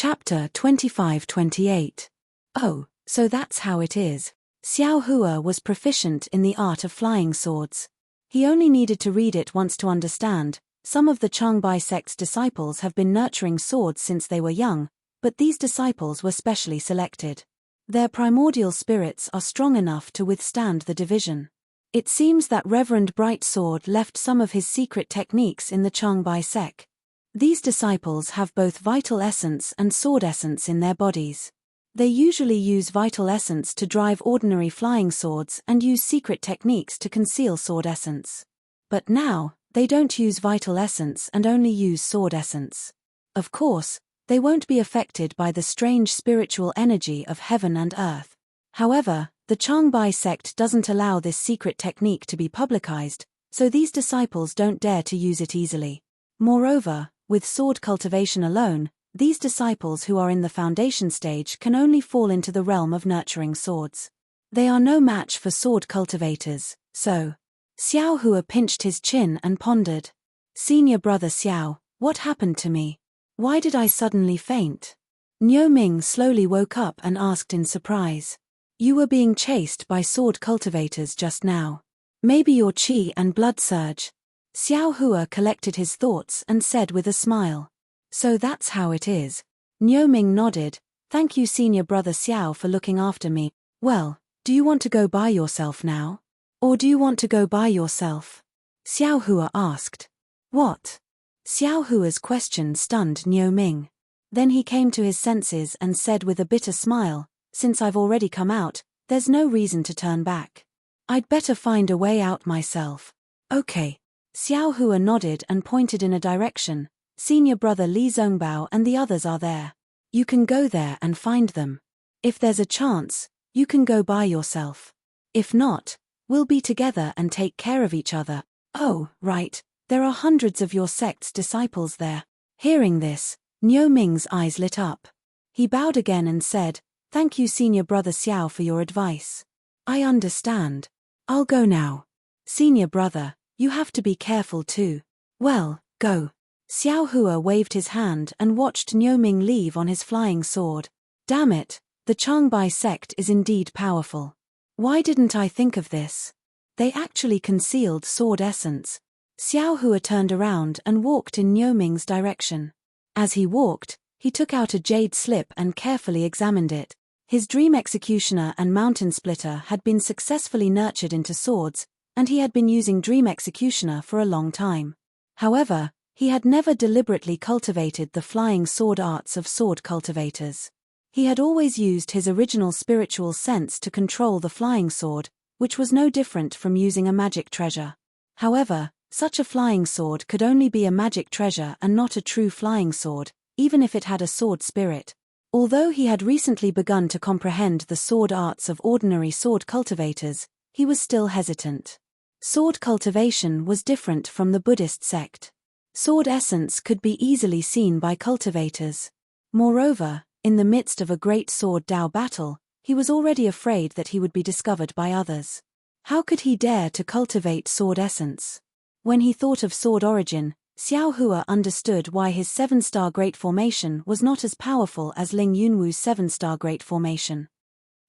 Chapter 25-28. Oh, so that's how it is. Xiao Hua was proficient in the art of flying swords. He only needed to read it once to understand. Some of the Changbai sect's disciples have been nurturing swords since they were young, but these disciples were specially selected. Their primordial spirits are strong enough to withstand the division. It seems that Reverend Brightsword left some of his secret techniques in the Changbai sect. These disciples have both vital essence and sword essence in their bodies. They usually use vital essence to drive ordinary flying swords and use secret techniques to conceal sword essence. But now, they don't use vital essence and only use sword essence. Of course, they won't be affected by the strange spiritual energy of heaven and earth. However, the Changbai sect doesn't allow this secret technique to be publicized, so these disciples don't dare to use it easily. Moreover, with sword cultivation alone, these disciples who are in the foundation stage can only fall into the realm of nurturing swords. They are no match for sword cultivators, so. Xiao Hua pinched his chin and pondered. Senior brother Xiao, what happened to me? Why did I suddenly faint? Niu Ming slowly woke up and asked in surprise. You were being chased by sword cultivators just now. Maybe your qi and blood surge. Xiao Hua collected his thoughts and said with a smile. So that's how it is. Niu Ming nodded. Thank you senior brother Xiao for looking after me. Well, do you want to go by yourself now? Or do you want to go by yourself? Xiao Hua asked. What? Xiao Hua's question stunned Niu Ming. Then he came to his senses and said with a bitter smile, since I've already come out, there's no reason to turn back. I'd better find a way out myself. Okay. Xiao Hua nodded and pointed in a direction. Senior brother Li Zongbao and the others are there. You can go there and find them. If there's a chance, you can go by yourself. If not, we'll be together and take care of each other. Oh, right, there are hundreds of your sect's disciples there. Hearing this, Niu Ming's eyes lit up. He bowed again and said, Thank you senior brother Xiao for your advice. I understand. I'll go now. Senior brother, you have to be careful too. Well, go. Xiao Hua waved his hand and watched Niu Ming leave on his flying sword. Damn it, the Changbai sect is indeed powerful. Why didn't I think of this? They actually concealed sword essence. Xiao Hua turned around and walked in Niu Ming's direction. As he walked, he took out a jade slip and carefully examined it. His dream executioner and mountain splitter had been successfully nurtured into swords, and he had been using dream executioner for a long time. However, he had never deliberately cultivated the flying sword arts of sword cultivators. He had always used his original spiritual sense to control the flying sword, which was no different from using a magic treasure. However, such a flying sword could only be a magic treasure and not a true flying sword, even if it had a sword spirit. Although he had recently begun to comprehend the sword arts of ordinary sword cultivators, he was still hesitant. Sword cultivation was different from the Buddhist sect. Sword essence could be easily seen by cultivators. Moreover, in the midst of a great sword Dao battle, he was already afraid that he would be discovered by others. How could he dare to cultivate sword essence? When he thought of sword origin, Xiao Hua understood why his 7-star Great Formation was not as powerful as Ling Yunwu's 7-star Great Formation.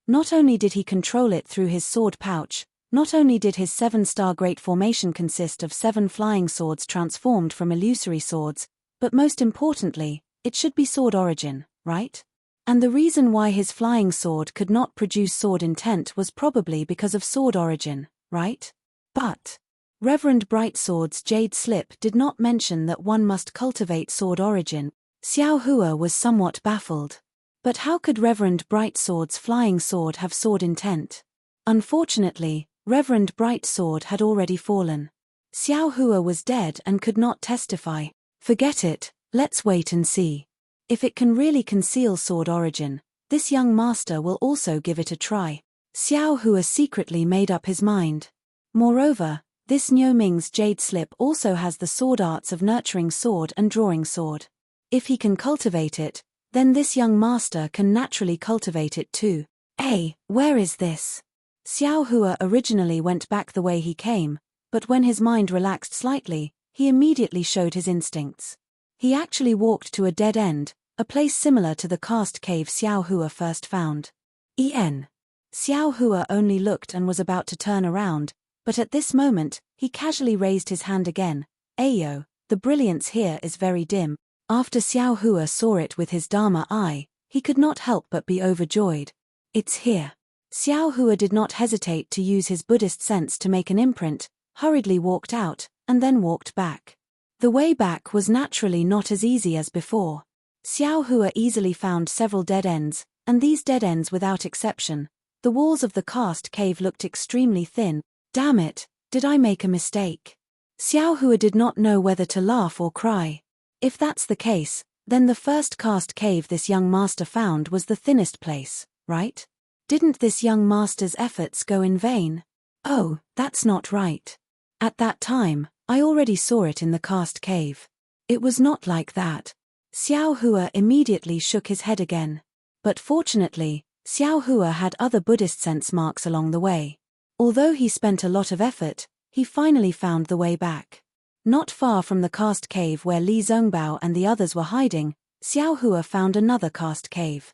Not only did he control it through his sword pouch, not only did his 7-star Great Formation consist of 7 flying swords transformed from illusory swords, but most importantly, it should be sword origin, right? And the reason why his flying sword could not produce sword intent was probably because of sword origin, right? But Reverend Brightsword's jade slip did not mention that one must cultivate sword origin. Xiao Hua was somewhat baffled. But how could Reverend Brightsword's flying sword have sword intent? Unfortunately, Reverend Brightsword had already fallen. Xiao Hua was dead and could not testify. Forget it, let's wait and see. If it can really conceal sword origin, this young master will also give it a try. Xiao Hua secretly made up his mind. Moreover, this Niu Ming's jade slip also has the sword arts of nurturing sword and drawing sword. If he can cultivate it, then this young master can naturally cultivate it too. Hey, where is this? Xiao Hua originally went back the way he came, but when his mind relaxed slightly, he immediately showed his instincts. He actually walked to a dead end, a place similar to the cast cave Xiao Hua first found. Xiao Hua only looked and was about to turn around, but at this moment, he casually raised his hand again. Ayo, the brilliance here is very dim. After Xiao Hua saw it with his Dharma eye, he could not help but be overjoyed. It's here. Xiao Hua did not hesitate to use his Buddhist sense to make an imprint, hurriedly walked out, and then walked back. The way back was naturally not as easy as before. Xiao Hua easily found several dead ends, and these dead ends without exception. The walls of the cast cave looked extremely thin. Damn it, did I make a mistake? Xiao Hua did not know whether to laugh or cry. If that's the case, then the first cast cave this young master found was the thinnest place, right? Didn't this young master's efforts go in vain? Oh, that's not right. At that time, I already saw it in the cast cave. It was not like that. Xiao Hua immediately shook his head again. But fortunately, Xiao Hua had other Buddhist sense marks along the way. Although he spent a lot of effort, he finally found the way back. Not far from the cast cave where Li Zongbao and the others were hiding, Xiao Hua found another cast cave.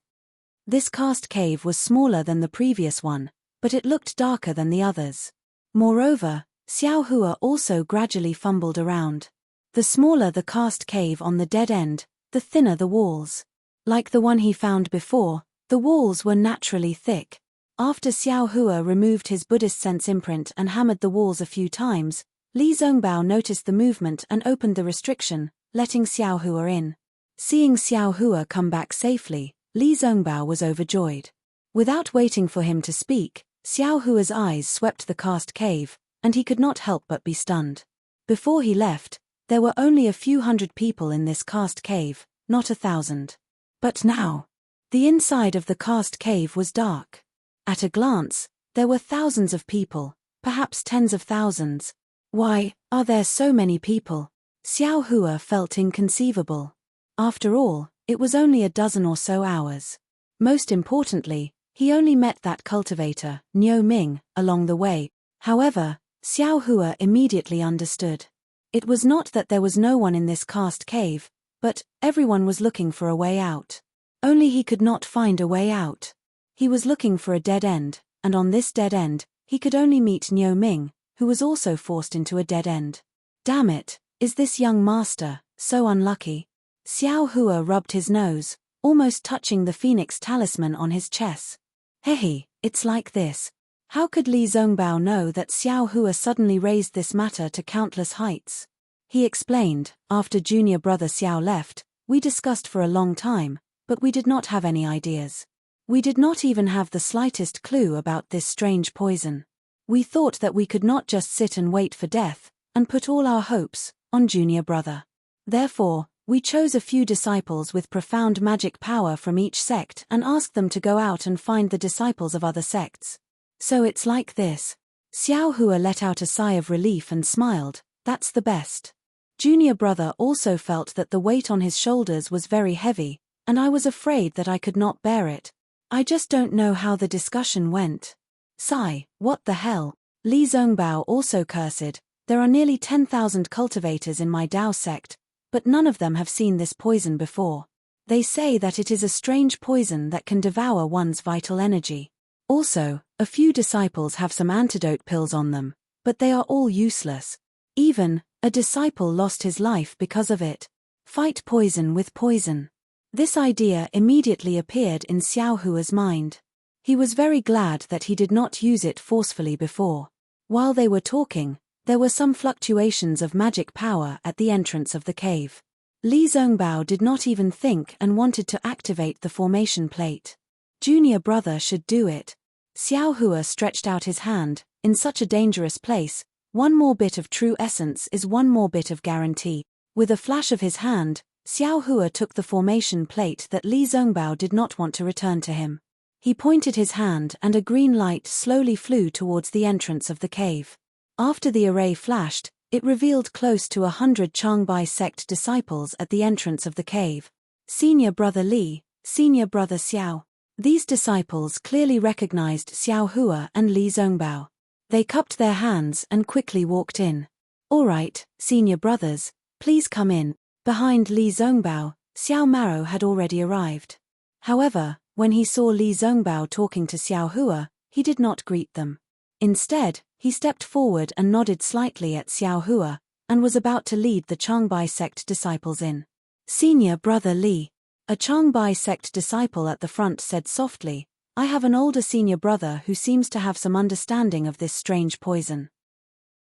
This cast cave was smaller than the previous one, but it looked darker than the others. Moreover, Xiao Hua also gradually fumbled around. The smaller the cast cave on the dead end, the thinner the walls. Like the one he found before, the walls were naturally thick. After Xiao Hua removed his Buddhist sense imprint and hammered the walls a few times, Li Zongbao noticed the movement and opened the restriction, letting Xiao Hua in. Seeing Xiao Hua come back safely, Li Zongbao was overjoyed. Without waiting for him to speak, Xiao Hua's eyes swept the cast cave, and he could not help but be stunned. Before he left, there were only a few hundred people in this cast cave, not 1,000. But now, the inside of the cast cave was dark. At a glance, there were thousands of people, perhaps tens of thousands. Why are there so many people? Xiao Hua felt inconceivable. After all, it was only a dozen or so hours. Most importantly, he only met that cultivator, Niu Ming, along the way. However, Xiao Hua immediately understood. It was not that there was no one in this cast cave, but everyone was looking for a way out. Only he could not find a way out. He was looking for a dead end, and on this dead end, he could only meet Niu Ming, who was also forced into a dead end. Damn it, is this young master so unlucky? Xiao Hua rubbed his nose, almost touching the phoenix talisman on his chest. Hehe, it's like this. How could Li Zongbao know that Xiao Hua suddenly raised this matter to countless heights? He explained, after junior brother Xiao left, we discussed for a long time, but we did not have any ideas. We did not even have the slightest clue about this strange poison. We thought that we could not just sit and wait for death, and put all our hopes on junior brother. Therefore, we chose a few disciples with profound magic power from each sect and asked them to go out and find the disciples of other sects. So it's like this. Xiao Hua let out a sigh of relief and smiled. That's the best. Junior brother also felt that the weight on his shoulders was very heavy, and I was afraid that I could not bear it. I just don't know how the discussion went. Sigh, what the hell? Li Zongbao also cursed. There are nearly 10,000 cultivators in my Dao sect, but none of them have seen this poison before. They say that it is a strange poison that can devour one's vital energy. Also, a few disciples have some antidote pills on them, but they are all useless. Even, a disciple lost his life because of it. Fight poison with poison. This idea immediately appeared in Xiao Hua's mind. He was very glad that he did not use it forcefully before. While they were talking, there were some fluctuations of magic power at the entrance of the cave. Li Zongbao did not even think and wanted to activate the formation plate. Junior brother should do it. Xiao Hua stretched out his hand. In such a dangerous place, one more bit of true essence is one more bit of guarantee. With a flash of his hand, Xiao Hua took the formation plate that Li Zongbao did not want to return to him. He pointed his hand and a green light slowly flew towards the entrance of the cave. After the array flashed, it revealed close to 100 Changbai sect disciples at the entrance of the cave. Senior brother Li, senior brother Xiao. These disciples clearly recognized Xiao Hua and Li Zongbao. They cupped their hands and quickly walked in. All right, senior brothers, please come in. Behind Li Zongbao, Xiao Maro had already arrived. However, when he saw Li Zongbao talking to Xiao Hua, he did not greet them. Instead, he stepped forward and nodded slightly at Xiao Hua, and was about to lead the Changbai sect disciples in. Senior brother Li. A Changbai sect disciple at the front said softly, I have an older senior brother who seems to have some understanding of this strange poison.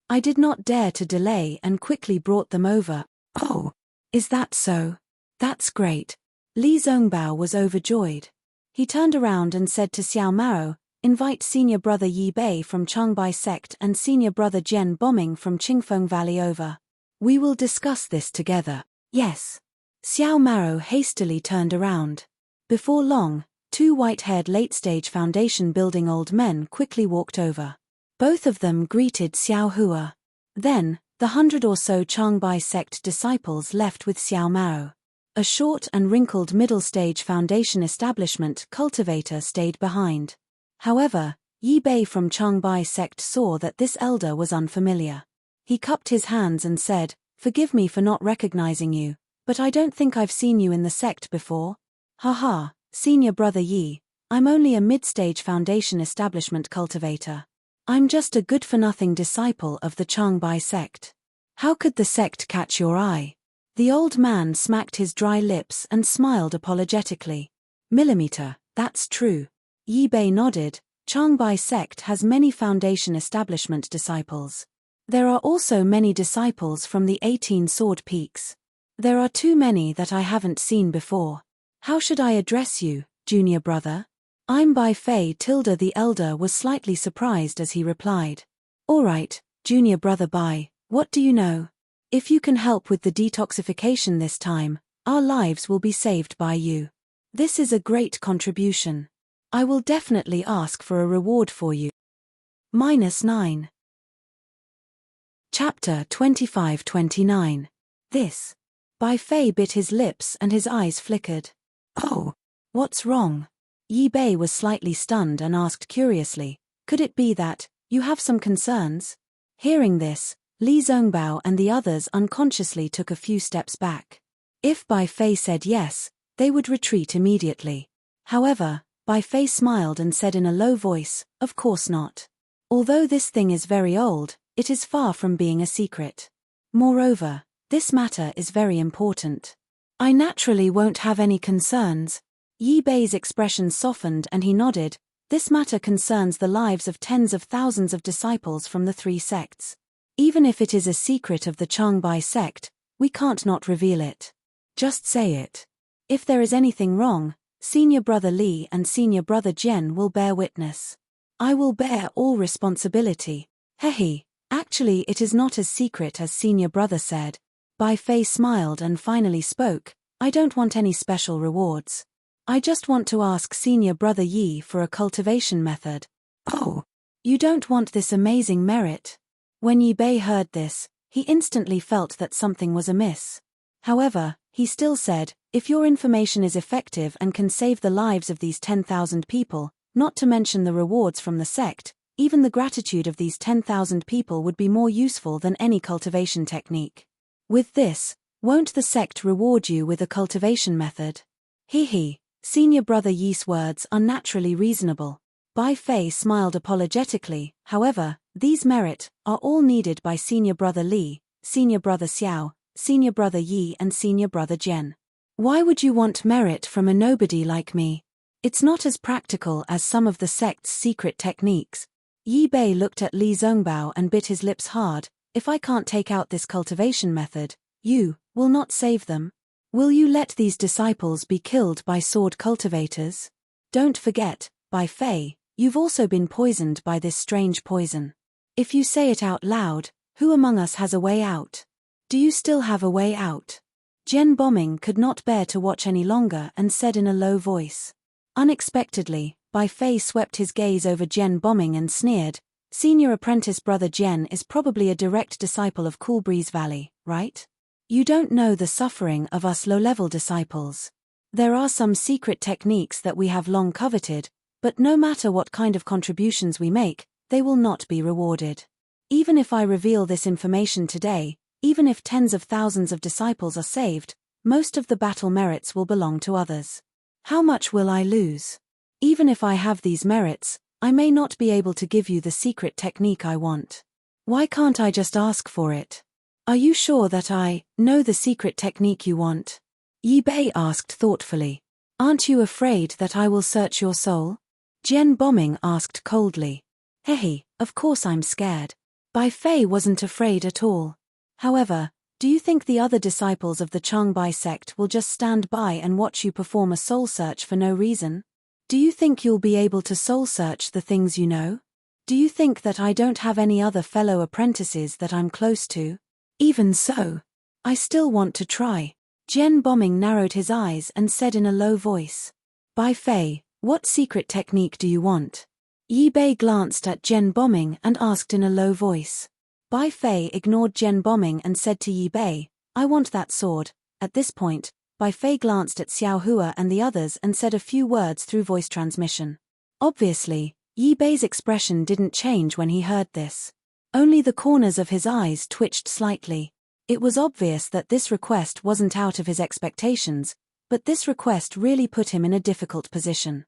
I did not dare to delay and quickly brought them over. Oh, is that so? That's great. Li Zongbao was overjoyed. He turned around and said to Xiao Maro, invite senior brother Yi Bei from Changbai sect and senior brother Jian Bombing from Qingfeng Valley over. We will discuss this together. Yes. Xiao Maro hastily turned around. Before long, two white-haired late-stage foundation building old men quickly walked over. Both of them greeted Xiao Hua. Then, the 100 or so Changbai sect disciples left with Xiao Maro. A short and wrinkled middle-stage foundation establishment cultivator stayed behind. However, Yi Bei from Changbai sect saw that this elder was unfamiliar. He cupped his hands and said, forgive me for not recognizing you, but I don't think I've seen you in the sect before. Haha, senior brother Yi, I'm only a mid-stage foundation establishment cultivator. I'm just a good-for-nothing disciple of the Changbai sect. How could the sect catch your eye? The old man smacked his dry lips and smiled apologetically. Millimeter, that's true. Yi Bei nodded. Changbai sect has many foundation establishment disciples. There are also many disciples from the 18 Sword Peaks. There are too many that I haven't seen before. How should I address you, junior brother? I'm Bai Fei. The elder was slightly surprised as he replied. All right, junior brother Bai, what do you know? If you can help with the detoxification this time, our lives will be saved by you. This is a great contribution. I will definitely ask for a reward for you. -9. Chapter 25-29. This. Bai Fei bit his lips and his eyes flickered. Oh, what's wrong? Yi Bei was slightly stunned and asked curiously, could it be that you have some concerns? Hearing this, Li Zongbao and the others unconsciously took a few steps back. If Bai Fei said yes, they would retreat immediately. However, Bai Fei smiled and said in a low voice, of course not. Although this thing is very old, it is far from being a secret. Moreover, this matter is very important. I naturally won't have any concerns. Yi Bei's expression softened and he nodded. This matter concerns the lives of tens of thousands of disciples from the three sects. Even if it is a secret of the Changbai sect, we can't not reveal it. Just say it. If there is anything wrong, senior brother Li and senior brother Jian will bear witness. I will bear all responsibility. Hehe, actually it is not as secret as senior brother said. Bai Fei smiled and finally spoke, I don't want any special rewards. I just want to ask senior brother Yi for a cultivation method. Oh, you don't want this amazing merit? When Yi Bei heard this, he instantly felt that something was amiss. However, he still said, if your information is effective and can save the lives of these 10,000 people, not to mention the rewards from the sect, even the gratitude of these 10,000 people would be more useful than any cultivation technique. With this, won't the sect reward you with a cultivation method? He. Senior brother Yi's words are naturally reasonable. Bai Fei smiled apologetically, however, these merit are all needed by senior brother Li, senior brother Xiao, senior brother Yi and senior brother Jian. Why would you want merit from a nobody like me? It's not as practical as some of the sect's secret techniques. Yi Bei looked at Li Zongbao and bit his lips hard. If I can't take out this cultivation method, you will not save them. Will you let these disciples be killed by sword cultivators? Don't forget, Bai Fei, you've also been poisoned by this strange poison. If you say it out loud, who among us has a way out? Do you still have a way out? Jian Bombing could not bear to watch any longer and said in a low voice. Unexpectedly, Bai Fei swept his gaze over Jian Bombing and sneered, senior apprentice brother Jian is probably a direct disciple of Coolbreeze Valley, right? You don't know the suffering of us low-level disciples. There are some secret techniques that we have long coveted, but no matter what kind of contributions we make, they will not be rewarded. Even if I reveal this information today, even if tens of thousands of disciples are saved, Most of the battle merits will belong to others. How much will I lose? Even if I have these merits, I may not be able to give you the secret technique I want. Why can't I just ask for it? Are you sure that I know the secret technique you want? Yi Bei asked thoughtfully. Aren't you afraid that I will search your soul? Jian Boming asked coldly. Hehe, of course I'm scared. Bai Fei wasn't afraid at all. However, do you think the other disciples of the Changbai sect will just stand by and watch you perform a soul search for no reason? Do you think you'll be able to soul search the things you know? Do you think that I don't have any other fellow apprentices that I'm close to? Even so, I still want to try. Jian Boming narrowed his eyes and said in a low voice. Bai Fei, what secret technique do you want? Yi Bei glanced at Jian Boming and asked in a low voice. Bai Fei ignored Jian Boming and said to Yi Bei, I want that sword. At this point, Bai Fei glanced at Xiao Hua and the others and said a few words through voice transmission. Obviously, Yi Bei's expression didn't change when he heard this. Only the corners of his eyes twitched slightly. It was obvious that this request wasn't out of his expectations, but this request really put him in a difficult position.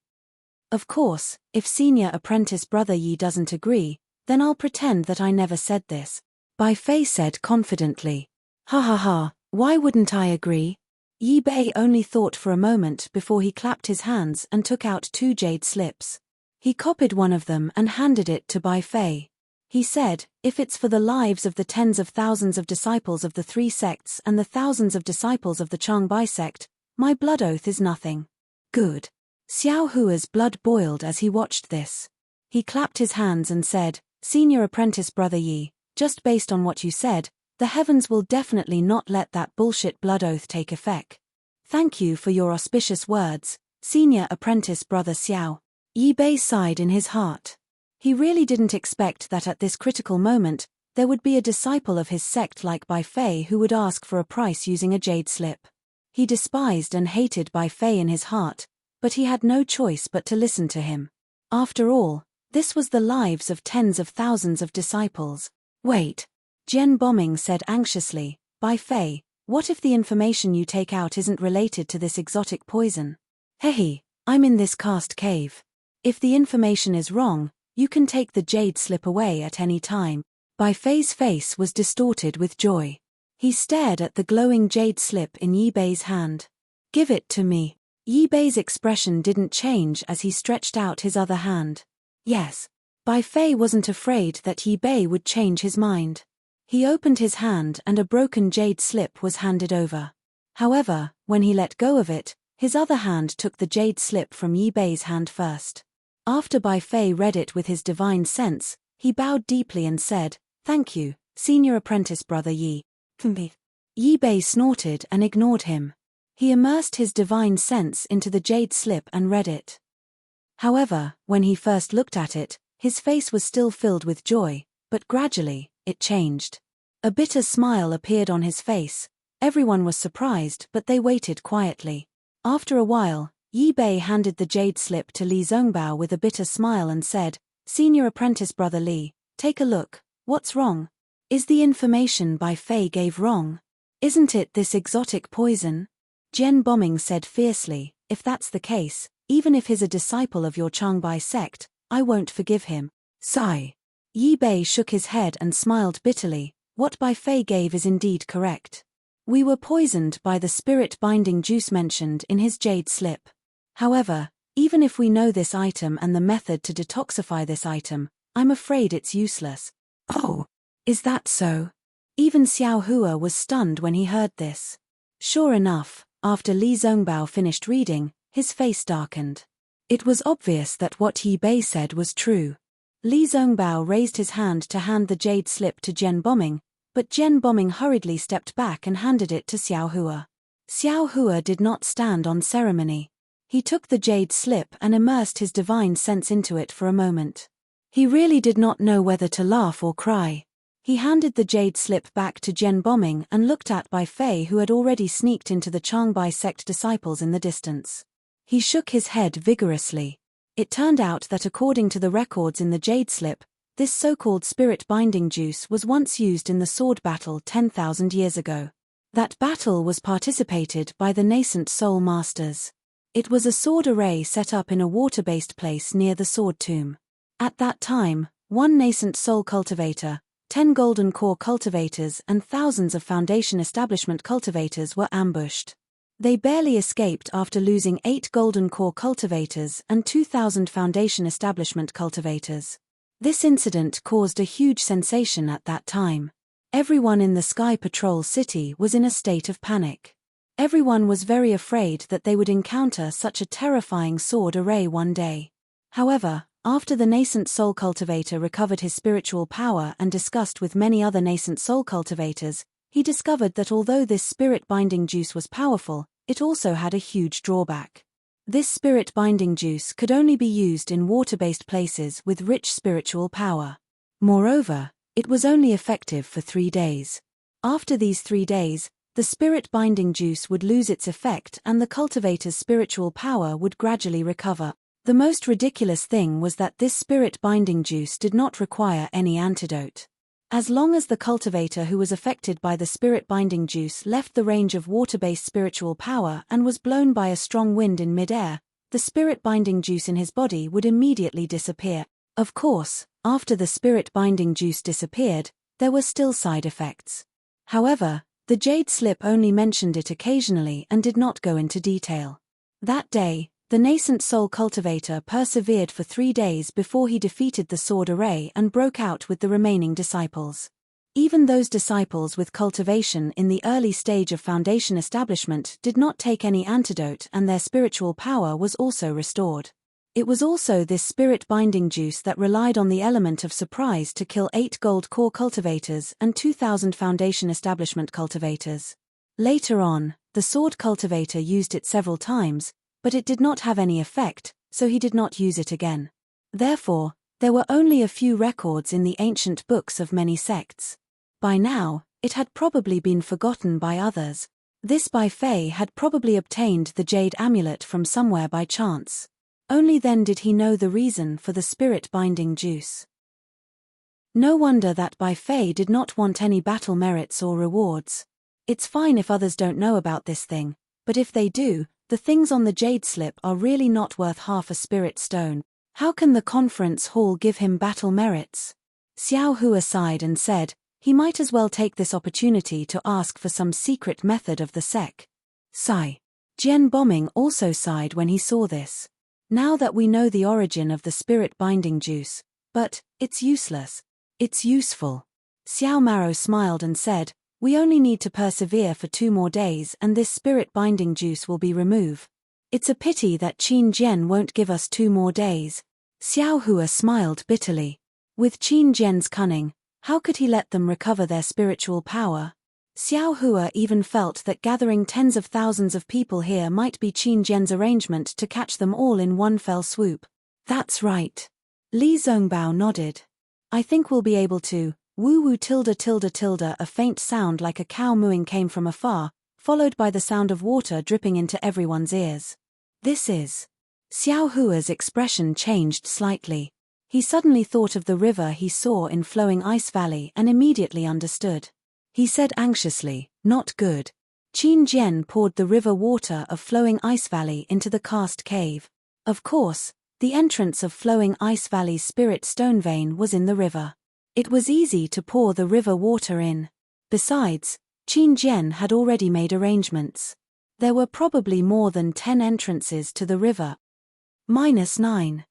Of course, if senior apprentice brother Yi doesn't agree, then I'll pretend that I never said this. Bai Fei said confidently. Ha ha ha, why wouldn't I agree? Yi Bei only thought for a moment before he clapped his hands and took out 2 jade slips. He copied one of them and handed it to Bai Fei. He said, if it's for the lives of the tens of thousands of disciples of the 3 sects and the thousands of disciples of the Changbai sect, my blood oath is nothing. Good. Xiao Hua's blood boiled as he watched this. He clapped his hands and said, Senior apprentice brother Yi, just based on what you said, the heavens will definitely not let that bullshit blood oath take effect. Thank you for your auspicious words, senior apprentice brother Xiao. Yi Bei sighed in his heart. He really didn't expect that at this critical moment, there would be a disciple of his sect like Bai Fei who would ask for a price using a jade slip. He despised and hated Bai Fei in his heart, but he had no choice but to listen to him. After all, this was the lives of tens of thousands of disciples. Wait. Jian Boming said anxiously, Bai Fei, what if the information you take out isn't related to this exotic poison? Hehe, I'm in this cast cave. If the information is wrong, you can take the jade slip away at any time. Bai Fei's face was distorted with joy. He stared at the glowing jade slip in Yi Bei's hand. Give it to me. Yi Bei's expression didn't change as he stretched out his other hand. Yes. Bai Fei wasn't afraid that Yi Bei would change his mind. He opened his hand and a broken jade slip was handed over. However, when he let go of it, his other hand took the jade slip from Yi Bei's hand first. After Bai Fei read it with his divine sense, he bowed deeply and said, Thank you, senior apprentice brother Yi. Yi Bei snorted and ignored him. He immersed his divine sense into the jade slip and read it. However, when he first looked at it, his face was still filled with joy, but gradually, it changed. A bitter smile appeared on his face. Everyone was surprised, but they waited quietly. After a while, Yi Bei handed the jade slip to Li Zongbao with a bitter smile and said, Senior apprentice brother Li, take a look. What's wrong? Is the information Bai Fei gave wrong? Isn't it this exotic poison? Jian Boming said fiercely, if that's the case, even if he's a disciple of your Changbai sect, I won't forgive him. Sigh. Yi Bei shook his head and smiled bitterly. What Bai Fei gave is indeed correct. We were poisoned by the spirit-binding juice mentioned in his jade slip. However, even if we know this item and the method to detoxify this item, I'm afraid it's useless. Oh, is that so? Even Xiao Hua was stunned when he heard this. Sure enough, after Li Zongbao finished reading, his face darkened. It was obvious that what Yi Bei said was true. Li Zongbao raised his hand to hand the jade slip to Jian Boming, but Jian Boming hurriedly stepped back and handed it to Xiao Hua. Xiao Hua did not stand on ceremony. He took the jade slip and immersed his divine sense into it for a moment. He really did not know whether to laugh or cry. He handed the jade slip back to Jian Boming and looked at Bai Fei, who had already sneaked into the Changbai sect disciples in the distance. He shook his head vigorously. It turned out that according to the records in the jade slip, this so-called spirit-binding juice was once used in the sword battle 10,000 years ago. That battle was participated by the nascent soul masters. It was a sword array set up in a water-based place near the sword tomb. At that time, one nascent soul cultivator, 10 golden core cultivators and thousands of foundation establishment cultivators were ambushed. They barely escaped after losing 8 golden core cultivators and 2,000 foundation establishment cultivators. This incident caused a huge sensation at that time. Everyone in the Sky Patrol city was in a state of panic. Everyone was very afraid that they would encounter such a terrifying sword array one day. However, after the nascent soul cultivator recovered his spiritual power and discussed with many other nascent soul cultivators, he discovered that although this spirit-binding juice was powerful, it also had a huge drawback. This spirit-binding juice could only be used in water-based places with rich spiritual power. Moreover, it was only effective for 3 days. After these 3 days, the spirit-binding juice would lose its effect and the cultivator's spiritual power would gradually recover. The most ridiculous thing was that this spirit-binding juice did not require any antidote. As long as the cultivator who was affected by the spirit-binding juice left the range of water-based spiritual power and was blown by a strong wind in mid-air, the spirit-binding juice in his body would immediately disappear. Of course, after the spirit-binding juice disappeared, there were still side effects. However, the Jade Slip only mentioned it occasionally and did not go into detail. That day, the nascent soul cultivator persevered for 3 days before he defeated the sword array and broke out with the remaining disciples. Even those disciples with cultivation in the early stage of foundation establishment did not take any antidote and their spiritual power was also restored. It was also this spirit-binding juice that relied on the element of surprise to kill 8 gold core cultivators and 2,000 foundation establishment cultivators. Later on, the sword cultivator used it several times, but it did not have any effect, so he did not use it again. Therefore, there were only a few records in the ancient books of many sects. By now, it had probably been forgotten by others. This Bai Fei had probably obtained the jade amulet from somewhere by chance. Only then did he know the reason for the spirit-binding juice. No wonder that Bai Fei did not want any battle merits or rewards. It's fine if others don't know about this thing, but if they do, the things on the Jade Slip are really not worth half a spirit stone. How can the conference hall give him battle merits? Xiao Hua sighed and said, he might as well take this opportunity to ask for some secret method of the sec. Sigh. Jian Bombing also sighed when he saw this. Now that we know the origin of the spirit-binding juice, but it's useless. It's useful. Xiao Maro smiled and said, we only need to persevere for 2 more days and this spirit-binding juice will be removed. It's a pity that Qin Jian won't give us 2 more days. Xiao Hua smiled bitterly. With Qin Jian's cunning, how could he let them recover their spiritual power? Xiao Hua even felt that gathering tens of thousands of people here might be Qin Jian's arrangement to catch them all in one fell swoop. That's right. Li Zongbao nodded. I think we'll be able to. Woo-woo tilde tilde tilde. A faint sound like a cow mooing came from afar, followed by the sound of water dripping into everyone's ears. This is. Xiao Hua's expression changed slightly. He suddenly thought of the river he saw in Flowing Ice Valley and immediately understood. He said anxiously, not good. Qin Jian poured the river water of Flowing Ice Valley into the cast cave. Of course, the entrance of Flowing Ice Valley's spirit stone vein was in the river. It was easy to pour the river water in. Besides, Qin Jian had already made arrangements. There were probably more than 10 entrances to the river. -9.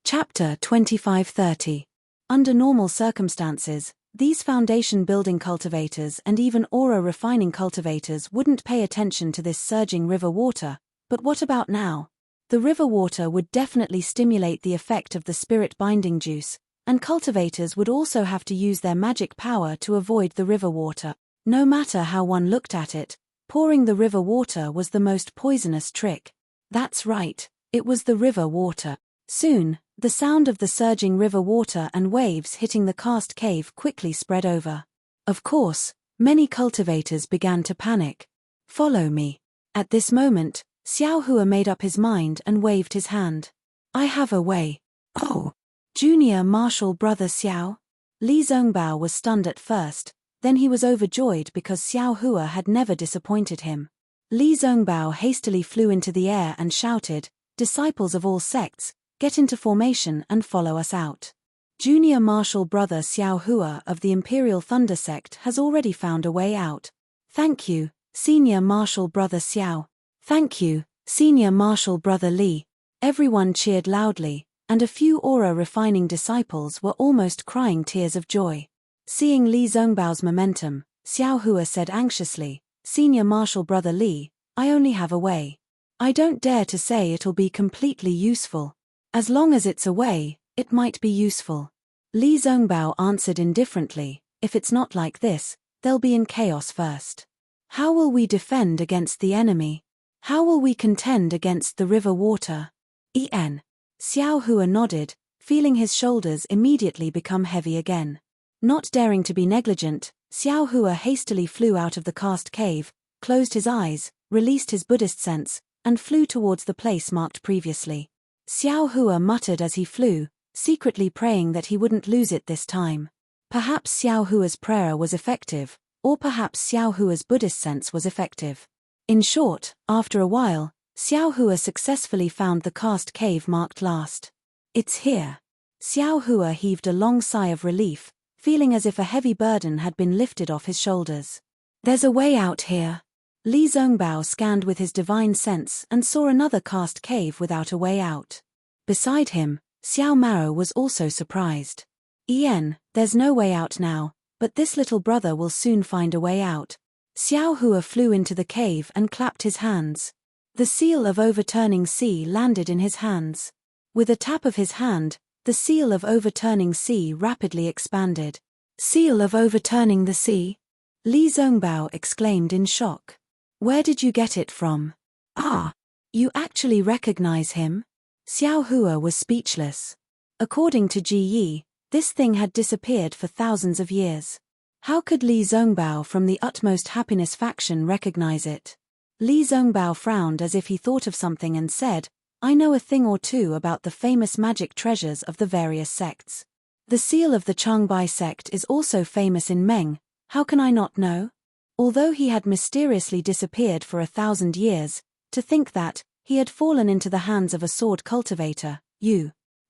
Chapter 2530. Under normal circumstances, these foundation building cultivators and even aura refining cultivators wouldn't pay attention to this surging river water, but what about now? The river water would definitely stimulate the effect of the spirit binding juice, and cultivators would also have to use their magic power to avoid the river water. No matter how one looked at it, pouring the river water was the most poisonous trick. That's right, it was the river water. Soon, the sound of the surging river water and waves hitting the cast cave quickly spread over. Of course, many cultivators began to panic. Follow me. At this moment, Xiao Hua made up his mind and waved his hand. I have a way. Oh! Junior Marshal Brother Xiao? Li Zongbao was stunned at first, Then he was overjoyed because Xiao Hua had never disappointed him. Li Zongbao hastily flew into the air and shouted, "Disciples of all sects, get into formation and follow us out. Junior Martial Brother Xiao Hua of the Imperial Thunder Sect has already found a way out. Thank you, Senior Martial Brother Xiao. Thank you, Senior Martial Brother Li." Everyone cheered loudly, and a few aura-refining disciples were almost crying tears of joy. Seeing Li Zongbao's momentum, Xiao Hua said anxiously, "Senior Martial Brother Li, I only have a way. I don't dare to say it'll be completely useful. As long as it's a way, it might be useful." Li Zongbao answered indifferently, "If it's not like this, they'll be in chaos first. How will we defend against the enemy? How will we contend against the river water?" Xiao Hua nodded, feeling his shoulders immediately become heavy again. Not daring to be negligent, Xiao Hua hastily flew out of the cast cave, closed his eyes, released his Buddhist sense, and flew towards the place marked previously. Xiao Hua muttered as he flew, secretly praying that he wouldn't lose it this time. Perhaps Xiao Hua's prayer was effective, or perhaps Xiao Hua's Buddhist sense was effective. In short, after a while, Xiao Hua successfully found the cast cave marked last. "It's here." Xiao Hua heaved a long sigh of relief, feeling as if a heavy burden had been lifted off his shoulders. "There's a way out here." Li Zongbao scanned with his divine sense and saw another cast cave without a way out. Beside him, Xiao Mao was also surprised. "There's no way out now, but this little brother will soon find a way out." Xiao Hua flew into the cave and clapped his hands. The seal of overturning sea landed in his hands. With a tap of his hand, the seal of overturning sea rapidly expanded. "Seal of overturning the sea?" Li Zongbao exclaimed in shock. "Where did you get it from?" "Ah! You actually recognize him?" Xiao Hua was speechless. According to Ji Yi, this thing had disappeared for thousands of years. How could Li Zongbao from the Utmost Happiness faction recognize it? Li Zongbao frowned as if he thought of something and said, "I know a thing or two about the famous magic treasures of the various sects. The seal of the Changbai sect is also famous in Meng, how can I not know?" Although he had mysteriously disappeared for 1,000 years, to think that he had fallen into the hands of a sword cultivator,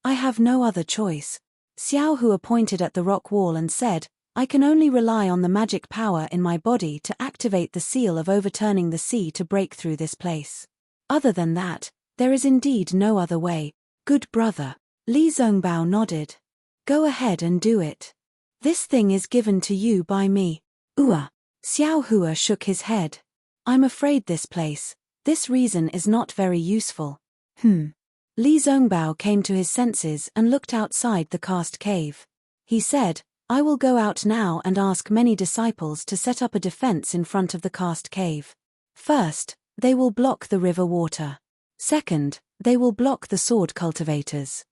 I have no other choice. Xiao Hua pointed at the rock wall and said, "I can only rely on the magic power in my body to activate the seal of overturning the sea to break through this place. Other than that, there is indeed no other way." "Good brother." Li Zongbao nodded. "Go ahead and do it. This thing is given to you by me." Xiao Hua shook his head. "I'm afraid this reason is not very useful." Li Zongbao came to his senses and looked outside the cast cave. He said, "I will go out now and ask many disciples to set up a defense in front of the cast cave. First, they will block the river water. Second, they will block the sword cultivators.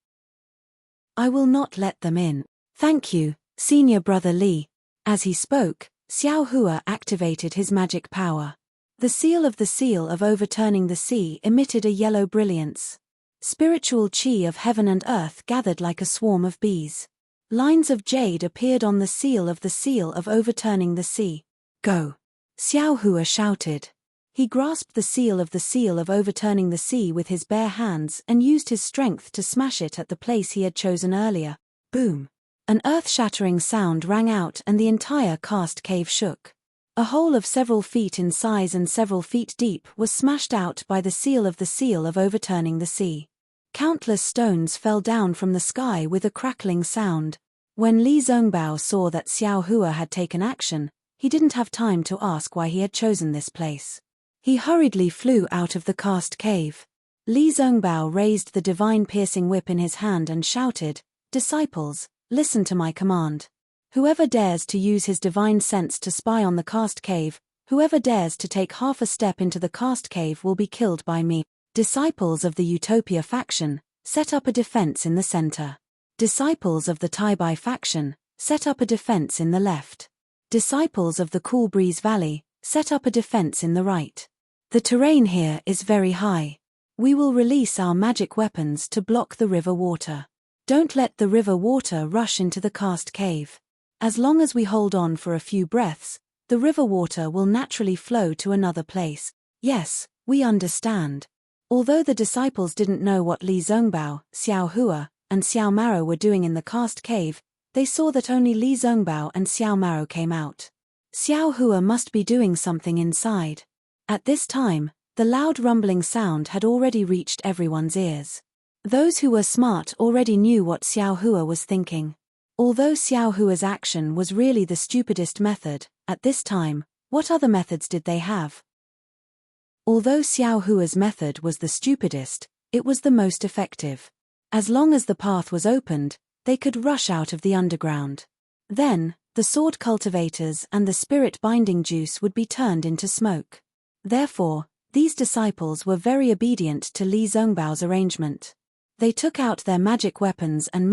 I will not let them in. Thank you, Senior Brother Li." As he spoke, Xiao Hua activated his magic power. The seal of overturning the sea emitted a yellow brilliance. Spiritual chi of heaven and earth gathered like a swarm of bees. Lines of jade appeared on the seal of overturning the sea. "Go!" Xiao Hua shouted. He grasped the seal of overturning the sea with his bare hands and used his strength to smash it at the place he had chosen earlier. Boom! An earth-shattering sound rang out and the entire cast cave shook. A hole of several feet in size and several feet deep was smashed out by the seal of overturning the sea. Countless stones fell down from the sky with a crackling sound. When Li Zongbao saw that Xiao Hua had taken action, he didn't have time to ask why he had chosen this place. He hurriedly flew out of the cast cave. Li Zongbao raised the divine piercing whip in his hand and shouted, "Disciples, listen to my command. Whoever dares to use his divine sense to spy on the cast cave, whoever dares to take half a step into the cast cave will be killed by me. Disciples of the Utopia faction, set up a defense in the center. Disciples of the Taibai faction, set up a defense in the left. Disciples of the Cool Breeze Valley, set up a defense in the right. The terrain here is very high. We will release our magic weapons to block the river water. Don't let the river water rush into the cast cave. As long as we hold on for a few breaths, the river water will naturally flow to another place. Yes, we understand. Although the disciples didn't know what Li Zongbao, Xiao Hua, and Xiao Maro were doing in the cast cave, they saw that only Li Zongbao and Xiao Maro came out. Xiao Hua must be doing something inside. At this time, the loud rumbling sound had already reached everyone's ears. Those who were smart already knew what Xiao Hua was thinking. Although Xiao Hua's action was really the stupidest method, at this time, what other methods did they have? Although Xiao Hua's method was the stupidest, it was the most effective. As long as the path was opened, they could rush out of the underground. Then, the sword cultivators and the spirit binding juice would be turned into smoke. Therefore, these disciples were very obedient to Li Zongbao's arrangement. They took out their magic weapons and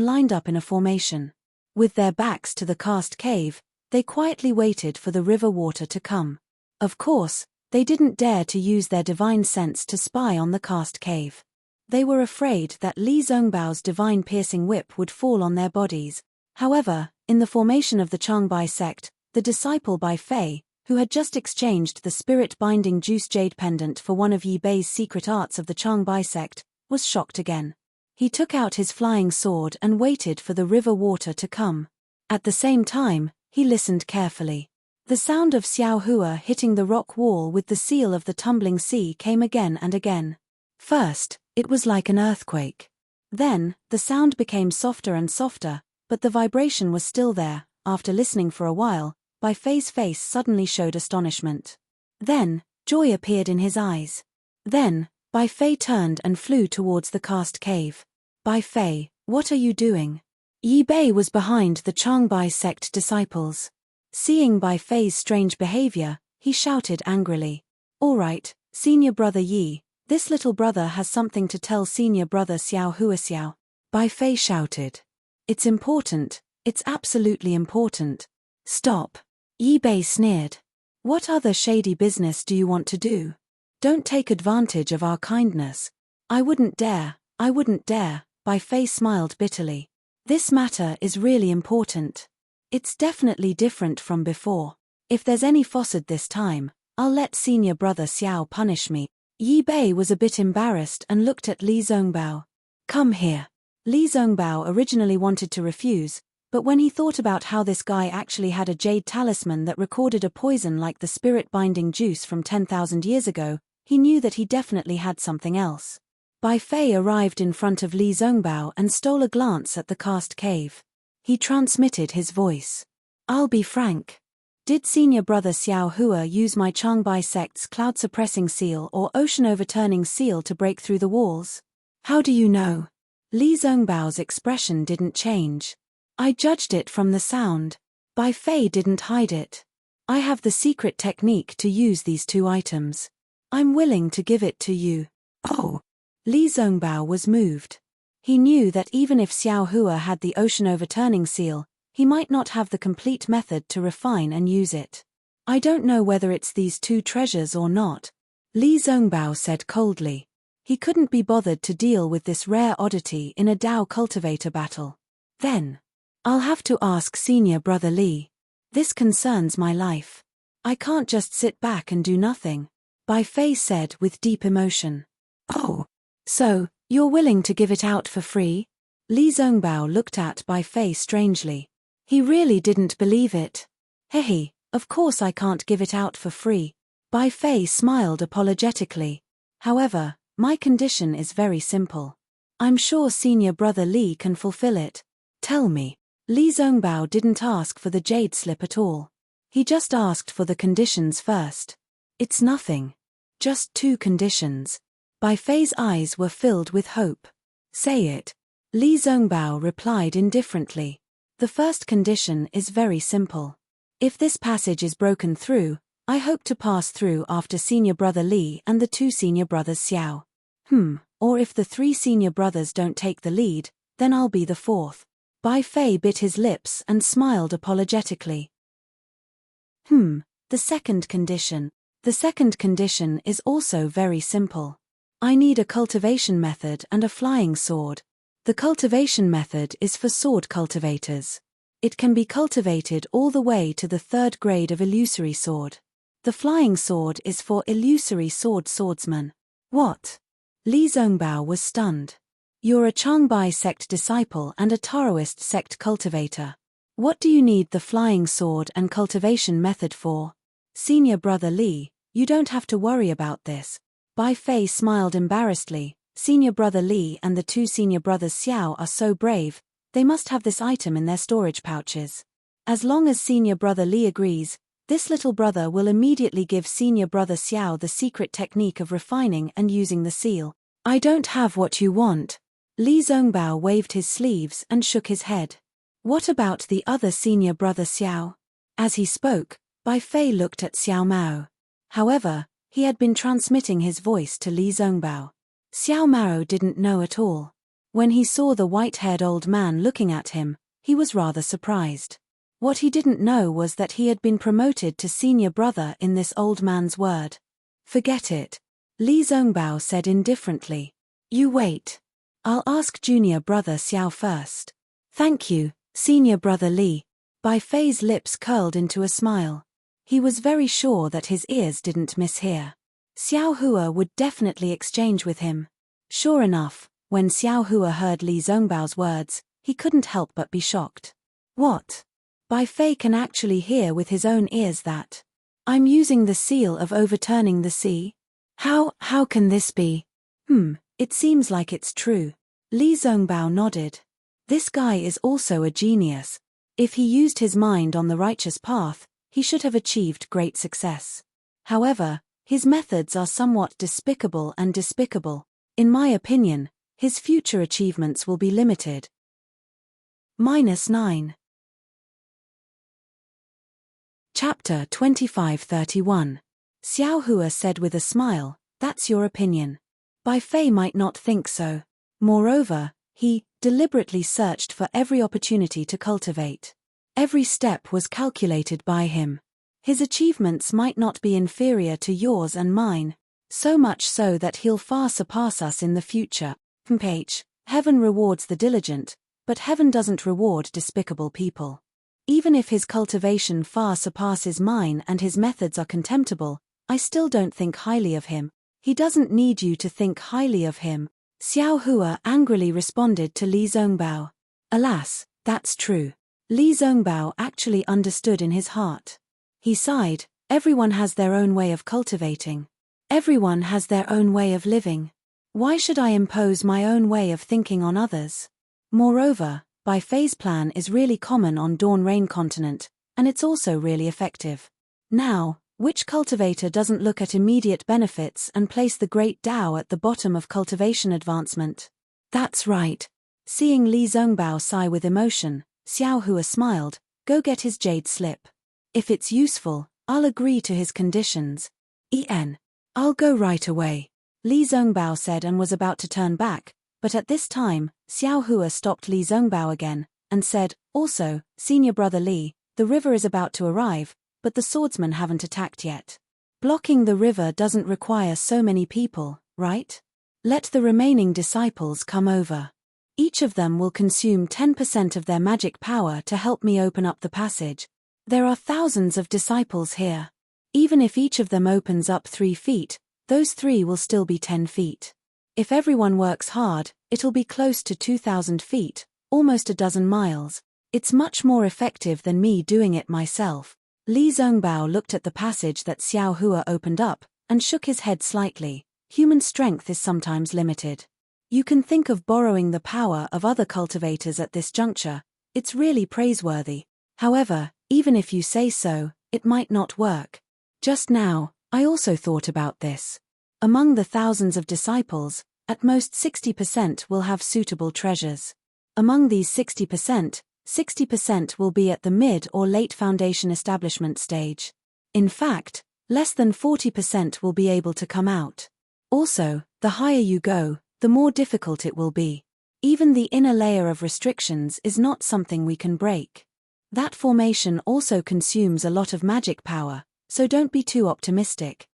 lined up in a formation. With their backs to the cast cave, they quietly waited for the river water to come. Of course, they didn't dare to use their divine sense to spy on the cast cave. They were afraid that Li Zongbao's divine piercing whip would fall on their bodies. However, in the formation of the Changbai sect, the disciple Bai Fei, who had just exchanged the spirit-binding juice jade pendant for one of Yi Bei's secret arts of the Changbai sect, was shocked again. He took out his flying sword and waited for the river water to come. At the same time, he listened carefully. The sound of Xiao Hua hitting the rock wall with the seal of the tumbling sea came again and again. First, it was like an earthquake. Then, the sound became softer and softer, but the vibration was still there. After listening for a while, Bai Fei's face suddenly showed astonishment. Then, joy appeared in his eyes. Then, Bai Fei turned and flew towards the cast cave. Bai Fei, what are you doing? Yi Bei was behind the Changbai sect disciples. Seeing Bai Fei's strange behavior, he shouted angrily. All right, senior brother Yi, this little brother has something to tell senior brother Xiao Hua Xiao. Bai Fei shouted. It's important, it's absolutely important. Stop. Yi Bei sneered. What other shady business do you want to do? Don't take advantage of our kindness. I wouldn't dare, Bai Fei smiled bitterly. This matter is really important. It's definitely different from before. If there's any faucet this time, I'll let senior brother Xiao punish me. Yi Bei was a bit embarrassed and looked at Li Zongbao. Come here. Li Zongbao originally wanted to refuse, but when he thought about how this guy actually had a jade talisman that recorded a poison like the spirit-binding juice from 10,000 years ago, he knew that he definitely had something else. Bai Fei arrived in front of Li Zongbao and stole a glance at the cast cave. He transmitted his voice. I'll be frank. Did senior brother Xiao Hua use my Changbai sect's cloud-suppressing seal or ocean-overturning seal to break through the walls? How do you know? Li Zongbao's expression didn't change. I judged it from the sound. Bai Fei didn't hide it. I have the secret technique to use these two items. I'm willing to give it to you. Oh. Li Zongbao was moved. He knew that even if Xiao Hua had the ocean-overturning seal, he might not have the complete method to refine and use it. I don't know whether it's these two treasures or not, Li Zongbao said coldly. He couldn't be bothered to deal with this rare oddity in a Dao cultivator battle. Then, I'll have to ask senior brother Li. This concerns my life. I can't just sit back and do nothing, Bai Fei said with deep emotion. Oh. So, you're willing to give it out for free? Li Zongbao looked at Bai Fei strangely. He really didn't believe it. Hehe, of course I can't give it out for free. Bai Fei smiled apologetically. However, my condition is very simple. I'm sure senior brother Li can fulfill it. Tell me. Li Zongbao didn't ask for the jade slip at all. He just asked for the conditions first. It's nothing. Just 2 conditions. Bai Fei's eyes were filled with hope. Say it. Li Zongbao replied indifferently. The first condition is very simple. If this passage is broken through, I hope to pass through after senior brother Li and the 2 senior brothers Xiao. Or if the 3 senior brothers don't take the lead, then I'll be the 4th. Bai Fei bit his lips and smiled apologetically. The second condition. The second condition is also very simple. I need a cultivation method and a flying sword. The cultivation method is for sword cultivators. It can be cultivated all the way to the 3rd grade of illusory sword. The flying sword is for illusory swordsman. What? Li Zongbao was stunned. You're a Changbai sect disciple and a Taoist sect cultivator. What do you need the flying sword and cultivation method for? Senior brother Li, you don't have to worry about this. Bai Fei smiled embarrassedly. Senior brother Li and the 2 senior brothers Xiao are so brave, they must have this item in their storage pouches. As long as senior brother Li agrees, this little brother will immediately give senior brother Xiao the secret technique of refining and using the seal. I don't have what you want. Li Zongbao waved his sleeves and shook his head. What about the other senior brother Xiao? As he spoke, Bai Fei looked at Xiao Mao. However, he had been transmitting his voice to Li Zongbao. Xiao Mao didn't know at all. When he saw the white-haired old man looking at him, he was rather surprised. What he didn't know was that he had been promoted to senior brother in this old man's word. Forget it. Li Zongbao said indifferently. You wait. I'll ask junior brother Xiao first. Thank you, senior brother Li. Bai Fei's lips curled into a smile. He was very sure that his ears didn't mishear. Xiao Hua would definitely exchange with him. Sure enough, when Xiao Hua heard Li Zongbao's words, he couldn't help but be shocked. What? Bai Fei can actually hear with his own ears that. I'm using the seal of overturning the sea? How can this be? It seems like it's true. Li Zongbao nodded. This guy is also a genius. If he used his mind on the righteous path, he should have achieved great success. However, his methods are somewhat despicable. In my opinion, his future achievements will be limited. -9. Chapter 2531. Xiao Hua said with a smile, that's your opinion. Bai Fei might not think so. Moreover, he deliberately searched for every opportunity to cultivate. Every step was calculated by him. His achievements might not be inferior to yours and mine, so much so that he'll far surpass us in the future. Heaven rewards the diligent, but heaven doesn't reward despicable people. Even if his cultivation far surpasses mine and his methods are contemptible, I still don't think highly of him. He doesn't need you to think highly of him. Xiao Hua angrily responded to Li Zongbao. Alas, that's true. Li Zongbao actually understood in his heart. He sighed, everyone has their own way of cultivating. Everyone has their own way of living. Why should I impose my own way of thinking on others? Moreover, Bai Fei's plan is really common on Dawn Rain Continent, and it's also really effective. Now, which cultivator doesn't look at immediate benefits and place the great Tao at the bottom of cultivation advancement? That's right. Seeing Li Zongbao sigh with emotion, Xiao Hua smiled, go get his jade slip. If it's useful, I'll agree to his conditions. I'll go right away. Li Zongbao said and was about to turn back, but at this time, Xiao Hua stopped Li Zongbao again, and said, also, senior brother Li, the river is about to arrive, but the swordsmen haven't attacked yet. Blocking the river doesn't require so many people, right? Let the remaining disciples come over. Each of them will consume 10% of their magic power to help me open up the passage. There are thousands of disciples here. Even if each of them opens up 3 feet, those 3 will still be 10 feet. If everyone works hard, it'll be close to 2,000 feet, almost a dozen miles. It's much more effective than me doing it myself. Li Zongbao looked at the passage that Xiao Hua opened up, and shook his head slightly. Human strength is sometimes limited. You can think of borrowing the power of other cultivators at this juncture. It's really praiseworthy. However, even if you say so, it might not work. Just now, I also thought about this. Among the thousands of disciples, at most 60% will have suitable treasures. Among these 60% will be at the mid or late foundation establishment stage. In fact, less than 40% will be able to come out. Also, the higher you go, the more difficult it will be. Even the inner layer of restrictions is not something we can break. That formation also consumes a lot of magic power, so don't be too optimistic.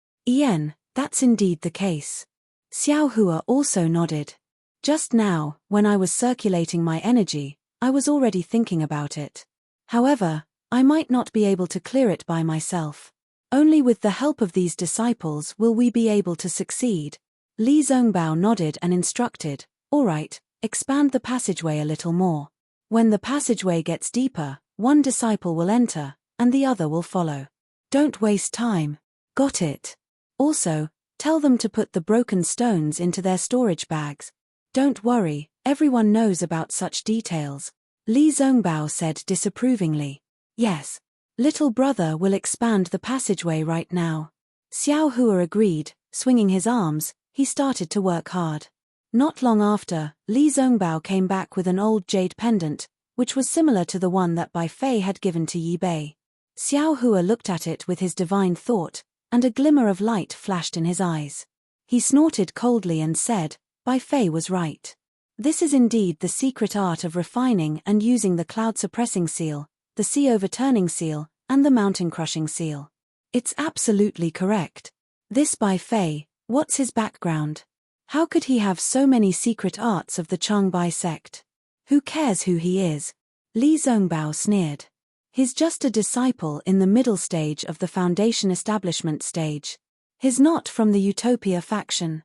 That's indeed the case. Xiao Hua also nodded. Just now, when I was circulating my energy, I was already thinking about it. However, I might not be able to clear it by myself. Only with the help of these disciples will we be able to succeed. Li Zongbao nodded and instructed, "All right, expand the passageway a little more. When the passageway gets deeper, one disciple will enter, and the other will follow. Don't waste time." "Got it. Also, tell them to put the broken stones into their storage bags." "Don't worry, everyone knows about such details," Li Zongbao said disapprovingly. "Yes. Little brother will expand the passageway right now." Xiao Hua agreed. Swinging his arms, he started to work hard. Not long after, Li Zongbao came back with an old jade pendant, which was similar to the one that Bai Fei had given to Yi Bei. Xiao Hua looked at it with his divine thought, and a glimmer of light flashed in his eyes. He snorted coldly and said, "Bai Fei was right. This is indeed the secret art of refining and using the cloud-suppressing seal, the sea-overturning seal, and the mountain-crushing seal. It's absolutely correct. This Bai Fei, what's his background? How could he have so many secret arts of the Changbai sect? Who cares who he is?" Li Zongbao sneered. "He's just a disciple in the middle stage of the foundation establishment stage. He's not from the Utopia faction.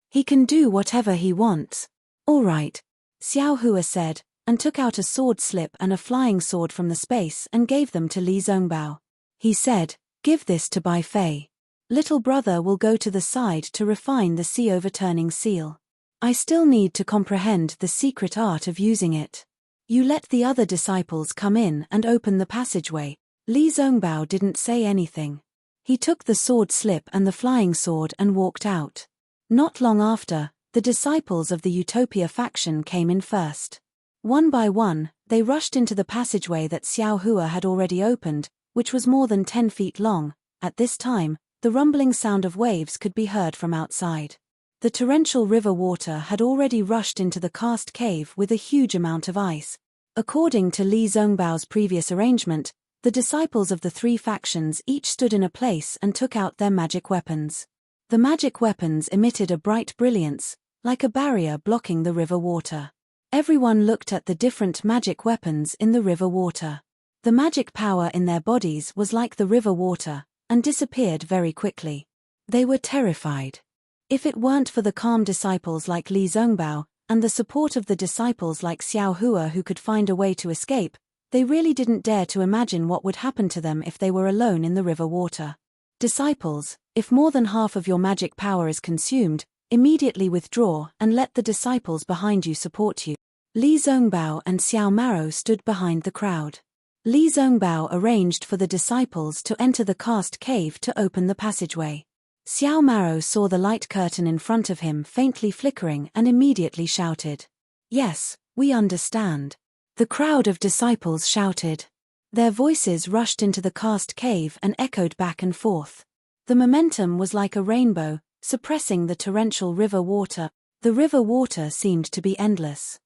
He can do whatever he wants." "All right," Xiao Hua said, and took out a sword slip and a flying sword from the space and gave them to Li Zongbao. He said, "Give this to Bai Fei. Little brother will go to the side to refine the sea-overturning seal. I still need to comprehend the secret art of using it. You let the other disciples come in and open the passageway." Li Zongbao didn't say anything. He took the sword slip and the flying sword and walked out. Not long after, the disciples of the Utopia faction came in first. One by one, they rushed into the passageway that Xiao Hua had already opened, which was more than 10 feet long. At this time, the rumbling sound of waves could be heard from outside. The torrential river water had already rushed into the karst cave with a huge amount of ice. According to Li Zongbao's previous arrangement, the disciples of the three factions each stood in a place and took out their magic weapons. The magic weapons emitted a bright brilliance, like a barrier blocking the river water. Everyone looked at the different magic weapons in the river water. The magic power in their bodies was like the river water, and disappeared very quickly. They were terrified. If it weren't for the calm disciples like Li Zongbao, and the support of the disciples like Xiao Hua who could find a way to escape, they really didn't dare to imagine what would happen to them if they were alone in the river water. "Disciples, if more than half of your magic power is consumed, immediately withdraw and let the disciples behind you support you." Li Zongbao and Xiao Maro stood behind the crowd. Li Zongbao arranged for the disciples to enter the karst cave to open the passageway. Xiao Maro saw the light curtain in front of him faintly flickering and immediately shouted, "Yes, we understand." The crowd of disciples shouted. Their voices rushed into the karst cave and echoed back and forth. The momentum was like a rainbow, suppressing the torrential river water. The river water seemed to be endless.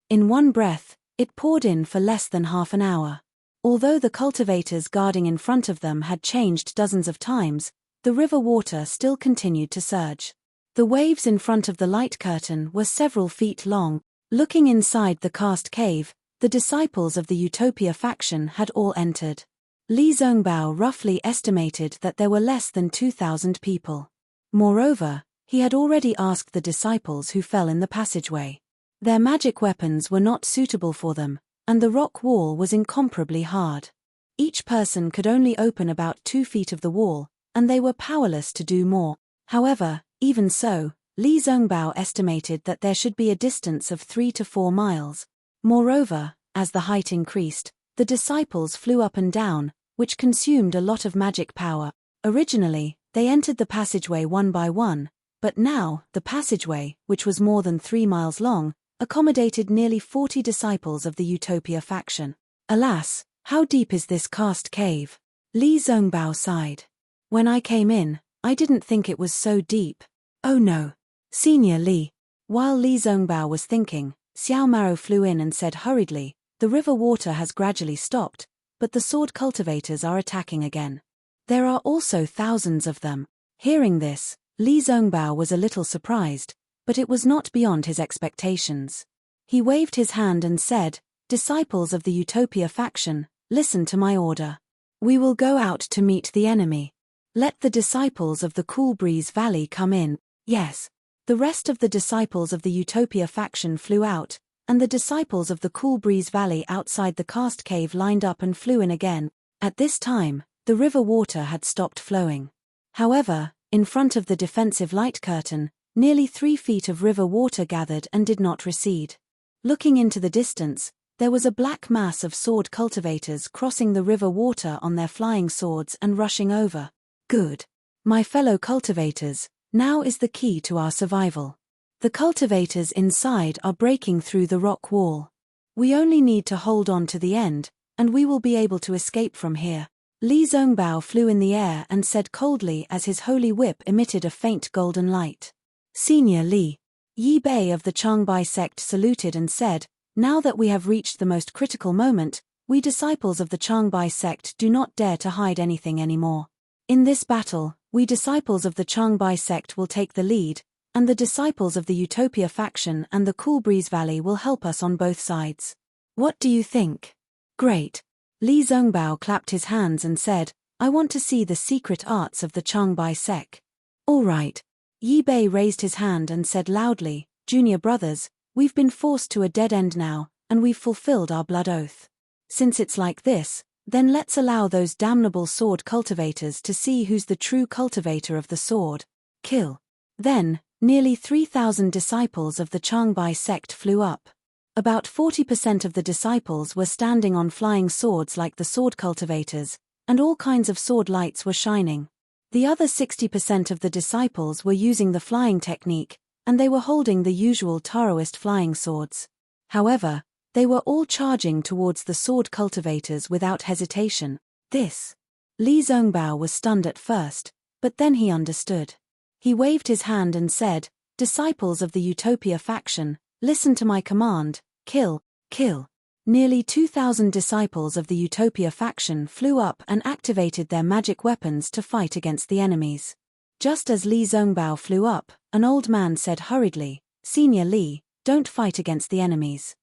In one breath, it poured in for less than half an hour. Although the cultivators guarding in front of them had changed dozens of times, the river water still continued to surge. The waves in front of the light curtain were several feet long. Looking inside the karst cave, the disciples of the Utopia faction had all entered. Li Zongbao roughly estimated that there were less than 2,000 people. Moreover, he had already asked the disciples who fell in the passageway. Their magic weapons were not suitable for them, and the rock wall was incomparably hard. Each person could only open about 2 feet of the wall, and they were powerless to do more. However, even so, Li Zongbao estimated that there should be a distance of 3 to 4 miles. Moreover, as the height increased, the disciples flew up and down, which consumed a lot of magic power. Originally, they entered the passageway one by one, but now, the passageway, which was more than 3 miles long, accommodated nearly 40 disciples of the Utopia faction. Alas, how deep is this karst cave? Li Zongbao sighed. When I came in, I didn't think it was so deep. Oh no. Senior Li. While Li Zongbao was thinking, Xiao Maro flew in and said hurriedly, "The river water has gradually stopped, but the sword cultivators are attacking again. There are also thousands of them." Hearing this, Li Zongbao was a little surprised, but it was not beyond his expectations. He waved his hand and said, disciples of the Utopia faction, listen to my order. We will go out to meet the enemy. Let the disciples of the Cool Breeze Valley come in." Yes. The rest of the disciples of the Utopia faction flew out, and the disciples of the Cool Breeze Valley outside the cast cave lined up and flew in again. At this time, the river water had stopped flowing. However, in front of the defensive light curtain, nearly 3 feet of river water gathered and did not recede. Looking into the distance, there was a black mass of sword cultivators crossing the river water on their flying swords and rushing over. Good. My fellow cultivators, now is the key to our survival. The cultivators inside are breaking through the rock wall. We only need to hold on to the end, and we will be able to escape from here. Li Zongbao flew in the air and said coldly as his holy whip emitted a faint golden light. Senior Li. Yi Bei of the Changbai sect saluted and said, "Now that we have reached the most critical moment, we disciples of the Changbai sect do not dare to hide anything anymore. In this battle, we disciples of the Changbai sect will take the lead, and the disciples of the Utopia faction and the Cool Breeze Valley will help us on both sides. What do you think?" Great. Li Zongbao clapped his hands and said, "I want to see the secret arts of the Changbai sect." All right. Yi Bei raised his hand and said loudly, "Junior brothers, we've been forced to a dead end now, and we've fulfilled our blood oath. Since it's like this, then let's allow those damnable sword cultivators to see who's the true cultivator of the sword. Kill." Then, nearly 3,000 disciples of the Changbai sect flew up. About 40% of the disciples were standing on flying swords like the sword cultivators, and all kinds of sword lights were shining. The other 60% of the disciples were using the flying technique, and they were holding the usual Taoist flying swords. However, they were all charging towards the sword cultivators without hesitation. This. Li Zongbao was stunned at first, but then he understood. He waved his hand and said, "Disciples of the Utopia faction, listen to my command. Kill, kill." Nearly 2,000 disciples of the Utopia faction flew up and activated their magic weapons to fight against the enemies. Just as Li Zongbao flew up, an old man said hurriedly, "Senior Li, don't fight against the enemies.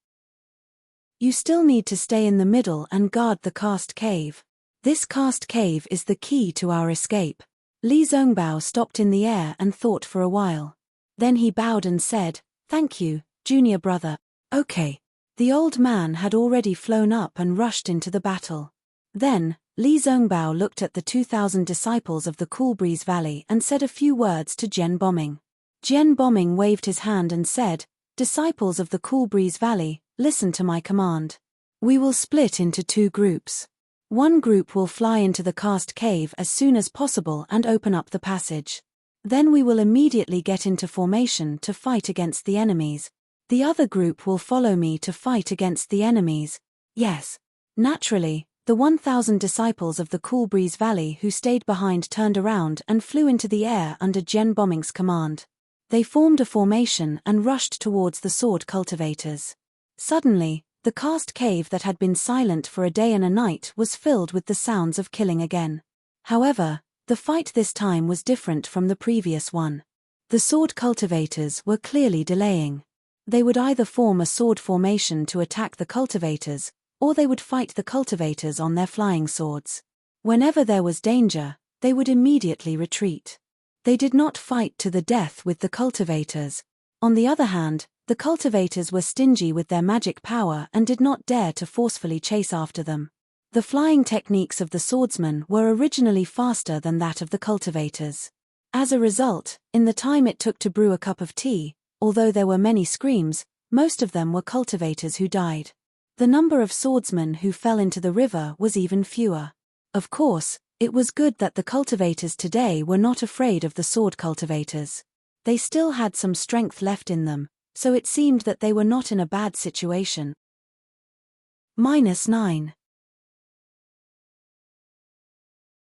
You still need to stay in the middle and guard the cast cave. This cast cave is the key to our escape." Li Zongbao stopped in the air and thought for a while. Then he bowed and said, "Thank you, junior brother." Okay. The old man had already flown up and rushed into the battle. Then, Li Zongbao looked at the 2,000 disciples of the Cool Breeze Valley and said a few words to Jian Bombing. Jian Bombing waved his hand and said, "Disciples of the Cool Breeze Valley, listen to my command. We will split into 2 groups. One group will fly into the cast cave as soon as possible and open up the passage. Then we will immediately get into formation to fight against the enemies. The other group will follow me to fight against the enemies." Yes. Naturally, the 1,000 disciples of the Cool Breeze Valley who stayed behind turned around and flew into the air under Jian Bombing's command. They formed a formation and rushed towards the sword cultivators. Suddenly, the cast cave that had been silent for a day and a night was filled with the sounds of killing again. However, the fight this time was different from the previous one. The sword cultivators were clearly delaying. They would either form a sword formation to attack the cultivators, or they would fight the cultivators on their flying swords. Whenever there was danger, they would immediately retreat. They did not fight to the death with the cultivators. On the other hand, the cultivators were stingy with their magic power and did not dare to forcefully chase after them. The flying techniques of the swordsmen were originally faster than that of the cultivators. As a result, in the time it took to brew a cup of tea, although there were many screams, most of them were cultivators who died. The number of swordsmen who fell into the river was even fewer. Of course, it was good that the cultivators today were not afraid of the sword cultivators. They still had some strength left in them, so it seemed that they were not in a bad situation. -9.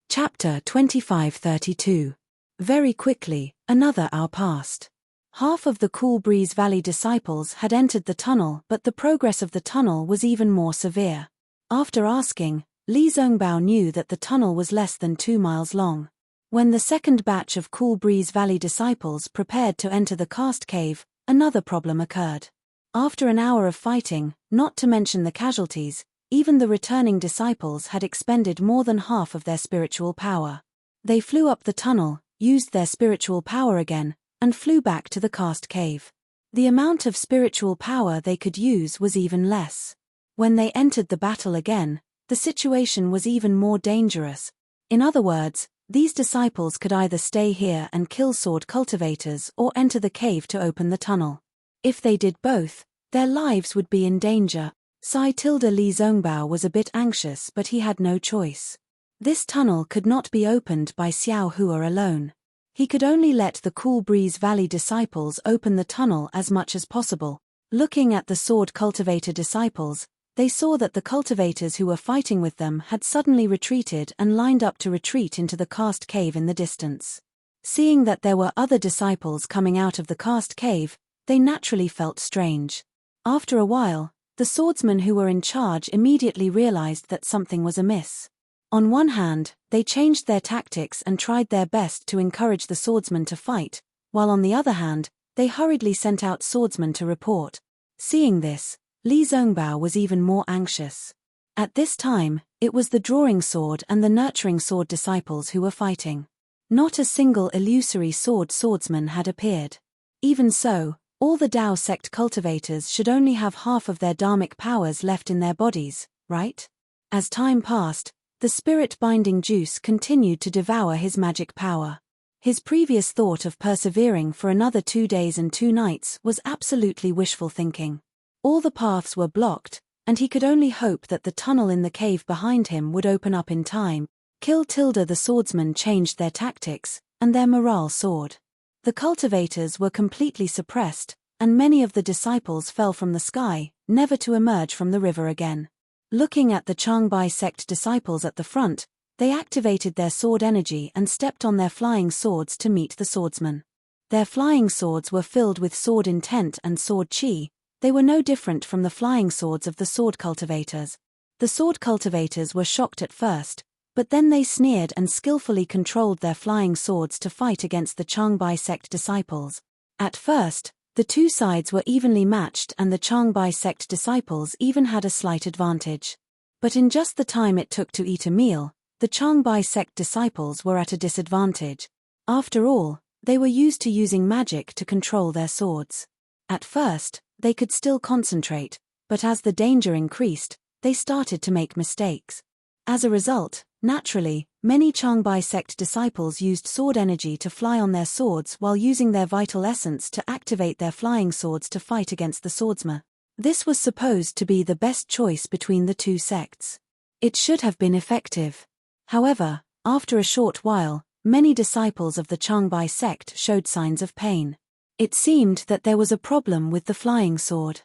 Chapter 2532. Very quickly, another hour passed. Half of the Cool Breeze Valley disciples had entered the tunnel, but the progress of the tunnel was even more severe. After asking, Li Zongbao knew that the tunnel was less than 2 miles long. When the second batch of Cool Breeze Valley disciples prepared to enter the cast cave, another problem occurred. After an hour of fighting, not to mention the casualties, even the returning disciples had expended more than half of their spiritual power. They flew up the tunnel, used their spiritual power again, and flew back to the cast cave. The amount of spiritual power they could use was even less. When they entered the battle again, the situation was even more dangerous. In other words, these disciples could either stay here and kill sword cultivators or enter the cave to open the tunnel. If they did both, their lives would be in danger. Li Zongbao was a bit anxious, but he had no choice. This tunnel could not be opened by Xiao Hua alone. He could only let the Cool Breeze Valley disciples open the tunnel as much as possible. Looking at the sword cultivator disciples, they saw that the cultivators who were fighting with them had suddenly retreated and lined up to retreat into the cast cave in the distance. Seeing that there were other disciples coming out of the cast cave, they naturally felt strange. After a while, the swordsmen who were in charge immediately realized that something was amiss. On one hand, they changed their tactics and tried their best to encourage the swordsmen to fight, while on the other hand, they hurriedly sent out swordsmen to report. Seeing this, Li Zongbao was even more anxious. At this time, it was the drawing sword and the nurturing sword disciples who were fighting. Not a single illusory swordsman had appeared. Even so, all the Dao sect cultivators should only have half of their dharmic powers left in their bodies, right? As time passed, the spirit-binding juice continued to devour his magic power. His previous thought of persevering for another 2 days and 2 nights was absolutely wishful thinking. All the paths were blocked, and he could only hope that the tunnel in the cave behind him would open up in time. The swordsmen changed their tactics, and their morale soared. The cultivators were completely suppressed, and many of the disciples fell from the sky, never to emerge from the river again. Looking at the Changbai sect disciples at the front, they activated their sword energy and stepped on their flying swords to meet the swordsmen. Their flying swords were filled with sword intent and sword chi. They were no different from the flying swords of the sword cultivators. The sword cultivators were shocked at first, but then they sneered and skillfully controlled their flying swords to fight against the Changbai sect disciples. At first, the two sides were evenly matched and the Changbai sect disciples even had a slight advantage. But in just the time it took to eat a meal, the Changbai sect disciples were at a disadvantage. After all, they were used to using magic to control their swords. At first, they could still concentrate, but as the danger increased, they started to make mistakes. As a result, naturally, many Changbai sect disciples used sword energy to fly on their swords while using their vital essence to activate their flying swords to fight against the swordsmen. This was supposed to be the best choice between the two sects. It should have been effective. However, after a short while, many disciples of the Changbai sect showed signs of pain. It seemed that there was a problem with the flying sword.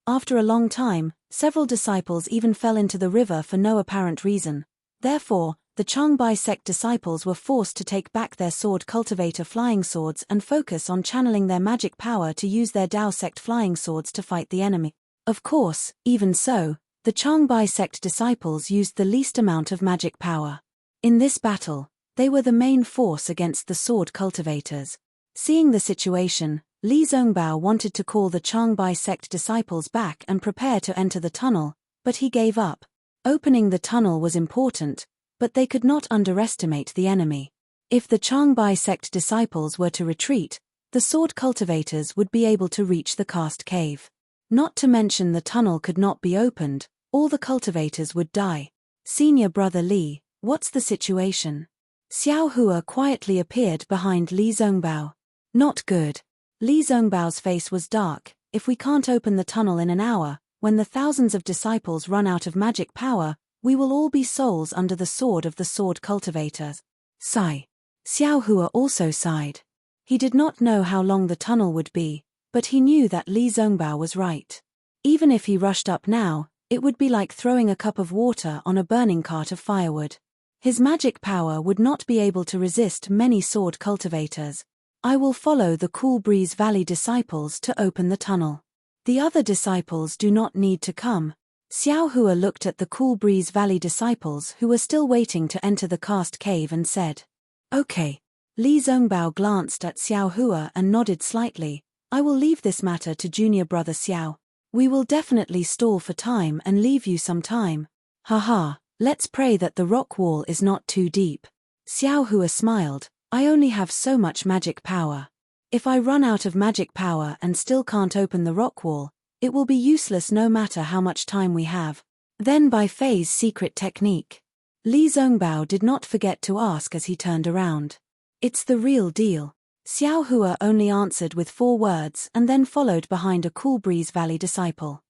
After a long time, several disciples even fell into the river for no apparent reason. Therefore, the Changbai sect disciples were forced to take back their sword cultivator flying swords and focus on channeling their magic power to use their Dao sect flying swords to fight the enemy. Of course, even so, the Changbai sect disciples used the least amount of magic power. In this battle, they were the main force against the sword cultivators. Seeing the situation, Li Zongbao wanted to call the Changbai sect disciples back and prepare to enter the tunnel, but he gave up. Opening the tunnel was important, but they could not underestimate the enemy. If the Changbai sect disciples were to retreat, the sword cultivators would be able to reach the cast cave. Not to mention the tunnel could not be opened, all the cultivators would die. Senior brother Li, what's the situation? Xiao Hua quietly appeared behind Li Zongbao. Not good. Li Zongbao's face was dark. If we can't open the tunnel in an hour, when the thousands of disciples run out of magic power, we will all be souls under the sword of the sword cultivators. Sigh. Xiao Hua also sighed. He did not know how long the tunnel would be, but he knew that Li Zongbao was right. Even if he rushed up now, it would be like throwing a cup of water on a burning cart of firewood. His magic power would not be able to resist many sword cultivators. I will follow the Cool Breeze Valley disciples to open the tunnel. The other disciples do not need to come. Xiao Hua looked at the Cool Breeze Valley disciples who were still waiting to enter the cast cave and said, "Okay." Li Zongbao glanced at Xiao Hua and nodded slightly, I will leave this matter to junior brother Xiao. We will definitely stall for time and leave you some time. Haha, let's pray that the rock wall is not too deep. Xiao Hua smiled. I only have so much magic power. If I run out of magic power and still can't open the rock wall, it will be useless no matter how much time we have. Then by Fei's secret technique. Li Zongbao did not forget to ask as he turned around. It's the real deal. Xiao Hua only answered with 4 words and then followed behind a Cool Breeze Valley disciple.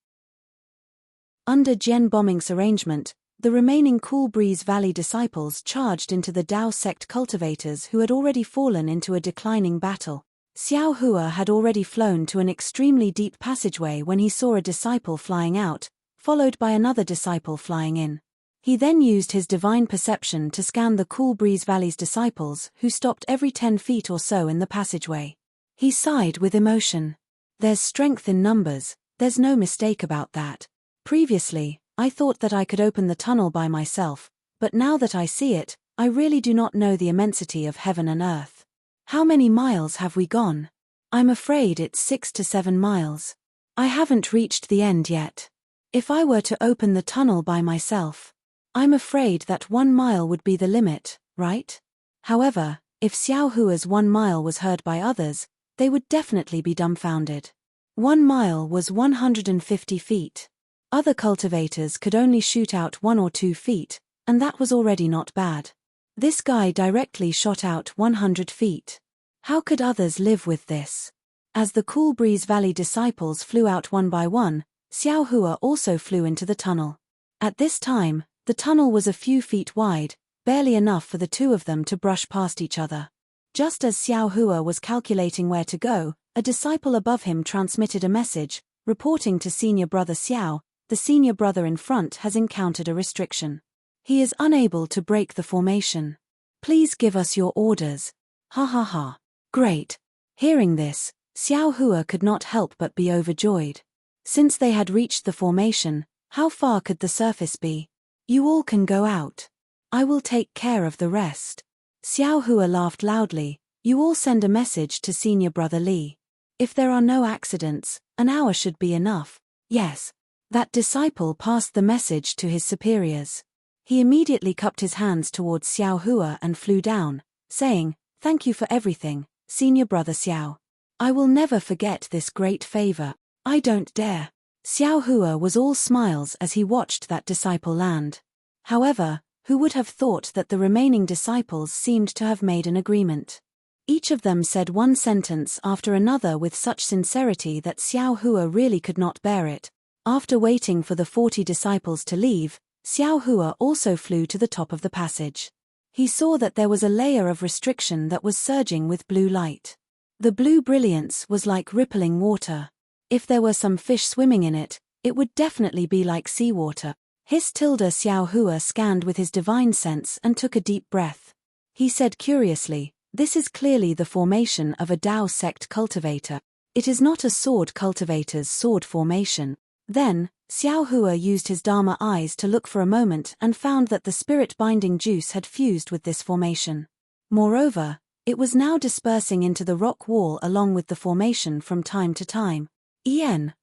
Under Jian Bombing's arrangement, the remaining Cool Breeze Valley disciples charged into the Dao sect cultivators who had already fallen into a declining battle. Xiao Hua had already flown to an extremely deep passageway when he saw a disciple flying out, followed by another disciple flying in. He then used his divine perception to scan the Cool Breeze Valley's disciples who stopped every 10 feet or so in the passageway. He sighed with emotion. There's strength in numbers, there's no mistake about that. Previously, I thought that I could open the tunnel by myself, but now that I see it, I really do not know the immensity of heaven and earth. How many miles have we gone? I'm afraid it's 6 to 7 miles. I haven't reached the end yet. If I were to open the tunnel by myself, I'm afraid that 1 mile would be the limit, right? However, if Xiao Hua's 1 mile was heard by others, they would definitely be dumbfounded. 1 mile was 150 feet. Other cultivators could only shoot out 1 or 2 feet, and that was already not bad. This guy directly shot out 100 feet. How could others live with this? As the Cool Breeze Valley disciples flew out one by one, Xiao Hua also flew into the tunnel. At this time, the tunnel was a few feet wide, barely enough for the 2 of them to brush past each other. Just as Xiao Hua was calculating where to go, a disciple above him transmitted a message, reporting to senior brother Xiao, the senior brother in front has encountered a restriction. He is unable to break the formation. Please give us your orders. Ha ha ha. Great. Hearing this, Xiao Hua could not help but be overjoyed. Since they had reached the formation, how far could the surface be? You all can go out. I will take care of the rest. Xiao Hua laughed loudly. You all send a message to senior brother Li. If there are no accidents, an hour should be enough. Yes. That disciple passed the message to his superiors. He immediately cupped his hands towards Xiao Hua and flew down, saying, Thank you for everything, senior brother Xiao. I will never forget this great favor. I don't dare. Xiao Hua was all smiles as he watched that disciple land. However, who would have thought that the remaining disciples seemed to have made an agreement? Each of them said one sentence after another with such sincerity that Xiao Hua really could not bear it. After waiting for the 40 disciples to leave, Xiao Hua also flew to the top of the passage. He saw that there was a layer of restriction that was surging with blue light. The blue brilliance was like rippling water. If there were some fish swimming in it, it would definitely be like seawater. Xiao Hua scanned with his divine sense and took a deep breath. He said curiously, This is clearly the formation of a Dao sect cultivator. It is not a sword cultivator's sword formation. Then, Xiao Hua used his Dharma eyes to look for a moment and found that the spirit-binding juice had fused with this formation. Moreover, it was now dispersing into the rock wall along with the formation from time to time.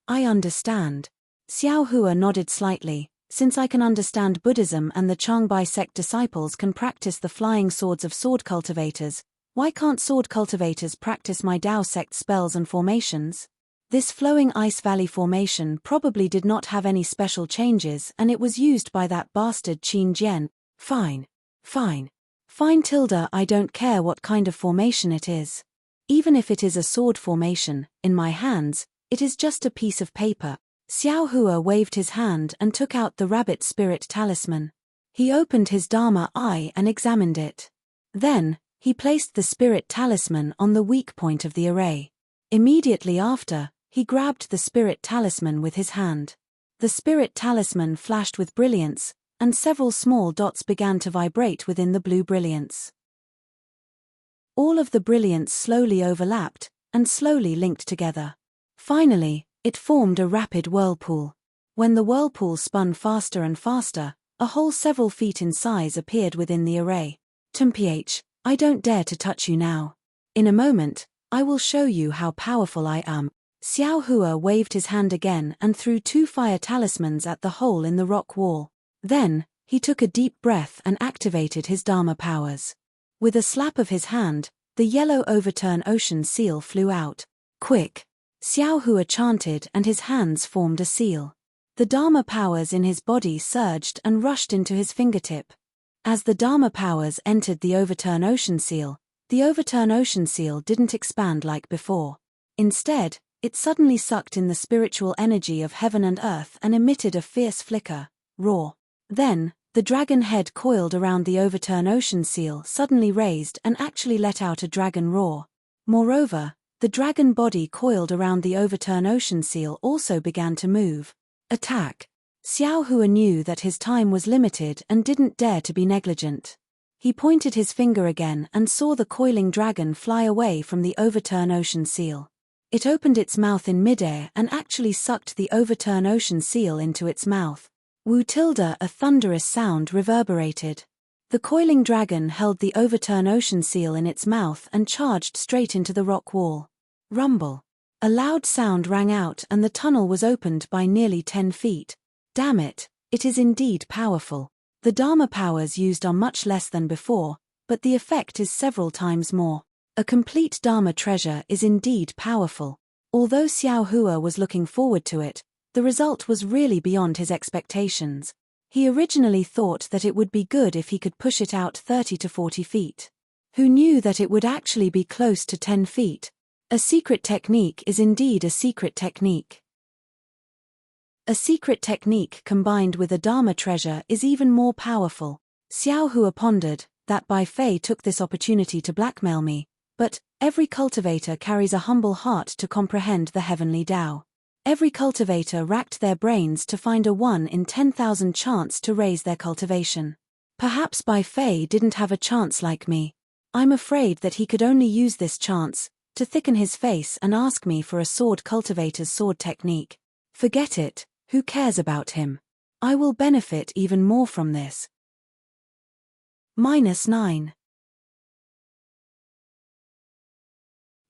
I understand. Xiao Hua nodded slightly. Since I can understand Buddhism and the Changbai sect disciples can practice the flying swords of sword cultivators, why can't sword cultivators practice my Dao sect spells and formations? This flowing ice valley formation probably did not have any special changes and it was used by that bastard Qin Jian. Fine. I don't care what kind of formation it is. Even if it is a sword formation, in my hands, it is just a piece of paper. Xiao Hua waved his hand and took out the rabbit spirit talisman. He opened his Dharma eye and examined it. Then, he placed the spirit talisman on the weak point of the array. Immediately after, he grabbed the spirit talisman with his hand. The spirit talisman flashed with brilliance, and several small dots began to vibrate within the blue brilliance. All of the brilliance slowly overlapped, and slowly linked together. Finally, it formed a rapid whirlpool. When the whirlpool spun faster and faster, a hole several feet in size appeared within the array. I don't dare to touch you now. In a moment, I will show you how powerful I am. Xiao Hua waved his hand again and threw 2 fire talismans at the hole in the rock wall. Then, he took a deep breath and activated his Dharma powers. With a slap of his hand, the yellow overturn ocean seal flew out. Quick! Xiao Hua chanted and his hands formed a seal. The Dharma powers in his body surged and rushed into his fingertip. As the Dharma powers entered the overturn ocean seal didn't expand like before. Instead, it suddenly sucked in the spiritual energy of heaven and earth and emitted a fierce flicker, roar. Then, the dragon head coiled around the overturn ocean seal suddenly raised and actually let out a dragon roar. Moreover, the dragon body coiled around the overturn ocean seal also began to move. Attack! Xiao Hua knew that his time was limited and didn't dare to be negligent. He pointed his finger again and saw the coiling dragon fly away from the overturn ocean seal. It opened its mouth in midair and actually sucked the overturn ocean seal into its mouth. Wu tilde, a thunderous sound reverberated. The coiling dragon held the overturn ocean seal in its mouth and charged straight into the rock wall. Rumble. A loud sound rang out and the tunnel was opened by nearly 10 feet. Damn it, it is indeed powerful. The Dharma powers used are much less than before, but the effect is several times more. A complete Dharma treasure is indeed powerful. Although Xiao Hua was looking forward to it, the result was really beyond his expectations. He originally thought that it would be good if he could push it out 30 to 40 feet. Who knew that it would actually be close to 10 feet? A secret technique is indeed a secret technique. A secret technique combined with a Dharma treasure is even more powerful. Xiao Hua pondered that Bai Fei took this opportunity to blackmail me, but every cultivator carries a humble heart to comprehend the heavenly Tao. Every cultivator racked their brains to find a 1 in 10,000 chance to raise their cultivation. Perhaps Bai Fei didn't have a chance like me. I'm afraid that he could only use this chance to thicken his face and ask me for a sword cultivator's sword technique. Forget it, who cares about him? I will benefit even more from this. -9.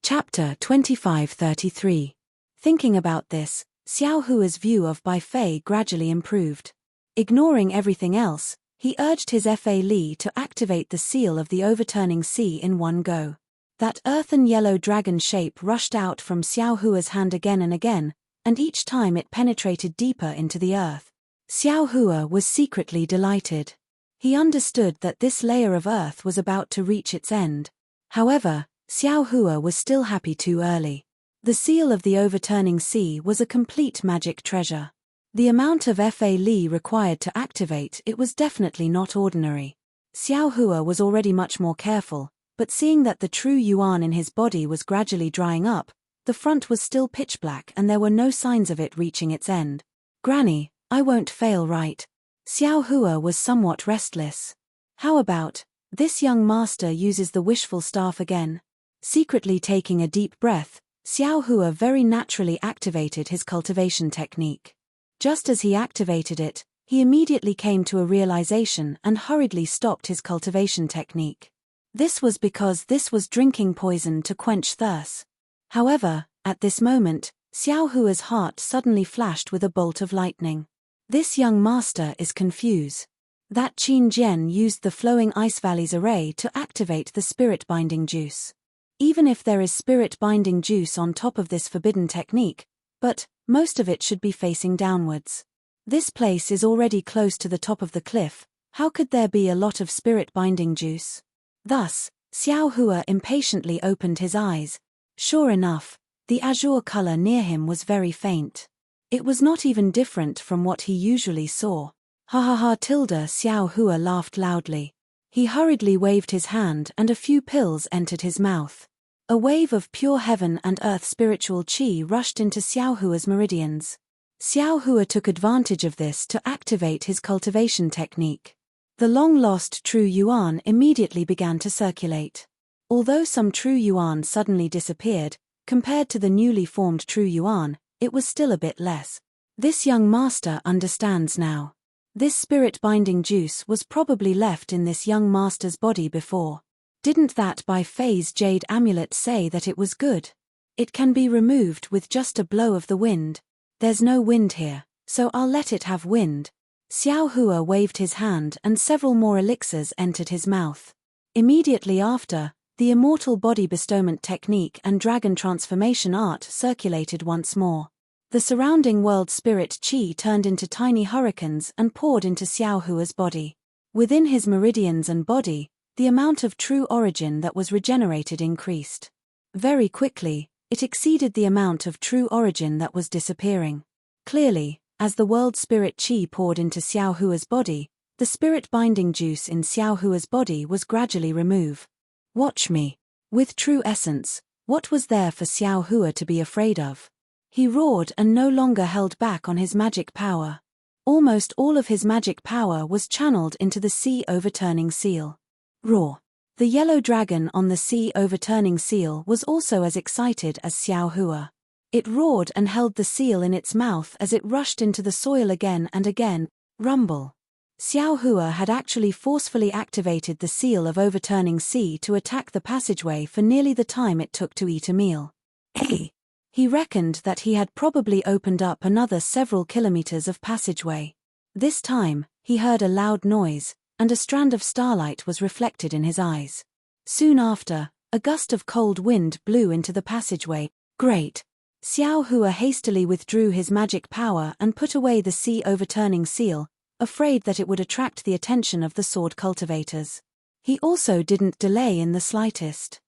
Chapter 2533. Thinking about this, Xiao Hua's view of Bai Fei gradually improved. Ignoring everything else, he urged his Fa Li to activate the seal of the overturning sea in one go. That earthen yellow dragon shape rushed out from Xiao Hua's hand again and again, and each time it penetrated deeper into the earth. Xiao Hua was secretly delighted. He understood that this layer of earth was about to reach its end. However, Xiao Hua was still happy too early. The seal of the overturning sea was a complete magic treasure. The amount of Fa Li required to activate it was definitely not ordinary. Xiao Hua was already much more careful, but seeing that the true yuan in his body was gradually drying up, the front was still pitch black and there were no signs of it reaching its end. Granny, I won't fail, right? Xiao Hua was somewhat restless. How about, this young master uses the wishful staff again? Secretly taking a deep breath, Xiao Hua very naturally activated his cultivation technique. Just as he activated it, he immediately came to a realization and hurriedly stopped his cultivation technique. This was because this was drinking poison to quench thirst. However, at this moment, Xiao Hua's heart suddenly flashed with a bolt of lightning. This young master is confused. That Qin Jian used the flowing ice valleys array to activate the spirit binding juice. Even if there is spirit binding juice on top of this forbidden technique, but most of it should be facing downwards. This place is already close to the top of the cliff, how could there be a lot of spirit binding juice? Thus, Xiao Hua impatiently opened his eyes. Sure enough, the azure color near him was very faint. It was not even different from what he usually saw. Ha ha ha tilde, Xiao Hua laughed loudly. He hurriedly waved his hand and a few pills entered his mouth. A wave of pure heaven and earth spiritual qi rushed into Xiao Hua's meridians. Xiao Hua took advantage of this to activate his cultivation technique. The long-lost true yuan immediately began to circulate. Although some true yuan suddenly disappeared, compared to the newly formed true yuan, it was still a bit less. This young master understands now. This spirit-binding juice was probably left in this young master's body before. Didn't that Bai Fei's jade amulet say that it was good? It can be removed with just a blow of the wind. There's no wind here, so I'll let it have wind. Xiao Hua waved his hand and several more elixirs entered his mouth. Immediately after, the immortal body bestowment technique and dragon transformation art circulated once more. The surrounding world spirit chi turned into tiny hurricanes and poured into Xiao Hua's body. Within his meridians and body, the amount of true origin that was regenerated increased. Very quickly, it exceeded the amount of true origin that was disappearing. Clearly, as the world spirit chi poured into Xiao Hua's body, the spirit binding juice in Xiao Hua's body was gradually removed. Watch me. With true essence, what was there for Xiao Hua to be afraid of? He roared and no longer held back on his magic power. Almost all of his magic power was channeled into the sea overturning seal. Roar. The yellow dragon on the sea overturning seal was also as excited as Xiao Hua. It roared and held the seal in its mouth as it rushed into the soil again and again. Rumble. Xiao Hua had actually forcefully activated the seal of overturning sea to attack the passageway for nearly the time it took to eat a meal. Hey! He reckoned that he had probably opened up another several kilometers of passageway. This time, he heard a loud noise, and a strand of starlight was reflected in his eyes. Soon after, a gust of cold wind blew into the passageway. Great! Xiao Hua hastily withdrew his magic power and put away the sea overturning seal, afraid that it would attract the attention of the sword cultivators. He also didn't delay in the slightest.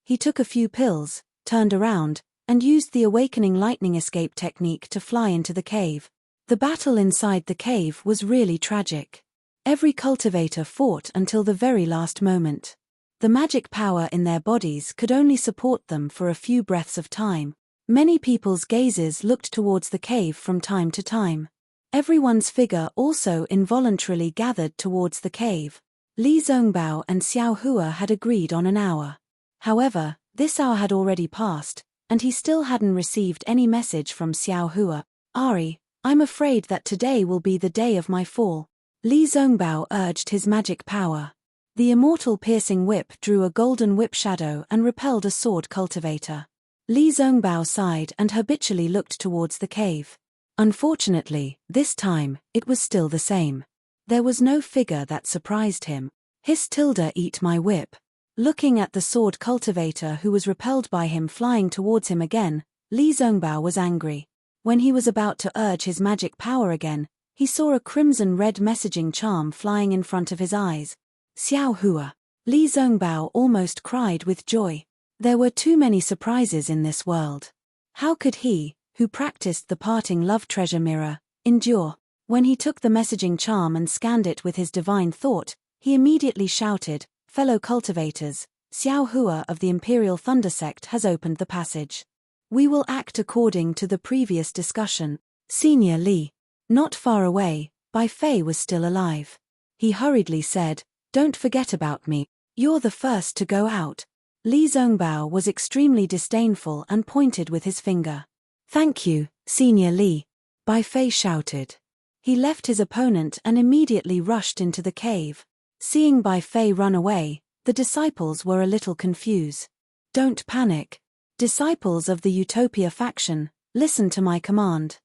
He took a few pills, turned around, and used the awakening lightning escape technique to fly into the cave. The battle inside the cave was really tragic. Every cultivator fought until the very last moment. The magic power in their bodies could only support them for a few breaths of time. Many people's gazes looked towards the cave from time to time. Everyone's figure also involuntarily gathered towards the cave. Li Zongbao and Xiao Hua had agreed on an hour. However, this hour had already passed, and he still hadn't received any message from Xiao Hua. Ari, I'm afraid that today will be the day of my fall. Li Zongbao urged his magic power. The immortal piercing whip drew a golden whip shadow and repelled a sword cultivator. Li Zongbao sighed and habitually looked towards the cave. Unfortunately, this time, it was still the same. There was no figure that surprised him. Hiss tilde eat my whip. Looking at the sword cultivator who was repelled by him flying towards him again, Li Zongbao was angry. When he was about to urge his magic power again, he saw a crimson-red messaging charm flying in front of his eyes. Xiao Hua. Li Zongbao almost cried with joy. There were too many surprises in this world. How could he, who practiced the parting love treasure mirror, endure? When he took the messaging charm and scanned it with his divine thought, he immediately shouted, "Fellow cultivators, Xiao Hua of the Imperial Thunder Sect has opened the passage. We will act according to the previous discussion." Senior Li. Not far away, Bai Fei was still alive. He hurriedly said, "Don't forget about me. You're the first to go out." Li Zongbao was extremely disdainful and pointed with his finger. "Thank you, Senior Li," Bai Fei shouted. He left his opponent and immediately rushed into the cave. Seeing Bai Fei run away, the disciples were a little confused. "Don't panic. Disciples of the Utopia faction, listen to my command.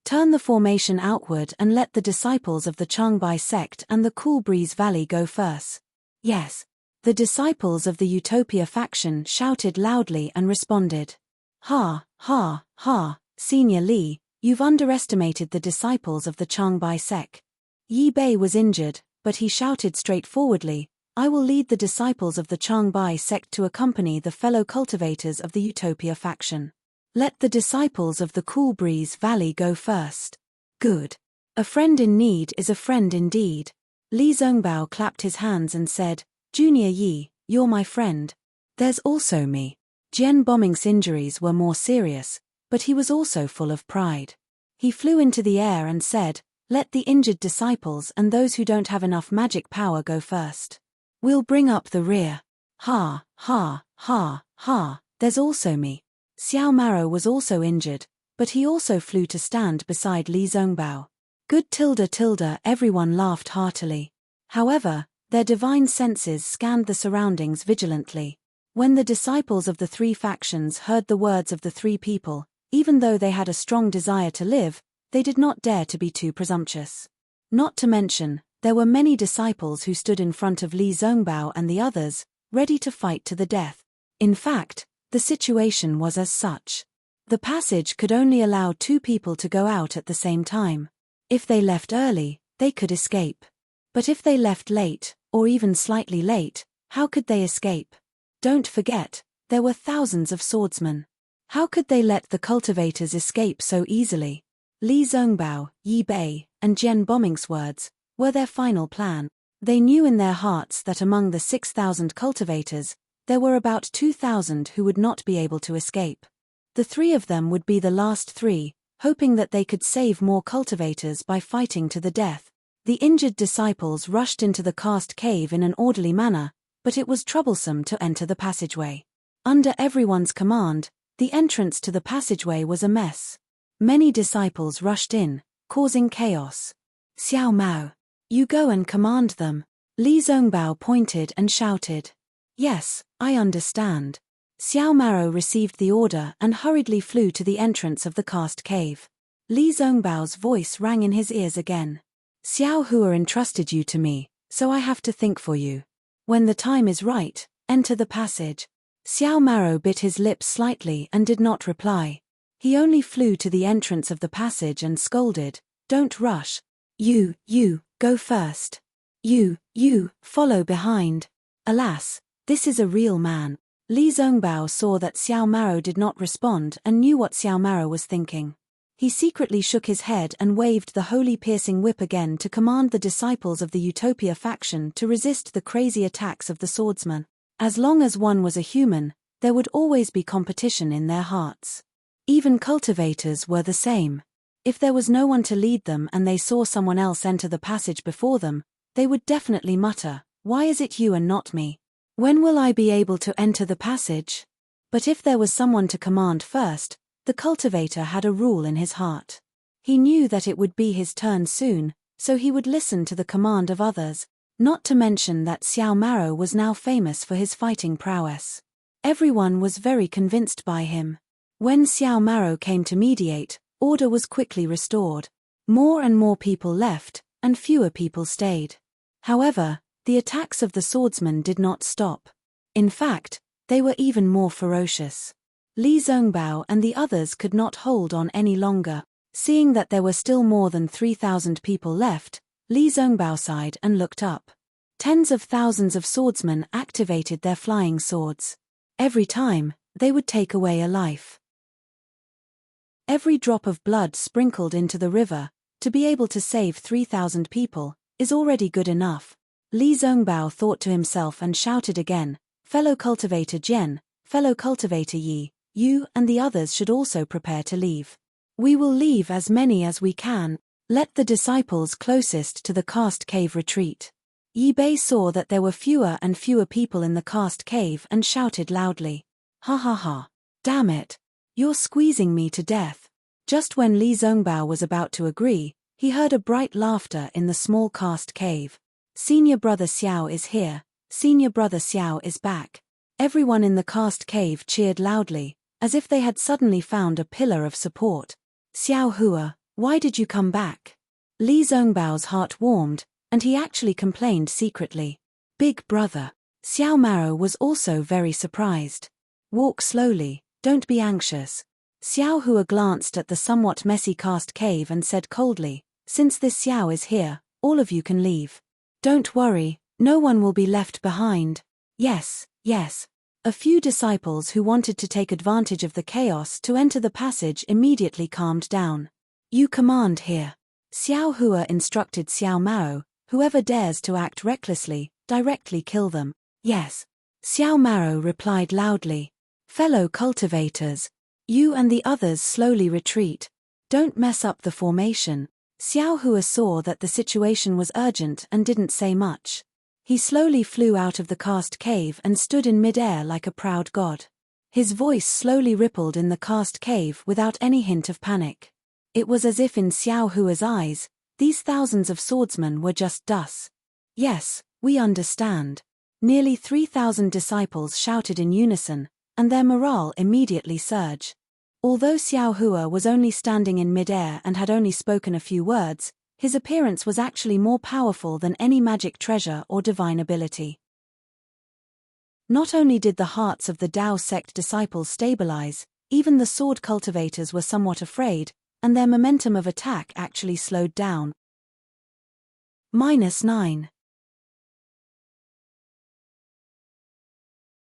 Turn the formation outward and let the disciples of the Changbai sect and the Cool Breeze Valley go first." Yes. The disciples of the Utopia faction shouted loudly and responded. "Ha, ha, ha, Senior Li, you've underestimated the disciples of the Changbai sect." Yi Bei was injured, but he shouted straightforwardly, "I will lead the disciples of the Changbai sect to accompany the fellow cultivators of the Utopia faction. Let the disciples of the Cool Breeze Valley go first." Good. A friend in need is a friend indeed. Li Zongbao clapped his hands and said, "Junior Yi, you're my friend. There's also me." Jian Bomming's injuries were more serious, but he was also full of pride. He flew into the air and said, "Let the injured disciples and those who don't have enough magic power go first. We'll bring up the rear." Ha, ha, ha, ha, there's also me. Xiao Maro was also injured, but he also flew to stand beside Li Zongbao. Good tilde tilde everyone laughed heartily. However, Their divine senses scanned the surroundings vigilantly. When the disciples of the three factions heard the words of the three people, even though they had a strong desire to live, they did not dare to be too presumptuous. Not to mention, there were many disciples who stood in front of Li Zongbao and the others, ready to fight to the death. In fact, the situation was as such. The passage could only allow 2 people to go out at the same time. If they left early, they could escape. But if they left late, or even slightly late, how could they escape? Don't forget, there were thousands of swordsmen. How could they let the cultivators escape so easily? Li Zongbao, Yi Bei, and Jian Bomming's words were their final plan. They knew in their hearts that among the 6,000 cultivators, there were about 2,000 who would not be able to escape. The 3 of them would be the last 3, hoping that they could save more cultivators by fighting to the death. The injured disciples rushed into the cast cave in an orderly manner, but it was troublesome to enter the passageway. Under everyone's command, the entrance to the passageway was a mess. Many disciples rushed in, causing chaos. Xiao Mao, you go and command them. Li Zongbao pointed and shouted. Yes, I understand. Xiao Mao received the order and hurriedly flew to the entrance of the cast cave. Li Zongbao's voice rang in his ears again. Xiao Hua entrusted you to me, so I have to think for you. When the time is right, enter the passage. Xiao Mao bit his lips slightly and did not reply. He only flew to the entrance of the passage and scolded, Don't rush. You, go first. You, follow behind. Alas, this is a real man. Li Zongbao saw that Xiao Mao did not respond and knew what Xiao Mao was thinking. He secretly shook his head and waved the holy piercing whip again to command the disciples of the Utopia faction to resist the crazy attacks of the swordsman. As long as one was a human, there would always be competition in their hearts. Even cultivators were the same. If there was no one to lead them and they saw someone else enter the passage before them, they would definitely mutter, Why is it you and not me? When will I be able to enter the passage? But if there was someone to command first, the cultivator had a rule in his heart. He knew that it would be his turn soon, so he would listen to the command of others, not to mention that Xiao Mao was now famous for his fighting prowess. Everyone was very convinced by him. When Xiao Mao came to mediate, order was quickly restored. More and more people left, and fewer people stayed. However, the attacks of the swordsmen did not stop. In fact, they were even more ferocious. Li Zongbao and the others could not hold on any longer. Seeing that there were still more than 3,000 people left, Li Zongbao sighed and looked up. Tens of thousands of swordsmen activated their flying swords. Every time, they would take away a life. Every drop of blood sprinkled into the river, to be able to save 3,000 people, is already good enough. Li Zongbao thought to himself and shouted again, Fellow cultivator Jian, fellow cultivator Yi, you and the others should also prepare to leave. We will leave as many as we can. Let the disciples closest to the cast cave retreat. Yi Bei saw that there were fewer and fewer people in the cast cave and shouted loudly. Ha ha ha. Damn it. You're squeezing me to death. Just when Li Zongbao was about to agree, he heard a bright laughter in the small cast cave. Senior brother Xiao is here. Senior brother Xiao is back. Everyone in the cast cave cheered loudly, as if they had suddenly found a pillar of support. Xiao Hua, why did you come back? Li Zongbao's heart warmed, and he actually complained secretly. Big brother. Xiao Mao was also very surprised. Walk slowly, don't be anxious. Xiao Hua glanced at the somewhat messy cast cave and said coldly, Since this Xiao is here, all of you can leave. Don't worry, no one will be left behind. Yes. A few disciples who wanted to take advantage of the chaos to enter the passage immediately calmed down. You command here. Xiao Hua instructed Xiao Mao, whoever dares to act recklessly, directly kill them. Yes. Xiao Mao replied loudly. Fellow cultivators. You and the others slowly retreat. Don't mess up the formation. Xiao Hua saw that the situation was urgent and didn't say much. He slowly flew out of the cast cave and stood in mid-air like a proud god. His voice slowly rippled in the cast cave without any hint of panic. It was as if in Xiao Hua's eyes, these thousands of swordsmen were just dust. Yes, We understand. Nearly 3,000 disciples shouted in unison, and their morale immediately surged. Although Xiao Hua was only standing in mid-air and had only spoken a few words, his appearance was actually more powerful than any magic treasure or divine ability. Not only did the hearts of the Dao sect disciples stabilize, even the sword cultivators were somewhat afraid, and their momentum of attack actually slowed down. -9.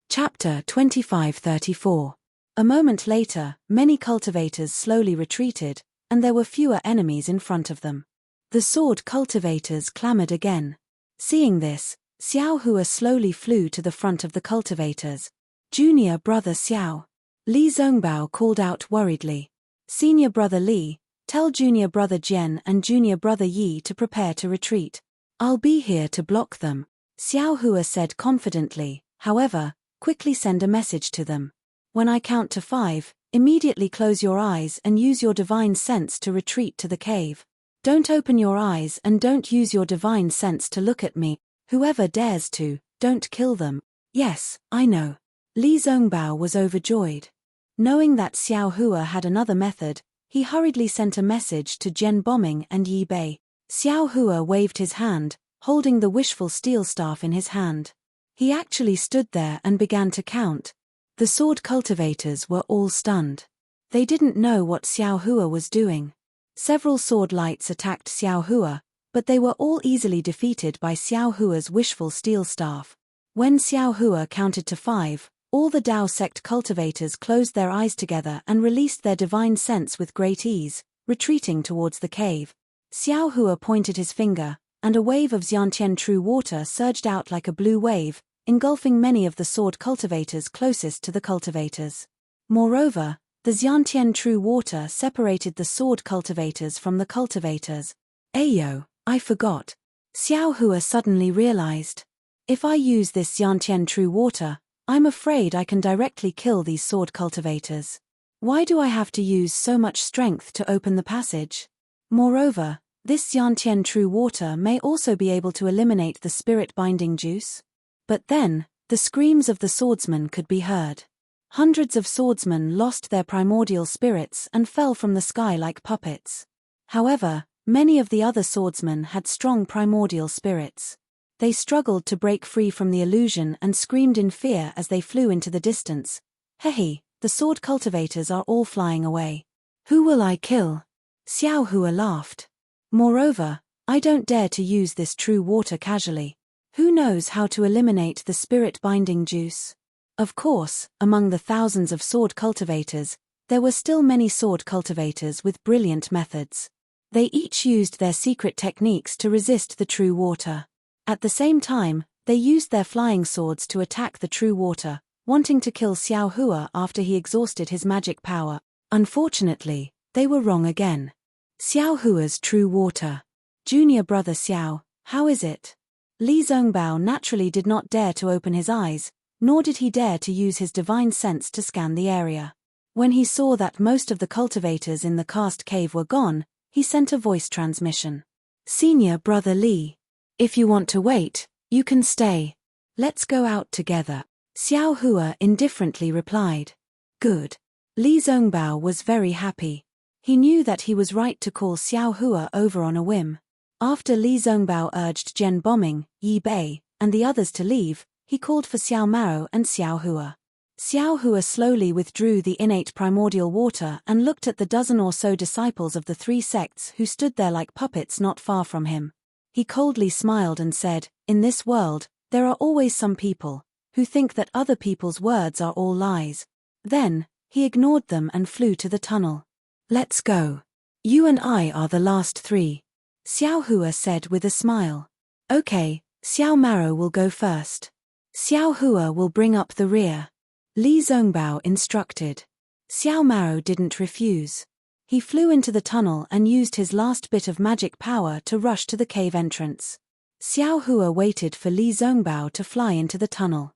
Chapter 25-34. A moment later, many cultivators slowly retreated, and there were fewer enemies in front of them. The sword cultivators clamored again. Seeing this, Xiao Hua slowly flew to the front of the cultivators. Junior brother Xiao. Li Zongbao called out worriedly. Senior brother Li, tell junior brother Jian and junior brother Yi to prepare to retreat. I'll be here to block them. Xiao Hua said confidently, however, quickly send a message to them. When I count to 5, immediately close your eyes and use your divine sense to retreat to the cave. Don't open your eyes and don't use your divine sense to look at me. Whoever dares to, don't kill them. Yes, I know. Li Zongbao was overjoyed. Knowing that Xiao Hua had another method, he hurriedly sent a message to Jian Bombing and Yi Bei. Xiao Hua waved his hand, holding the wishful steel staff in his hand. He actually stood there and began to count. The sword cultivators were all stunned. They didn't know what Xiao Hua was doing. Several sword lights attacked Xiao Hua, but they were all easily defeated by Xiao Hua's wishful steel staff. When Xiao Hua counted to 5, all the Dao sect cultivators closed their eyes together and released their divine sense with great ease, retreating towards the cave. Xiao Hua pointed his finger, and a wave of Xiantian true water surged out like a blue wave, engulfing many of the sword cultivators closest to the cultivators. Moreover, the Xiantian true water separated the sword cultivators from the cultivators. Ayo, I forgot. Xiao Hua suddenly realized. If I use this Xiantian true water, I'm afraid I can directly kill these sword cultivators. Why do I have to use so much strength to open the passage? Moreover, this Xiantian true water may also be able to eliminate the spirit-binding juice. But then, the screams of the swordsmen could be heard. Hundreds of swordsmen lost their primordial spirits and fell from the sky like puppets. However, many of the other swordsmen had strong primordial spirits. They struggled to break free from the illusion and screamed in fear as they flew into the distance. Hehe, the sword cultivators are all flying away. Who will I kill? Xiao Hua laughed. Moreover, I don't dare to use this true water casually. Who knows how to eliminate the spirit-binding juice? Of course, among the thousands of sword cultivators, there were still many sword cultivators with brilliant methods. They each used their secret techniques to resist the true water. At the same time, they used their flying swords to attack the true water, wanting to kill Xiao Hua after he exhausted his magic power. Unfortunately, they were wrong again. Xiao Hua's true water. Junior brother Xiao, how is it? Li Zongbao naturally did not dare to open his eyes, nor did he dare to use his divine sense to scan the area. When he saw that most of the cultivators in the cast cave were gone, he sent a voice transmission. Senior brother Li. If you want to wait, you can stay. Let's go out together. Xiao Hua indifferently replied. Good. Li Zongbao was very happy. He knew that he was right to call Xiao Hua over on a whim. After Li Zongbao urged Jian Bombing, Yi Bei, and the others to leave, he called for Xiao Maro and Xiao Hua. Xiao Hua slowly withdrew the innate primordial water and looked at the dozen or so disciples of the three sects who stood there like puppets not far from him. He coldly smiled and said, in this world, there are always some people who think that other people's words are all lies. Then, he ignored them and flew to the tunnel. Let's go. You and I are the last 3. Xiao Hua said with a smile. Okay, Xiao Maro will go first. Xiao Hua will bring up the rear. Li Zongbao instructed. Xiao Maro didn't refuse. He flew into the tunnel and used his last bit of magic power to rush to the cave entrance. Xiao Hua waited for Li Zongbao to fly into the tunnel.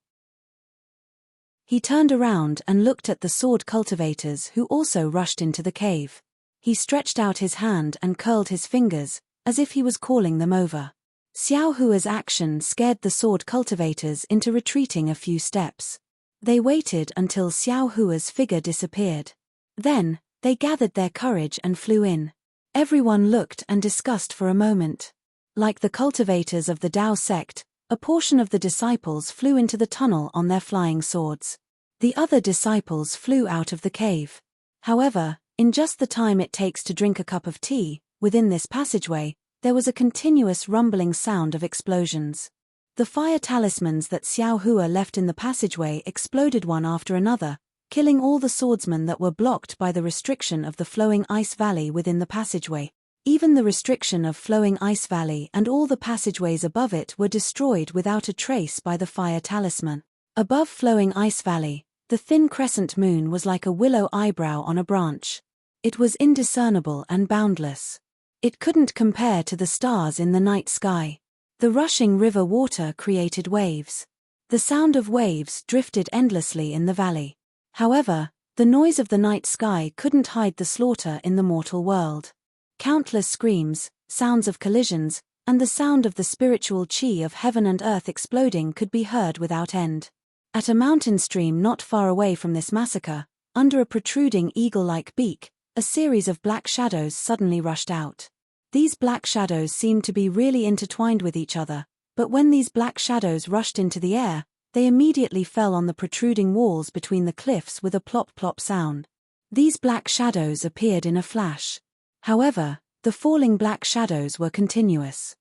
He turned around and looked at the sword cultivators who also rushed into the cave. He stretched out his hand and curled his fingers, as if he was calling them over. Xiao Hua's action scared the sword cultivators into retreating a few steps. They waited until Xiao Hua's figure disappeared. Then, they gathered their courage and flew in. Everyone looked and discussed for a moment. Like the cultivators of the Dao sect, a portion of the disciples flew into the tunnel on their flying swords. The other disciples flew out of the cave. However, in just the time it takes to drink a cup of tea, within this passageway, there was a continuous rumbling sound of explosions. The fire talismans that Xiao Hua left in the passageway exploded one after another, killing all the swordsmen that were blocked by the restriction of the flowing ice valley within the passageway. Even the restriction of flowing ice valley and all the passageways above it were destroyed without a trace by the fire talisman. Above flowing ice valley, the thin crescent moon was like a willow eyebrow on a branch. It was indiscernible and boundless. It couldn't compare to the stars in the night sky. The rushing river water created waves. The sound of waves drifted endlessly in the valley. However, the noise of the night sky couldn't hide the slaughter in the mortal world. Countless screams, sounds of collisions, and the sound of the spiritual chi of heaven and earth exploding could be heard without end. At a mountain stream not far away from this massacre, under a protruding eagle-like beak, a series of black shadows suddenly rushed out. These black shadows seemed to be really intertwined with each other, but when these black shadows rushed into the air, they immediately fell on the protruding walls between the cliffs with a plop-plop sound. These black shadows appeared in a flash. However, the falling black shadows were continuous.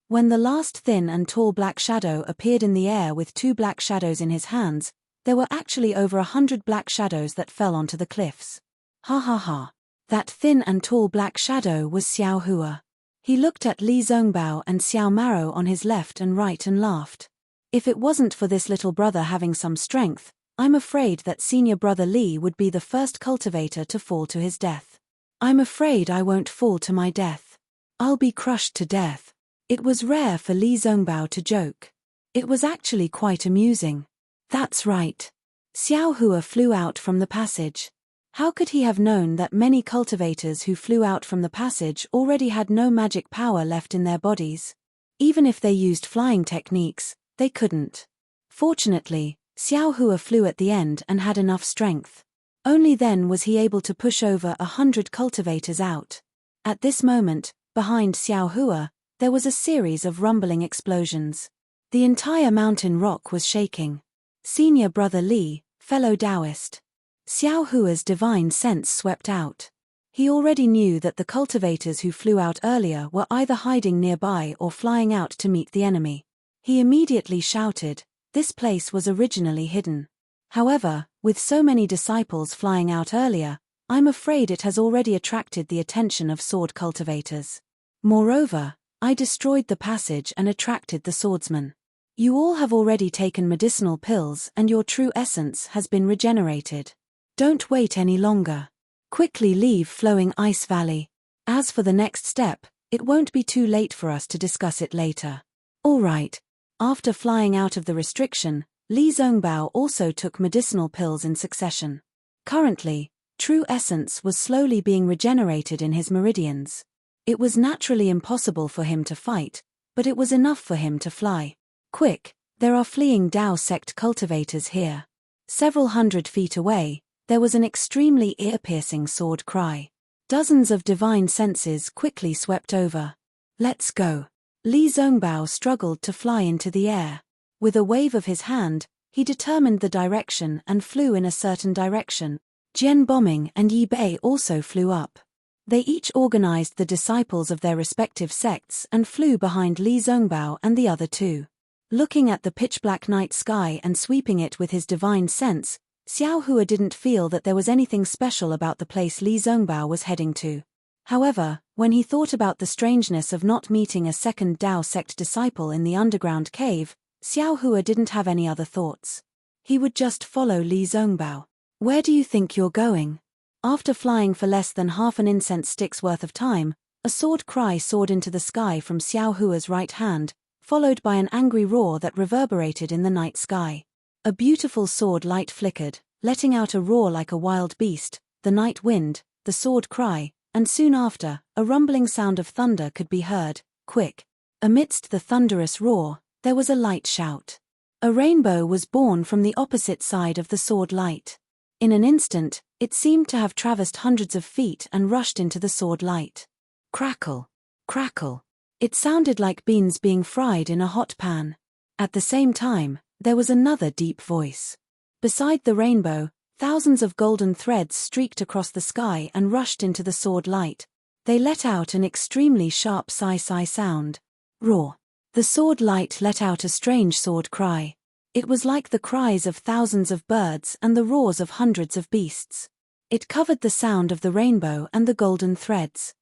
When the last thin and tall black shadow appeared in the air with 2 black shadows in his hands, there were actually over 100 black shadows that fell onto the cliffs. Ha ha ha. That thin and tall black shadow was Xiao Hua. He looked at Li Zongbao and Xiao Maro on his left and right and laughed. If it wasn't for this little brother having some strength, I'm afraid that senior brother Li would be the first cultivator to fall to his death. I'm afraid I won't fall to my death. I'll be crushed to death. It was rare for Li Zongbao to joke. It was actually quite amusing. That's right. Xiao Hua flew out from the passage. How could he have known that many cultivators who flew out from the passage already had no magic power left in their bodies? Even if they used flying techniques, they couldn't. Fortunately, Xiao Hua flew at the end and had enough strength. Only then was he able to push over 100 cultivators out. At this moment, behind Xiao Hua, there was a series of rumbling explosions. The entire mountain rock was shaking. Senior brother Li, fellow Taoist. Xiao Hua's divine sense swept out. He already knew that the cultivators who flew out earlier were either hiding nearby or flying out to meet the enemy. He immediately shouted, "This place was originally hidden. However, with so many disciples flying out earlier, I'm afraid it has already attracted the attention of sword cultivators. Moreover, I destroyed the passage and attracted the swordsmen. You all have already taken medicinal pills and your true essence has been regenerated. Don't wait any longer. Quickly leave Flowing Ice Valley. As for the next step, it won't be too late for us to discuss it later." All right. After flying out of the restriction, Li Zongbao also took medicinal pills in succession. Currently, true essence was slowly being regenerated in his meridians. It was naturally impossible for him to fight, but it was enough for him to fly. Quick, there are fleeing Dao sect cultivators here. Several 100 feet away, there was an extremely ear-piercing sword cry. Dozens of divine senses quickly swept over. Let's go. Li Zongbao struggled to fly into the air. With a wave of his hand, he determined the direction and flew in a certain direction. Jian Bombing and Yi Bei also flew up. They each organized the disciples of their respective sects and flew behind Li Zongbao and the other 2. Looking at the pitch-black night sky and sweeping it with his divine sense, Xiao Hua didn't feel that there was anything special about the place Li Zongbao was heading to. However, when he thought about the strangeness of not meeting a second Dao sect disciple in the underground cave, Xiao Hua didn't have any other thoughts. He would just follow Li Zongbao. "Where do you think you're going?" After flying for less than half an incense stick's worth of time, a sword cry soared into the sky from Xiao Hua's right hand, followed by an angry roar that reverberated in the night sky. A beautiful sword light flickered, letting out a roar like a wild beast, the night wind, the sword cry, and soon after, a rumbling sound of thunder could be heard, Quick! Amidst the thunderous roar, there was a light shout. A rainbow was born from the opposite side of the sword light. In an instant, it seemed to have traversed hundreds of feet and rushed into the sword light. Crackle! Crackle! It sounded like beans being fried in a hot pan. At the same time, there was another deep voice. Beside the rainbow, thousands of golden threads streaked across the sky and rushed into the sword light. They let out an extremely sharp sigh sound. Roar! The sword light let out a strange sword cry. It was like the cries of thousands of birds and the roars of hundreds of beasts. It covered the sound of the rainbow and the golden threads.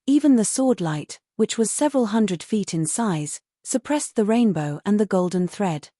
Even the sword light, which was several hundred feet in size, suppressed the rainbow and the golden thread.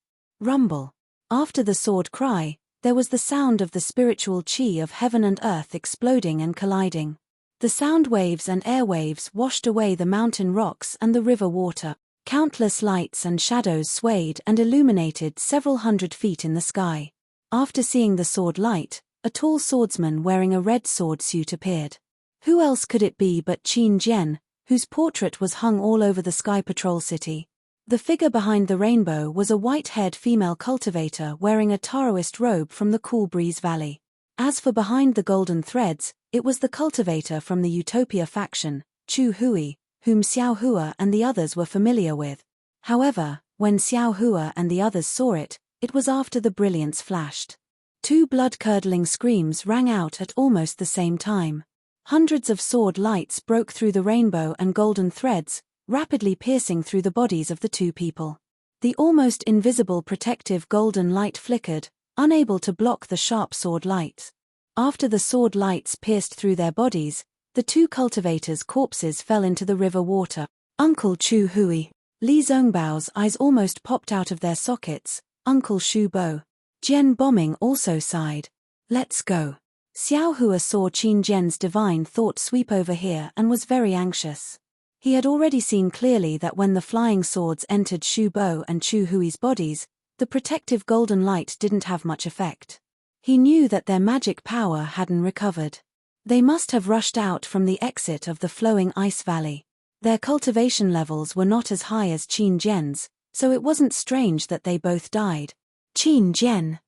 Rumble! After the sword cry, there was the sound of the spiritual chi of heaven and earth exploding and colliding. The sound waves and air waves washed away the mountain rocks and the river water. Countless lights and shadows swayed and illuminated several hundred feet in the sky. After seeing the sword light, a tall swordsman wearing a red sword suit appeared. Who else could it be but Qin Jian, whose portrait was hung all over the Sky Patrol city? The figure behind the rainbow was a white-haired female cultivator wearing a Taoist robe from the Cool Breeze Valley. As for behind the golden threads, it was the cultivator from the Utopia faction, Chu Hui, whom Xiao Hua and the others were familiar with. However, when Xiao Hua and the others saw it, it was after the brilliance flashed. Two blood-curdling screams rang out at almost the same time. Hundreds of sword lights broke through the rainbow and golden threads, rapidly piercing through the bodies of the two people. The almost invisible protective golden light flickered, unable to block the sharp sword light. After the sword lights pierced through their bodies, the two cultivators' corpses fell into the river water. Uncle Chu Hui. Li Zongbao's eyes almost popped out of their sockets. Uncle Shu Bo. Jian Bombing also sighed. Let's go. Xiao Hua saw Qin Jian's divine thought sweep over here and was very anxious. He had already seen clearly that when the flying swords entered Shu Bo and Chu Hui's bodies, the protective golden light didn't have much effect. He knew that their magic power hadn't recovered. They must have rushed out from the exit of the flowing ice valley. Their cultivation levels were not as high as Qin Jian's, so it wasn't strange that they both died. Qin Jian.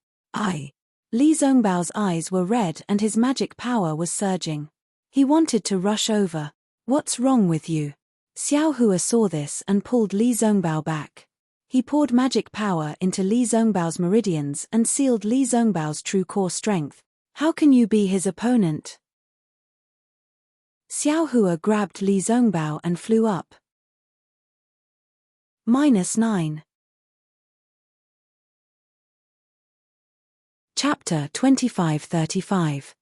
Li Zongbao's eyes were red and his magic power was surging. He wanted to rush over. What's wrong with you? Xiao Hua saw this and pulled Li Zongbao back. He poured magic power into Li Zongbao's meridians and sealed Li Zongbao's true core strength. How can you be his opponent? Xiao Hua grabbed Li Zongbao and flew up. -9. Chapter 2535.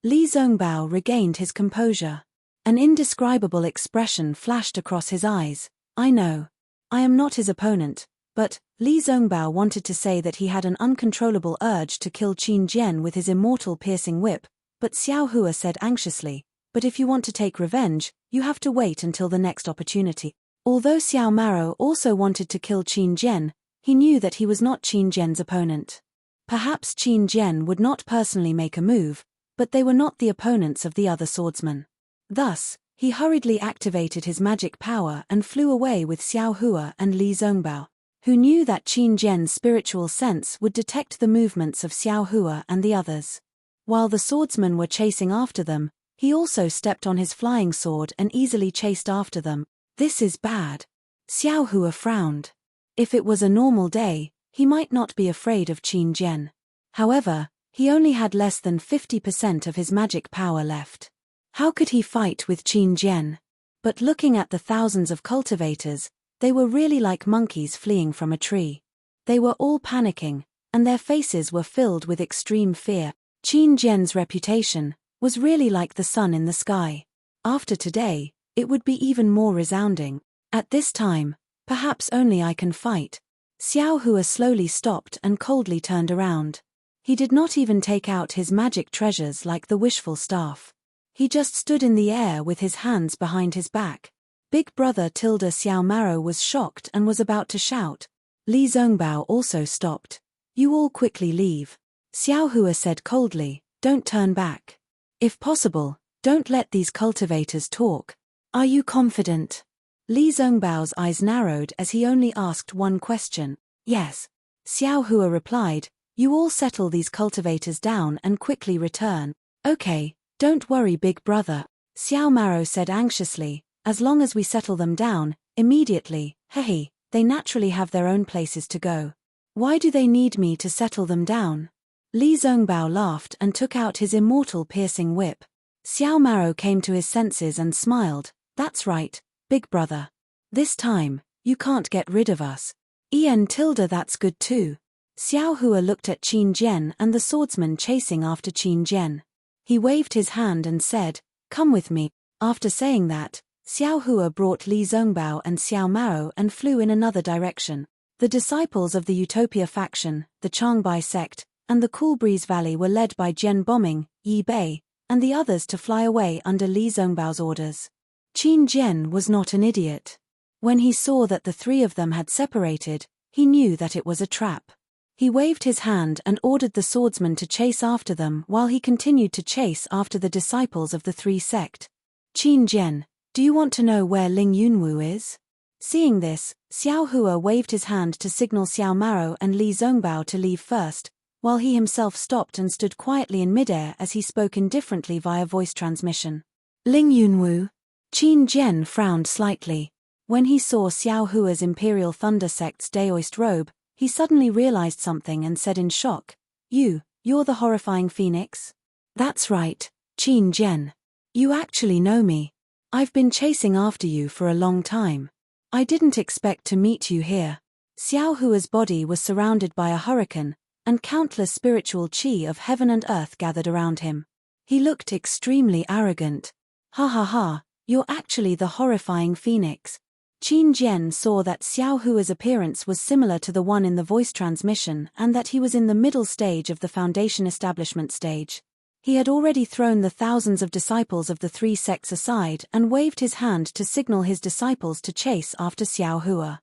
Li Zongbao regained his composure. An indescribable expression flashed across his eyes. I know. I am not his opponent, but Li Zongbao wanted to say that he had an uncontrollable urge to kill Qin Jian with his immortal piercing whip, but Xiao Hua said anxiously, but if you want to take revenge, you have to wait until the next opportunity. Although Xiao Maro also wanted to kill Qin Jian, he knew that he was not Qin Jian's opponent. Perhaps Qin Jian would not personally make a move, but they were not the opponents of the other swordsmen. Thus, he hurriedly activated his magic power and flew away with Xiao Hua and Li Zongbao, who knew that Qin Jian's spiritual sense would detect the movements of Xiao Hua and the others. While the swordsmen were chasing after them, he also stepped on his flying sword and easily chased after them. This is bad. Xiao Hua frowned. If it was a normal day, he might not be afraid of Qin Jian. However, he only had less than 50% of his magic power left. How could he fight with Qin Jian? But looking at the thousands of cultivators, they were really like monkeys fleeing from a tree. They were all panicking, and their faces were filled with extreme fear. Qin Jian's reputation was really like the sun in the sky. After today, it would be even more resounding. At this time, perhaps only I can fight. Xiao Hua slowly stopped and coldly turned around. He did not even take out his magic treasures like the wishful staff. He just stood in the air with his hands behind his back. Big brother Tilda Xiao Maro was shocked and was about to shout. Li Zongbao also stopped. You all quickly leave. Xiao Hua said coldly, don't turn back. If possible, don't let these cultivators talk. Are you confident? Li Zongbao's eyes narrowed as he only asked one question. Yes. Xiao Hua replied, you all settle these cultivators down and quickly return. Okay, don't worry big brother. Xiao Maro said anxiously, as long as we settle them down, immediately, hey, they naturally have their own places to go. Why do they need me to settle them down? Li Zongbao laughed and took out his immortal piercing whip. Xiao Maro came to his senses and smiled, that's right, big brother. This time, you can't get rid of us. That's good too. Xiao Hua looked at Qin Jian and the swordsman chasing after Qin Jian. He waved his hand and said, come with me. After saying that, Xiao Hua brought Li Zongbao and Xiao Maro and flew in another direction. The disciples of the Utopia faction, the Changbai sect, and the Cool Breeze Valley were led by Jian Bombing, Yi Bei, and the others to fly away under Li Zongbao's orders. Qin Jian was not an idiot. When he saw that the three of them had separated, he knew that it was a trap. He waved his hand and ordered the swordsman to chase after them while he continued to chase after the disciples of the three sect. Qin Jian, do you want to know where Ling Yunwu is? Seeing this, Xiao Hua waved his hand to signal Xiao Maro and Li Zongbao to leave first, while he himself stopped and stood quietly in midair as he spoke indifferently via voice transmission. Ling Yunwu? Qin Jian frowned slightly. When he saw Xiao Hua's Imperial Thunder Sect's Daoist robe, he suddenly realized something and said in shock, you're the horrifying phoenix? That's right, Qin Jian. You actually know me. I've been chasing after you for a long time. I didn't expect to meet you here. Xiao Hua's body was surrounded by a hurricane, and countless spiritual qi of heaven and earth gathered around him. He looked extremely arrogant. Ha ha ha, you're actually the horrifying phoenix. Qin Jian saw that Xiao Hua's appearance was similar to the one in the voice transmission and that he was in the middle stage of the Foundation establishment stage. He had already thrown the thousands of disciples of the three sects aside and waved his hand to signal his disciples to chase after Xiao Hua.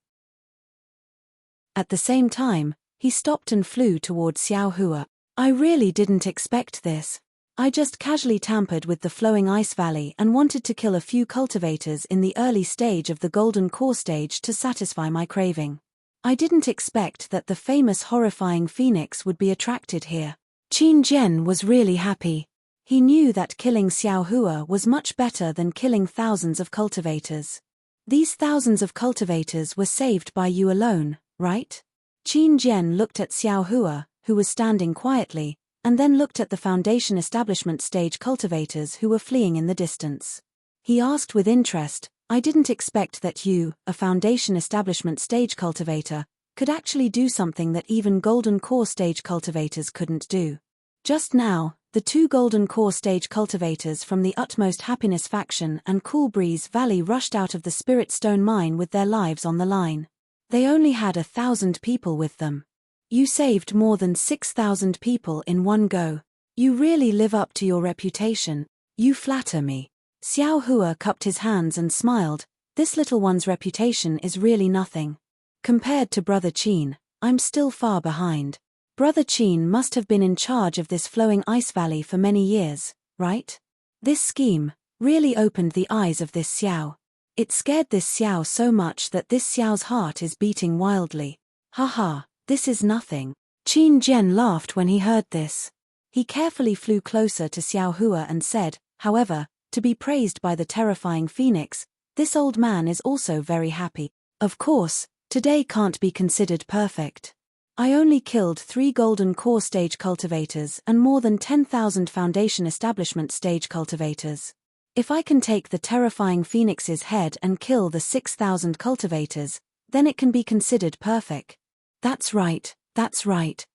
At the same time, he stopped and flew toward Xiao Hua. I really didn't expect this. I just casually tampered with the flowing ice valley and wanted to kill a few cultivators in the early stage of the golden core stage to satisfy my craving. I didn't expect that the famous horrifying phoenix would be attracted here. Qin Jian was really happy. He knew that killing Xiao Hua was much better than killing thousands of cultivators. These thousands of cultivators were saved by you alone, right? Qin Jian looked at Xiao Hua, who was standing quietly, and then looked at the Foundation establishment stage cultivators who were fleeing in the distance. He asked with interest, I didn't expect that you, a Foundation establishment stage cultivator, could actually do something that even Golden Core stage cultivators couldn't do. Just now, the two Golden Core stage cultivators from the Utmost Happiness faction and Cool Breeze Valley rushed out of the Spirit Stone mine with their lives on the line. They only had 1,000 people with them. You saved more than 6,000 people in one go. You really live up to your reputation. You flatter me. Xiao Hua cupped his hands and smiled. This little one's reputation is really nothing. Compared to Brother Qin, I'm still far behind. Brother Qin must have been in charge of this flowing ice valley for many years, right? This scheme really opened the eyes of this Xiao. It scared this Xiao so much that this Xiao's heart is beating wildly. Haha. This is nothing. Qin Jian laughed when he heard this. He carefully flew closer to Xiao Hua and said, however, to be praised by the terrifying phoenix, this old man is also very happy. Of course, today can't be considered perfect. I only killed 3 Golden Core stage cultivators and more than 10,000 Foundation establishment stage cultivators. If I can take the terrifying phoenix's head and kill the 6,000 cultivators, then it can be considered perfect. That's right, that's right.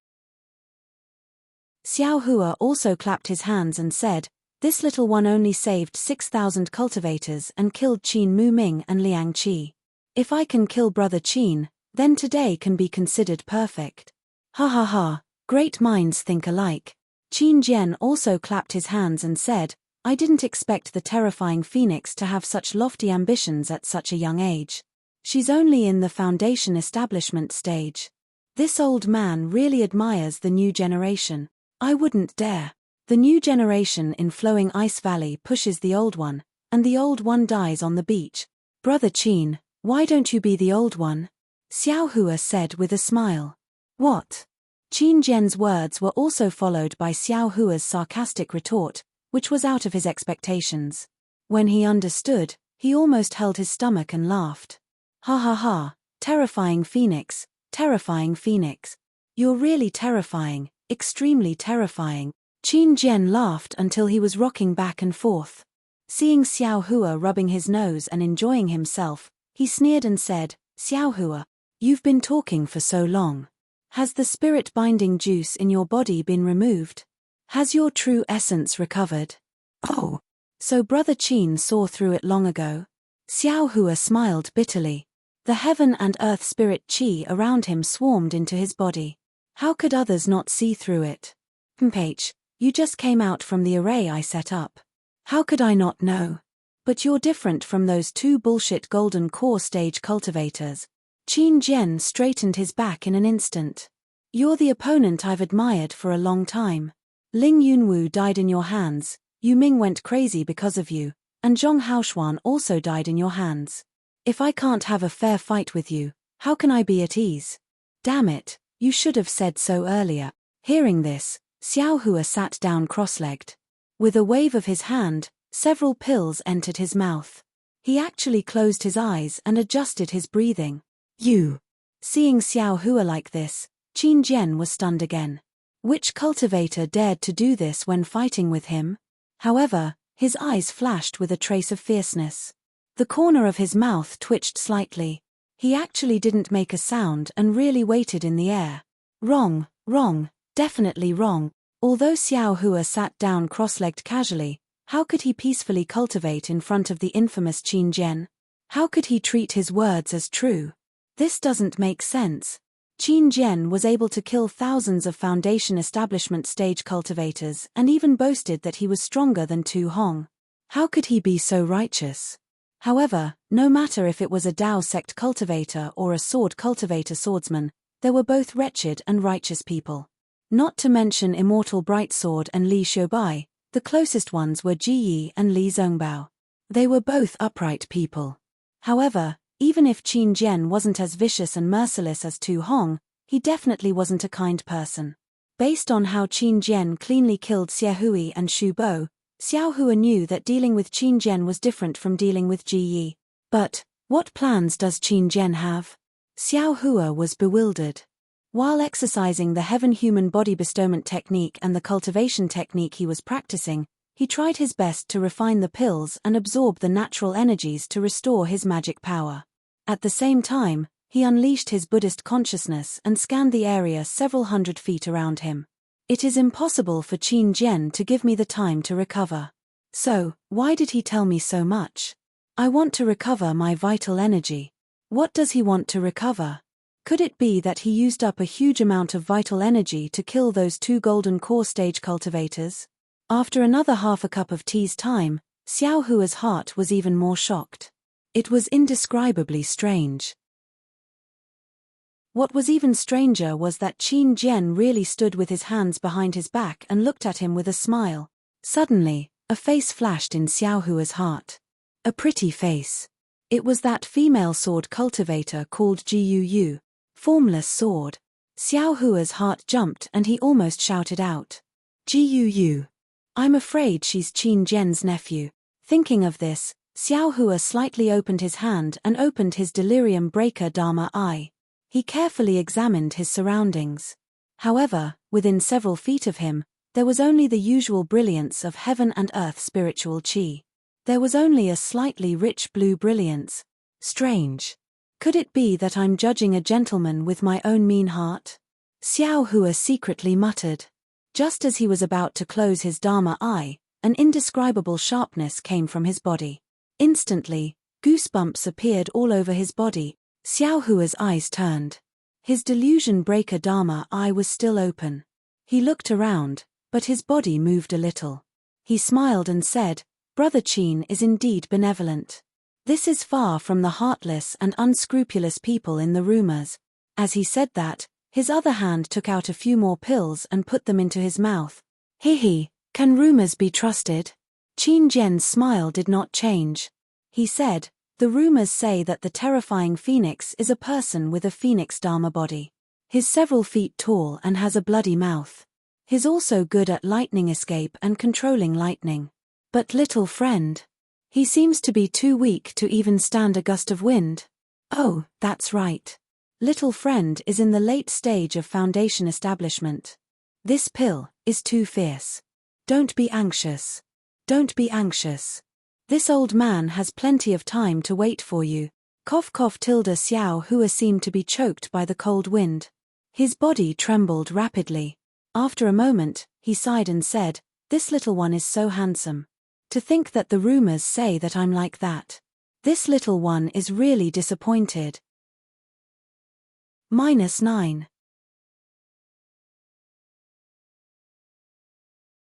Xiao Hua also clapped his hands and said, this little one only saved 6,000 cultivators and killed Qin Mu Ming and Liang Qi. If I can kill Brother Qin, then today can be considered perfect. Ha ha ha, great minds think alike. Qin Jian also clapped his hands and said, I didn't expect the terrifying phoenix to have such lofty ambitions at such a young age. She's only in the Foundation establishment stage. This old man really admires the new generation. I wouldn't dare. The new generation in Flowing Ice Valley pushes the old one, and the old one dies on the beach. Brother Qin, why don't you be the old one? Xiao Hua said with a smile. What? Qin Zhen's words were also followed by Xiao Hua's sarcastic retort, which was out of his expectations. When he understood, he almost held his stomach and laughed. Ha ha ha, terrifying phoenix, terrifying phoenix. You're really terrifying, extremely terrifying. Qin Zhen laughed until he was rocking back and forth. Seeing Xiao Hua rubbing his nose and enjoying himself, he sneered and said, Xiao Hua, you've been talking for so long. Has the spirit-binding juice in your body been removed? Has your true essence recovered? Oh, so Brother Qin saw through it long ago? Xiao Hua smiled bitterly. The heaven and earth spirit qi around him swarmed into his body. How could others not see through it? Mph, you just came out from the array I set up. How could I not know? But you're different from those two bullshit golden core stage cultivators. Qin Zhen straightened his back in an instant. You're the opponent I've admired for a long time. Ling Yunwu died in your hands, Yu Ming went crazy because of you, and Zhong Haoshuan also died in your hands. If I can't have a fair fight with you, how can I be at ease? Damn it, you should have said so earlier. Hearing this, Xiao Hua sat down cross-legged. With a wave of his hand, several pills entered his mouth. He actually closed his eyes and adjusted his breathing. You. Seeing Xiao Hua like this, Qin Zhen was stunned again. Which cultivator dared to do this when fighting with him? However, his eyes flashed with a trace of fierceness. The corner of his mouth twitched slightly. He actually didn't make a sound and really waited in the air. Wrong, definitely wrong. Although Xiao Hua sat down cross-legged casually, how could he peacefully cultivate in front of the infamous Qin Zhen? How could he treat his words as true? This doesn't make sense. Qin Zhen was able to kill thousands of Foundation establishment stage cultivators and even boasted that he was stronger than Tu Hong. How could he be so righteous? However, no matter if it was a Dao sect cultivator or a sword cultivator swordsman, they were both wretched and righteous people. Not to mention Immortal Brightsword and Li Xiubai, the closest ones were Ji Yi and Li Zongbao. They were both upright people. However, even if Qin Zhen wasn't as vicious and merciless as Tu Hong, he definitely wasn't a kind person. Based on how Qin Zhen cleanly killed Xie Hui and Xu Bo, Xiao Hua knew that dealing with Qin Zhen was different from dealing with Ji Yi. But, what plans does Qin Zhen have? Xiao Hua was bewildered. While exercising the heaven-human body bestowment technique and the cultivation technique he was practicing, he tried his best to refine the pills and absorb the natural energies to restore his magic power. At the same time, he unleashed his Buddhist consciousness and scanned the area several hundred feet around him. It is impossible for Qin Zhen to give me the time to recover. So, why did he tell me so much? I want to recover my vital energy. What does he want to recover? Could it be that he used up a huge amount of vital energy to kill those two golden core stage cultivators? After another half a cup of tea's time, Xiao Hua's heart was even more shocked. It was indescribably strange. What was even stranger was that Qin Zhen really stood with his hands behind his back and looked at him with a smile. Suddenly, a face flashed in Xiao Hua's heart. A pretty face. It was that female sword cultivator called Ji Yu, formless sword. Xiao Hua's heart jumped and he almost shouted out. Ji Yu. I'm afraid she's Qin Zhen's nephew. Thinking of this, Xiao Hua slightly opened his hand and opened his delirium breaker Dharma eye. He carefully examined his surroundings. However, within several feet of him, there was only the usual brilliance of heaven and earth spiritual qi. There was only a slightly rich blue brilliance. Strange. Could it be that I'm judging a gentleman with my own mean heart? Xiao Hua secretly muttered. Just as he was about to close his Dharma eye, an indescribable sharpness came from his body. Instantly, goosebumps appeared all over his body. Xiao Hua's eyes turned. His delusion breaker Dharma eye was still open. He looked around, but his body moved a little. He smiled and said, Brother Qin is indeed benevolent. This is far from the heartless and unscrupulous people in the rumors. As he said that, his other hand took out a few more pills and put them into his mouth. He, can rumors be trusted? Qin Jian's smile did not change. He said, "The rumors say that the terrifying phoenix is a person with a phoenix dharma body. He's several feet tall and has a bloody mouth. He's also good at lightning escape and controlling lightning. But little friend, he seems to be too weak to even stand a gust of wind." "Oh, that's right. Little friend is in the late stage of foundation establishment. This pill is too fierce. Don't be anxious. Don't be anxious. This old man has plenty of time to wait for you." Cough cough. Xiao Hua seemed to be choked by the cold wind. His body trembled rapidly. After a moment, he sighed and said, "This little one is so handsome. To think that the rumors say that I'm like that. This little one is really disappointed." -9.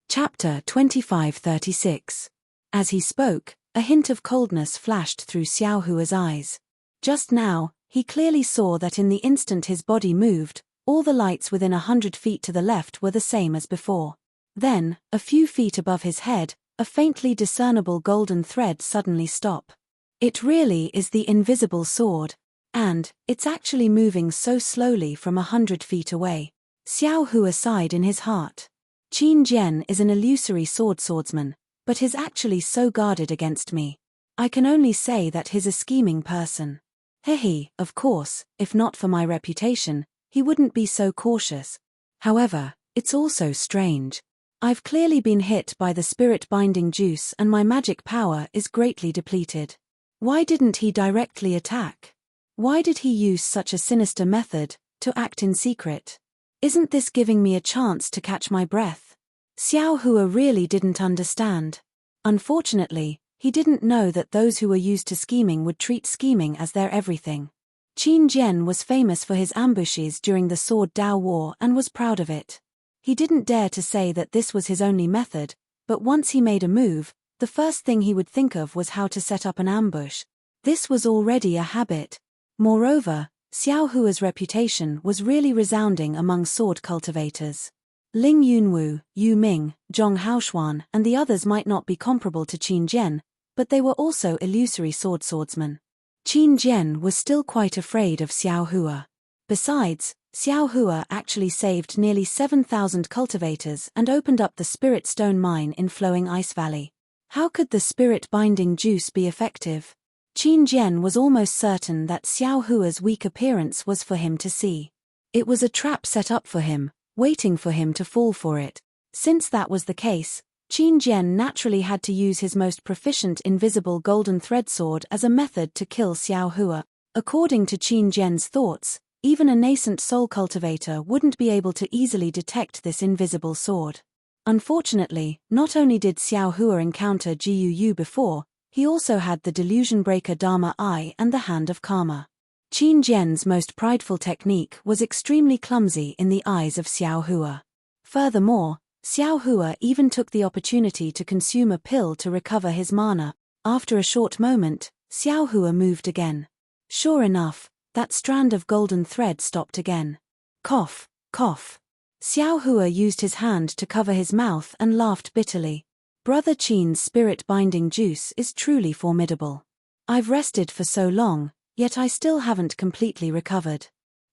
Chapter 25-36. As he spoke, a hint of coldness flashed through Xiao Hua's eyes. Just now, he clearly saw that in the instant his body moved, all the lights within 100 feet to the left were the same as before. Then, a few feet above his head, a faintly discernible golden thread suddenly stopped. It really is the invisible sword. And, it's actually moving so slowly from 100 feet away. Xiao Hua sighed in his heart. Qin Jian is an illusory swordsman, but he's actually so guarded against me. I can only say that he's a scheming person. Hehe, of course, if not for my reputation, he wouldn't be so cautious. However, it's also strange. I've clearly been hit by the spirit-binding juice and my magic power is greatly depleted. Why didn't he directly attack? Why did he use such a sinister method, to act in secret? Isn't this giving me a chance to catch my breath? Xiao Hua really didn't understand. Unfortunately, he didn't know that those who were used to scheming would treat scheming as their everything. Qin Jian was famous for his ambushes during the Sword Dao War and was proud of it. He didn't dare to say that this was his only method, but once he made a move, the first thing he would think of was how to set up an ambush. This was already a habit. Moreover, Xiao Hua's reputation was really resounding among sword cultivators. Ling Yunwu, Yu Ming, Zhong Haoshuan and the others might not be comparable to Qin Jian, but they were also illusory swordsmen. Qin Jian was still quite afraid of Xiao Hua. Besides, Xiao Hua actually saved nearly 7,000 cultivators and opened up the Spirit Stone mine in Flowing Ice Valley. How could the spirit-binding juice be effective? Qin Jian was almost certain that Xiao Hua's weak appearance was for him to see. It was a trap set up for him, waiting for him to fall for it. Since that was the case, Qin Jian naturally had to use his most proficient invisible golden thread sword as a method to kill Xiao Hua. According to Qin Jian's thoughts, even a nascent soul cultivator wouldn't be able to easily detect this invisible sword. Unfortunately, not only did Xiao Hua encounter Jiu before, he also had the Delusion Breaker Dharma Eye and the Hand of Karma. Qin Jian's most prideful technique was extremely clumsy in the eyes of Xiao Hua. Furthermore, Xiao Hua even took the opportunity to consume a pill to recover his mana. After a short moment, Xiao Hua moved again. Sure enough, that strand of golden thread stopped again. Cough, cough. Xiao Hua used his hand to cover his mouth and laughed bitterly. Brother Qin's spirit-binding juice is truly formidable. I've rested for so long, yet I still haven't completely recovered.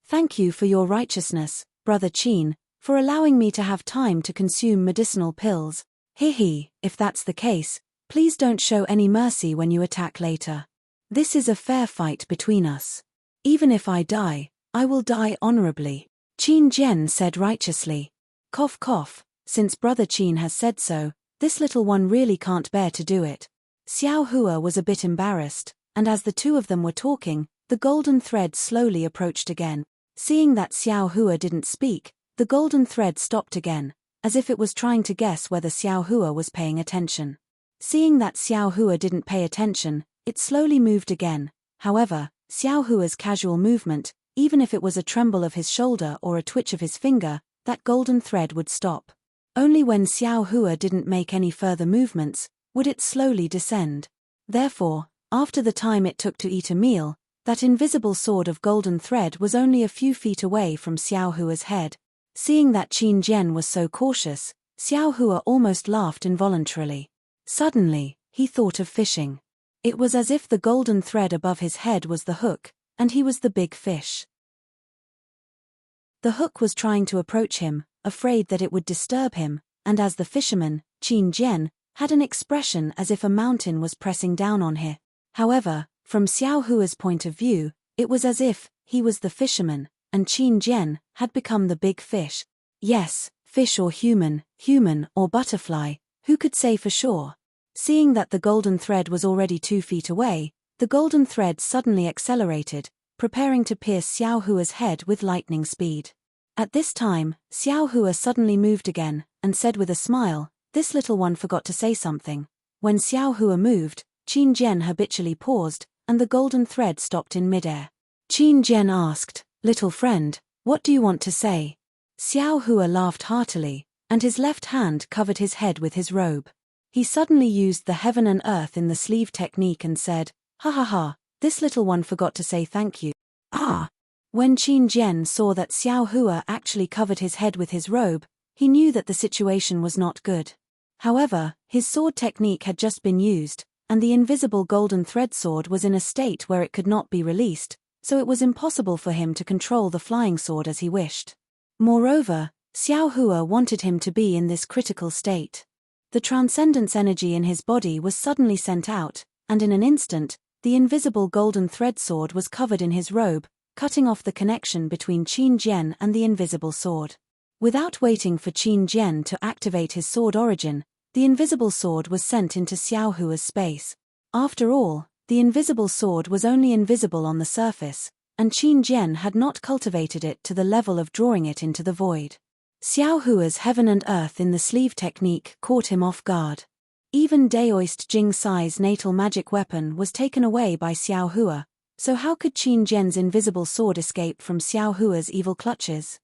Thank you for your righteousness, Brother Qin, for allowing me to have time to consume medicinal pills. Hehe, if that's the case, please don't show any mercy when you attack later. This is a fair fight between us. Even if I die, I will die honorably. Qin Jian said righteously. Cough cough, since Brother Qin has said so, this little one really can't bear to do it. Xiao Hua was a bit embarrassed, and as the two of them were talking, the golden thread slowly approached again. Seeing that Xiao Hua didn't speak, the golden thread stopped again, as if it was trying to guess whether Xiao Hua was paying attention. Seeing that Xiao Hua didn't pay attention, it slowly moved again. However, Xiao Hua's casual movement, even if it was a tremble of his shoulder or a twitch of his finger, that golden thread would stop. Only when Xiao Hua didn't make any further movements, would it slowly descend. Therefore, after the time it took to eat a meal, that invisible sword of golden thread was only a few feet away from Xiao Hua's head. Seeing that Qin Jian was so cautious, Xiao Hua almost laughed involuntarily. Suddenly, he thought of fishing. It was as if the golden thread above his head was the hook, and he was the big fish. The hook was trying to approach him, afraid that it would disturb him, and as the fisherman, Qin Jian, had an expression as if a mountain was pressing down on him. However, from Xiao Hua's point of view, it was as if he was the fisherman, and Qin Jian had become the big fish. Yes, fish or human or butterfly, who could say for sure? Seeing that the golden thread was already 2 feet away, the golden thread suddenly accelerated, preparing to pierce Xiao Hua's head with lightning speed. At this time, Xiao Hua suddenly moved again, and said with a smile, "This little one forgot to say something." When Xiao Hua moved, Qin Jian habitually paused, and the golden thread stopped in midair. Qin Jian asked, "Little friend, what do you want to say?" Xiao Hua laughed heartily, and his left hand covered his head with his robe. He suddenly used the heaven and earth in the sleeve technique and said, "Ha ha ha, this little one forgot to say thank you." Ah! When Qin Jian saw that Xiao Hua actually covered his head with his robe, he knew that the situation was not good. However, his sword technique had just been used, and the invisible golden thread sword was in a state where it could not be released, so it was impossible for him to control the flying sword as he wished. Moreover, Xiao Hua wanted him to be in this critical state. The transcendence energy in his body was suddenly sent out, and in an instant, the invisible golden thread sword was covered in his robe, cutting off the connection between Qin Jian and the invisible sword. Without waiting for Qin Jian to activate his sword origin, the invisible sword was sent into Xiao Hua's space. After all, the invisible sword was only invisible on the surface, and Qin Jian had not cultivated it to the level of drawing it into the void. Xiao Hua's heaven and earth in the sleeve technique caught him off guard. Even Daoist Jing Sai's natal magic weapon was taken away by Xiao Hua, so how could Qin Jian's invisible sword escape from Xiao Hua's evil clutches?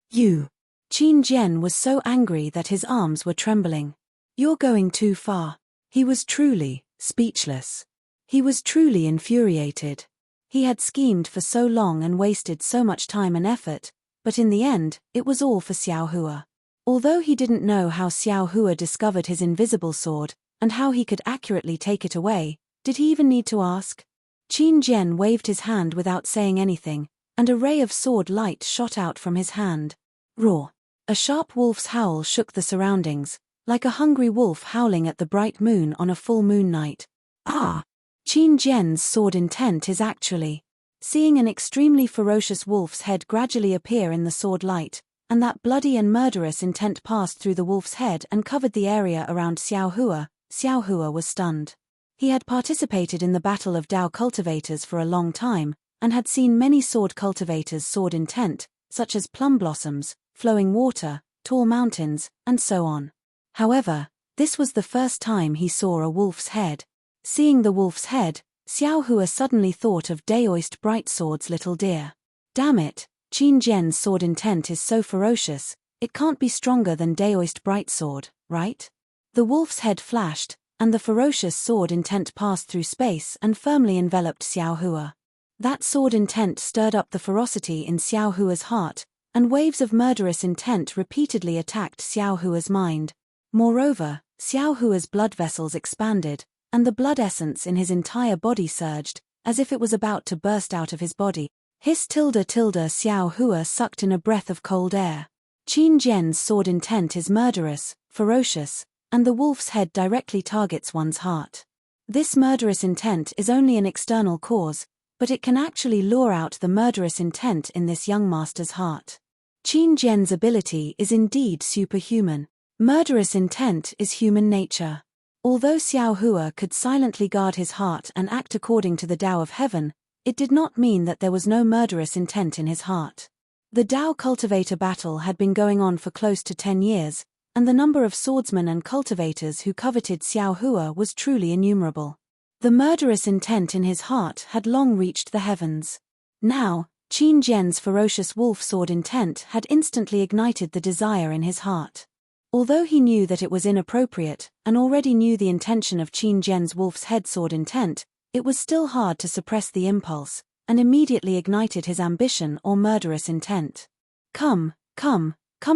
"You!" Qin Jian was so angry that his arms were trembling. "You're going too far." He was truly speechless. He was truly infuriated. He had schemed for so long and wasted so much time and effort, but in the end, it was all for Xiao Hua. Although he didn't know how Xiao Hua discovered his invisible sword, and how he could accurately take it away, did he even need to ask? Qin Jian waved his hand without saying anything, and a ray of sword light shot out from his hand. Roar! A sharp wolf's howl shook the surroundings, like a hungry wolf howling at the bright moon on a full moon night. Ah! Qin Jian's sword intent is actually seeing an extremely ferocious wolf's head gradually appear in the sword light, and that bloody and murderous intent passed through the wolf's head and covered the area around Xiao Hua. Xiao Hua was stunned. He had participated in the Battle of Dao cultivators for a long time, and had seen many sword cultivators' sword intent, such as plum blossoms, flowing water, tall mountains, and so on. However, this was the first time he saw a wolf's head. Seeing the wolf's head, Xiao Hua suddenly thought of Daoist Brightsword's little deer. Damn it, Qin Jian's sword intent is so ferocious, it can't be stronger than Daoist Brightsword, right? The wolf's head flashed, and the ferocious sword intent passed through space and firmly enveloped Xiao Hua. That sword intent stirred up the ferocity in Xiao Hua's heart, and waves of murderous intent repeatedly attacked Xiao Hua's mind. Moreover, Xiao Hua's blood vessels expanded, and the blood essence in his entire body surged, as if it was about to burst out of his body. Hiss tilde tilde Xiao Hua sucked in a breath of cold air. Qin Jian's sword intent is murderous, ferocious, and the wolf's head directly targets one's heart. This murderous intent is only an external cause, but it can actually lure out the murderous intent in this young master's heart. Qin Jian's ability is indeed superhuman. Murderous intent is human nature. Although Xiao Hua could silently guard his heart and act according to the Tao of Heaven, it did not mean that there was no murderous intent in his heart. The Dao cultivator battle had been going on for close to 10 years, and the number of swordsmen and cultivators who coveted Xiao Hua was truly innumerable. The murderous intent in his heart had long reached the heavens. Now, Qin Jian's ferocious wolf sword intent had instantly ignited the desire in his heart. Although he knew that it was inappropriate, and already knew the intention of Qin Jian's wolf's head sword intent, it was still hard to suppress the impulse, and immediately ignited his ambition or murderous intent. Come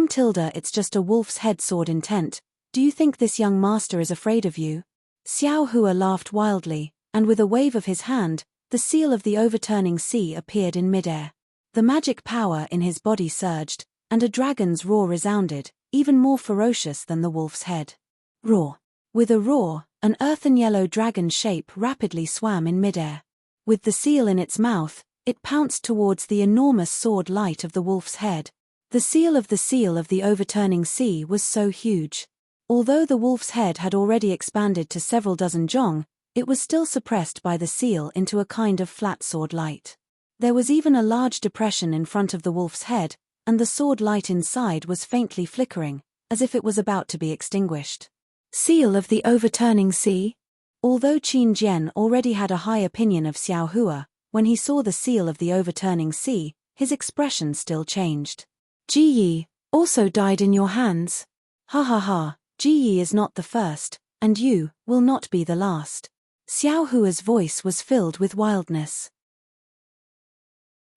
tilde, it's just a wolf's head sword intent, Do you think this young master is afraid of you? Xiao Hua laughed wildly, and with a wave of his hand, the seal of the overturning sea appeared in midair. The magic power in his body surged, and a dragon's roar resounded, even more ferocious than the wolf's head. Roar. With a roar, an earthen yellow dragon shape rapidly swam in midair. With the seal in its mouth, it pounced towards the enormous sword light of the wolf's head. The seal of the overturning sea was so huge. Although the wolf's head had already expanded to several dozen zhong, it was still suppressed by the seal into a kind of flat sword light. There was even a large depression in front of the wolf's head, and the sword light inside was faintly flickering, as if it was about to be extinguished. Seal of the overturning sea? Although Qin Jian already had a high opinion of Xiao Hua, when he saw the seal of the overturning sea, his expression still changed. Ji Yi also died in your hands? Ha ha ha, Ji Yi is not the first, and you will not be the last. Xiao Hua's voice was filled with wildness.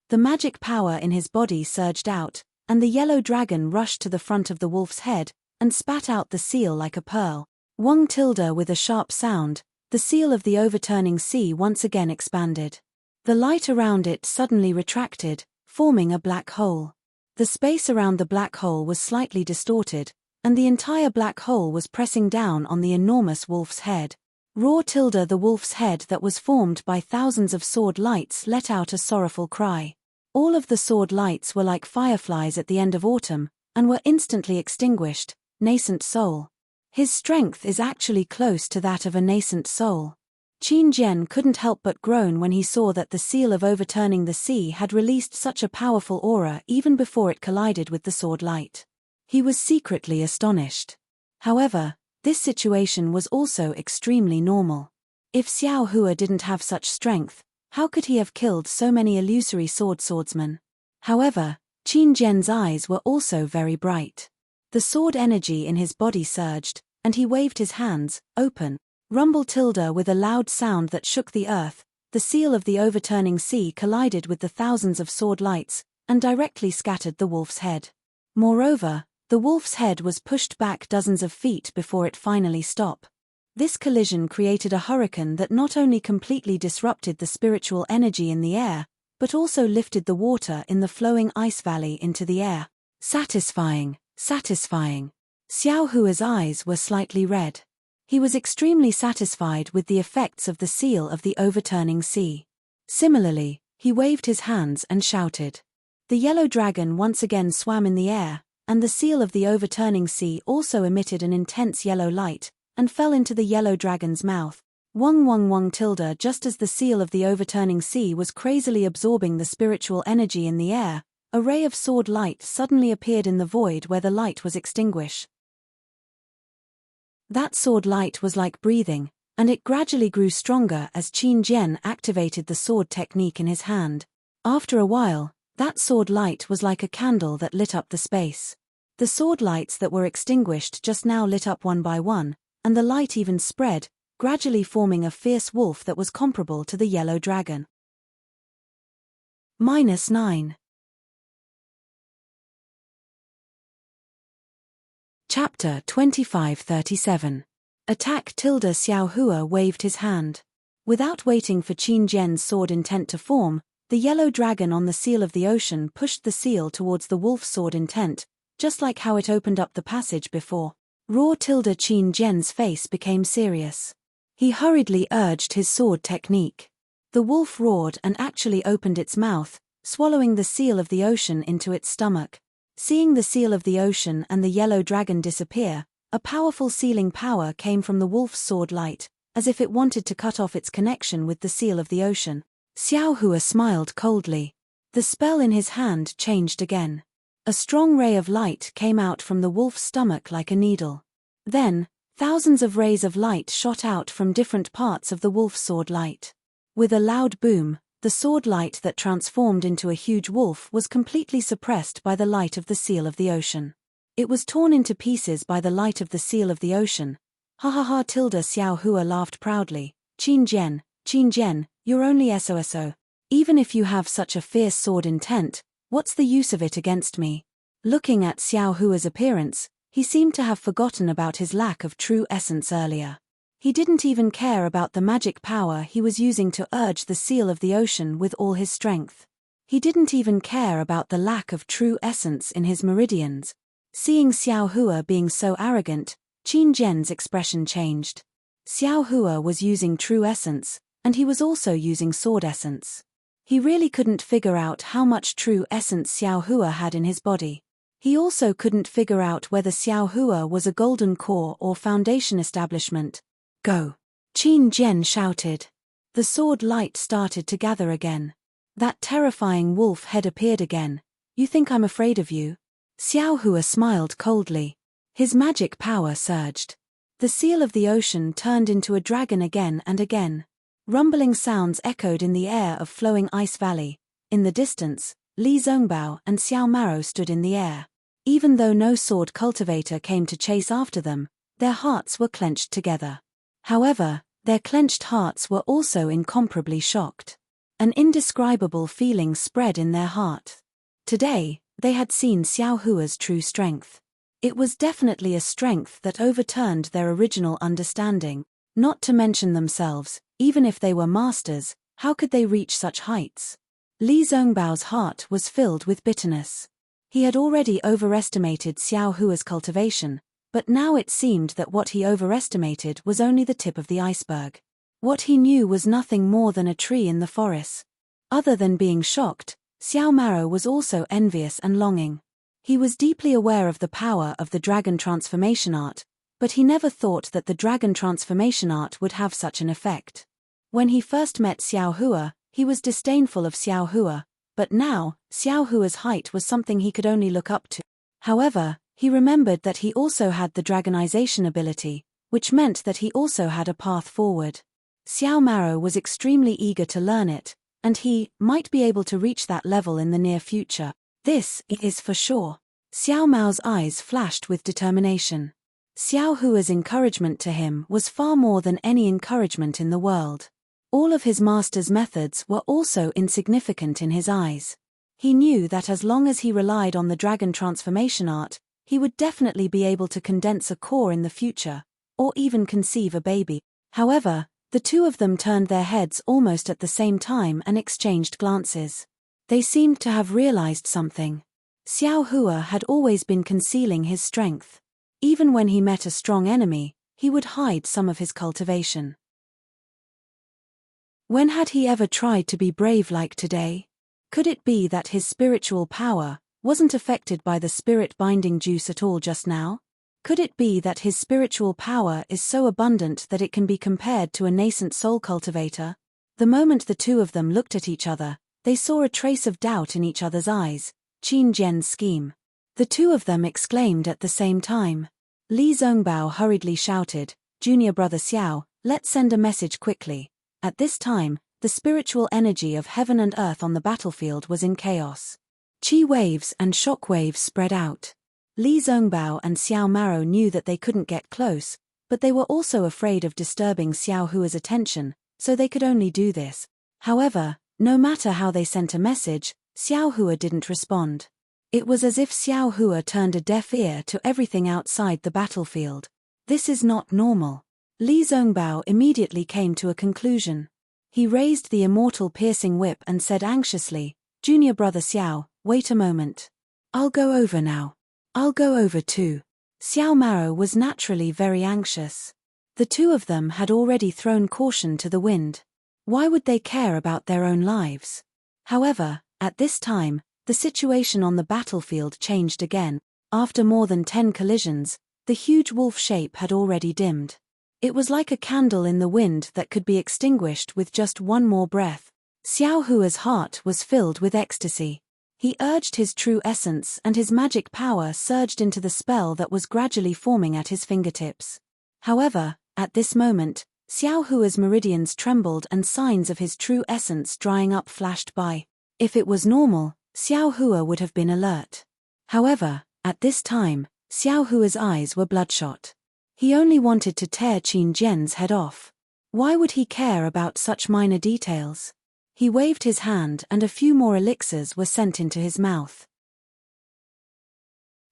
The magic power in his body surged out, and the yellow dragon rushed to the front of the wolf's head, and spat out the seal like a pearl. Wang tilde with a sharp sound, the seal of the overturning sea once again expanded. The light around it suddenly retracted, forming a black hole. The space around the black hole was slightly distorted, and the entire black hole was pressing down on the enormous wolf's head. Roar tilde the wolf's head that was formed by thousands of sword lights let out a sorrowful cry. All of the sword lights were like fireflies at the end of autumn, and were instantly extinguished. Nascent soul. His strength is actually close to that of a nascent soul. Qin Jian couldn't help but groan when he saw that the seal of overturning the sea had released such a powerful aura even before it collided with the sword light. He was secretly astonished. However, this situation was also extremely normal. If Xiao Hua didn't have such strength, how could he have killed so many illusory swordsmen? However, Qin Jian's eyes were also very bright. The sword energy in his body surged, and he waved his hands, open. Rumble tilde with a loud sound that shook the earth, the seal of the overturning sea collided with the thousands of sword lights, and directly scattered the wolf's head. Moreover, the wolf's head was pushed back dozens of feet before it finally stopped. This collision created a hurricane that not only completely disrupted the spiritual energy in the air, but also lifted the water in the flowing ice valley into the air. Satisfying, satisfying. Xiao Hua's eyes were slightly red. He was extremely satisfied with the effects of the seal of the overturning sea. Similarly, he waved his hands and shouted. The yellow dragon once again swam in the air, and the seal of the overturning sea also emitted an intense yellow light, and fell into the yellow dragon's mouth. Wang tilde just as the seal of the overturning sea was crazily absorbing the spiritual energy in the air, a ray of sword light suddenly appeared in the void where the light was extinguished. That sword light was like breathing, and it gradually grew stronger as Qin Jian activated the sword technique in his hand. After a while, that sword light was like a candle that lit up the space. The sword lights that were extinguished just now lit up one by one, and the light even spread, gradually forming a fierce wolf that was comparable to the yellow dragon. -9. Chapter 2537. Attack tilde Xiao Hua waved his hand. Without waiting for Qin Jian's sword intent to form, the yellow dragon on the seal of the ocean pushed the seal towards the wolf's sword intent, just like how it opened up the passage before. Roar tilde Qin Jian's face became serious. He hurriedly urged his sword technique. The wolf roared and actually opened its mouth, swallowing the seal of the ocean into its stomach. Seeing the seal of the ocean and the yellow dragon disappear, a powerful sealing power came from the wolf's sword light, as if it wanted to cut off its connection with the seal of the ocean. Xiao Hua smiled coldly. The spell in his hand changed again. A strong ray of light came out from the wolf's stomach like a needle. Then, thousands of rays of light shot out from different parts of the wolf's sword light. With a loud boom, the sword light that transformed into a huge wolf was completely suppressed by the light of the seal of the ocean. It was torn into pieces by the light of the seal of the ocean. Ha ha ha tilde Xiao Hua laughed proudly. Qin Jian, you're only SOSO. Even if you have such a fierce sword intent, what's the use of it against me? Looking at Xiao Hua's appearance, He seemed to have forgotten about his lack of true essence earlier. He didn't even care about the magic power he was using to urge the seal of the ocean with all his strength. He didn't even care about the lack of true essence in his meridians. Seeing Xiao Hua being so arrogant, Qin Jian's expression changed. Xiao Hua was using true essence, and he was also using sword essence. He really couldn't figure out how much true essence Xiao Hua had in his body. He also couldn't figure out whether Xiao Hua was a golden core or foundation establishment. Go! Qin Jian shouted. The sword light started to gather again. That terrifying wolf head appeared again. You think I'm afraid of you? Xiao Hua smiled coldly. His magic power surged. The seal of the ocean turned into a dragon again and again. Rumbling sounds echoed in the air of flowing ice valley. In the distance, Li Zongbao and Xiao Maro stood in the air. Even though no sword cultivator came to chase after them, their hearts were clenched together. However, their clenched hearts were also incomparably shocked. An indescribable feeling spread in their heart. Today, they had seen Xiao Hua's true strength. It was definitely a strength that overturned their original understanding. Not to mention themselves, even if they were masters, how could they reach such heights? Li Zongbao's heart was filled with bitterness. He had already overestimated Xiao Hua's cultivation, but now it seemed that what he overestimated was only the tip of the iceberg. What he knew was nothing more than a tree in the forest. Other than being shocked, Xiao Maro was also envious and longing. He was deeply aware of the power of the dragon transformation art, but he never thought that the dragon transformation art would have such an effect. When he first met Xiao Hua, he was disdainful of Xiao Hua, but now, Xiao Hua's height was something he could only look up to. However, he remembered that he also had the dragonization ability, which meant that he also had a path forward. Xiao Maro was extremely eager to learn it, and he might be able to reach that level in the near future. This is for sure. Xiao Mao's eyes flashed with determination. Xiao Hua's encouragement to him was far more than any encouragement in the world. All of his master's methods were also insignificant in his eyes. He knew that as long as he relied on the dragon transformation art, he would definitely be able to condense a core in the future, or even conceive a baby. However, the two of them turned their heads almost at the same time and exchanged glances. They seemed to have realized something. Xiao Hua had always been concealing his strength. Even when he met a strong enemy, he would hide some of his cultivation. When had he ever tried to be brave like today? Could it be that his spiritual power wasn't affected by the spirit-binding juice at all just now? Could it be that his spiritual power is so abundant that it can be compared to a nascent soul cultivator? The moment the two of them looked at each other, they saw a trace of doubt in each other's eyes. Qin Jian's scheme. The two of them exclaimed at the same time. Li Zongbao hurriedly shouted, "Junior brother Xiao, let's send a message quickly." At this time, the spiritual energy of heaven and earth on the battlefield was in chaos. Qi waves and shock waves spread out. Li Zongbao and Xiao Maro knew that they couldn't get close, but they were also afraid of disturbing Xiao Hua's attention, so they could only do this. However, no matter how they sent a message, Xiao Hua didn't respond. It was as if Xiao Hua turned a deaf ear to everything outside the battlefield. This is not normal. Li Zongbao immediately came to a conclusion. He raised the immortal piercing whip and said anxiously, "Junior brother Xiao, wait a moment. I'll go over now." "I'll go over too." Xiao Maro was naturally very anxious. The two of them had already thrown caution to the wind. Why would they care about their own lives? However, at this time, the situation on the battlefield changed again. After more than 10 collisions, the huge wolf shape had already dimmed. It was like a candle in the wind that could be extinguished with just one more breath. Xiao Hua's heart was filled with ecstasy. He urged his true essence and his magic power surged into the spell that was gradually forming at his fingertips. However, at this moment, Xiao Hua's meridians trembled and signs of his true essence drying up flashed by. If it was normal, Xiao Hua would have been alert. However, at this time, Xiao Hua's eyes were bloodshot. He only wanted to tear Qin Jian's head off. Why would he care about such minor details? He waved his hand and a few more elixirs were sent into his mouth.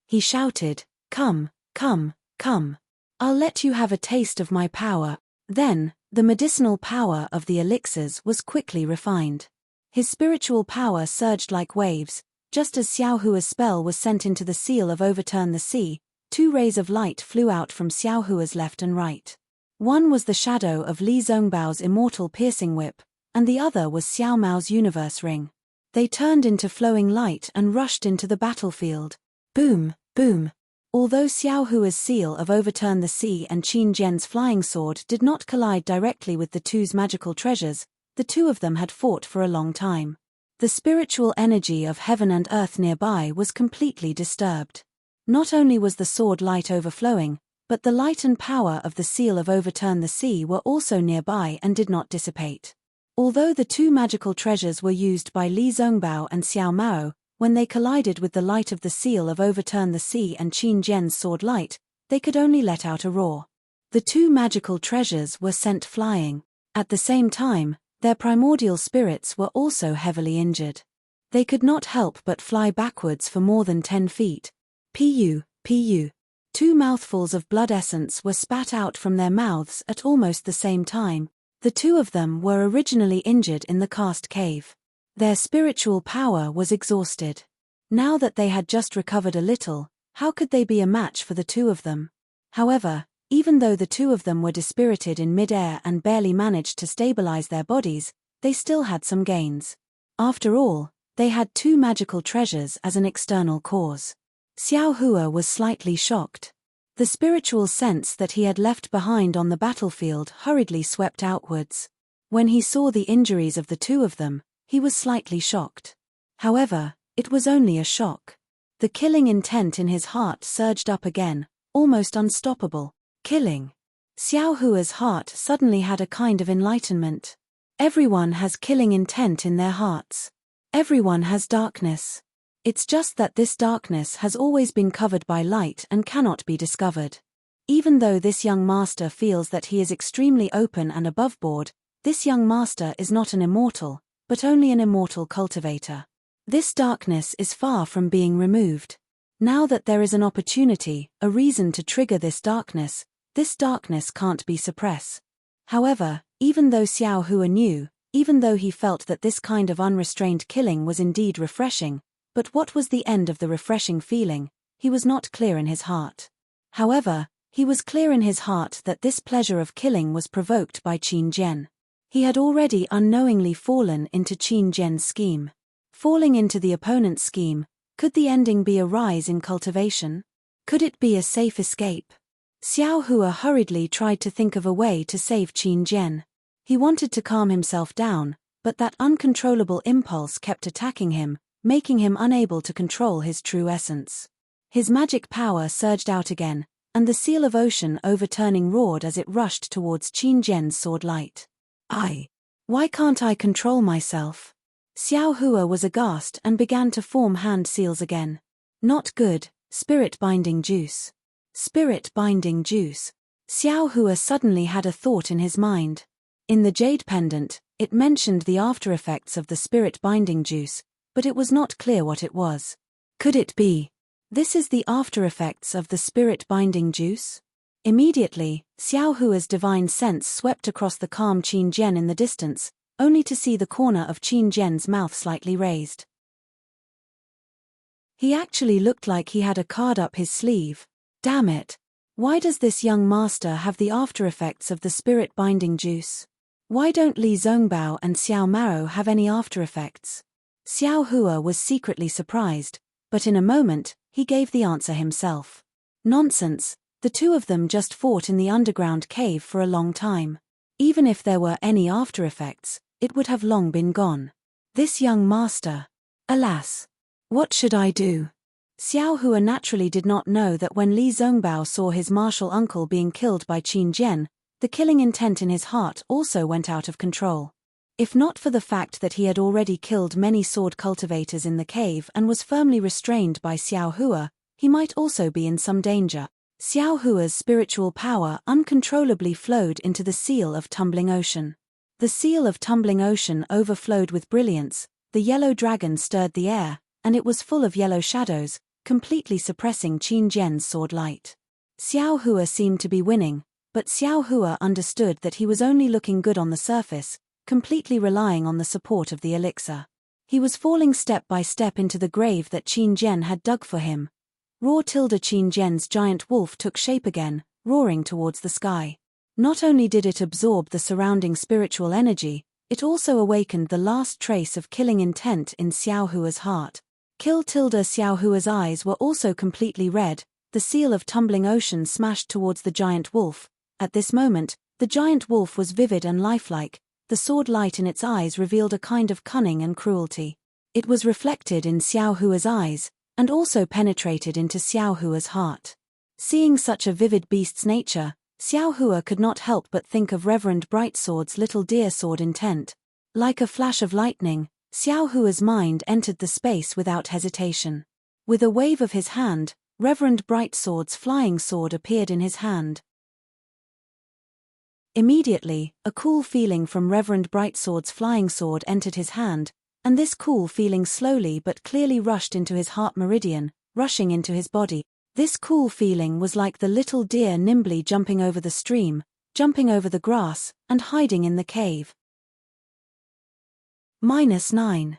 He shouted, "Come, Come, come. I'll let you have a taste of my power. Then, the medicinal power of the elixirs was quickly refined. His spiritual power surged like waves. Just as Xiao Hua's spell was sent into the seal of Overturn the Sea, 2 rays of light flew out from Xiao Hua's left and right. One was the shadow of Li Zongbao's immortal piercing whip, and the other was Xiao Mao's universe ring. They turned into flowing light and rushed into the battlefield. Boom, boom. Although Xiao Hua's seal of Overturn the Sea and Qin Jian's flying sword did not collide directly with the two's magical treasures, the two of them had fought for a long time. The spiritual energy of heaven and earth nearby was completely disturbed. Not only was the sword light overflowing, but the light and power of the seal of Overturn the Sea were also nearby and did not dissipate. Although the two magical treasures were used by Li Zongbao and Xiao Mao, when they collided with the light of the seal of Overturn the Sea and Qin Jian's sword light, they could only let out a roar. The two magical treasures were sent flying. At the same time, their primordial spirits were also heavily injured. They could not help but fly backwards for more than 10 feet. Pu. 2 mouthfuls of blood essence were spat out from their mouths at almost the same time. The two of them were originally injured in the cast cave. Their spiritual power was exhausted. Now that they had just recovered a little, how could they be a match for the two of them? However, even though the two of them were dispirited in mid-air and barely managed to stabilize their bodies, they still had some gains. After all, they had 2 magical treasures as an external cause. Xiao Hua was slightly shocked. The spiritual sense that he had left behind on the battlefield hurriedly swept outwards. When he saw the injuries of the two of them, he was slightly shocked. However, it was only a shock. The killing intent in his heart surged up again, almost unstoppable. Killing. Xiao Hua's heart suddenly had a kind of enlightenment. Everyone has killing intent in their hearts. Everyone has darkness. It's just that this darkness has always been covered by light and cannot be discovered. Even though this young master feels that he is extremely open and aboveboard, this young master is not an immortal, but only an immortal cultivator. This darkness is far from being removed. Now that there is an opportunity, a reason to trigger this darkness can't be suppressed. However, even though Xiao Hua knew, even though he felt that this kind of unrestrained killing was indeed refreshing, but what was the end of the refreshing feeling, he was not clear in his heart. However, he was clear in his heart that this pleasure of killing was provoked by Qin Jian. He had already unknowingly fallen into Qin Jian's scheme. Falling into the opponent's scheme, could the ending be a rise in cultivation? Could it be a safe escape? Xiao Hua hurriedly tried to think of a way to save Qin Jian. He wanted to calm himself down, but that uncontrollable impulse kept attacking him, making him unable to control his true essence. His magic power surged out again, and the seal of ocean overturning roared as it rushed towards Qin Jian's sword light. Why can't I control myself? Xiao Hua was aghast and began to form hand seals again. Not good. Spirit binding juice. Spirit binding juice. Xiao Hua suddenly had a thought in his mind. In the jade pendant, it mentioned the after effects of the spirit binding juice, but it was not clear what it was. Could it be? This is the after effects of the spirit binding juice? Immediately, Xiao Hua's divine sense swept across the calm Qin Jian in the distance, only to see the corner of Qin Jian's mouth slightly raised. He actually looked like he had a card up his sleeve. Damn it! Why does this young master have the after effects of the spirit binding juice? Why don't Li Zongbao and Xiao Mao have any after effects? Xiao Hua was secretly surprised, but in a moment, he gave the answer himself. Nonsense, the two of them just fought in the underground cave for a long time. Even if there were any after effects, it would have long been gone. This young master. Alas! What should I do? Xiao Hua naturally did not know that when Li Zongbao saw his martial uncle being killed by Qin Jian, the killing intent in his heart also went out of control. If not for the fact that he had already killed many sword cultivators in the cave and was firmly restrained by Xiao Hua, he might also be in some danger. Xiao Hua's spiritual power uncontrollably flowed into the seal of Tumbling Ocean. The seal of Tumbling Ocean overflowed with brilliance, the yellow dragon stirred the air, and it was full of yellow shadows, completely suppressing Qin Jian's sword light. Xiao Hua seemed to be winning, but Xiao Hua understood that he was only looking good on the surface, completely relying on the support of the elixir. He was falling step by step into the grave that Qin Jian had dug for him. Qin Jian's giant wolf took shape again, roaring towards the sky. Not only did it absorb the surrounding spiritual energy, it also awakened the last trace of killing intent in Xiao Hua's heart. Xiao Hua's eyes were also completely red, the seal of tumbling ocean smashed towards the giant wolf. At this moment, the giant wolf was vivid and lifelike. The sword light in its eyes revealed a kind of cunning and cruelty. It was reflected in Xiao Hua's eyes, and also penetrated into Xiao Hua's heart. Seeing such a vivid beast's nature, Xiao Hua could not help but think of Reverend Brightsword's little deer sword intent. Like a flash of lightning, Xiao Hua's mind entered the space without hesitation. With a wave of his hand, Reverend Brightsword's flying sword appeared in his hand. Immediately, a cool feeling from Reverend Brightsword's flying sword entered his hand, and this cool feeling slowly but clearly rushed into his heart meridian, rushing into his body. This cool feeling was like the little deer nimbly jumping over the stream, jumping over the grass, and hiding in the cave. -9.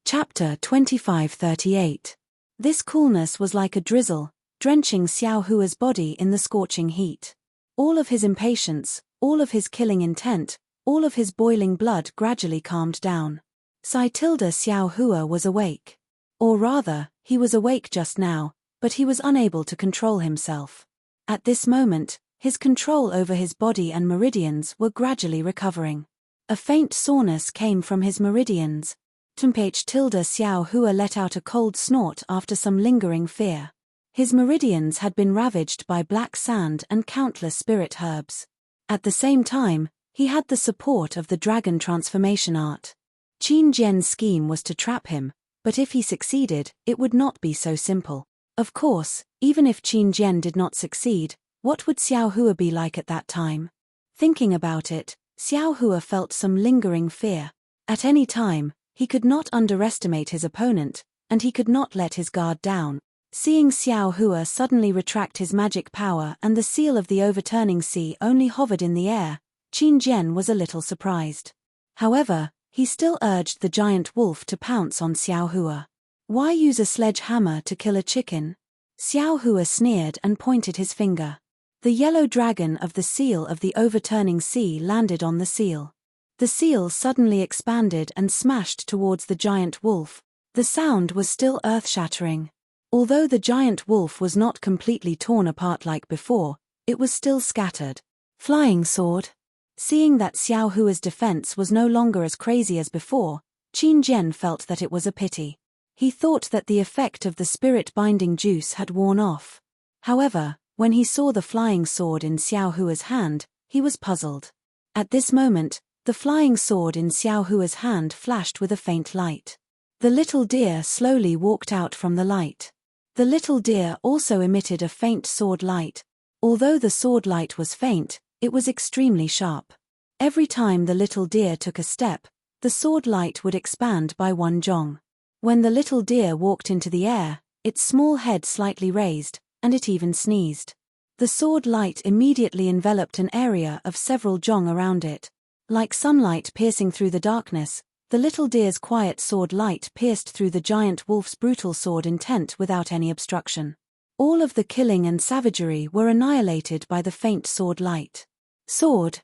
Chapter 2538. This coolness was like a drizzle, drenching Xiao Hua's body in the scorching heat. All of his impatience, all of his killing intent, all of his boiling blood gradually calmed down. Xiao Hua was awake. Or rather, he was awake just now, but he was unable to control himself. At this moment, his control over his body and meridians were gradually recovering. A faint soreness came from his meridians. Xiao Hua let out a cold snort after some lingering fear. His meridians had been ravaged by black sand and countless spirit herbs. At the same time, he had the support of the dragon transformation art. Qin Jian's scheme was to trap him, but if he succeeded, it would not be so simple. Of course, even if Qin Jian did not succeed, what would Xiao Hua be like at that time? Thinking about it, Xiao Hua felt some lingering fear. At any time, he could not underestimate his opponent, and he could not let his guard down. Seeing Xiao Hua suddenly retract his magic power and the seal of the overturning sea only hovered in the air, Qin Jian was a little surprised. However, he still urged the giant wolf to pounce on Xiao Hua. Why use a sledgehammer to kill a chicken? Xiao Hua sneered and pointed his finger. The yellow dragon of the seal of the overturning sea landed on the seal. The seal suddenly expanded and smashed towards the giant wolf. The sound was still earth-shattering. Although the giant wolf was not completely torn apart like before, it was still scattered. Flying sword. Seeing that Xiao Hua's defense was no longer as crazy as before, Qin Jian felt that it was a pity. He thought that the effect of the spirit-binding juice had worn off. However, when he saw the flying sword in Xiao Hua's hand, he was puzzled. At this moment, the flying sword in Xiao Hua's hand flashed with a faint light. The little deer slowly walked out from the light. The little deer also emitted a faint sword light. Although the sword light was faint, it was extremely sharp. Every time the little deer took a step, the sword light would expand by 1 zhong. When the little deer walked into the air, its small head slightly raised, and it even sneezed. The sword light immediately enveloped an area of several zhong around it. Like sunlight piercing through the darkness, the little deer's quiet sword light pierced through the giant wolf's brutal sword intent without any obstruction. All of the killing and savagery were annihilated by the faint sword light. Sword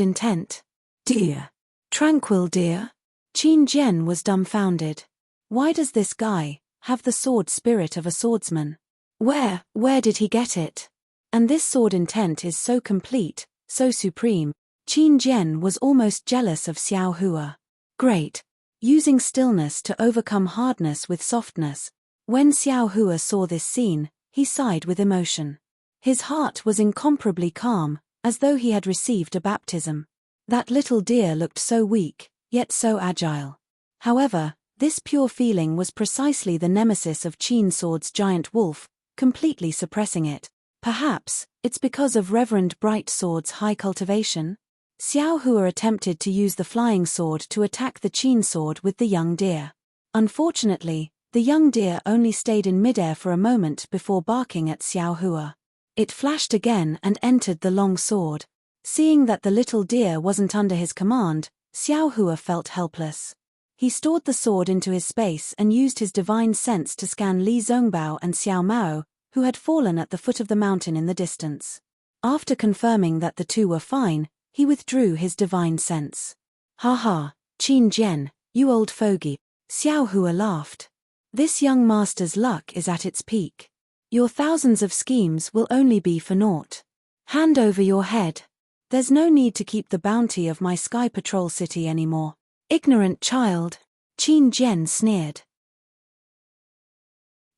intent. Deer. Tranquil deer? Qin Jian was dumbfounded. Why does this guy have the sword spirit of a swordsman? Where did he get it? And this sword intent is so complete, so supreme. Qin Jian was almost jealous of Xiao Hua. Great. Using stillness to overcome hardness with softness. When Xiao Hua saw this scene, he sighed with emotion. His heart was incomparably calm, as though he had received a baptism. That little deer looked so weak, yet so agile. However, this pure feeling was precisely the nemesis of Qin Sword's giant wolf, completely suppressing it. Perhaps, it's because of Reverend Brightsword's high cultivation? Xiao Hua attempted to use the flying sword to attack the Qin sword with the young deer. Unfortunately, The young deer only stayed in midair for a moment before barking at Xiao Hua. It flashed again and entered the long sword. Seeing that the little deer wasn't under his command, Xiao Hua felt helpless. He stored the sword into his space and used his divine sense to scan Li Zongbao and Xiao Mao, who had fallen at the foot of the mountain in the distance. After confirming that the two were fine, he withdrew his divine sense. "Ha ha, Qin Jian, you old fogey," Xiao Hua laughed. "This young master's luck is at its peak. Your thousands of schemes will only be for naught. Hand over your head. There's no need to keep the bounty of my Sky Patrol city anymore. Ignorant child," Qin Jian sneered.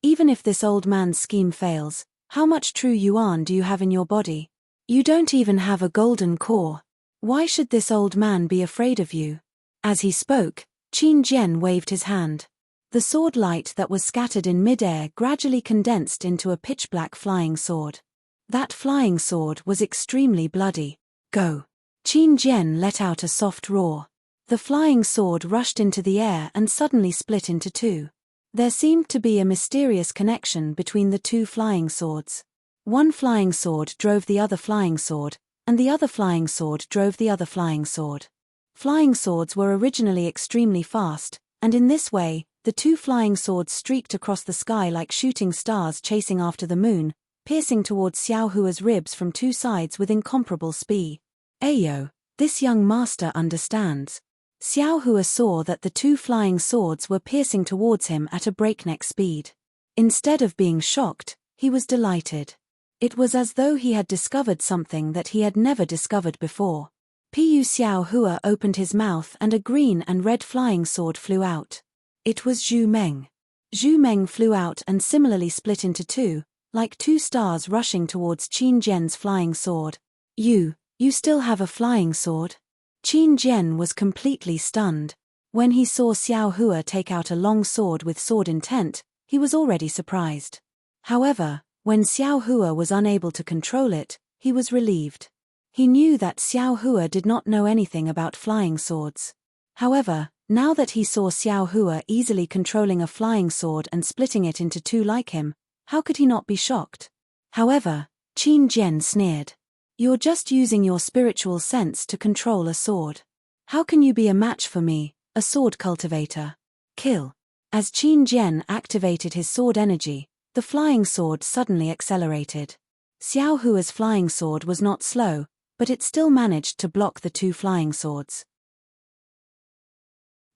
"Even if this old man's scheme fails, how much true yuan do you have in your body? You don't even have a golden core. Why should this old man be afraid of you?" As he spoke, Qin Jian waved his hand. The sword light that was scattered in midair gradually condensed into a pitch-black flying sword. That flying sword was extremely bloody. "Go!" Qin Jian let out a soft roar. The flying sword rushed into the air and suddenly split into two. There seemed to be a mysterious connection between the two flying swords. One flying sword drove the other flying sword, and the other flying sword drove the other flying sword. Flying swords were originally extremely fast, and in this way, the two flying swords streaked across the sky like shooting stars chasing after the moon, piercing towards Xiao Hua's ribs from two sides with incomparable speed. "Ayo, this young master understands." Xiao Hua saw that the two flying swords were piercing towards him at a breakneck speed. Instead of being shocked, he was delighted. It was as though he had discovered something that he had never discovered before. Pu Xiao Hua opened his mouth and a green and red flying sword flew out. It was Zhu Meng. Zhu Meng flew out and similarly split into two, like two stars rushing towards Qin Jian's flying sword. You still have a flying sword?" Qin Jian was completely stunned. When he saw Xiao Hua take out a long sword with sword intent, he was already surprised. However, when Xiao Hua was unable to control it, he was relieved. He knew that Xiao Hua did not know anything about flying swords. However, now that he saw Xiao Hua easily controlling a flying sword and splitting it into two like him, how could he not be shocked? However, Qin Jian sneered. "You're just using your spiritual sense to control a sword. How can you be a match for me, a sword cultivator? Kill." As Qin Jian activated his sword energy, the flying sword suddenly accelerated. Xiao Hua's flying sword was not slow, but it still managed to block the two flying swords.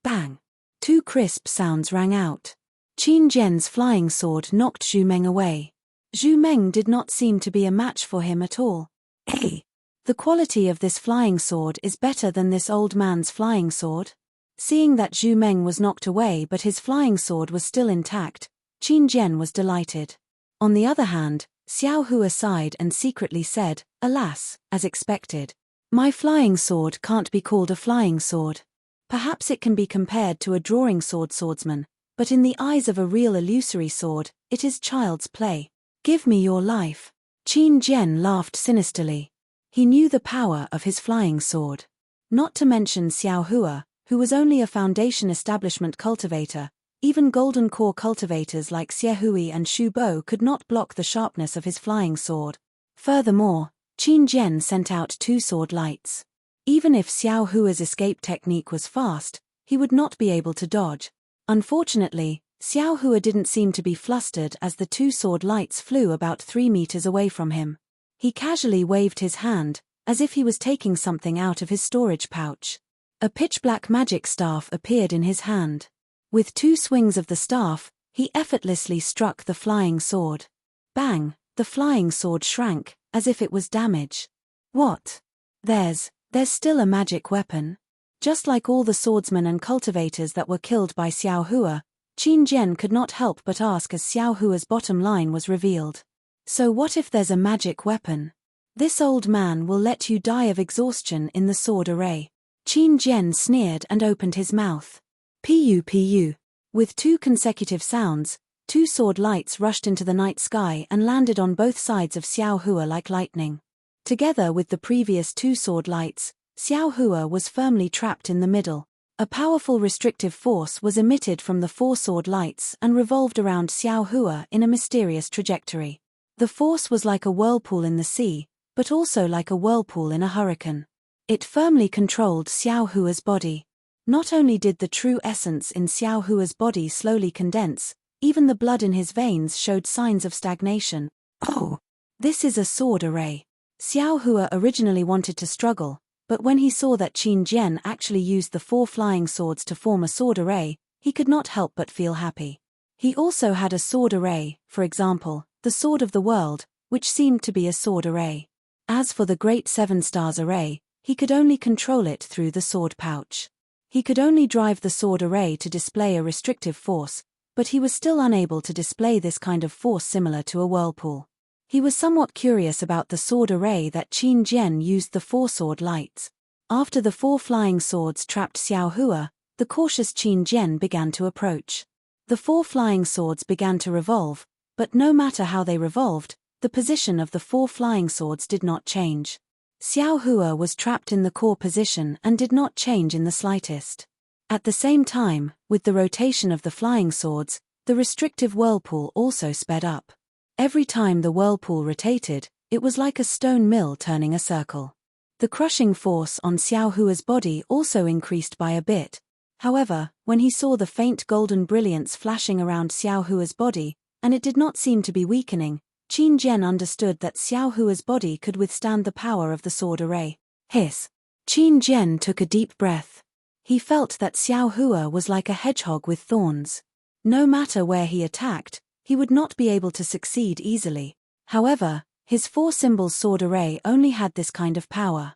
Bang! Two crisp sounds rang out. Qin Jian's flying sword knocked Zhu Meng away. Zhu Meng did not seem to be a match for him at all. "Hey! The quality of this flying sword is better than this old man's flying sword." Seeing that Zhu Meng was knocked away but his flying sword was still intact, Qin Jian was delighted. On the other hand, Xiao Hua sighed and secretly said, "Alas, as expected. My flying sword can't be called a flying sword. Perhaps it can be compared to a drawing sword swordsman, but in the eyes of a real illusory sword, it is child's play. Give me your life." Qin Jian laughed sinisterly. He knew the power of his flying sword. Not to mention Xiao Hua, who was only a foundation establishment cultivator, even golden core cultivators like Xie Hui and Shu Bo could not block the sharpness of his flying sword. Furthermore, Qin Jian sent out two sword lights. Even if Xiao Hua's escape technique was fast, he would not be able to dodge. Unfortunately, Xiao Hua didn't seem to be flustered as the two sword lights flew about 3 meters away from him. He casually waved his hand, as if he was taking something out of his storage pouch. A pitch-black magic staff appeared in his hand. With two swings of the staff, he effortlessly struck the flying sword. Bang! The flying sword shrank, as if it was damaged. What? There's still a magic weapon. Just like all the swordsmen and cultivators that were killed by Xiao Hua, Qin Jian could not help but ask as Xiao Hua's bottom line was revealed. So what if there's a magic weapon? This old man will let you die of exhaustion in the sword array. Qin Jian sneered and opened his mouth. Pu. With two consecutive sounds, two sword lights rushed into the night sky and landed on both sides of Xiao Hua like lightning. Together with the previous two sword lights, Xiao Hua was firmly trapped in the middle. A powerful restrictive force was emitted from the four sword lights and revolved around Xiao Hua in a mysterious trajectory. The force was like a whirlpool in the sea, but also like a whirlpool in a hurricane. It firmly controlled Xiao Hua's body. Not only did the true essence in Xiao Hua's body slowly condense, even the blood in his veins showed signs of stagnation. Oh! This is a sword array. Xiao Hua originally wanted to struggle, but when he saw that Qin Jian actually used the four flying swords to form a sword array, he could not help but feel happy. He also had a sword array, for example, the Sword of the World, which seemed to be a sword array. As for the Great Seven Stars array, he could only control it through the sword pouch. He could only drive the sword array to display a restrictive force, but he was still unable to display this kind of force similar to a whirlpool. He was somewhat curious about the sword array that Qin Jian used the four sword lights. After the four flying swords trapped Xiao Hua, the cautious Qin Jian began to approach. The four flying swords began to revolve, but no matter how they revolved, the position of the four flying swords did not change. Xiao Hua was trapped in the core position and did not change in the slightest. At the same time, with the rotation of the flying swords, the restrictive whirlpool also sped up. Every time the whirlpool rotated, it was like a stone mill turning a circle. The crushing force on Xiao Hua's body also increased by a bit. However, when he saw the faint golden brilliance flashing around Xiao Hua's body, and it did not seem to be weakening, Qin Jian understood that Xiao Hua's body could withstand the power of the sword array. Hiss! Qin Jian took a deep breath. He felt that Xiao Hua was like a hedgehog with thorns. No matter where he attacked, he would not be able to succeed easily. However, his four symbols sword array only had this kind of power.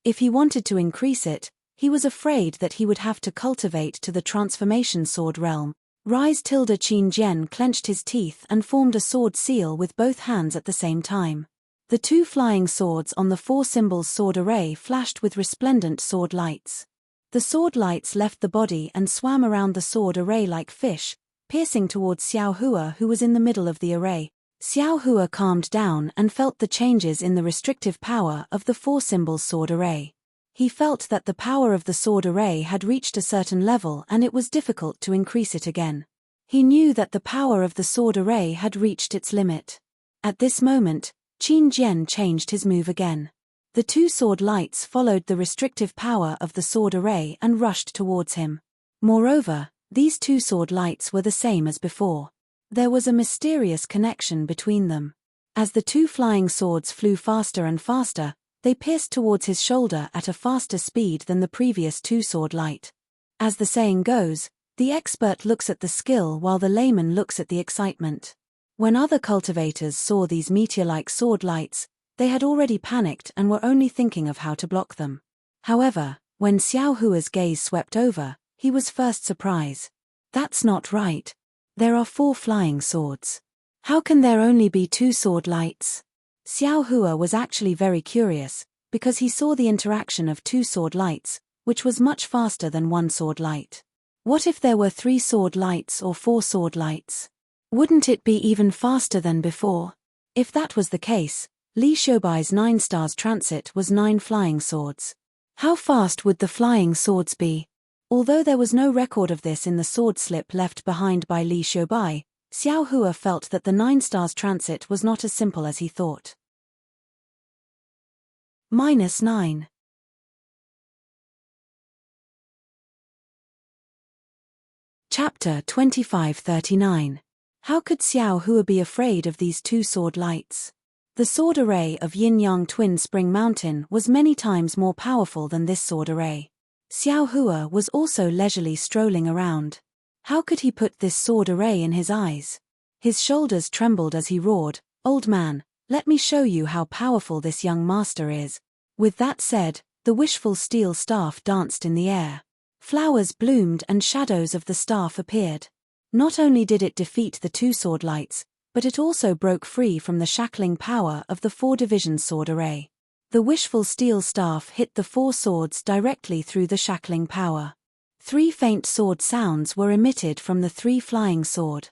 If he wanted to increase it, he was afraid that he would have to cultivate to the transformation sword realm. Rise tilde Qin Jian clenched his teeth and formed a sword seal with both hands at the same time. The two flying swords on the four symbols sword array flashed with resplendent sword lights. The sword lights left the body and swam around the sword array like fish, piercing towards Xiao Hua, who was in the middle of the array. Xiao Hua calmed down and felt the changes in the restrictive power of the four symbols sword array. He felt that the power of the sword array had reached a certain level and it was difficult to increase it again. He knew that the power of the sword array had reached its limit. At this moment, Qin Jian changed his move again. The two sword lights followed the restrictive power of the sword array and rushed towards him. Moreover, these two sword lights were the same as before. There was a mysterious connection between them. As the two flying swords flew faster and faster, they pierced towards his shoulder at a faster speed than the previous two sword light. As the saying goes, the expert looks at the skill while the layman looks at the excitement. When other cultivators saw these meteor-like sword lights, they had already panicked and were only thinking of how to block them. However, when Xiao Hua's gaze swept over, he was first surprised. That's not right. There are four flying swords. How can there only be two sword lights? Xiao Hua was actually very curious, because he saw the interaction of two sword lights, which was much faster than one sword light. What if there were three sword lights or four sword lights? Wouldn't it be even faster than before? If that was the case, Li Shoubai's 9 stars transit was 9 flying swords. How fast would the flying swords be? Although there was no record of this in the sword slip left behind by Li Shoubai, Xiao Hua felt that the 9 stars transit was not as simple as he thought. -9. Chapter 2539. How could Xiao Hua be afraid of these two sword lights? The sword array of Yin-Yang Twin Spring Mountain was many times more powerful than this sword array. Xiao Hua was also leisurely strolling around. How could he put this sword array in his eyes? His shoulders trembled as he roared, "Old man, let me show you how powerful this young master is." With that said, the wishful steel staff danced in the air. Flowers bloomed and shadows of the staff appeared. Not only did it defeat the two sword lights, but it also broke free from the shackling power of the 4-division sword array. The wishful steel staff hit the 4 swords directly through the shackling power. 3 faint sword sounds were emitted from the 3 flying sword.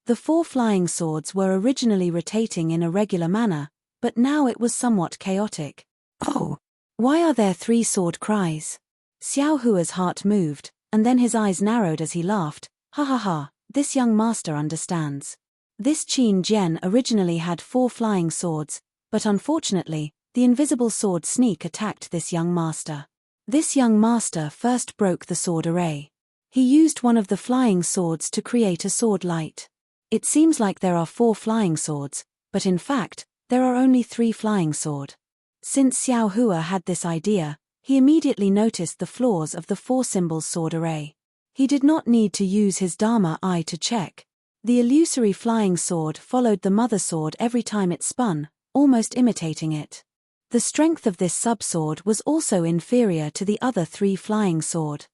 The 4 flying swords were originally rotating in a regular manner, but now it was somewhat chaotic. Oh! Why are there 3 sword cries? Xiao Hua's heart moved, and then his eyes narrowed as he laughed. Ha ha ha, this young master understands. This Qin Jian originally had 4 flying swords, but unfortunately, the invisible sword Sneak attacked this young master. This young master first broke the sword array. He used one of the flying swords to create a sword light. It seems like there are 4 flying swords, but in fact, there are only 3 flying sword. Since Xiao Hua had this idea, he immediately noticed the flaws of the 4 symbols sword array. He did not need to use his Dharma eye to check. The illusory flying sword followed the mother sword every time it spun, almost imitating it. The strength of this sub-sword was also inferior to the other 3 flying sword.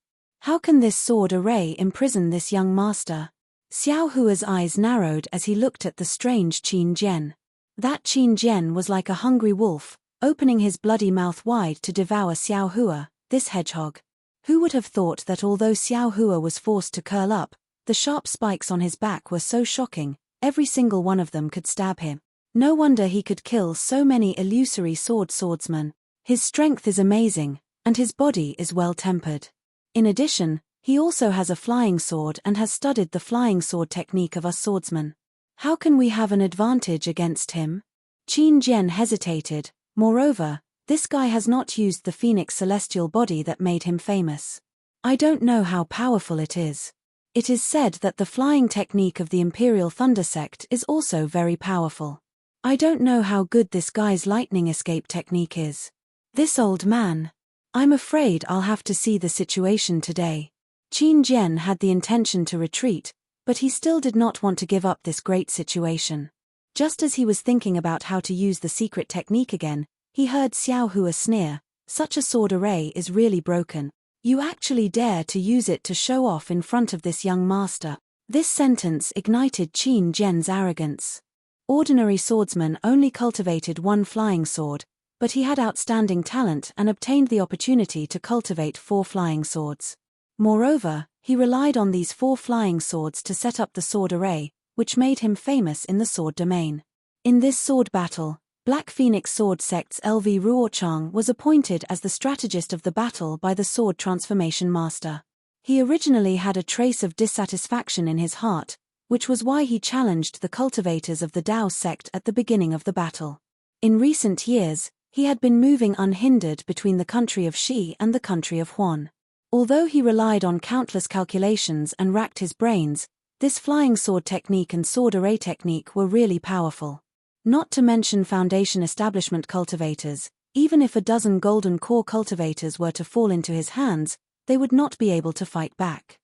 How can this sword array imprison this young master? Xiao Hua's eyes narrowed as he looked at the strange Qin Jian. That Qin Jian was like a hungry wolf, opening his bloody mouth wide to devour Xiao Hua, this hedgehog. Who would have thought that although Xiao Hua was forced to curl up, the sharp spikes on his back were so shocking, every single one of them could stab him. No wonder he could kill so many illusory swordsmen. His strength is amazing, and his body is well-tempered. In addition, he also has a flying sword and has studied the flying sword technique of us swordsmen. How can we have an advantage against him? Qin Jian hesitated. Moreover, this guy has not used the phoenix celestial body that made him famous. I don't know how powerful it is. It is said that the flying technique of the Imperial Thunder Sect is also very powerful. I don't know how good this guy's lightning escape technique is. This old man. I'm afraid I'll have to see the situation today. Qin Jian had the intention to retreat, but he still did not want to give up this great situation. Just as he was thinking about how to use the secret technique again, he heard Xiao Hua sneer, "Such a sword array is really broken. You actually dare to use it to show off in front of this young master." This sentence ignited Qin Jian's arrogance. Ordinary swordsman only cultivated 1 flying sword, but he had outstanding talent and obtained the opportunity to cultivate 4 flying swords. Moreover, he relied on these 4 flying swords to set up the sword array, which made him famous in the sword domain. In this sword battle, Black Phoenix Sword Sect's LV Ruochang was appointed as the strategist of the battle by the sword transformation master. He originally had a trace of dissatisfaction in his heart, which was why he challenged the cultivators of the Dao sect at the beginning of the battle. In recent years, he had been moving unhindered between the country of Shi and the country of Huan. Although he relied on countless calculations and racked his brains, this flying sword technique and sword array technique were really powerful. Not to mention foundation establishment cultivators, even if a dozen golden core cultivators were to fall into his hands, they would not be able to fight back.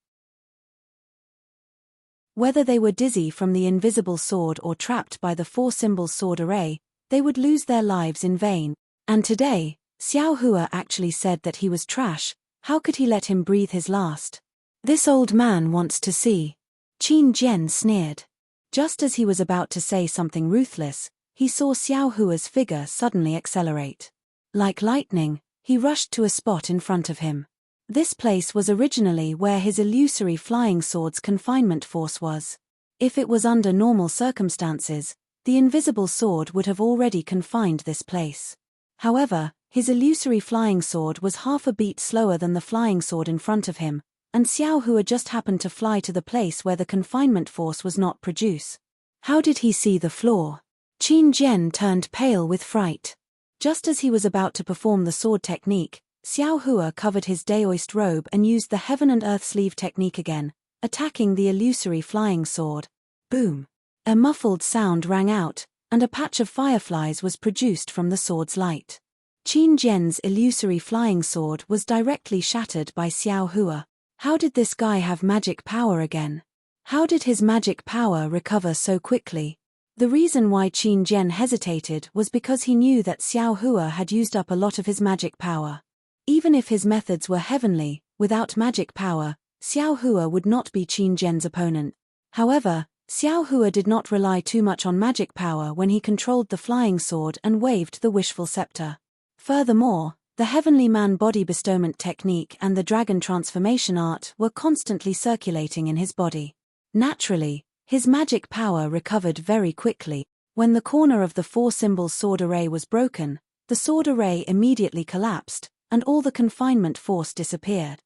Whether they were dizzy from the invisible sword or trapped by the 4 symbols sword array, they would lose their lives in vain. And today, Xiao Hua actually said that he was trash. How could he let him breathe his last? This old man wants to see. Qin Jian sneered. Just as he was about to say something ruthless, he saw Xiao Hua's figure suddenly accelerate. Like lightning, he rushed to a spot in front of him. This place was originally where his illusory flying sword's confinement force was. If it was under normal circumstances, the invisible sword would have already confined this place. However, his illusory flying sword was half a beat slower than the flying sword in front of him, and Xiao Hua just happened to fly to the place where the confinement force was not produced. How did he see the flaw? Qin Jian turned pale with fright. Just as he was about to perform the sword technique, Xiao Hua covered his daoist robe and used the heaven and earth sleeve technique again, attacking the illusory flying sword. Boom! A muffled sound rang out, and a patch of fireflies was produced from the sword's light. Qin Jian's illusory flying sword was directly shattered by Xiao Hua. How did this guy have magic power again? How did his magic power recover so quickly? The reason why Qin Jian hesitated was because he knew that Xiao Hua had used up a lot of his magic power. Even if his methods were heavenly, without magic power, Xiao Hua would not be Qin Jian's opponent. However, Xiao Hua did not rely too much on magic power when he controlled the flying sword and waved the wishful scepter. Furthermore, the heavenly man body bestowment technique and the dragon transformation art were constantly circulating in his body. Naturally, his magic power recovered very quickly. When the corner of the 4 symbols sword array was broken, the sword array immediately collapsed, and all the confinement force disappeared.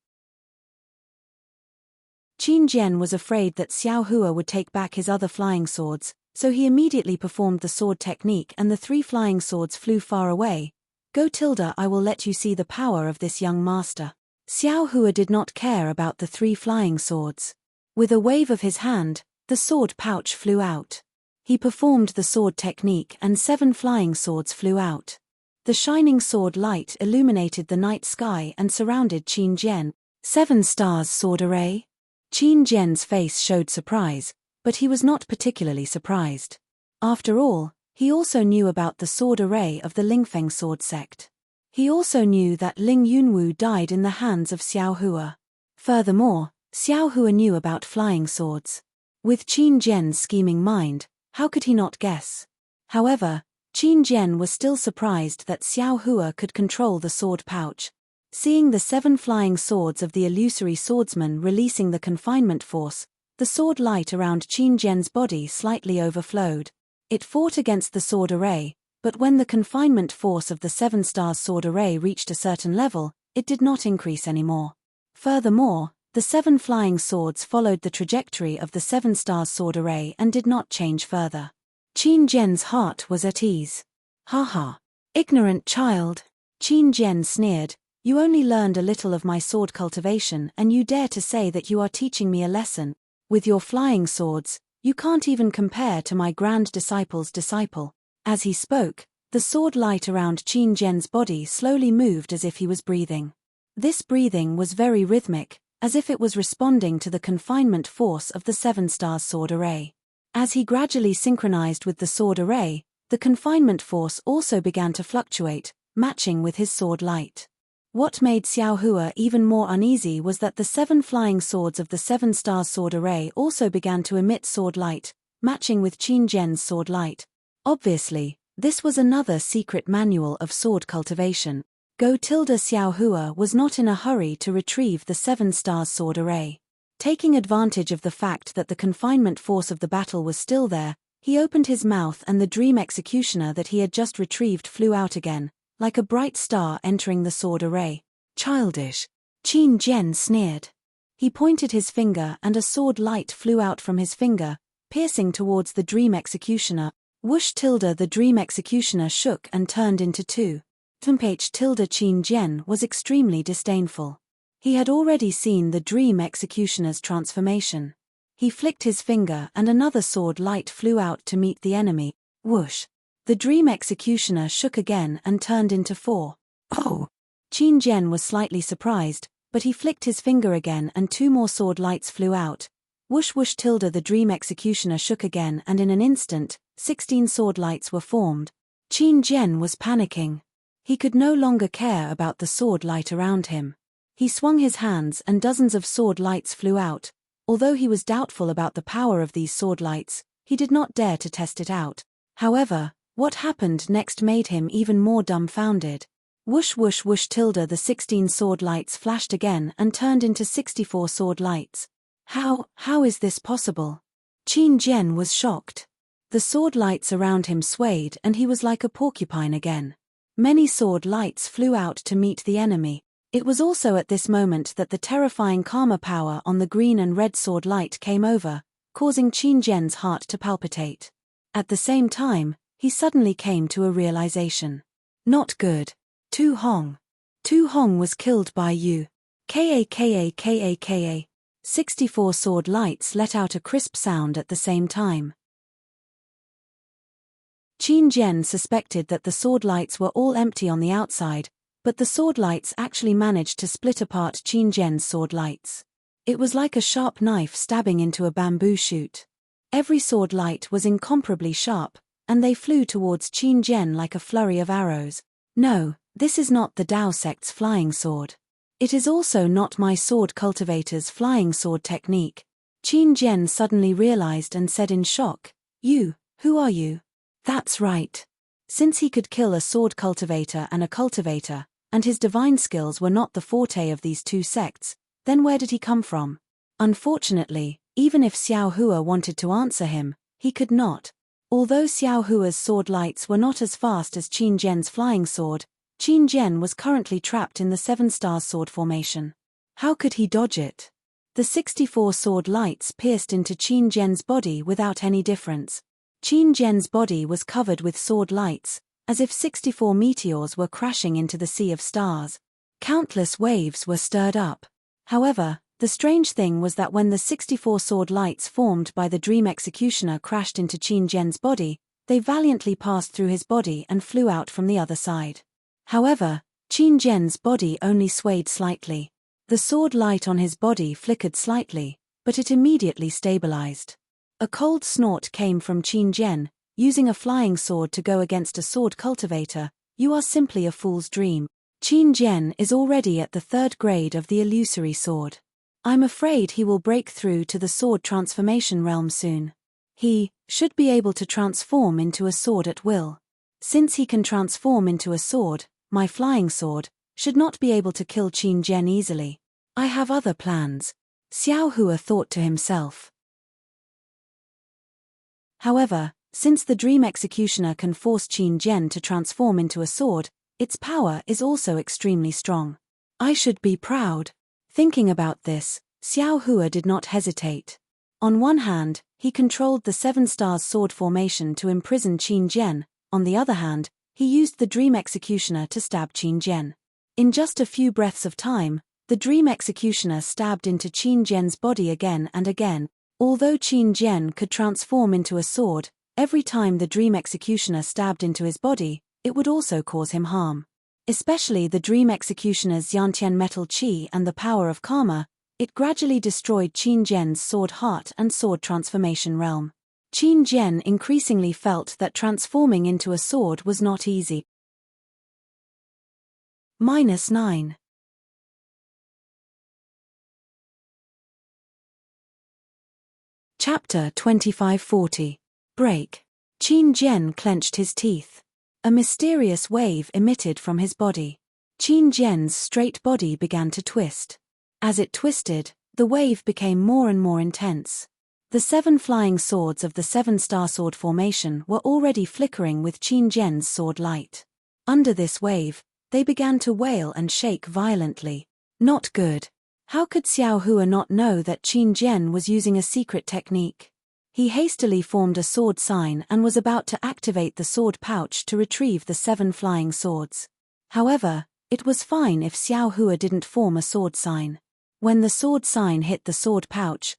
Qin Jian was afraid that Xiao Hua would take back his other flying swords, so he immediately performed the sword technique and the 3 flying swords flew far away. Go tilde, I will let you see the power of this young master. Xiao Hua did not care about the 3 flying swords. With a wave of his hand, the sword pouch flew out. He performed the sword technique and 7 flying swords flew out. The shining sword light illuminated the night sky and surrounded Qin Jian. 7 stars sword array? Qin Jian's face showed surprise, but he was not particularly surprised. After all, he also knew about the sword array of the Lingfeng sword sect. He also knew that Ling Yunwu died in the hands of Xiao Hua. Furthermore, Xiao Hua knew about flying swords. With Qin Jian's scheming mind, how could he not guess? However, Qin Jian was still surprised that Xiao Hua could control the sword pouch. Seeing the 7 flying swords of the illusory swordsman releasing the confinement force, the sword light around Qin Jian's body slightly overflowed. It fought against the sword array, but when the confinement force of the 7 stars sword array reached a certain level, it did not increase anymore. Furthermore, the 7 flying swords followed the trajectory of the 7 stars sword array and did not change further. Qin Jian's heart was at ease. Ha ha! Ignorant child! Qin Jian sneered, you only learned a little of my sword cultivation and you dare to say that you are teaching me a lesson. With your flying swords, you can't even compare to my grand disciple's disciple. As he spoke, the sword light around Qin Jian's body slowly moved as if he was breathing. This breathing was very rhythmic, as if it was responding to the confinement force of the 7 stars sword array. As he gradually synchronized with the sword array, the confinement force also began to fluctuate, matching with his sword light. What made Xiao Hua even more uneasy was that the 7 flying swords of the 7 stars sword array also began to emit sword light, matching with Qin Jian's sword light. Obviously, this was another secret manual of sword cultivation. Go tilde Xiao Hua was not in a hurry to retrieve the 7 stars sword array. Taking advantage of the fact that the confinement force of the battle was still there, he opened his mouth and the dream executioner that he had just retrieved flew out again, like a bright star entering the sword array. Childish! Qin Jian sneered. He pointed his finger and a sword light flew out from his finger, piercing towards the dream executioner. Whoosh tilde the dream executioner shook and turned into 2. Tumph tilde Qin Jian was extremely disdainful. He had already seen the dream executioner's transformation. He flicked his finger and another sword light flew out to meet the enemy. Whoosh! The dream executioner shook again and turned into 4. Oh! Qin Jian was slightly surprised, but he flicked his finger again and 2 more sword lights flew out. Whoosh whoosh tilde the dream executioner shook again and in an instant, 16 sword lights were formed. Qin Jian was panicking. He could no longer care about the sword light around him. He swung his hands and dozens of sword lights flew out. Although he was doubtful about the power of these sword lights, he did not dare to test it out. However, what happened next made him even more dumbfounded. Whoosh whoosh whoosh tilde the 16 sword lights flashed again and turned into 64 sword lights. How is this possible? Qin Jian was shocked. The sword lights around him swayed and he was like a porcupine again. Many sword lights flew out to meet the enemy. It was also at this moment that the terrifying karma power on the green and red sword light came over, causing Qin Jian's heart to palpitate. At the same time, he suddenly came to a realization. Not good. Tu Hong. Tu Hong was killed by you. Ka. 64 sword lights let out a crisp sound at the same time. Qin Jian suspected that the sword lights were all empty on the outside, but the sword lights actually managed to split apart Qin Jian's sword lights. It was like a sharp knife stabbing into a bamboo shoot. Every sword light was incomparably sharp, and they flew towards Qin Jian like a flurry of arrows. No, this is not the Dao sect's flying sword. It is also not my sword cultivator's flying sword technique. Qin Jian suddenly realized and said in shock, "You, who are you?" That's right. Since he could kill a sword cultivator and a cultivator, and his divine skills were not the forte of these 2 sects, then where did he come from? Unfortunately, even if Xiao Hua wanted to answer him, he could not. Although Xiao Hua's sword lights were not as fast as Qin Jian's flying sword, Qin Jian was currently trapped in the 7 stars sword formation. How could he dodge it? The 64 sword lights pierced into Qin Jian's body without any difference. Qin Jian's body was covered with sword lights, as if 64 meteors were crashing into the sea of stars. Countless waves were stirred up. However, the strange thing was that when the 64 sword lights formed by the Dream Executioner crashed into Qin Jian's body, they valiantly passed through his body and flew out from the other side. However, Qin Jian's body only swayed slightly. The sword light on his body flickered slightly, but it immediately stabilized. A cold snort came from Qin Jian. Using a flying sword to go against a sword cultivator, you are simply a fool's dream. Qin Jian is already at the 3rd grade of the illusory sword. I'm afraid he will break through to the sword transformation realm soon. He should be able to transform into a sword at will. Since he can transform into a sword, my flying sword should not be able to kill Qin Jian easily. I have other plans, Xiao Hua thought to himself. However, since the Dream Executioner can force Qin Jian to transform into a sword, its power is also extremely strong. I should be proud. Thinking about this, Xiao Hua did not hesitate. On one hand, he controlled the 7 stars sword formation to imprison Qin Jian. On the other hand, he used the Dream Executioner to stab Qin Jian. In just a few breaths of time, the Dream Executioner stabbed into Qin Jian's body again and again. Although Qin Jian could transform into a sword, every time the Dream Executioner stabbed into his body, it would also cause him harm. Especially the Dream Executioner's Yantian metal chi and the power of karma, it gradually destroyed Qin Jian's sword heart and sword transformation realm. Qin Jian increasingly felt that transforming into a sword was not easy. -9. Chapter 2540. Break. Qin Jian clenched his teeth. A mysterious wave emitted from his body. Qin Jian's straight body began to twist. As it twisted, the wave became more and more intense. The 7 flying swords of the 7-star sword formation were already flickering with Qin Jian's sword light. Under this wave, they began to wail and shake violently. Not good. How could Xiao Hua not know that Qin Jian was using a secret technique? He hastily formed a sword sign and was about to activate the sword pouch to retrieve the 7 flying swords. However, it was fine if Xiao Hua didn't form a sword sign. When the sword sign hit the sword pouch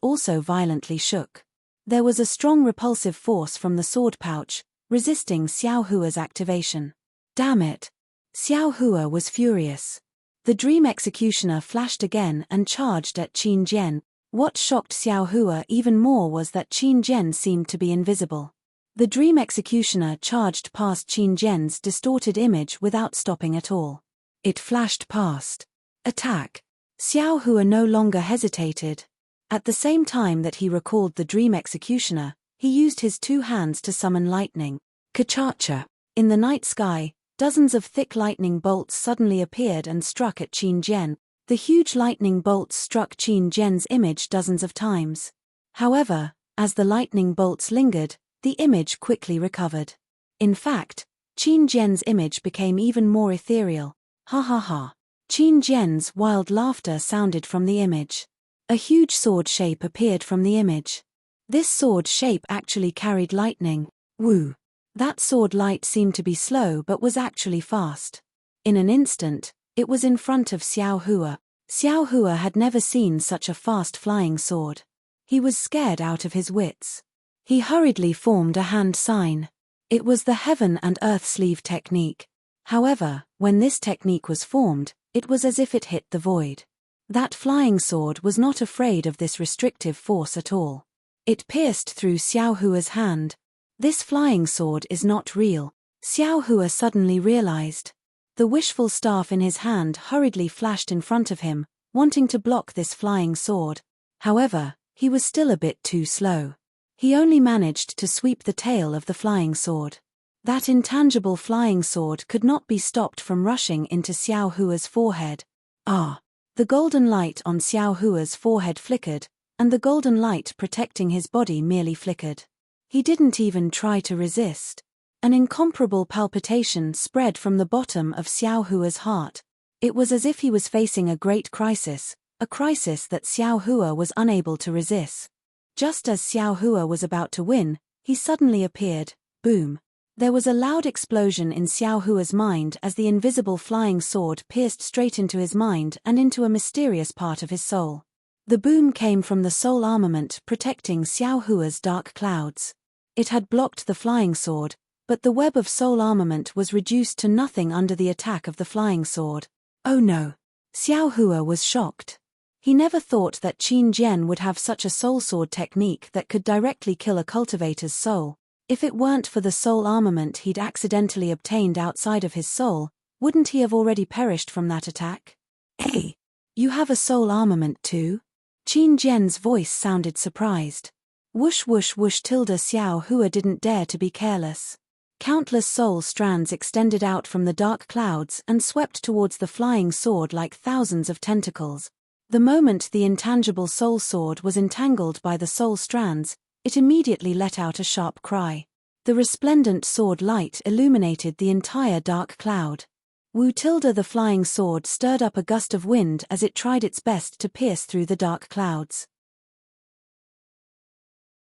also violently shook. There was a strong repulsive force from the sword pouch, resisting Xiao Hua's activation. Damn it! Xiao Hua was furious. The Dream Executioner flashed again and charged at Qin Jian. What shocked Xiao Hua even more was that Qin Jian seemed to be invisible. The Dream Executioner charged past Qin Jian's distorted image without stopping at all. It flashed past. Attack! Xiao Hua no longer hesitated. At the same time that he recalled the Dream Executioner, he used his 2 hands to summon lightning. Ka-cha-cha! In the night sky, dozens of thick lightning bolts suddenly appeared and struck at Qin Jian. The huge lightning bolts struck Qin Jian's image dozens of times. However, as the lightning bolts lingered, the image quickly recovered. In fact, Qin Jian's image became even more ethereal. Ha ha ha. Qin Jian's wild laughter sounded from the image. A huge sword shape appeared from the image. This sword shape actually carried lightning. Woo! That sword light seemed to be slow but was actually fast. In an instant, it was in front of Xiao Hua. Xiao Hua had never seen such a fast flying sword. He was scared out of his wits. He hurriedly formed a hand sign. It was the heaven and earth sleeve technique. However, when this technique was formed, it was as if it hit the void. That flying sword was not afraid of this restrictive force at all. It pierced through Xiao Hua's hand. This flying sword is not real, Xiao Hua suddenly realized. The wishful staff in his hand hurriedly flashed in front of him, wanting to block this flying sword. However, he was still a bit too slow. He only managed to sweep the tail of the flying sword. That intangible flying sword could not be stopped from rushing into Xiao Hua's forehead. Ah! The golden light on Xiao Hua's forehead flickered, and the golden light protecting his body merely flickered. He didn't even try to resist. An incomparable palpitation spread from the bottom of Xiao Hua's heart. It was as if he was facing a great crisis, a crisis that Xiao Hua was unable to resist. Just as Xiao Hua was about to win, he suddenly appeared. Boom. There was a loud explosion in Xiao Hua's mind as the invisible flying sword pierced straight into his mind and into a mysterious part of his soul. The boom came from the soul armament protecting Xiao Hua's dark clouds. It had blocked the flying sword, but the web of soul armament was reduced to nothing under the attack of the flying sword. Oh no! Xiao Hua was shocked. He never thought that Qin Jian would have such a soul sword technique that could directly kill a cultivator's soul. If it weren't for the soul armament he'd accidentally obtained outside of his soul, wouldn't he have already perished from that attack? Hey! You have a soul armament too? Qin Jian's voice sounded surprised. Whoosh whoosh whoosh tilde Xiao Hua didn't dare to be careless. Countless soul strands extended out from the dark clouds and swept towards the flying sword like thousands of tentacles. The moment the intangible soul sword was entangled by the soul strands, it immediately let out a sharp cry. The resplendent sword light illuminated the entire dark cloud. Wu tilde the flying sword stirred up a gust of wind as it tried its best to pierce through the dark clouds.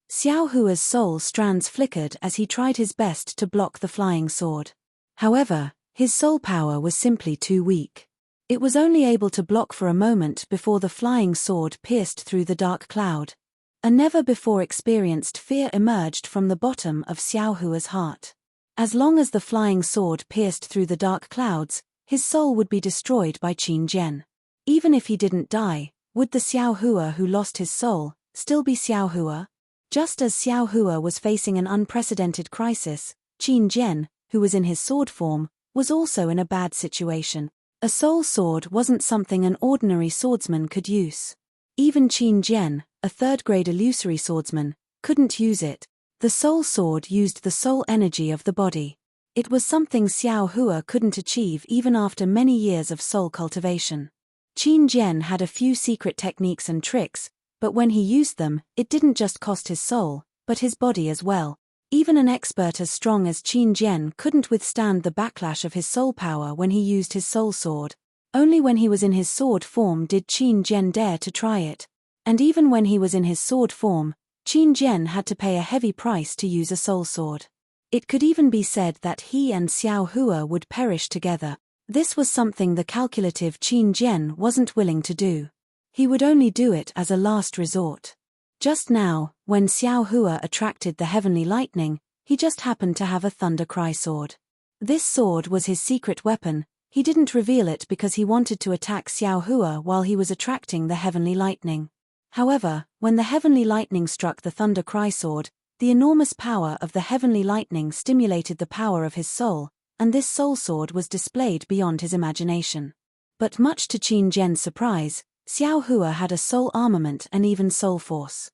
Xiao Hua's soul strands flickered as he tried his best to block the flying sword. However, his soul power was simply too weak. It was only able to block for a moment before the flying sword pierced through the dark cloud. A never-before-experienced fear emerged from the bottom of Xiao Hua's heart. As long as the flying sword pierced through the dark clouds, his soul would be destroyed by Qin Jian. Even if he didn't die, would the Xiao Hua who lost his soul still be Xiao Hua? Just as Xiao Hua was facing an unprecedented crisis, Qin Jian, who was in his sword form, was also in a bad situation. A soul sword wasn't something an ordinary swordsman could use. Even Qin Jian, a third-grade illusory swordsman, couldn't use it. The soul sword used the soul energy of the body. It was something Xiao Hua couldn't achieve even after many years of soul cultivation. Qin Jian had a few secret techniques and tricks, but when he used them, it didn't just cost his soul, but his body as well. Even an expert as strong as Qin Jian couldn't withstand the backlash of his soul power when he used his soul sword. Only when he was in his sword form did Qin Jian dare to try it. And even when he was in his sword form, Qin Jian had to pay a heavy price to use a soul sword. It could even be said that he and Xiao Hua would perish together. This was something the calculative Qin Jian wasn't willing to do. He would only do it as a last resort. Just now, when Xiao Hua attracted the heavenly lightning, he just happened to have a thunder cry sword. This sword was his secret weapon. He didn't reveal it because he wanted to attack Xiao Hua while he was attracting the heavenly lightning. However, when the heavenly lightning struck the thunder cry sword, the enormous power of the heavenly lightning stimulated the power of his soul, and this soul sword was displayed beyond his imagination. But much to Qin Jian's surprise, Xiao Hua had a soul armament and even soul force.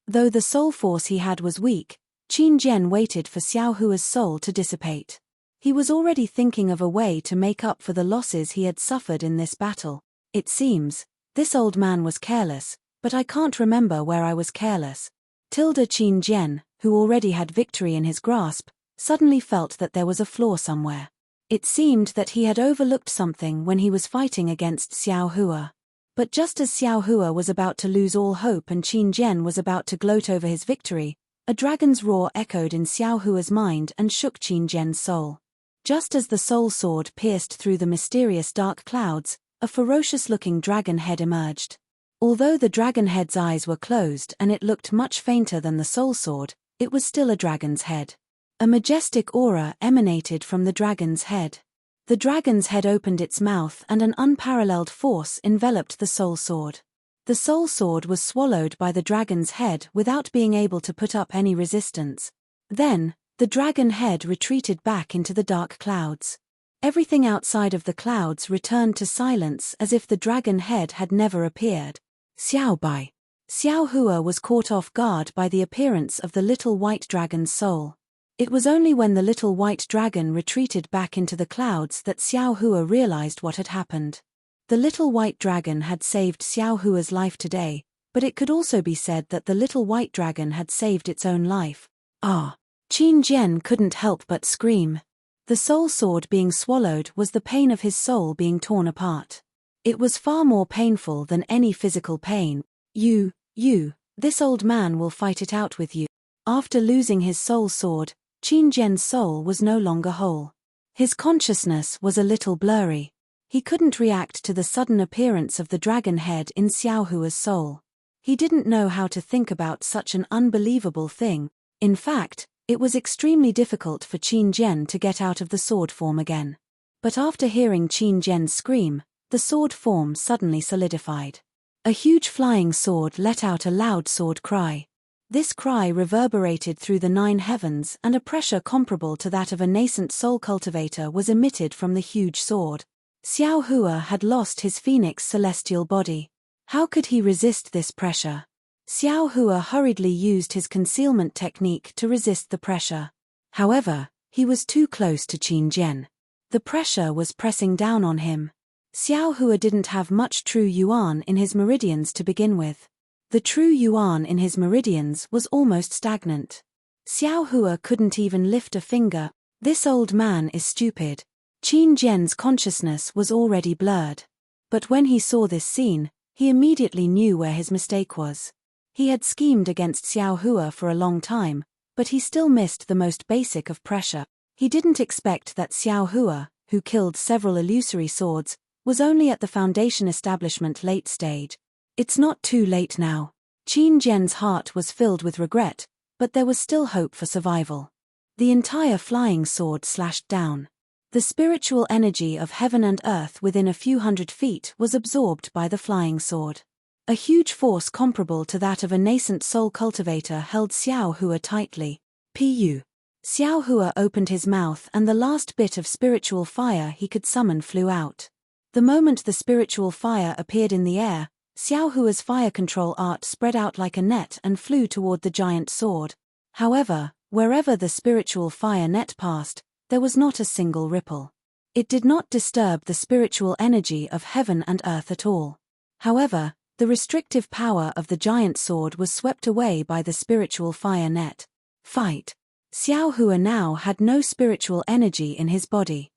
Though the soul force he had was weak, Qin Jian waited for Xiao Hua's soul to dissipate. He was already thinking of a way to make up for the losses he had suffered in this battle. It seems, this old man was careless, but I can't remember where I was careless. Qin Jian, who already had victory in his grasp, suddenly felt that there was a flaw somewhere. It seemed that he had overlooked something when he was fighting against Xiao Hua. But just as Xiao Hua was about to lose all hope and Qin Jian was about to gloat over his victory, a dragon's roar echoed in Xiao Hua's mind and shook Qin Jian's soul. Just as the soul sword pierced through the mysterious dark clouds, a ferocious-looking dragon head emerged. Although the dragon head's eyes were closed and it looked much fainter than the soul sword, it was still a dragon's head. A majestic aura emanated from the dragon's head. The dragon's head opened its mouth and an unparalleled force enveloped the soul sword. The soul sword was swallowed by the dragon's head without being able to put up any resistance. Then, the dragon head retreated back into the dark clouds. Everything outside of the clouds returned to silence as if the dragon head had never appeared. Xiao Bai. Xiao Hua was caught off guard by the appearance of the little white dragon's soul. It was only when the little white dragon retreated back into the clouds that Xiao Hua realized what had happened. The little white dragon had saved Xiao Hua's life today, but it could also be said that the little white dragon had saved its own life. Ah! Qin Jian couldn't help but scream. The soul sword being swallowed was the pain of his soul being torn apart. It was far more painful than any physical pain. This old man will fight it out with you. After losing his soul sword, Qin Jian's soul was no longer whole. His consciousness was a little blurry. He couldn't react to the sudden appearance of the dragon head in Xiaohua's soul. He didn't know how to think about such an unbelievable thing. In fact, it was extremely difficult for Qin Jian to get out of the sword form again. But after hearing Qin Jian's scream, the sword form suddenly solidified. A huge flying sword let out a loud sword cry. This cry reverberated through the 9 heavens, and a pressure comparable to that of a nascent soul cultivator was emitted from the huge sword. Xiaohua had lost his phoenix celestial body. How could he resist this pressure? Xiaohua hurriedly used his concealment technique to resist the pressure. However, he was too close to Qin Jian. The pressure was pressing down on him. Xiaohua didn't have much true yuan in his meridians to begin with. The true yuan in his meridians was almost stagnant. Xiaohua couldn't even lift a finger. This old man is stupid. Qin Jian's consciousness was already blurred. But when he saw this scene, he immediately knew where his mistake was. He had schemed against Xiaohua for a long time, but he still missed the most basic of pressure. He didn't expect that Xiaohua, who killed several illusory swords, was only at the foundation establishment late stage. It's not too late now. Qin Jian's heart was filled with regret, but there was still hope for survival. The entire flying sword slashed down. The spiritual energy of heaven and earth within a few hundred feet was absorbed by the flying sword. A huge force comparable to that of a nascent soul cultivator held Xiaohua tightly. Xiaohua opened his mouth and the last bit of spiritual fire he could summon flew out. The moment the spiritual fire appeared in the air, Xiaohua's fire control art spread out like a net and flew toward the giant sword. However, wherever the spiritual fire net passed, there was not a single ripple. It did not disturb the spiritual energy of heaven and earth at all. However, the restrictive power of the giant sword was swept away by the spiritual fire net. Fight. Xiaohua now had no spiritual energy in his body.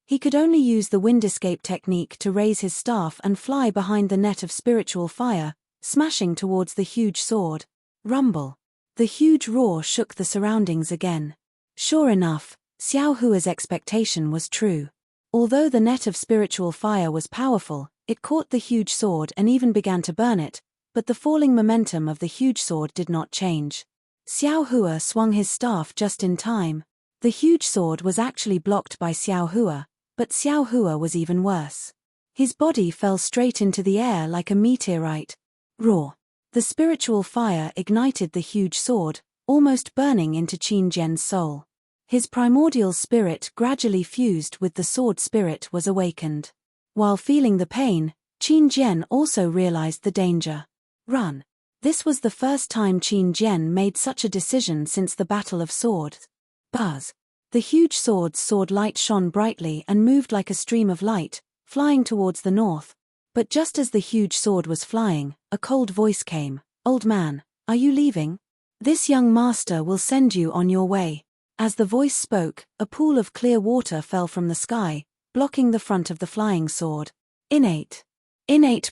He could only use the wind escape technique to raise his staff and fly behind the net of spiritual fire, smashing towards the huge sword. Rumble. The huge roar shook the surroundings again. Sure enough, Xiaohua's expectation was true. Although the net of spiritual fire was powerful, it caught the huge sword and even began to burn it, but the falling momentum of the huge sword did not change. Xiaohua swung his staff just in time. The huge sword was actually blocked by Xiaohua, but Xiaohua was even worse. His body fell straight into the air like a meteorite. Roar. The spiritual fire ignited the huge sword, almost burning into Qin Jian's soul. His primordial spirit gradually fused with the sword spirit was awakened. While feeling the pain, Qin Jian also realized the danger. Run. This was the first time Qin Jian made such a decision since the Battle of Swords. Buzz. The huge sword's light shone brightly and moved like a stream of light, flying towards the north. But just as the huge sword was flying, a cold voice came. "Old man, are you leaving? This young master will send you on your way." As the voice spoke, a pool of clear water fell from the sky, blocking the front of the flying sword. Innate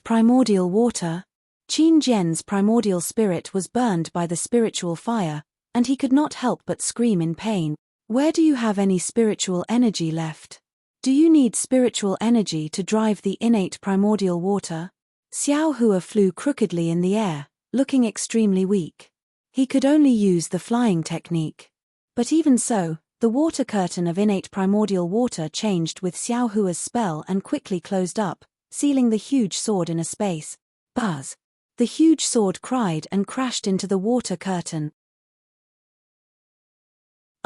primordial water. Qin Jian's primordial spirit was burned by the spiritual fire, and he could not help but scream in pain. Where do you have any spiritual energy left? Do you need spiritual energy to drive the innate primordial water? Xiaohua flew crookedly in the air, looking extremely weak. He could only use the flying technique. But even so, the water curtain of innate primordial water changed with Xiaohua's spell and quickly closed up, sealing the huge sword in a space. Buzz. The huge sword cried and crashed into the water curtain.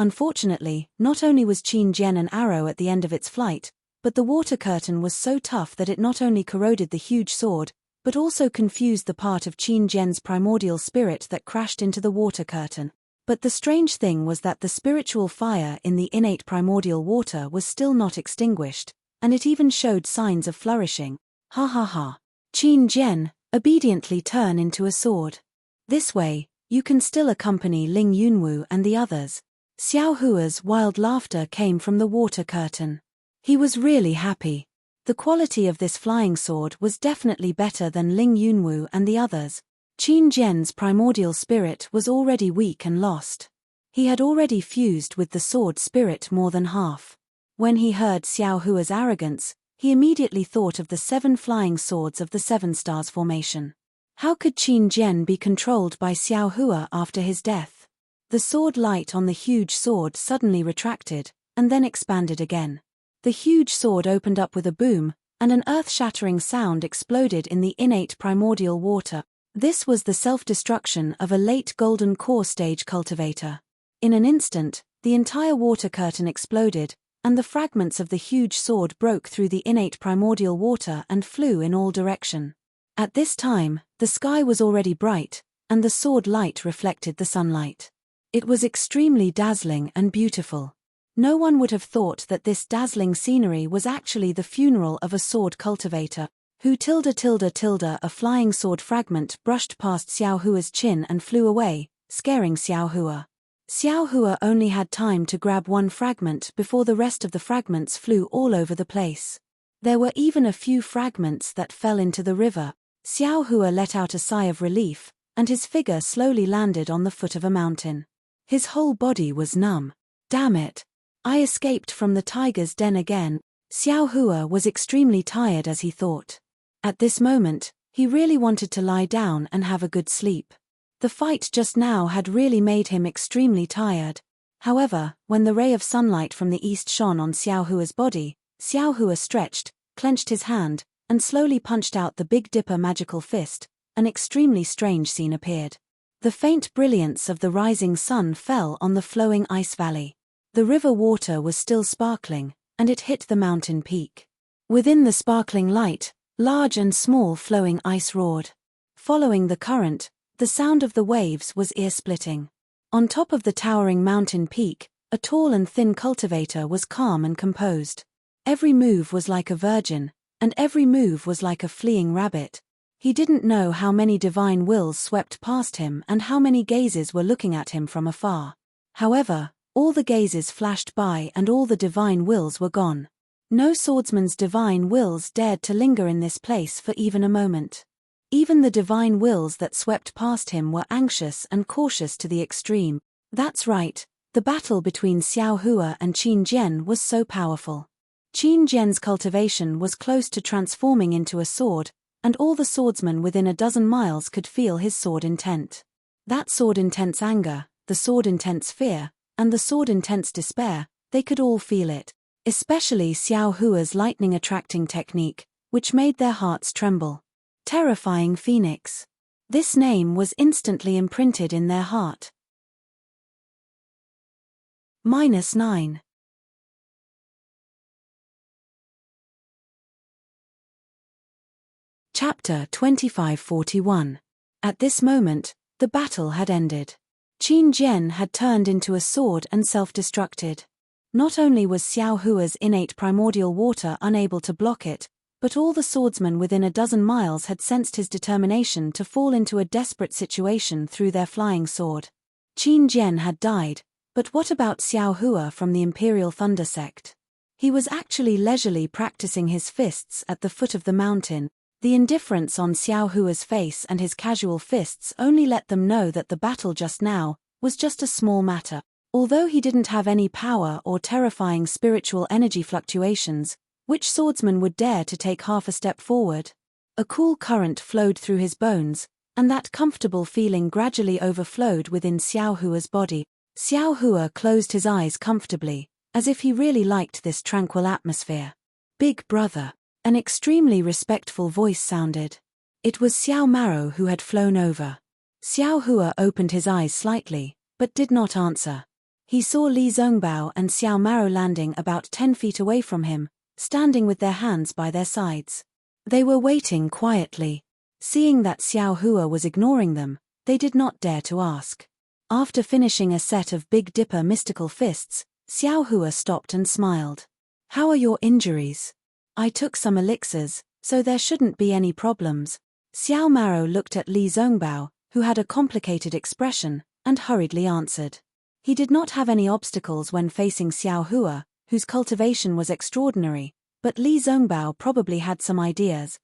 Unfortunately, not only was Qin Jian an arrow at the end of its flight, but the water curtain was so tough that it not only corroded the huge sword, but also confused the part of Qin Jian's primordial spirit that crashed into the water curtain. But the strange thing was that the spiritual fire in the innate primordial water was still not extinguished, and it even showed signs of flourishing. Ha ha ha. Qin Jian, obediently turn into a sword. This way, You can still accompany Ling Yunwu and the others. Xiao Hua's wild laughter came from the water curtain. He was really happy. The quality of this flying sword was definitely better than Ling Yunwu and the others. Qin Jian's primordial spirit was already weak and lost. He had already fused with the sword spirit more than half. When he heard Xiao Hua's arrogance, he immediately thought of the 7 flying swords of the 7 stars formation. How could Qin Jian be controlled by Xiao Hua after his death? The sword light on the huge sword suddenly retracted, and then expanded again. The huge sword opened up with a boom, and an earth-shattering sound exploded in the innate primordial water. This was the self-destruction of a late golden core stage cultivator. In an instant, the entire water curtain exploded, and the fragments of the huge sword broke through the innate primordial water and flew in all direction. At this time, the sky was already bright, and the sword light reflected the sunlight. It was extremely dazzling and beautiful. No one would have thought that this dazzling scenery was actually the funeral of a sword cultivator, who a flying sword fragment brushed past Xiao Hua's chin and flew away, scaring Xiao Hua. Xiao Hua only had time to grab one fragment before the rest of the fragments flew all over the place. There were even a few fragments that fell into the river. Xiao Hua let out a sigh of relief, and his figure slowly landed on the foot of a mountain. His whole body was numb. Damn it! I escaped from the tiger's den again. Xiao Hua was extremely tired as he thought. At this moment, he really wanted to lie down and have a good sleep. The fight just now had really made him extremely tired. However, when the ray of sunlight from the east shone on Xiao Hua's body, Xiao Hua stretched, clenched his hand, and slowly punched out the Big Dipper magical fist. An extremely strange scene appeared. The faint brilliance of the rising sun fell on the flowing ice valley. The river water was still sparkling, and it hit the mountain peak. Within the sparkling light, large and small flowing ice roared. Following the current, the sound of the waves was ear-splitting. On top of the towering mountain peak, a tall and thin cultivator was calm and composed. Every move was like a virgin, and every move was like a fleeing rabbit. He didn't know how many divine wills swept past him and how many gazes were looking at him from afar. However, all the gazes flashed by and all the divine wills were gone. No swordsman's divine wills dared to linger in this place for even a moment. Even the divine wills that swept past him were anxious and cautious to the extreme. That's right, the battle between Xiao Hua and Qin Jian was so powerful. Qin Jian's cultivation was close to transforming into a sword, and all the swordsmen within a dozen miles could feel his sword intent. That sword intense anger, the sword intense fear, and the sword intense despair, they could all feel it. Especially Xiao Hua's lightning-attracting technique, which made their hearts tremble. Terrifying Phoenix. This name was instantly imprinted in their heart. -9. Chapter 2541. At this moment, the battle had ended. Qin Jian had turned into a sword and self-destructed. Not only was Xiao Hua's innate primordial water unable to block it, but all the swordsmen within a dozen miles had sensed his determination to fall into a desperate situation through their flying sword. Qin Jian had died, but what about Xiao Hua from the Imperial Thunder sect? He was actually leisurely practicing his fists at the foot of the mountain. The indifference on Xiao Hua's face and his casual fists only let them know that the battle just now was just a small matter. Although he didn't have any power or terrifying spiritual energy fluctuations, which swordsman would dare to take half a step forward? A cool current flowed through his bones, and that comfortable feeling gradually overflowed within Xiao Hua's body. Xiao Hua closed his eyes comfortably, as if he really liked this tranquil atmosphere. "Big brother." An extremely respectful voice sounded. It was Xiao Maro who had flown over. Xiao Hua opened his eyes slightly, but did not answer. He saw Li Zongbao and Xiao Maro landing about 10 feet away from him, standing with their hands by their sides. They were waiting quietly. Seeing that Xiao Hua was ignoring them, they did not dare to ask. After finishing a set of Big Dipper mystical fists, Xiao Hua stopped and smiled. "How are your injuries?" "I took some elixirs, so there shouldn't be any problems." Xiao Maro looked at Li Zongbao, who had a complicated expression, and hurriedly answered. He did not have any obstacles when facing Xiao Hua, whose cultivation was extraordinary, but Li Zongbao probably had some ideas.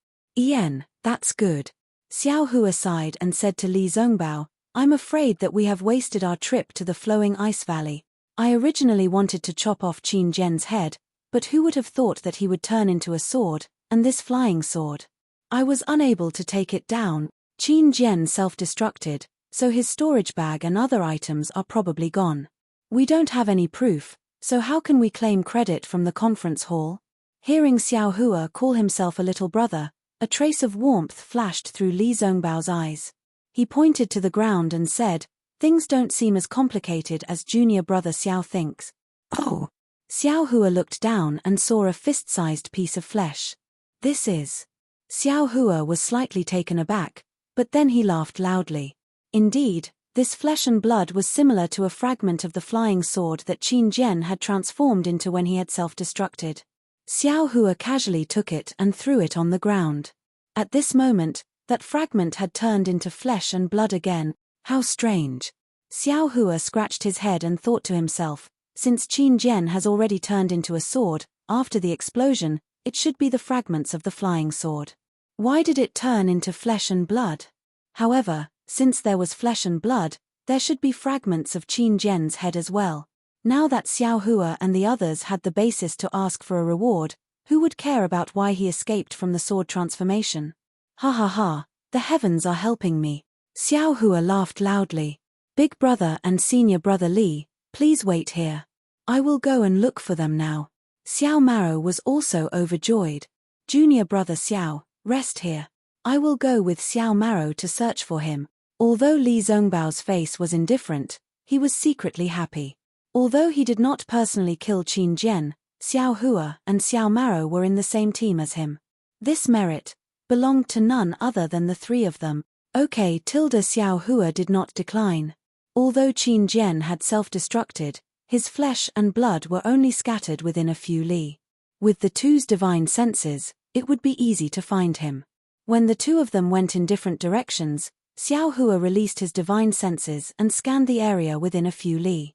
That's good. Xiao Hua sighed and said to Li Zongbao, I'm afraid that we have wasted our trip to the flowing ice valley. I originally wanted to chop off Qin Jian's head, but who would have thought that he would turn into a sword, and this flying sword? I was unable to take it down. Qin Jian self-destructed, so his storage bag and other items are probably gone. We don't have any proof, so how can we claim credit from the conference hall? Hearing Xiao Hua call himself a little brother, a trace of warmth flashed through Li Zongbao's eyes. He pointed to the ground and said, Things don't seem as complicated as junior brother Xiao thinks. Oh! Xiao Hua looked down and saw a fist-sized piece of flesh. This is... Xiao Hua was slightly taken aback, but then he laughed loudly. Indeed, this flesh and blood was similar to a fragment of the flying sword that Qin Jian had transformed into when he had self-destructed. Xiao Hua casually took it and threw it on the ground. At this moment, that fragment had turned into flesh and blood again. How strange. Xiao Hua scratched his head and thought to himself, since Qin Jian has already turned into a sword, after the explosion, it should be the fragments of the flying sword. Why did it turn into flesh and blood? However, since there was flesh and blood, there should be fragments of Qin Jian's head as well. Now that Xiao Hua and the others had the basis to ask for a reward, who would care about why he escaped from the sword transformation? Ha ha ha, the heavens are helping me. Xiao Hua laughed loudly. Big brother and senior brother Li, please wait here. I will go and look for them now. Xiao Maro was also overjoyed. Junior brother Xiao, rest here. I will go with Xiao Maro to search for him. Although Li Zongbao's face was indifferent, he was secretly happy. Although he did not personally kill Qin Jian, Xiao Hua and Xiao Maro were in the same team as him. This merit belonged to none other than the three of them. Okay, Xiao Hua did not decline. Although Qin Jian had self-destructed, his flesh and blood were only scattered within a few li. With the two's divine senses, it would be easy to find him. When the two of them went in different directions, Xiao Hua released his divine senses and scanned the area within a few li.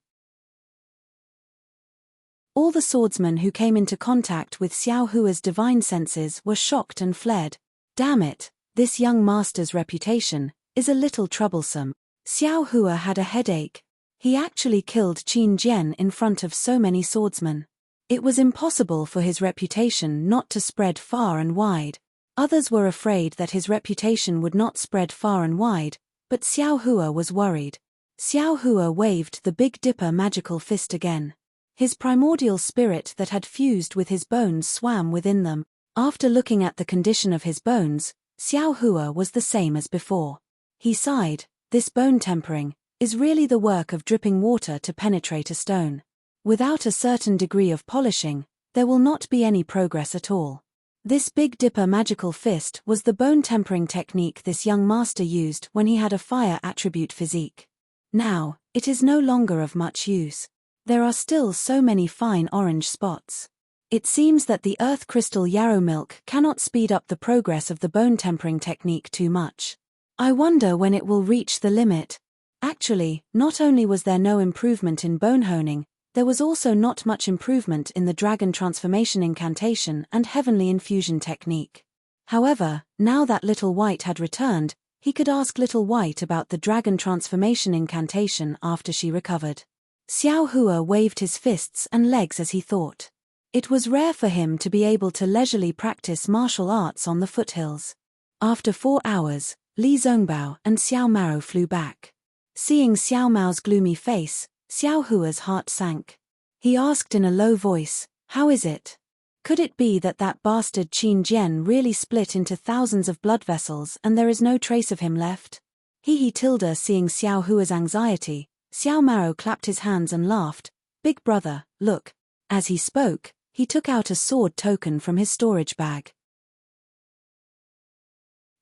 All the swordsmen who came into contact with Xiao Hua's divine senses were shocked and fled. Damn it, this young master's reputation is a little troublesome. Xiao Hua had a headache. He actually killed Qin Jian in front of so many swordsmen. It was impossible for his reputation not to spread far and wide. Others were afraid that his reputation would not spread far and wide, but Xiao Hua was worried. Xiao Hua waved the Big Dipper magical fist again. His primordial spirit that had fused with his bones swam within them. After looking at the condition of his bones, Xiao Hua was the same as before. He sighed, this bone tempering is really the work of dripping water to penetrate a stone. Without a certain degree of polishing, there will not be any progress at all. This Big Dipper magical fist was the bone tempering technique this young master used when he had a fire attribute physique. Now, it is no longer of much use. There are still so many fine orange spots. It seems that the earth crystal yarrow milk cannot speed up the progress of the bone tempering technique too much. I wonder when it will reach the limit. Actually, not only was there no improvement in bone honing, there was also not much improvement in the dragon transformation incantation and heavenly infusion technique. However, now that Little White had returned, he could ask Little White about the dragon transformation incantation after she recovered. Xiao Hua waved his fists and legs as he thought. It was rare for him to be able to leisurely practice martial arts on the foothills. After 4 hours, Li Zongbao and Xiao Maro flew back. Seeing Xiao Mao's gloomy face, Xiao Hua's heart sank. He asked in a low voice, "How is it? Could it be that bastard Qin Jian really split into thousands of blood vessels and there is no trace of him left?" Seeing Xiao Hua's anxiety, Xiao Maro clapped his hands and laughed. "Big brother, look." As he spoke, he took out a sword token from his storage bag.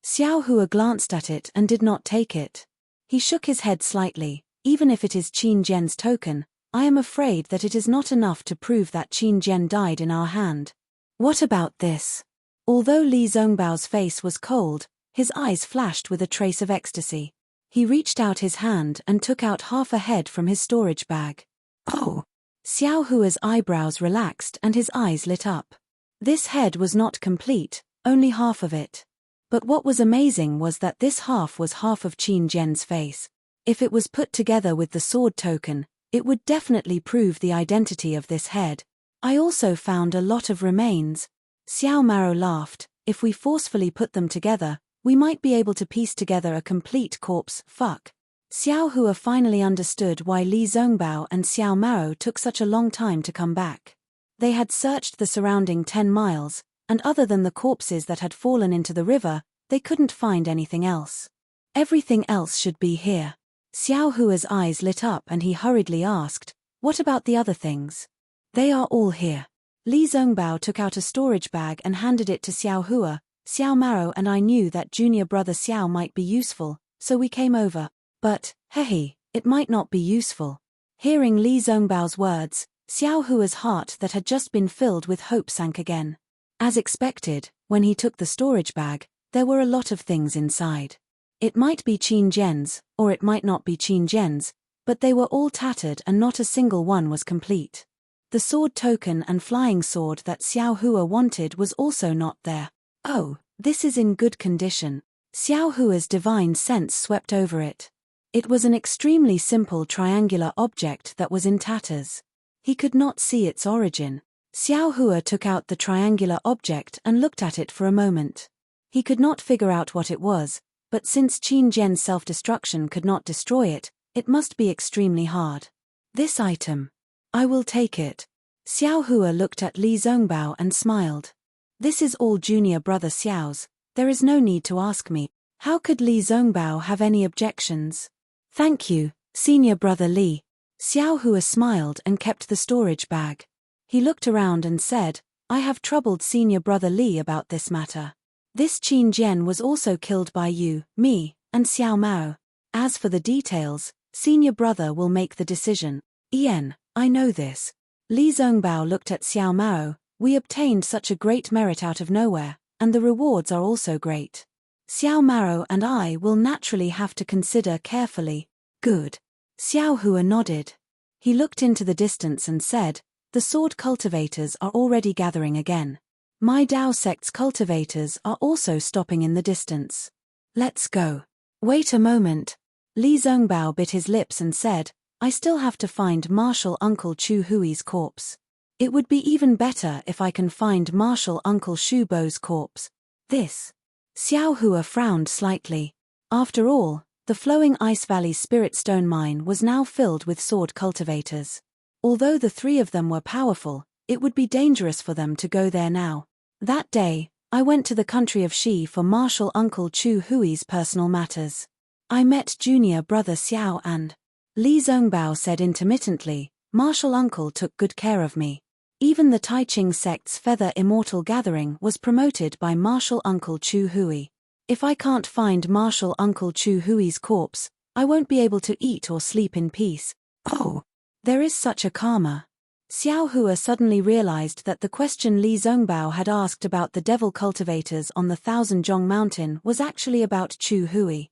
Xiao Hua glanced at it and did not take it. He shook his head slightly. "Even if it is Qin Jian's token, I am afraid that it is not enough to prove that Qin Jian died in our hand." "What about this?" Although Li Zongbao's face was cold, his eyes flashed with a trace of ecstasy. He reached out his hand and took out half a head from his storage bag. Oh! Xiao Hua's eyebrows relaxed and his eyes lit up. This head was not complete, only half of it. But what was amazing was that this half was half of Qin Jian's face. If it was put together with the sword token, it would definitely prove the identity of this head. I also found a lot of remains. Xiao Maro laughed. If we forcefully put them together, we might be able to piece together a complete corpse. Fuck. Xiao Hua finally understood why Li Zongbao and Xiao Maro took such a long time to come back. They had searched the surrounding 10 miles, and other than the corpses that had fallen into the river, they couldn't find anything else. Everything else should be here. Xiao Hua's eyes lit up and he hurriedly asked, "What about the other things?" "They are all here." Li Zongbao took out a storage bag and handed it to Xiao Hua. "Xiao Maro and I knew that junior brother Xiao might be useful, so we came over. But, hehe, it might not be useful." Hearing Li Zongbao's words, Xiao Hua's heart that had just been filled with hope sank again. As expected, when he took the storage bag, there were a lot of things inside. It might be Qin Jian's, or it might not be Qin Jian's, but they were all tattered and not a single one was complete. The sword token and flying sword that Xiao Hua wanted was also not there. Oh, this is in good condition. Xiao Hua's divine sense swept over it. It was an extremely simple triangular object that was in tatters. He could not see its origin. Xiao Hua took out the triangular object and looked at it for a moment. He could not figure out what it was, but since Qin Jian's self-destruction could not destroy it, it must be extremely hard. "This item. I will take it." Xiao Hua looked at Li Zongbao and smiled. "This is all junior brother Xiao's, there is no need to ask me." How could Li Zongbao have any objections? "Thank you, senior brother Li." Xiao Hua smiled and kept the storage bag. He looked around and said, "I have troubled senior brother Li about this matter. This Qin Jian was also killed by you, me, and Xiao Mao. As for the details, senior brother will make the decision." "Ian, I know this." Li Zongbao looked at Xiao Mao. "We obtained such a great merit out of nowhere, and the rewards are also great. Xiao Mao and I will naturally have to consider carefully." "Good." Xiao Hua nodded. He looked into the distance and said, "The sword cultivators are already gathering again. My Dao sect's cultivators are also stopping in the distance. Let's go." "Wait a moment." Li Zongbao bit his lips and said, "I still have to find Martial Uncle Chu Hui's corpse. It would be even better if I can find Martial Uncle Shu Bo's corpse." This. Xiao Hua frowned slightly. After all, the Flowing Ice Valley Spirit Stone Mine was now filled with sword cultivators. Although the 3 of them were powerful, it would be dangerous for them to go there now. "That day, I went to the country of Shi for Martial Uncle Chu Hui's personal matters. I met junior brother Xiao and..." Li Zongbao said intermittently, "Martial Uncle took good care of me. Even the Taiqing sect's Feather Immortal Gathering was promoted by Martial Uncle Chu Hui. If I can't find Martial Uncle Chu Hui's corpse, I won't be able to eat or sleep in peace." "Oh, there is such a karma." Xiao Hua suddenly realized that the question Li Zongbao had asked about the devil cultivators on the Thousand Zhong Mountain was actually about Chu Hui.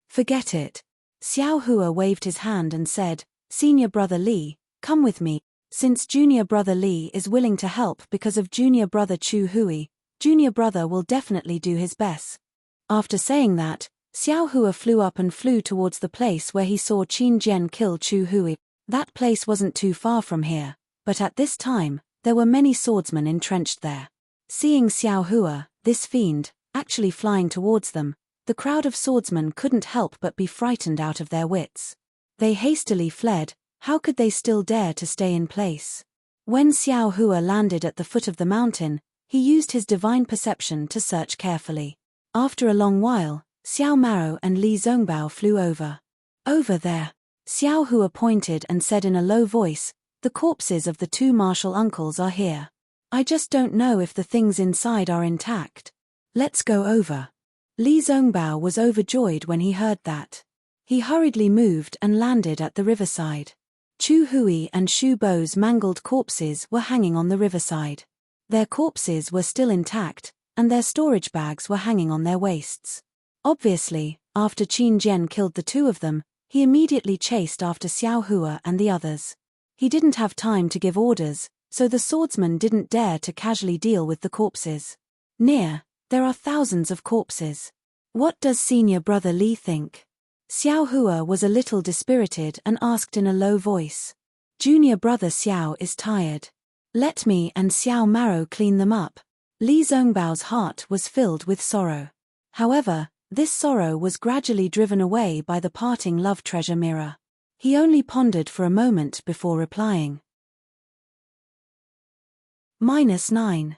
"Forget it." Xiao Hua waved his hand and said, "Senior brother Li, come with me. Since junior brother Li is willing to help because of junior brother Chu Hui, junior brother will definitely do his best." After saying that, Xiao Hua flew up and flew towards the place where he saw Qin Jian kill Chu Hui. That place wasn't too far from here, but at this time, there were many swordsmen entrenched there. Seeing Xiao Hua, this fiend, actually flying towards them, the crowd of swordsmen couldn't help but be frightened out of their wits. They hastily fled. How could they still dare to stay in place? When Xiao Hua landed at the foot of the mountain, he used his divine perception to search carefully. After a long while, Xiao Mao and Li Zongbao flew over. "Over there." Xiao Hua pointed and said in a low voice, "The corpses of the 2 martial uncles are here. I just don't know if the things inside are intact. Let's go over." Li Zongbao was overjoyed when he heard that. He hurriedly moved and landed at the riverside. Chu Hui and Shu Bo's mangled corpses were hanging on the riverside. Their corpses were still intact, and their storage bags were hanging on their waists. Obviously, after Qin Jian killed the two of them, he immediately chased after Xiao Hua and the others. He didn't have time to give orders, so the swordsman didn't dare to casually deal with the corpses. There are thousands of corpses. What does senior brother Li think? Xiao Hua was a little dispirited and asked in a low voice. Junior brother Xiao is tired. Let me and Xiao Maro clean them up. Li Zhongbao's heart was filled with sorrow. However, this sorrow was gradually driven away by the parting love treasure mirror. He only pondered for a moment before replying. -9.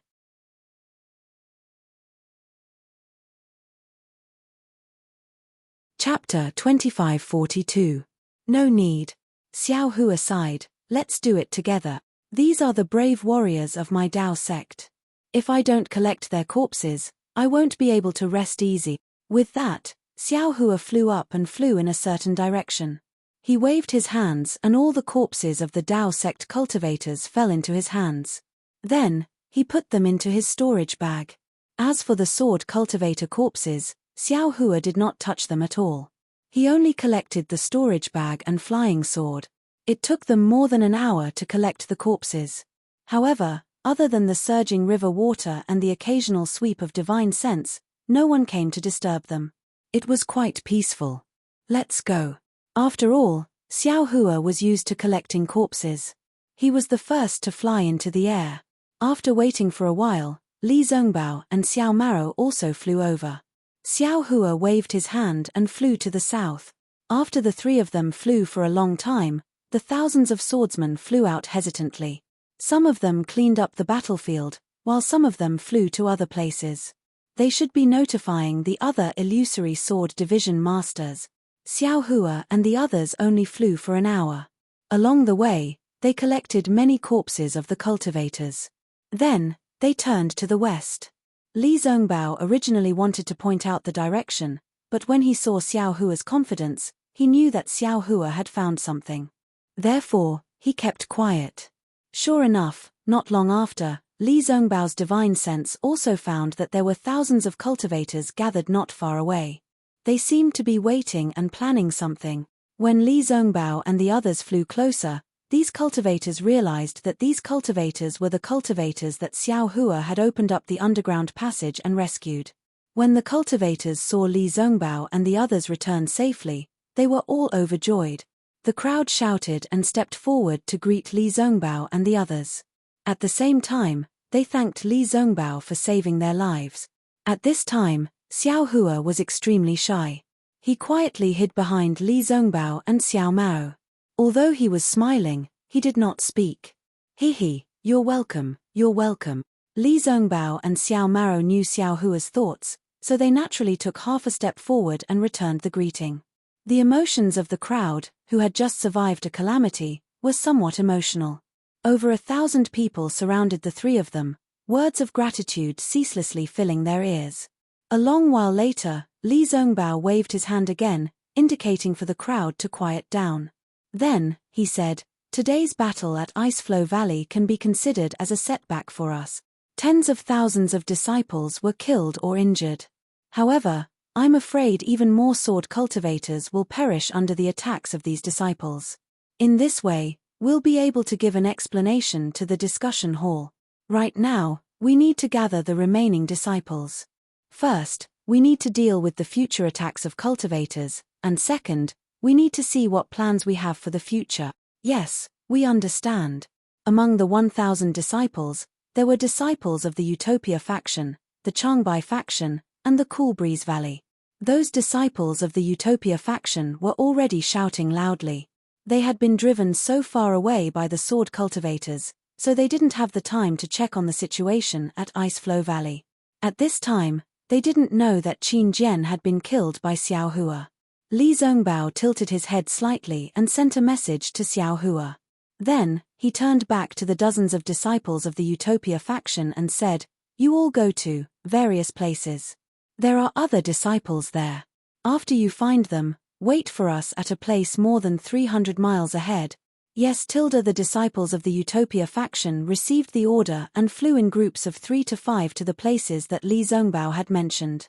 Chapter 2542. No need. Xiao Hua sighed. Let's do it together. These are the brave warriors of my Dao sect. If I don't collect their corpses, I won't be able to rest easy. With that, Xiao Hua flew up and flew in a certain direction. He waved his hands and all the corpses of the Dao sect cultivators fell into his hands. Then, he put them into his storage bag. As for the sword cultivator corpses, Xiao Hua did not touch them at all. He only collected the storage bag and flying sword. It took them more than an hour to collect the corpses. However, other than the surging river water and the occasional sweep of divine sense, no one came to disturb them. It was quite peaceful. Let's go. After all, Xiao Hua was used to collecting corpses. He was the first to fly into the air. After waiting for a while, Li Zhongbao and Xiao Maro also flew over. Xiao Hua waved his hand and flew to the south. After the three of them flew for a long time, the thousands of swordsmen flew out hesitantly. Some of them cleaned up the battlefield, while some of them flew to other places. They should be notifying the other illusory sword division masters. Xiao Hua and the others only flew for an hour. Along the way, they collected many corpses of the cultivators. Then, they turned to the west. Li Zhongbao originally wanted to point out the direction, but when he saw Xiao Hua's confidence, he knew that Xiao Hua had found something. Therefore, he kept quiet. Sure enough, not long after, Li Zhongbao's divine sense also found that there were thousands of cultivators gathered not far away. They seemed to be waiting and planning something. When Li Zhongbao and the others flew closer, these cultivators realized that these cultivators were the cultivators that Xiao Hua had opened up the underground passage and rescued. When the cultivators saw Li Zhongbao and the others return safely, they were all overjoyed. The crowd shouted and stepped forward to greet Li Zhongbao and the others. At the same time, they thanked Li Zhongbao for saving their lives. At this time, Xiao Hua was extremely shy. He quietly hid behind Li Zhongbao and Xiao Mao. Although he was smiling, he did not speak. You're welcome, you're welcome. Li Zhongbao and Xiao Mao knew Xiao Hua's thoughts, so they naturally took half a step forward and returned the greeting. The emotions of the crowd, who had just survived a calamity, were somewhat emotional. Over 1,000 people surrounded the three of them, words of gratitude ceaselessly filling their ears. A long while later, Li Zhongbao waved his hand again, indicating for the crowd to quiet down. Then, he said, today's battle at Iceflow Valley can be considered as a setback for us. Tens of thousands of disciples were killed or injured. However, I'm afraid even more sword cultivators will perish under the attacks of these disciples. In this way, we'll be able to give an explanation to the discussion hall. Right now, we need to gather the remaining disciples. First, we need to deal with the future attacks of cultivators, and second, we need to see what plans we have for the future. Yes, we understand. Among the 1,000 disciples, there were disciples of the Utopia faction, the Changbai faction, and the Cool Breeze Valley. Those disciples of the Utopia faction were already shouting loudly. They had been driven so far away by the sword cultivators, so they didn't have the time to check on the situation at Iceflow Valley. At this time, they didn't know that Qin Jian had been killed by Xiao Hua. Li Zhongbao tilted his head slightly and sent a message to Xiao Hua. Then, he turned back to the dozens of disciples of the Utopia faction and said, "You all go to various places. There are other disciples there. After you find them, wait for us at a place more than 300 miles ahead." Yes, the disciples of the Utopia faction received the order and flew in groups of 3 to 5 to the places that Li Zhongbao had mentioned.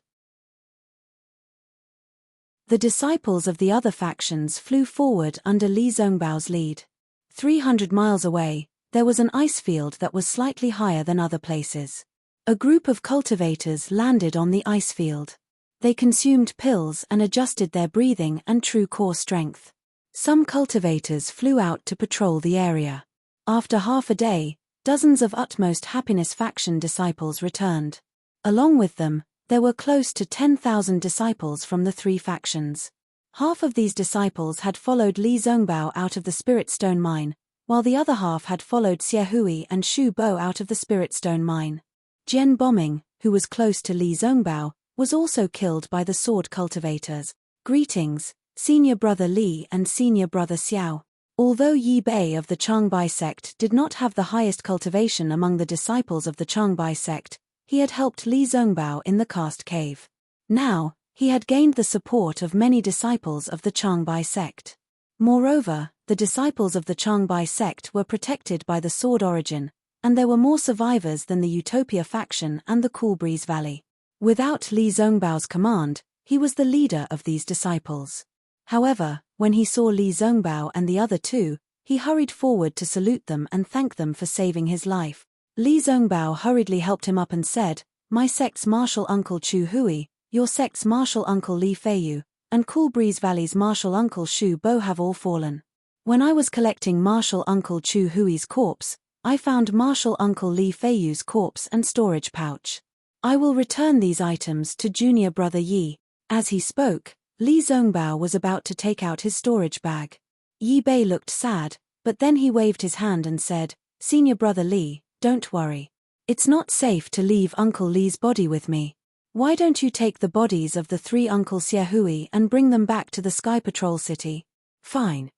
The disciples of the other factions flew forward under Li Zongbao's lead. 300 miles away, there was an ice field that was slightly higher than other places. A group of cultivators landed on the ice field. They consumed pills and adjusted their breathing and true core strength. Some cultivators flew out to patrol the area. After half a day, dozens of utmost happiness faction disciples returned. Along with them, there were close to 10,000 disciples from the three factions. Half of these disciples had followed Li Zongbao out of the Spirit Stone mine, while the other half had followed Xie Hui and Shu Bo out of the Spirit Stone mine. Jian Bombing, who was close to Li Zongbao, was also killed by the sword cultivators. Greetings, Senior Brother Li and Senior Brother Xiao. Although Yi Bei of the Changbai sect did not have the highest cultivation among the disciples of the Changbai sect, he had helped Li Zongbao in the Cast Cave. Now, he had gained the support of many disciples of the Changbai sect. Moreover, the disciples of the Changbai sect were protected by the sword origin, and there were more survivors than the Utopia faction and the Cool Breeze Valley. Without Li Zongbao's command, he was the leader of these disciples. However, when he saw Li Zongbao and the other two, he hurried forward to salute them and thank them for saving his life. Li Zongbao hurriedly helped him up and said, "My sect's martial uncle Chu Hui, your sect's martial uncle Li Feiyu, and Cool Breeze Valley's martial uncle Shu Bo have all fallen. When I was collecting martial uncle Chu Hui's corpse, I found martial uncle Li Feiyu's corpse and storage pouch. I will return these items to junior brother Yi." As he spoke, Li Zongbao was about to take out his storage bag. Yi Bei looked sad, but then he waved his hand and said, "Senior brother Li, don't worry. It's not safe to leave Uncle Li's body with me. Why don't you take the bodies of the three Uncle Xie Hui and bring them back to the Sky Patrol City?" "Fine."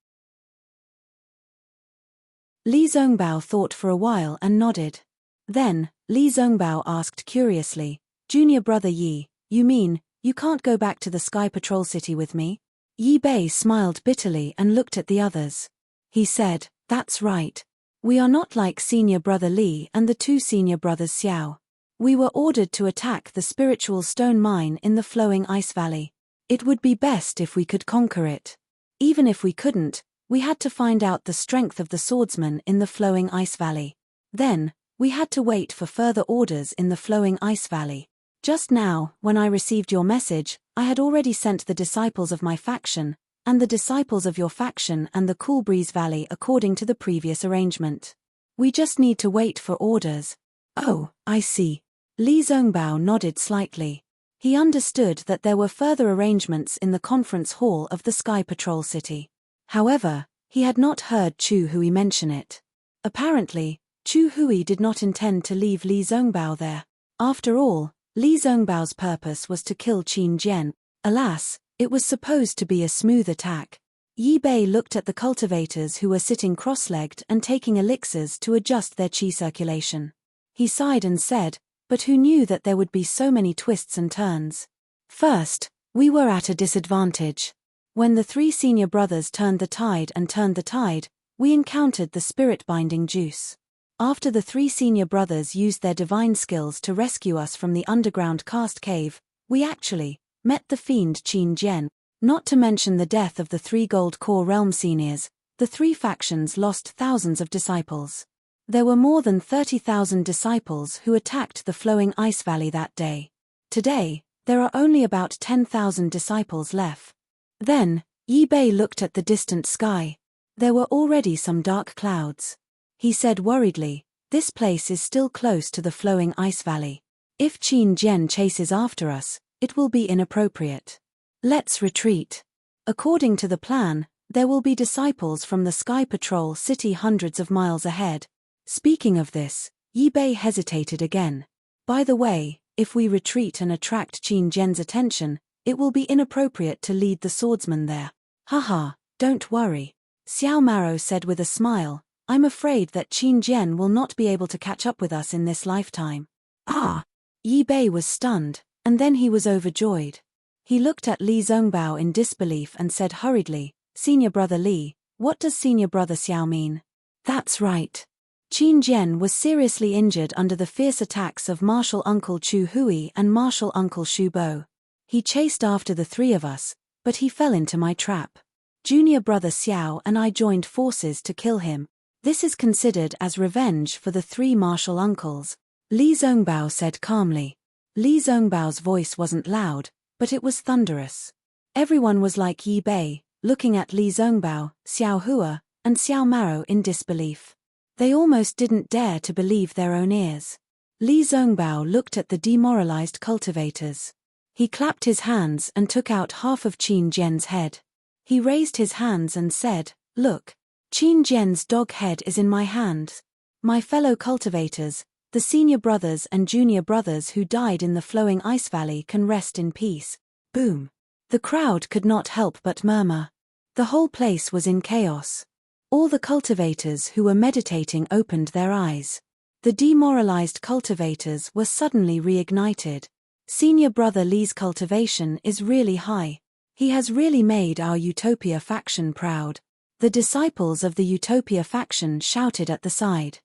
Li Zongbao thought for a while and nodded. Then, Li Zongbao asked curiously, "Junior brother Yi, you mean, you can't go back to the Sky Patrol City with me?" Yi Bei smiled bitterly and looked at the others. He said, "That's right. We are not like senior brother Li and the two senior brothers Xiao. We were ordered to attack the spiritual stone mine in the flowing ice valley. It would be best if we could conquer it. Even if we couldn't, we had to find out the strength of the swordsman in the flowing ice valley. Then, we had to wait for further orders in the flowing ice valley. Just now, when I received your message, I had already sent the disciples of my faction, and the disciples of your faction and the Cool Breeze Valley according to the previous arrangement. We just need to wait for orders." "Oh, I see." Li Zongbao nodded slightly. He understood that there were further arrangements in the conference hall of the Sky Patrol City. However, he had not heard Chu Hui mention it. Apparently, Chu Hui did not intend to leave Li Zongbao there. After all, Li Zongbao's purpose was to kill Qin Jian. Alas, it was supposed to be a smooth attack. Yi Bei looked at the cultivators who were sitting cross-legged and taking elixirs to adjust their qi circulation. He sighed and said, "But who knew that there would be so many twists and turns? First, we were at a disadvantage. When the three senior brothers turned the tide, we encountered the spirit-binding juice. After the three senior brothers used their divine skills to rescue us from the underground cast cave, we actually met the fiend Qin Jian. Not to mention the death of the three gold core realm seniors, the three factions lost thousands of disciples. There were more than 30,000 disciples who attacked the flowing ice valley that day. Today, there are only about 10,000 disciples left." Then, Yi Bei looked at the distant sky. There were already some dark clouds. He said worriedly, "This place is still close to the flowing ice valley. If Qin Jian chases after us, it will be inappropriate. Let's retreat. According to the plan, there will be disciples from the Sky Patrol City hundreds of miles ahead." Speaking of this, Yi Bei hesitated again. "By the way, if we retreat and attract Qin Jian's attention, it will be inappropriate to lead the swordsman there." "Haha, don't worry," Xiao Maro said with a smile. "I'm afraid that Qin Jian will not be able to catch up with us in this lifetime." "Ah!" Yi Bei was stunned, and then he was overjoyed. He looked at Li Zongbao in disbelief and said hurriedly, "Senior brother Li, what does senior brother Xiao mean?" "That's right. Qin Jian was seriously injured under the fierce attacks of martial uncle Chu Hui and martial uncle Shu Bo. He chased after the three of us, but he fell into my trap. Junior brother Xiao and I joined forces to kill him. This is considered as revenge for the 3 martial uncles, Li Zongbao said calmly. Li Zongbao's voice wasn't loud, but it was thunderous. Everyone was like Yi Bei, looking at Li Zongbao, Xiao Hua, and Xiao Maro in disbelief. They almost didn't dare to believe their own ears. Li Zongbao looked at the demoralized cultivators. He clapped his hands and took out half of Qin Jian's head. He raised his hands and said, "Look, Qin Jian's dog head is in my hands. My fellow cultivators, the senior brothers and junior brothers who died in the flowing ice valley can rest in peace." Boom. The crowd could not help but murmur. The whole place was in chaos. All the cultivators who were meditating opened their eyes. The demoralized cultivators were suddenly reignited. Senior brother Li's cultivation is really high. He has really made our Utopia faction proud. The disciples of the Utopia faction shouted at the side.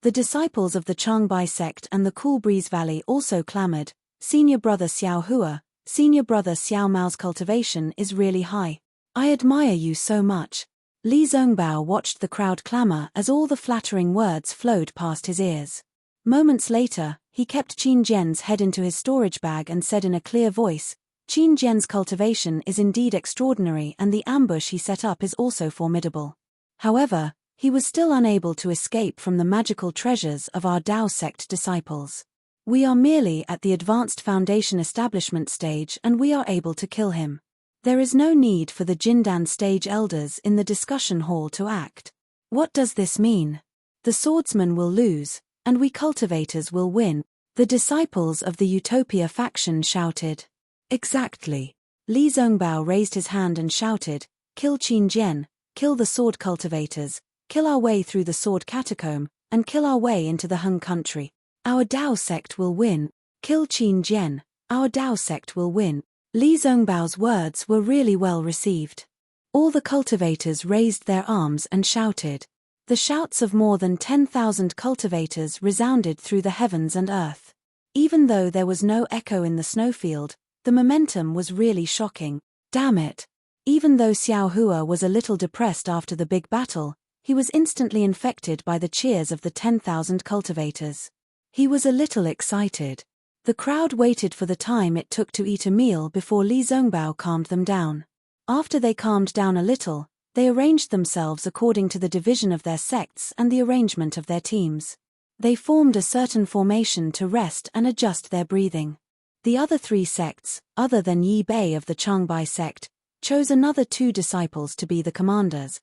The disciples of the Changbai sect and the Cool Breeze Valley also clamored, "Senior brother Xiao Hua, senior brother Xiao Mao's cultivation is really high. I admire you so much." Li Zongbao watched the crowd clamor as all the flattering words flowed past his ears. Moments later, he kept Qin Jian's head into his storage bag and said in a clear voice, "Qin Jian's cultivation is indeed extraordinary and the ambush he set up is also formidable." However, he was still unable to escape from the magical treasures of our Dao sect disciples. We are merely at the advanced foundation establishment stage and we are able to kill him. There is no need for the Jindan stage elders in the discussion hall to act. What does this mean? The swordsman will lose, and we cultivators will win, the disciples of the Utopia faction shouted. Exactly. Li Zongbao raised his hand and shouted, "Kill Qin Jian, kill the sword cultivators, kill our way through the sword catacomb, and kill our way into the Hung country. Our Dao sect will win. Kill Qin Jian, our Dao sect will win." Li Zongbao's words were really well received. All the cultivators raised their arms and shouted. The shouts of more than 10,000 cultivators resounded through the heavens and earth. Even though there was no echo in the snowfield, the momentum was really shocking. Damn it! Even though Xiao Hua was a little depressed after the big battle, he was instantly infected by the cheers of the 10,000 cultivators. He was a little excited. The crowd waited for the time it took to eat a meal before Li Zongbao calmed them down. After they calmed down a little, they arranged themselves according to the division of their sects and the arrangement of their teams. They formed a certain formation to rest and adjust their breathing. The other 3 sects, other than Yi Bei of the Changbai sect, chose another 2 disciples to be the commanders.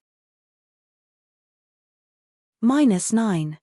-9.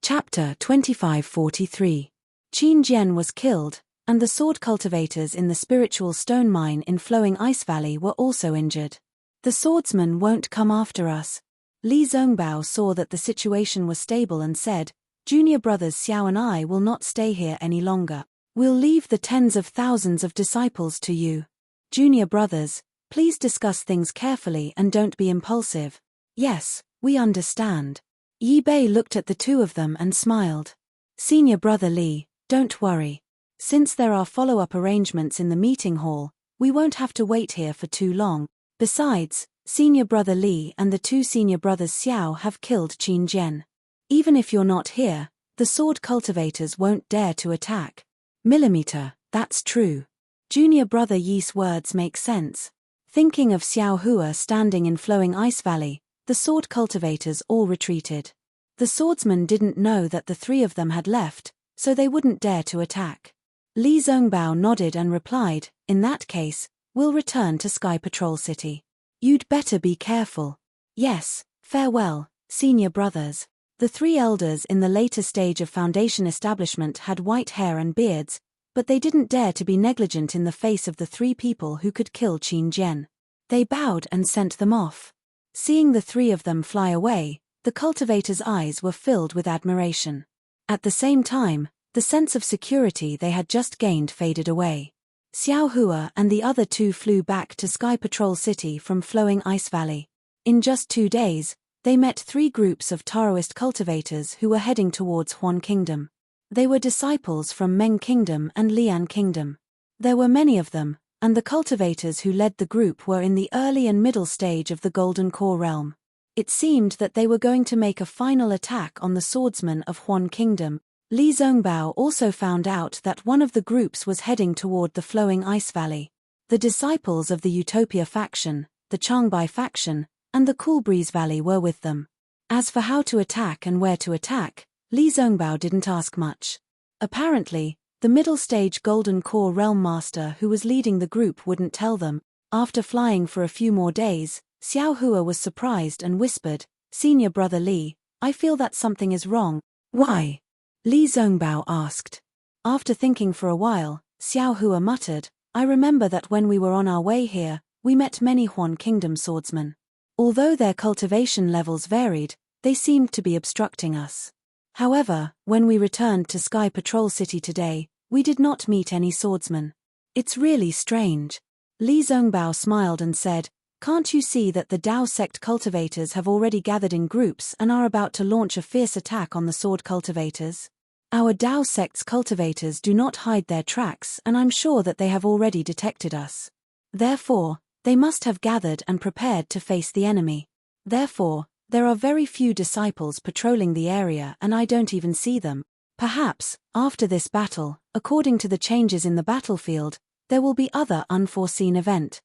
Chapter 2543. Qin Jian was killed, and the sword cultivators in the spiritual stone mine in Flowing Ice Valley were also injured. The swordsman won't come after us. Li Zongbao saw that the situation was stable and said, "Junior brothers Xiao and I will not stay here any longer. We'll leave the tens of thousands of disciples to you. Junior brothers, please discuss things carefully and don't be impulsive." "Yes, we understand." Yi Bei looked at the 2 of them and smiled. "Senior brother Li, don't worry. Since there are follow-up arrangements in the meeting hall, we won't have to wait here for too long. Besides, senior brother Li and the 2 senior brothers Xiao have killed Qin Jian. Even if you're not here, the sword cultivators won't dare to attack." Millimeter, that's true. Junior brother Yi's words make sense. Thinking of Xiao Hua standing in Flowing Ice Valley, the sword cultivators all retreated. The swordsman didn't know that the 3 of them had left, so they wouldn't dare to attack. Li Zongbao nodded and replied, "In that case, we'll return to Sky Patrol City. You'd better be careful." "Yes, farewell, senior brothers." The 3 elders in the later stage of foundation establishment had white hair and beards, but they didn't dare to be negligent in the face of the 3 people who could kill Qin Jian. They bowed and sent them off. Seeing the 3 of them fly away, the cultivators' eyes were filled with admiration. At the same time, the sense of security they had just gained faded away. Xiao Hua and the other 2 flew back to Sky Patrol City from Flowing Ice Valley. In just 2 days, they met 3 groups of Taoist cultivators who were heading towards Huan Kingdom. They were disciples from Meng Kingdom and Lian Kingdom. There were many of them, and the cultivators who led the group were in the early and middle stage of the Golden Core realm. It seemed that they were going to make a final attack on the swordsmen of Huan Kingdom. Li Zongbao also found out that one of the groups was heading toward the flowing ice valley. The disciples of the Utopia faction, the Changbai faction, and the Cool Breeze Valley were with them. As for how to attack and where to attack, Li Zongbao didn't ask much. Apparently, the middle-stage Golden Core Realm Master who was leading the group wouldn't tell them. After flying for a few more days, Xiao Hua was surprised and whispered, "Senior Brother Li, I feel that something is wrong." "Why?" Li Zongbao asked. After thinking for a while, Xiao Hua muttered, "I remember that when we were on our way here, we met many Huan Kingdom swordsmen. Although their cultivation levels varied, they seemed to be obstructing us. However, when we returned to Sky Patrol City today, we did not meet any swordsmen. It's really strange." Li Zongbao smiled and said, "Can't you see that the Dao sect cultivators have already gathered in groups and are about to launch a fierce attack on the sword cultivators? Our Dao sect's cultivators do not hide their tracks, and I'm sure that they have already detected us. Therefore, they must have gathered and prepared to face the enemy. Therefore, there are very few disciples patrolling the area and I don't even see them. Perhaps, after this battle, according to the changes in the battlefield, there will be other unforeseen event."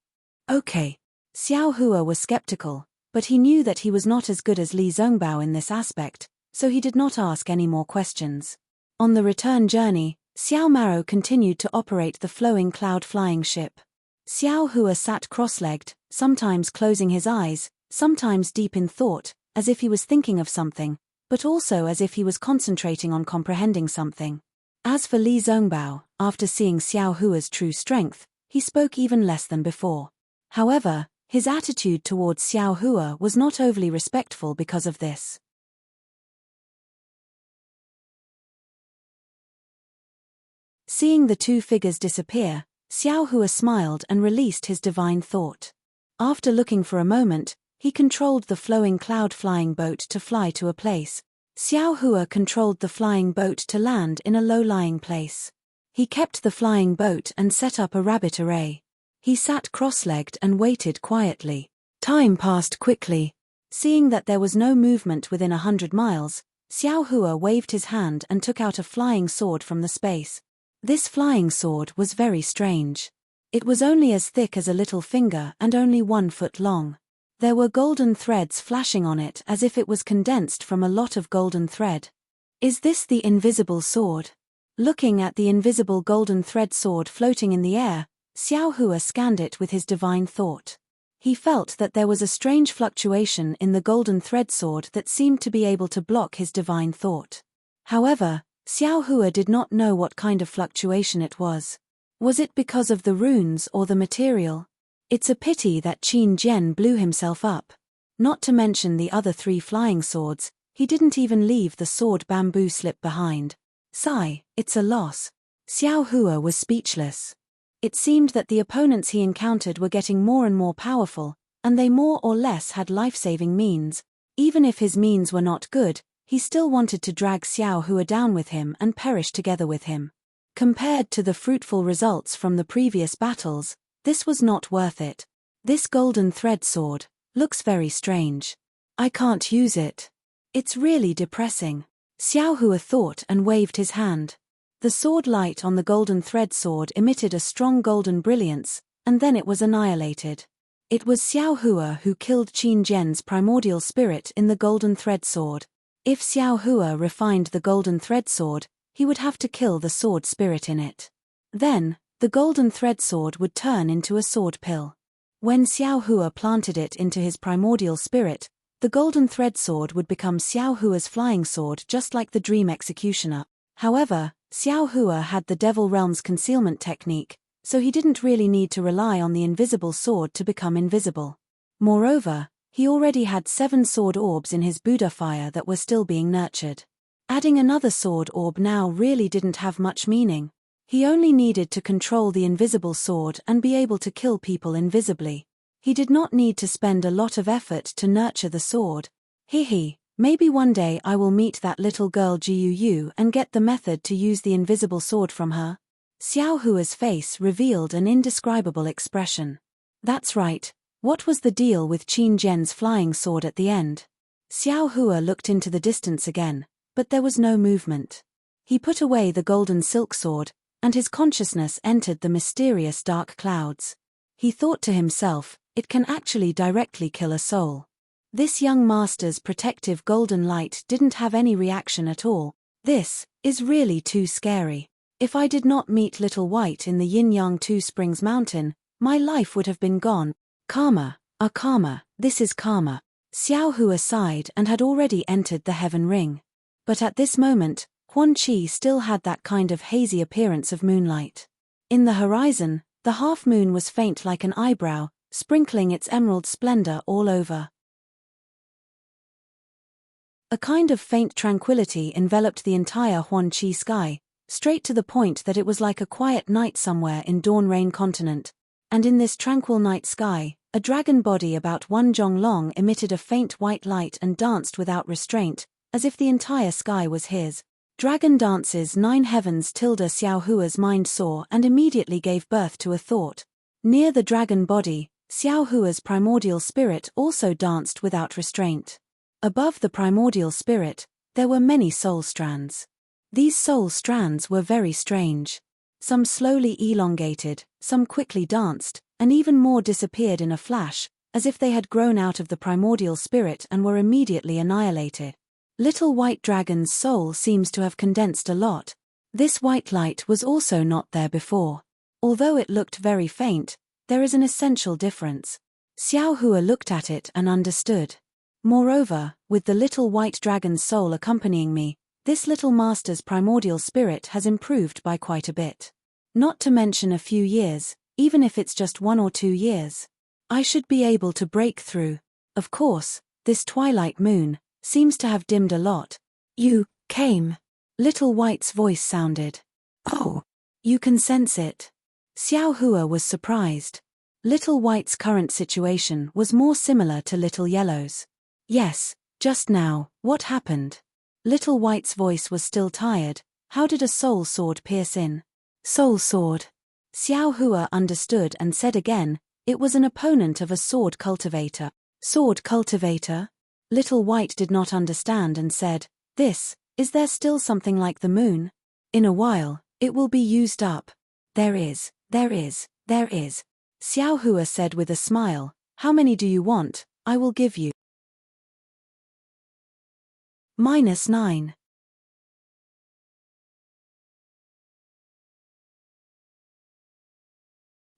Okay. Xiao Hua was skeptical, but he knew that he was not as good as Li Zongbao in this aspect, so he did not ask any more questions. On the return journey, Xiao Maro continued to operate the flowing cloud flying ship. Xiao Hua sat cross-legged, sometimes closing his eyes, sometimes deep in thought, as if he was thinking of something, but also as if he was concentrating on comprehending something. As for Li Zongbao, after seeing Xiao Hua's true strength, he spoke even less than before. However, his attitude towards Xiao Hua was not overly respectful because of this. Seeing the 2 figures disappear, Xiao Hua smiled and released his divine thought. After looking for a moment, he controlled the flowing cloud-flying boat to fly to a place. Xiao Hua controlled the flying boat to land in a low-lying place. He kept the flying boat and set up a rabbit array. He sat cross-legged and waited quietly. Time passed quickly. Seeing that there was no movement within 100 miles, Xiao Hua waved his hand and took out a flying sword from the space. This flying sword was very strange. It was only as thick as a little finger and only 1 foot long. There were golden threads flashing on it as if it was condensed from a lot of golden thread. Is this the invisible sword? Looking at the invisible golden thread sword floating in the air, Xiao Hua scanned it with his divine thought. He felt that there was a strange fluctuation in the golden thread sword that seemed to be able to block his divine thought. However, Xiao Hua did not know what kind of fluctuation it was. Was it because of the runes or the material? It's a pity that Qin Jian blew himself up. Not to mention the other 3 flying swords, he didn't even leave the sword bamboo slip behind. Sigh, it's a loss. Xiao Hua was speechless. It seemed that the opponents he encountered were getting more and more powerful, and they more or less had life-saving means. Even if his means were not good, he still wanted to drag Xiao Hua down with him and perish together with him. Compared to the fruitful results from the previous battles, this was not worth it. This golden thread sword looks very strange. I can't use it. It's really depressing. Xiao Hua thought and waved his hand. The sword light on the golden thread sword emitted a strong golden brilliance, and then it was annihilated. It was Xiao Hua who killed Qin Jian's primordial spirit in the golden thread sword. If Xiao Hua refined the golden thread sword, he would have to kill the sword spirit in it. Then, the golden thread sword would turn into a sword pill. When Xiao Hua planted it into his primordial spirit, the golden thread sword would become Xiao Hua's flying sword just like the Dream Executioner. However, Xiao Hua had the Devil Realm's concealment technique, so he didn't really need to rely on the invisible sword to become invisible. Moreover, he already had 7 sword orbs in his Buddha fire that were still being nurtured. Adding another sword orb now really didn't have much meaning. He only needed to control the invisible sword and be able to kill people invisibly. He did not need to spend a lot of effort to nurture the sword. Hehe, maybe one day I will meet that little girl Guu and get the method to use the invisible sword from her. Xiao Hua's face revealed an indescribable expression. That's right, what was the deal with Qin Zhen's flying sword at the end? Xiao Hua looked into the distance again, but there was no movement. He put away the golden silk sword, and his consciousness entered the mysterious dark clouds. He thought to himself, it can actually directly kill a soul. This young master's protective golden light didn't have any reaction at all. This is really too scary. If I did not meet Little White in the Yin-Yang Two Springs Mountain, my life would have been gone. Karma, karma, this is karma. Xiao Hua sighed and had already entered the heaven ring. But at this moment, Huan Qi still had that kind of hazy appearance of moonlight. In the horizon, the half-moon was faint like an eyebrow, sprinkling its emerald splendor all over. A kind of faint tranquility enveloped the entire Huan Qi sky, straight to the point that it was like a quiet night somewhere in Dawn Rain continent. And in this tranquil night sky, a dragon body about 1 zhong long emitted a faint white light and danced without restraint, as if the entire sky was his. Dragon dances 9 heavens. Xiao Hua's mind saw and immediately gave birth to a thought. Near the dragon body, Xiao Hua's primordial spirit also danced without restraint. Above the primordial spirit, there were many soul strands. These soul strands were very strange. Some slowly elongated, some quickly danced, and even more disappeared in a flash, as if they had grown out of the primordial spirit and were immediately annihilated. Little White Dragon's soul seems to have condensed a lot. This white light was also not there before. Although it looked very faint, there is an essential difference. Xiao Hua looked at it and understood. Moreover, with the Little White Dragon's soul accompanying me, this little master's primordial spirit has improved by quite a bit. Not to mention a few years, even if it's just 1 or 2 years. I should be able to break through. Of course, this twilight moon seems to have dimmed a lot. You came. Little White's voice sounded. Oh, you can sense it. Xiao Hua was surprised. Little White's current situation was more similar to Little Yellow's. Yes, just now, what happened? Little White's voice was still tired. How did a soul sword pierce in? Soul sword. Xiao Hua understood and said again, it was an opponent of a sword cultivator. Sword cultivator? Little White did not understand and said, is there still something like the moon? In a while, it will be used up. There is. Xiao Hua said with a smile, how many do you want? I will give you. -9.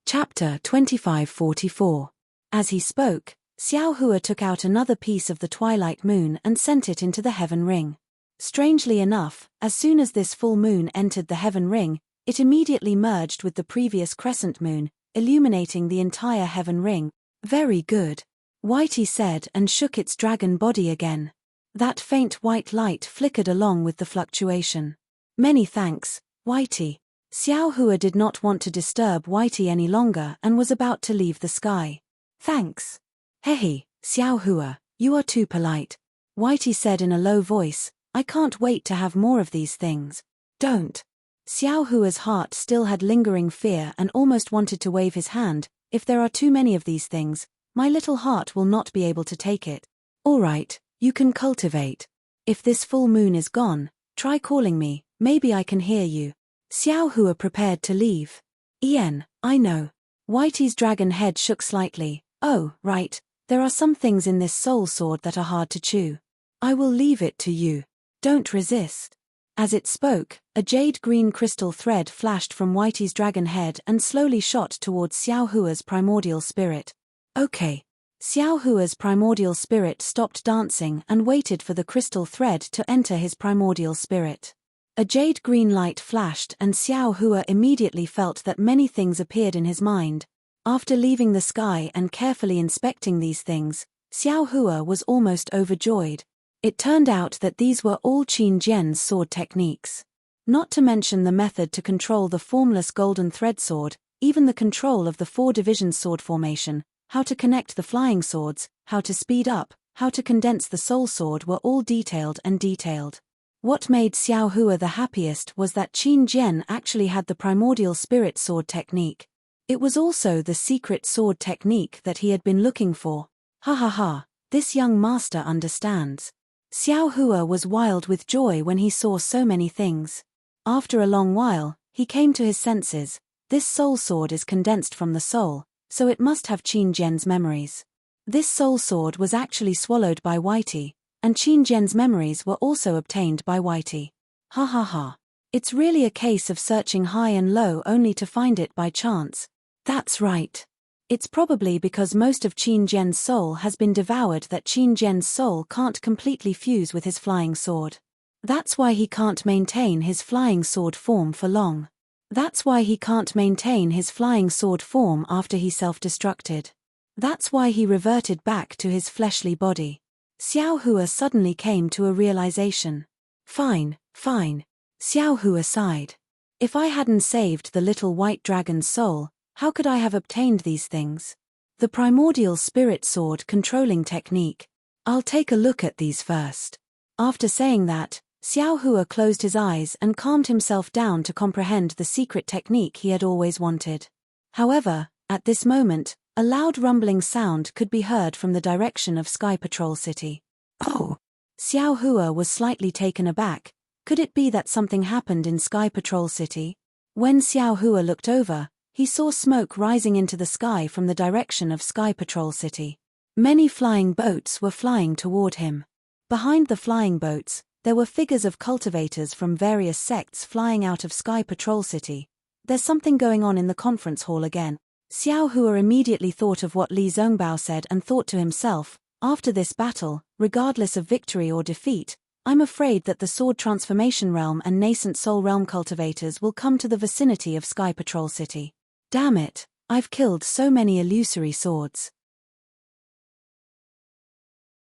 Chapter 2544. As he spoke, Xiao Hua took out another piece of the twilight moon and sent it into the heaven ring. Strangely enough, as soon as this full moon entered the heaven ring, it immediately merged with the previous crescent moon, illuminating the entire heaven ring. Very good. Whitey said and shook its dragon body again. That faint white light flickered along with the fluctuation. Many thanks, Whitey. Xiao Hua did not want to disturb Whitey any longer and was about to leave the sky. Thanks. Hehe, Xiao Hua, you are too polite. Whitey said in a low voice, I can't wait to have more of these things. Don't. Xiao Hua's heart still had lingering fear and almost wanted to wave his hand. If there are too many of these things, my little heart will not be able to take it. All right. You can cultivate. If this full moon is gone, try calling me, maybe I can hear you. Xiao Hua prepared to leave. Ian, I know. Whitey's dragon head shook slightly. Oh, right, there are some things in this soul sword that are hard to chew. I will leave it to you. Don't resist. As it spoke, a jade-green crystal thread flashed from Whitey's dragon head and slowly shot towards Xiao Hua's primordial spirit. Okay. Xiao Hua's primordial spirit stopped dancing and waited for the crystal thread to enter his primordial spirit. A jade-green light flashed and Xiao Hua immediately felt that many things appeared in his mind. After leaving the sky and carefully inspecting these things, Xiao Hua was almost overjoyed. It turned out that these were all Qin Zhen's sword techniques. Not to mention the method to control the formless golden thread sword, even the control of the 4 division sword formation, how to connect the flying swords, how to speed up, how to condense the soul sword were all detailed and detailed. What made Xiao Hua the happiest was that Qin Jian actually had the primordial spirit sword technique. It was also the secret sword technique that he had been looking for. Ha ha ha, this young master understands. Xiao Hua was wild with joy when he saw so many things. After a long while, he came to his senses. This soul sword is condensed from the soul, so it must have Qin Jian's memories. This soul sword was actually swallowed by Whitey, and Qin Jian's memories were also obtained by Whitey. Ha ha ha. It's really a case of searching high and low only to find it by chance. That's right. It's probably because most of Qin Jian's soul has been devoured that Qin Jian's soul can't completely fuse with his flying sword. That's why he can't maintain his flying sword form for long. That's why he can't maintain his flying sword form after he self-destructed. That's why he reverted back to his fleshly body. Xiao Hua suddenly came to a realization. Fine, fine. Xiao Hua sighed. If I hadn't saved the little white dragon's soul, how could I have obtained these things? The primordial spirit sword controlling technique. I'll take a look at these first. After saying that, Xiao Hua closed his eyes and calmed himself down to comprehend the secret technique he had always wanted. However, at this moment, a loud rumbling sound could be heard from the direction of Sky Patrol City. Oh! Xiao Hua was slightly taken aback. Could it be that something happened in Sky Patrol City? When Xiao Hua looked over, he saw smoke rising into the sky from the direction of Sky Patrol City. Many flying boats were flying toward him. Behind the flying boats, there were figures of cultivators from various sects flying out of Sky Patrol City. There's something going on in the conference hall again. Xiao Hua immediately thought of what Li Zongbao said and thought to himself, after this battle, regardless of victory or defeat, I'm afraid that the Sword Transformation Realm and Nascent Soul Realm cultivators will come to the vicinity of Sky Patrol City. Damn it, I've killed so many illusory swords.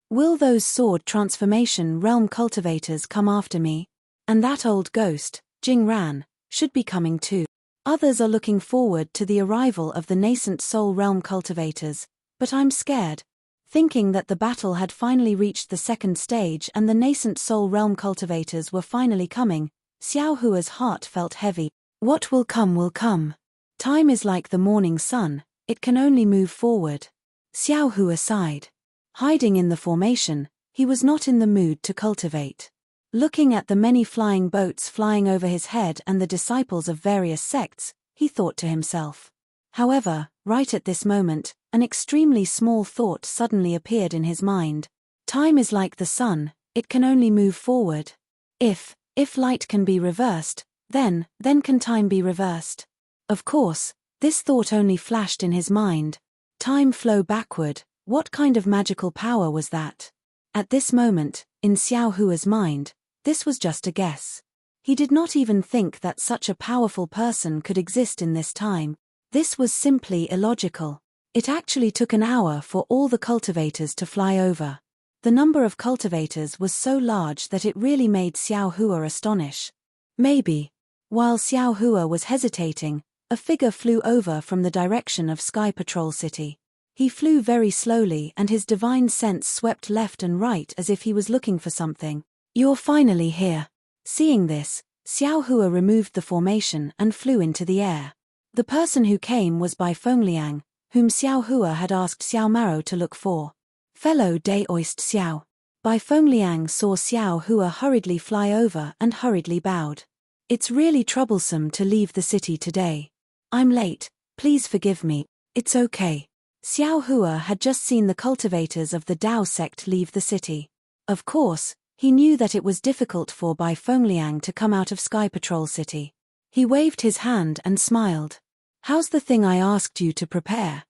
Will those Sword Transformation Realm cultivators come after me? And that old ghost, Jing Ran, should be coming too. Others are looking forward to the arrival of the Nascent Soul Realm cultivators, but I'm scared. Thinking that the battle had finally reached the second stage and the Nascent Soul Realm cultivators were finally coming, Xiao Hua's heart felt heavy. What will come will come. Time is like the morning sun, it can only move forward. Xiao Hua sighed. Hiding in the formation, he was not in the mood to cultivate. Looking at the many flying boats flying over his head and the disciples of various sects, he thought to himself. However, right at this moment, an extremely small thought suddenly appeared in his mind. Time is like the sun, it can only move forward. If light can be reversed, then can time be reversed? Of course, this thought only flashed in his mind. Time flow backward, what kind of magical power was that? At this moment, in Xiao Hua's mind, this was just a guess. He did not even think that such a powerful person could exist in this time. This was simply illogical. It actually took an hour for all the cultivators to fly over. The number of cultivators was so large that it really made Xiao Hua astonish. Maybe. While Xiao Hua was hesitating, a figure flew over from the direction of Sky Patrol City. He flew very slowly and his divine sense swept left and right as if he was looking for something. You're finally here. Seeing this, Xiao Hua removed the formation and flew into the air. The person who came was Bai Fengliang, whom Xiao Hua had asked Xiao Maro to look for. Fellow Daoist Xiao. Bai Fengliang saw Xiao Hua hurriedly fly over and hurriedly bowed. It's really troublesome to leave the city today. I'm late, please forgive me. It's okay. Xiao Hua had just seen the cultivators of the Dao sect leave the city. Of course, he knew that it was difficult for Bai Fengliang to come out of Sky Patrol City. He waved his hand and smiled. How's the thing I asked you to prepare?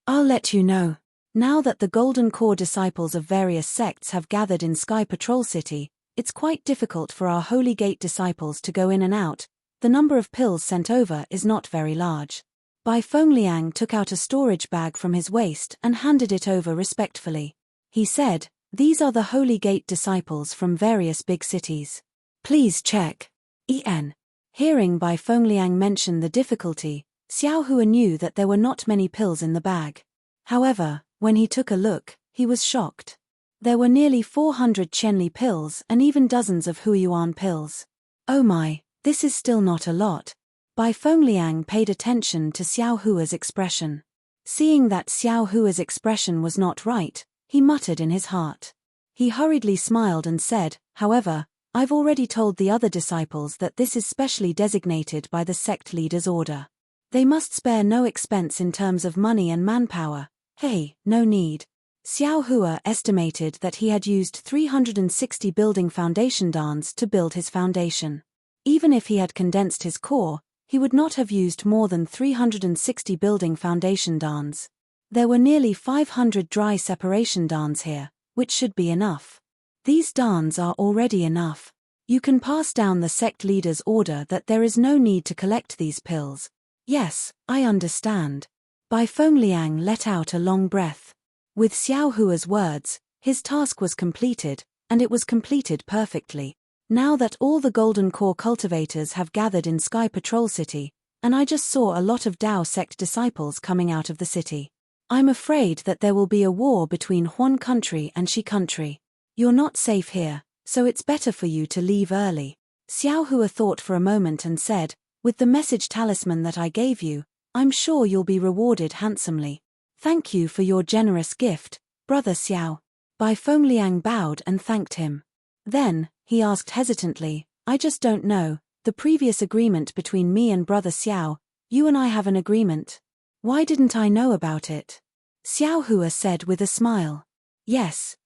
I'll let you know. Now that the Golden Core disciples of various sects have gathered in Sky Patrol City, it's quite difficult for our Holy Gate disciples to go in and out. The number of pills sent over is not very large. Bai Fengliang took out a storage bag from his waist and handed it over respectfully. He said, "These are the Holy Gate disciples from various big cities. Please check." Hearing Bai Fengliang mention the difficulty, Xiao Hua knew that there were not many pills in the bag. However, When he took a look, he was shocked. There were nearly 400 Qianli pills and even dozens of Huiyuan pills. Oh my, this is still not a lot. Bai Fengliang paid attention to Xiao Hua's expression. Seeing that Xiao Hua's expression was not right, he muttered in his heart. He hurriedly smiled and said, however, I've already told the other disciples that this is specially designated by the sect leader's order. They must spare no expense in terms of money and manpower. Hey, no need. Xiao Hua estimated that he had used 360 building foundation dans to build his foundation. Even if he had condensed his core, he would not have used more than 360 building foundation dans. There were nearly 500 dry separation dans here, which should be enough. These dans are already enough. You can pass down the sect leader's order that there is no need to collect these pills. Yes, I understand. Bai Fengliang let out a long breath. With Xiao Hua's words, his task was completed, and it was completed perfectly. Now that all the Golden Core cultivators have gathered in Sky Patrol City, and I just saw a lot of Dao sect disciples coming out of the city. I'm afraid that there will be a war between Huan country and Shi country. You're not safe here, so it's better for you to leave early. Xiao Hua thought for a moment and said, with the message talisman that I gave you, I'm sure you'll be rewarded handsomely. Thank you for your generous gift, Brother Xiao. Bai Fengliang bowed and thanked him. Then, he asked hesitantly, I just don't know, the previous agreement between me and Brother Xiao, you and I have an agreement. Why didn't I know about it? Xiao Hua said with a smile. Yes,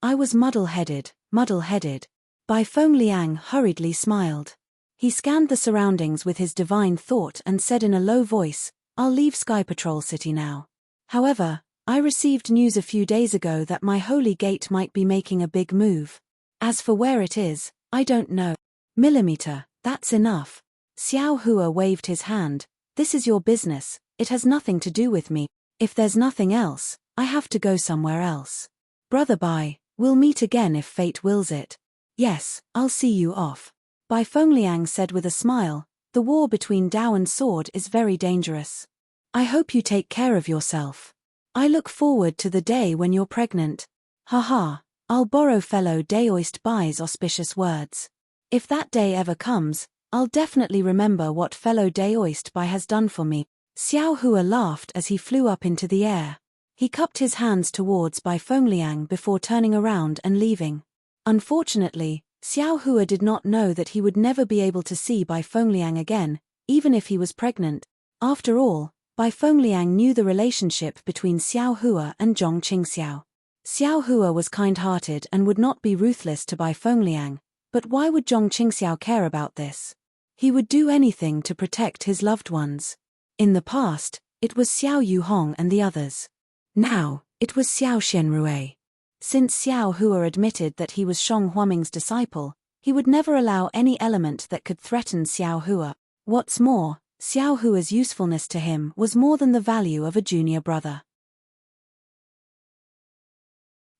I was muddle-headed. Bai Fengliang hurriedly smiled. He scanned the surroundings with his divine thought and said in a low voice, I'll leave Sky Patrol City now. However, I received news a few days ago that my holy gate might be making a big move. As for where it is, I don't know. Millimeter, that's enough. Xiao Hua waved his hand. This is your business, it has nothing to do with me. If there's nothing else, I have to go somewhere else. Brother Bai, we'll meet again if fate wills it. Yes, I'll see you off. Bai Fengliang said with a smile, the war between Dao and sword is very dangerous. I hope you take care of yourself. I look forward to the day when you're pregnant. Haha, I'll borrow fellow Daoist Bai's auspicious words. If that day ever comes, I'll definitely remember what fellow Daoist Bai has done for me. Xiao Hua laughed as he flew up into the air. He cupped his hands towards Bai Fengliang before turning around and leaving. Unfortunately, Xiao Hua did not know that he would never be able to see Bai Fengliang again, even if he was pregnant. After all, Bai Fengliang knew the relationship between Xiao Hua and Zhong Qingxiao. Xiao Hua was kind-hearted and would not be ruthless to Bai Fengliang, but why would Zhong Qingxiao care about this? He would do anything to protect his loved ones. In the past, it was Xiao Yuhong and the others. Now, it was Xiao Xianrui. Since Xiao Hua admitted that he was Shong Huaming's disciple, he would never allow any element that could threaten Xiao Hua. What's more, Xiao Hua's usefulness to him was more than the value of a junior brother.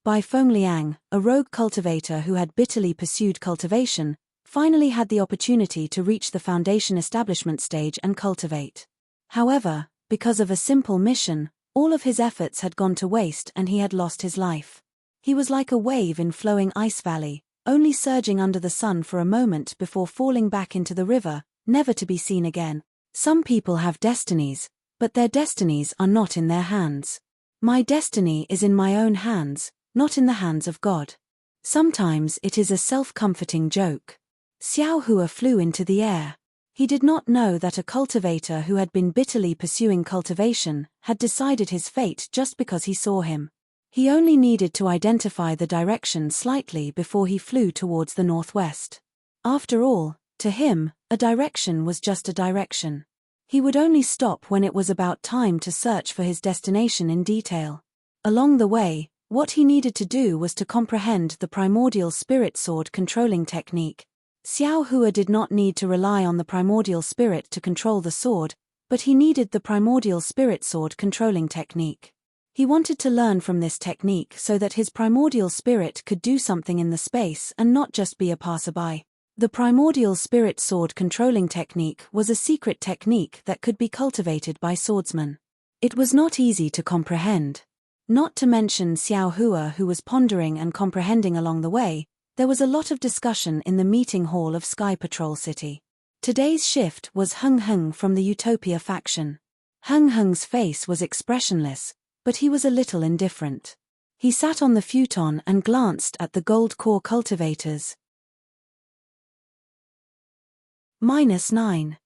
Bai Fengliang, a rogue cultivator who had bitterly pursued cultivation, finally had the opportunity to reach the foundation establishment stage and cultivate. However, because of a simple mission, all of his efforts had gone to waste and he had lost his life. He was like a wave in flowing ice valley, only surging under the sun for a moment before falling back into the river, never to be seen again. Some people have destinies, but their destinies are not in their hands. My destiny is in my own hands, not in the hands of God. Sometimes it is a self-comforting joke. Xiao Hua flew into the air. He did not know that a cultivator who had been bitterly pursuing cultivation had decided his fate just because he saw him. He only needed to identify the direction slightly before he flew towards the northwest. After all, to him, a direction was just a direction. He would only stop when it was about time to search for his destination in detail. Along the way, what he needed to do was to comprehend the primordial spirit sword controlling technique. Xiao Hua did not need to rely on the primordial spirit to control the sword, but he needed the primordial spirit sword controlling technique. He wanted to learn from this technique so that his primordial spirit could do something in the space and not just be a passerby. The primordial spirit sword controlling technique was a secret technique that could be cultivated by swordsmen. It was not easy to comprehend. Not to mention Xiao Hua, who was pondering and comprehending along the way. There was a lot of discussion in the meeting hall of Sky Patrol City. Today's shift was Heng Heng from the Utopia faction. Heng Heng's face was expressionless, but he was a little indifferent. He sat on the futon and glanced at the gold core cultivators. -9.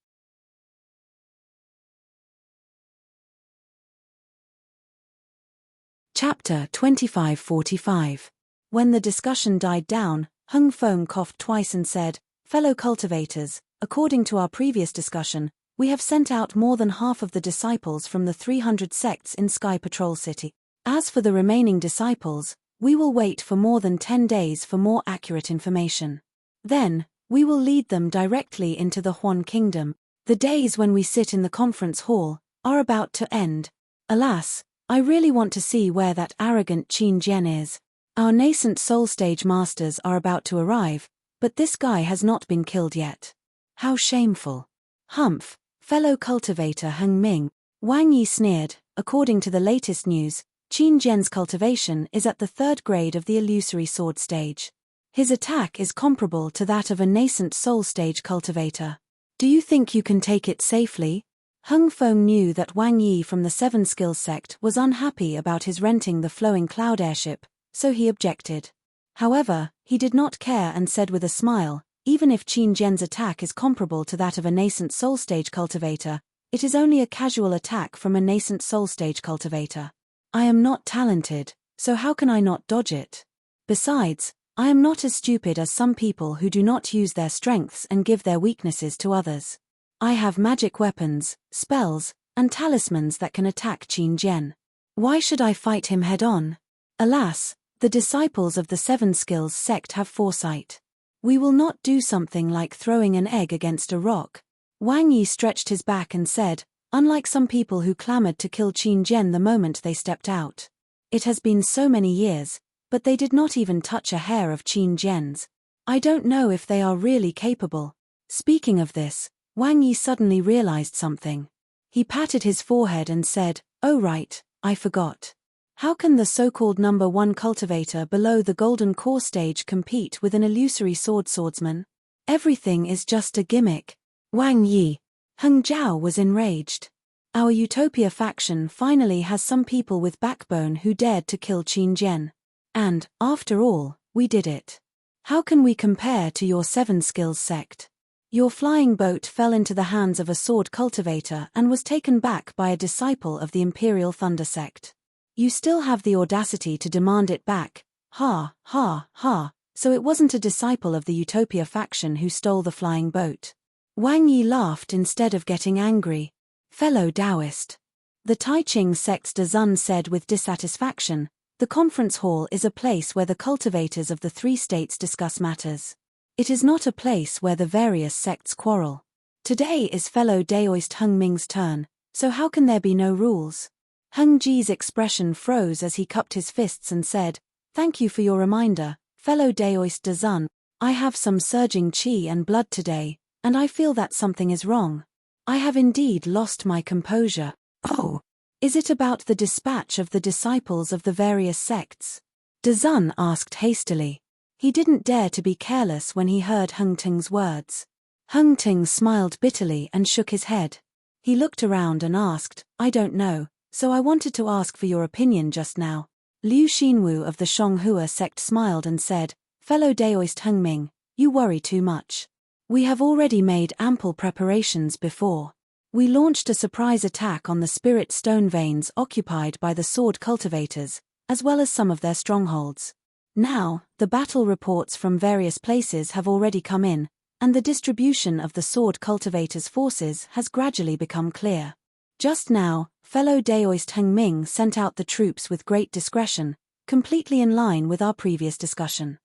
Chapter 2545. When the discussion died down, Heng Feng coughed twice and said, "Fellow cultivators, according to our previous discussion, we have sent out more than half of the disciples from the 300 sects in Sky Patrol City. As for the remaining disciples, we will wait for more than 10 days for more accurate information. Then, we will lead them directly into the Huan Kingdom. The days when we sit in the conference hall are about to end. Alas, I really want to see where that arrogant Qin Jian is. Our nascent soul stage masters are about to arrive, but this guy has not been killed yet. How shameful." "Humph, fellow cultivator Heng Ming," Wang Yi sneered. "According to the latest news, Qin Jian's cultivation is at the 3rd grade of the illusory sword stage. His attack is comparable to that of a nascent soul stage cultivator. Do you think you can take it safely?" Heng Feng knew that Wang Yi from the 7 Skills sect was unhappy about his renting the flowing cloud airship, so he objected. However, he did not care and said with a smile, "Even if Qin Jian's attack is comparable to that of a nascent soul stage cultivator, it is only a casual attack from a nascent soul stage cultivator. I am not talented, so how can I not dodge it? Besides, I am not as stupid as some people who do not use their strengths and give their weaknesses to others. I have magic weapons, spells, and talismans that can attack Qin Jian. Why should I fight him head-on? Alas, the disciples of the 7 Skills sect have foresight. We will not do something like throwing an egg against a rock." Wang Yi stretched his back and said, "Unlike some people who clamored to kill Qin Jian the moment they stepped out. It has been so many years, but they did not even touch a hair of Qin Jian's. I don't know if they are really capable." Speaking of this, Wang Yi suddenly realized something. He patted his forehead and said, "Oh right, I forgot. How can the so-called number 1 cultivator below the golden core stage compete with an illusory swordsman? Everything is just a gimmick." Wang Yi. Heng Zhao was enraged. "Our Utopia faction finally has some people with backbone who dared to kill Qin Jian. And, after all, we did it. How can we compare to your 7 Skills sect? Your flying boat fell into the hands of a sword cultivator and was taken back by a disciple of the Imperial Thunder sect. You still have the audacity to demand it back. Ha, ha, ha, so it wasn't a disciple of the Utopia faction who stole the flying boat." Wang Yi laughed instead of getting angry. "Fellow Taoist," the Taiching sect's Dazun said with dissatisfaction, "the conference hall is a place where the cultivators of the 3 states discuss matters. It is not a place where the various sects quarrel. Today is fellow Daoist Heng Ming's turn, so how can there be no rules?" Heng Ji's expression froze as he cupped his fists and said, "Thank you for your reminder, fellow Daoist Dazun. I have some surging qi and blood today, and I feel that something is wrong. I have indeed lost my composure." "Oh, is it about the dispatch of the disciples of the various sects?" Dazun asked hastily. He didn't dare to be careless when he heard Heng Ting's words. Heng Ting smiled bitterly and shook his head. He looked around and asked, "I don't know, so I wanted to ask for your opinion just now." Liu Xinwu of the Shonghua sect smiled and said, "Fellow Daoist Heng Ming, you worry too much. We have already made ample preparations before. We launched a surprise attack on the spirit stone veins occupied by the sword cultivators, as well as some of their strongholds. Now, the battle reports from various places have already come in, and the distribution of the sword cultivators' forces has gradually become clear. Just now, fellow Daoist Heng Ming sent out the troops with great discretion, completely in line with our previous discussion.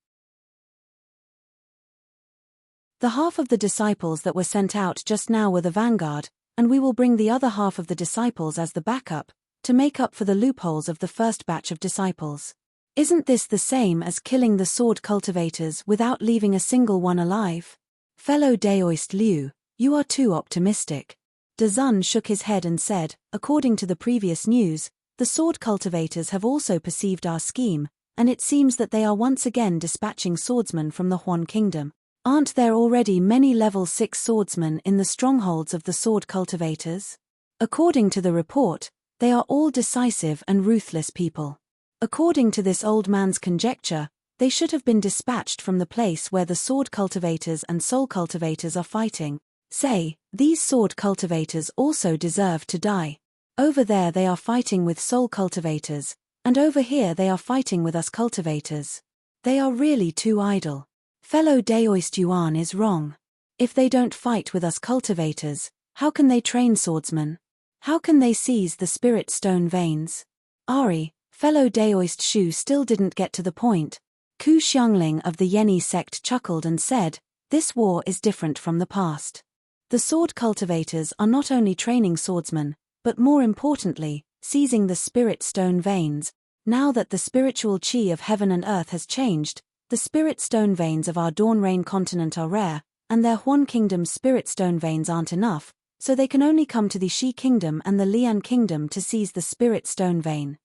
The half of the disciples that were sent out just now were the vanguard, and we will bring the other half of the disciples as the backup, to make up for the loopholes of the first batch of disciples. Isn't this the same as killing the sword cultivators without leaving a single one alive? Fellow Daoist Liu, you are too optimistic." Dazun shook his head and said, "According to the previous news, The sword cultivators have also perceived our scheme, and it seems that they are once again dispatching swordsmen from the Huan Kingdom. Aren't there already many level 6 swordsmen in the strongholds of the sword cultivators? According to the report, they are all decisive and ruthless people. According to this old man's conjecture, they should have been dispatched from the place where the sword cultivators and soul cultivators are fighting. Say, these sword cultivators also deserve to die. Over there they are fighting with soul cultivators, and over here they are fighting with us cultivators. They are really too idle. Fellow Daoist Yuan is wrong. If they don't fight with us cultivators, how can they train swordsmen? How can they seize the spirit stone veins? Ari, fellow Daoist Shu still didn't get to the point. Ku Xiangling of the Yeni sect chuckled and said, "This war is different from the past. The sword cultivators are not only training swordsmen, but more importantly, seizing the spirit stone veins. Now that the spiritual chi of heaven and earth has changed, the spirit stone veins of our Dawn Rain continent are rare, and their Huan Kingdom's spirit stone veins aren't enough, so they can only come to the Shi Kingdom and the Lian Kingdom to seize the spirit stone vein.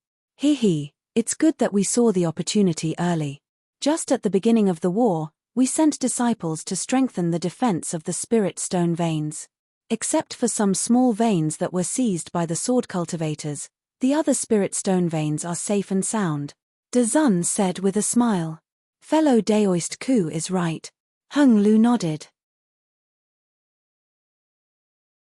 It's good that we saw the opportunity early. Just at the beginning of the war, we sent disciples to strengthen the defense of the spirit stone veins. Except for some small veins that were seized by the sword cultivators, the other spirit stone veins are safe and sound." De Zun said with a smile. Fellow Daoist Ku is right. Hung Lu nodded.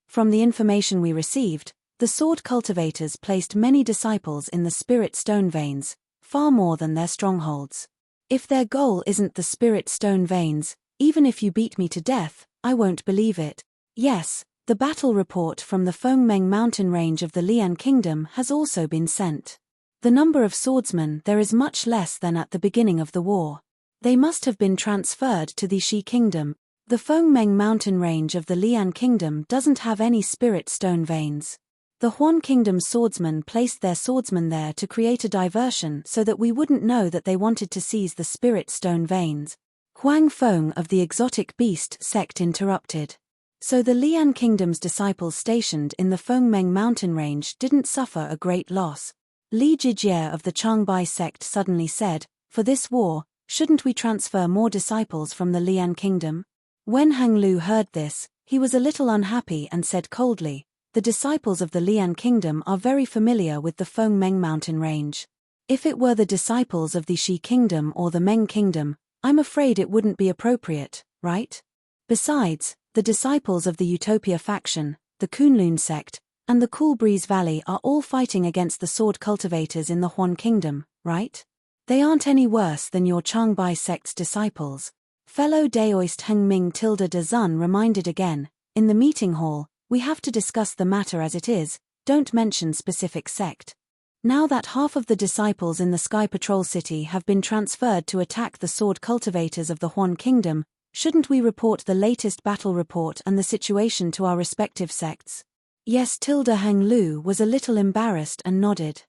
From the information we received, the sword cultivators placed many disciples in the spirit stone veins, far more than their strongholds. If their goal isn't the spirit stone veins, even if you beat me to death, I won't believe it. Yes, the battle report from the Fengmeng mountain range of the Lian Kingdom has also been sent. The number of swordsmen there is much less than at the beginning of the war. They must have been transferred to the Shi Kingdom. The Fengmeng mountain range of the Lian Kingdom doesn't have any spirit stone veins. The Huan Kingdom swordsmen placed their swordsmen there to create a diversion so that we wouldn't know that they wanted to seize the spirit stone veins. Huang Feng of the Exotic Beast sect interrupted. So the Lian Kingdom's disciples stationed in the Fengmeng mountain range didn't suffer a great loss. Li Jijie of the Changbai sect suddenly said, "For this war, shouldn't we transfer more disciples from the Lian Kingdom?" When Hang Lu heard this, he was a little unhappy and said coldly, "The disciples of the Lian Kingdom are very familiar with the Fengmeng mountain range. If it were the disciples of the Shi Kingdom or the Meng Kingdom, I'm afraid it wouldn't be appropriate, right? Besides, the disciples of the Utopia faction, the Kunlun sect, and the Cool Breeze Valley are all fighting against the sword cultivators in the Huan Kingdom, right? They aren't any worse than your Changbai sect's disciples." Fellow Daoist Heng Ming Tilda De Zun reminded again, "In the meeting hall, we have to discuss the matter as it is, don't mention specific sect. Now that half of the disciples in the Sky Patrol City have been transferred to attack the sword cultivators of the Huan Kingdom, shouldn't we report the latest battle report and the situation to our respective sects?" Yes, Tilda Heng Lu was a little embarrassed and nodded.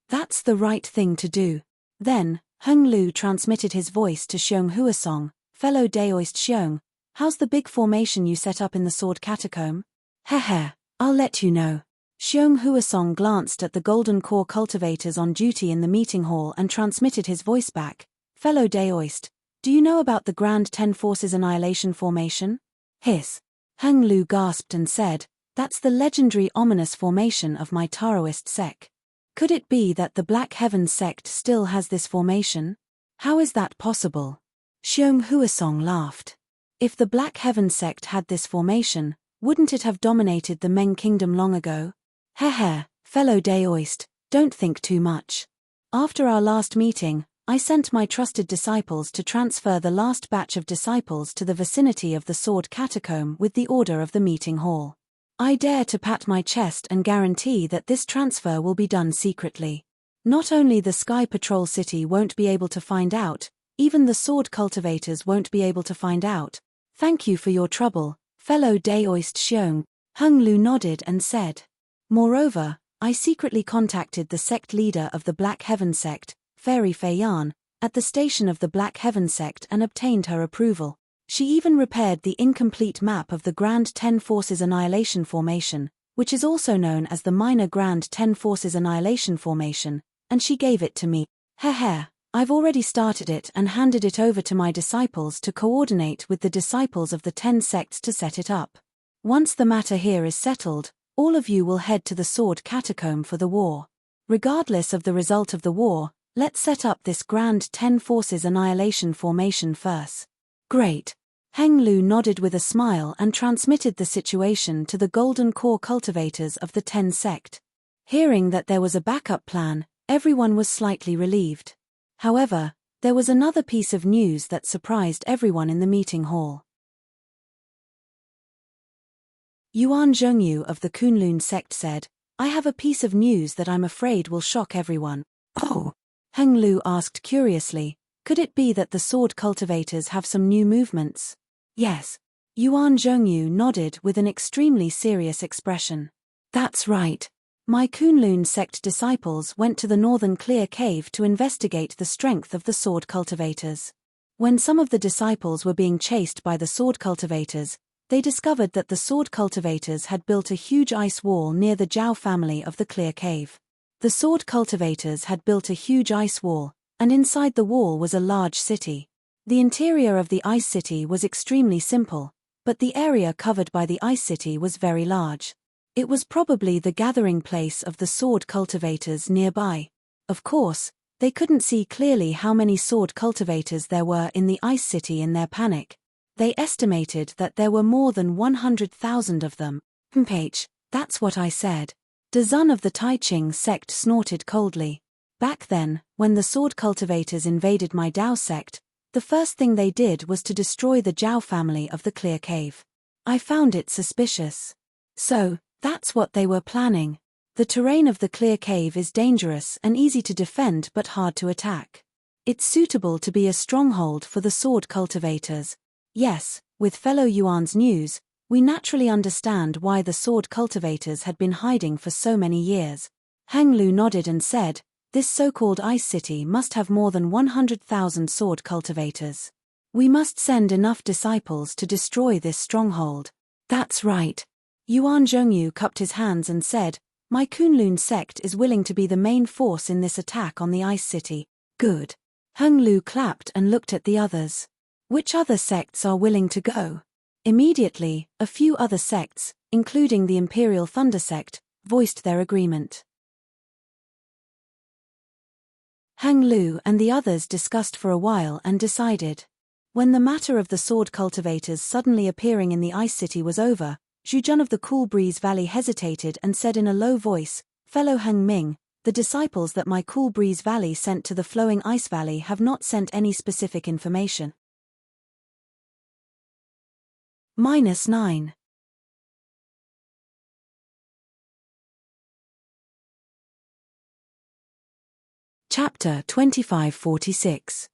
"That's the right thing to do." Then, Heng Lu transmitted his voice to Xiong Huasong, "Fellow Daoist Xiong, how's the big formation you set up in the sword catacomb?" I'll let you know." Xiong Huasong glanced at the Golden Core cultivators on duty in the meeting hall and transmitted his voice back. "Fellow Daoist, do you know about the Grand Ten Forces Annihilation Formation?" "Hiss." Heng Lu gasped and said, "That's the legendary ominous formation of my Taoist sect. Could it be that the Black Heaven sect still has this formation? How is that possible?" Xiong Huasong laughed. "If the Black Heaven sect had this formation, wouldn't it have dominated the Meng Kingdom long ago?" Fellow Daoist, don't think too much. After our last meeting, I sent my trusted disciples to transfer the last batch of disciples to the vicinity of the sword catacomb with the order of the meeting hall. I dare to pat my chest and guarantee that this transfer will be done secretly. Not only the Sky Patrol City won't be able to find out, even the sword cultivators won't be able to find out. Thank you for your trouble, fellow Daoist Xiong. Heng Lu nodded and said. Moreover, I secretly contacted the sect leader of the Black Heaven sect, Fairy Fei Yan, at the station of the Black Heaven sect and obtained her approval. She even repaired the incomplete map of the Grand Ten Forces Annihilation Formation, which is also known as the Minor Grand 10 Forces Annihilation Formation, and she gave it to me. Heh. I've already started it and handed it over to my disciples to coordinate with the disciples of the 10 sects to set it up. Once the matter here is settled, all of you will head to the Sword Catacomb for the war. Regardless of the result of the war, let's set up this Grand 10 Forces Annihilation Formation first. Great. Heng Lu nodded with a smile and transmitted the situation to the Golden Core cultivators of the 10 sect. Hearing that there was a backup plan, everyone was slightly relieved. However, there was another piece of news that surprised everyone in the meeting hall. Yuan Zhengyu of the Kunlun sect said, "I have a piece of news that I'm afraid will shock everyone." "Oh?" Heng Lu asked curiously, "Could it be that the sword cultivators have some new movements?" "Yes." Yuan Zhengyu nodded with an extremely serious expression. "That's right. My Kunlun sect disciples went to the northern clear cave to investigate the strength of the sword cultivators. When some of the disciples were being chased by the sword cultivators, they discovered that the sword cultivators had built a huge ice wall near the Zhao family of the clear cave. The sword cultivators had built a huge ice wall, and inside the wall was a large city. The interior of the ice city was extremely simple, but the area covered by the ice city was very large. It was probably the gathering place of the sword cultivators nearby. Of course, they couldn't see clearly how many sword cultivators there were in the ice city in their panic. They estimated that there were more than 100,000 of them. That's what I said. Dazun of the Taiching sect snorted coldly. Back then, when the sword cultivators invaded my Dao sect, the first thing they did was to destroy the Zhao family of the clear cave. I found it suspicious. So, that's what they were planning. The terrain of the clear cave is dangerous and easy to defend but hard to attack. It's suitable to be a stronghold for the sword cultivators. Yes, with fellow Yuan's news, we naturally understand why the sword cultivators had been hiding for so many years. Heng Lu nodded and said, "This so-called ice city must have more than 100,000 sword cultivators. We must send enough disciples to destroy this stronghold." "That's right." Yuan Zhengyu cupped his hands and said, "My Kunlun sect is willing to be the main force in this attack on the ice city." "Good." Heng Lu clapped and looked at the others. "Which other sects are willing to go?" Immediately, a few other sects, including the Imperial Thunder sect, voiced their agreement. Heng Lu and the others discussed for a while and decided. When the matter of the sword cultivators suddenly appearing in the ice city was over, Zhu Jun of the Cool Breeze Valley hesitated and said in a low voice, "Fellow Heng Ming, the disciples that my Cool Breeze Valley sent to the Flowing Ice Valley have not sent any specific information." -9. Chapter 2546.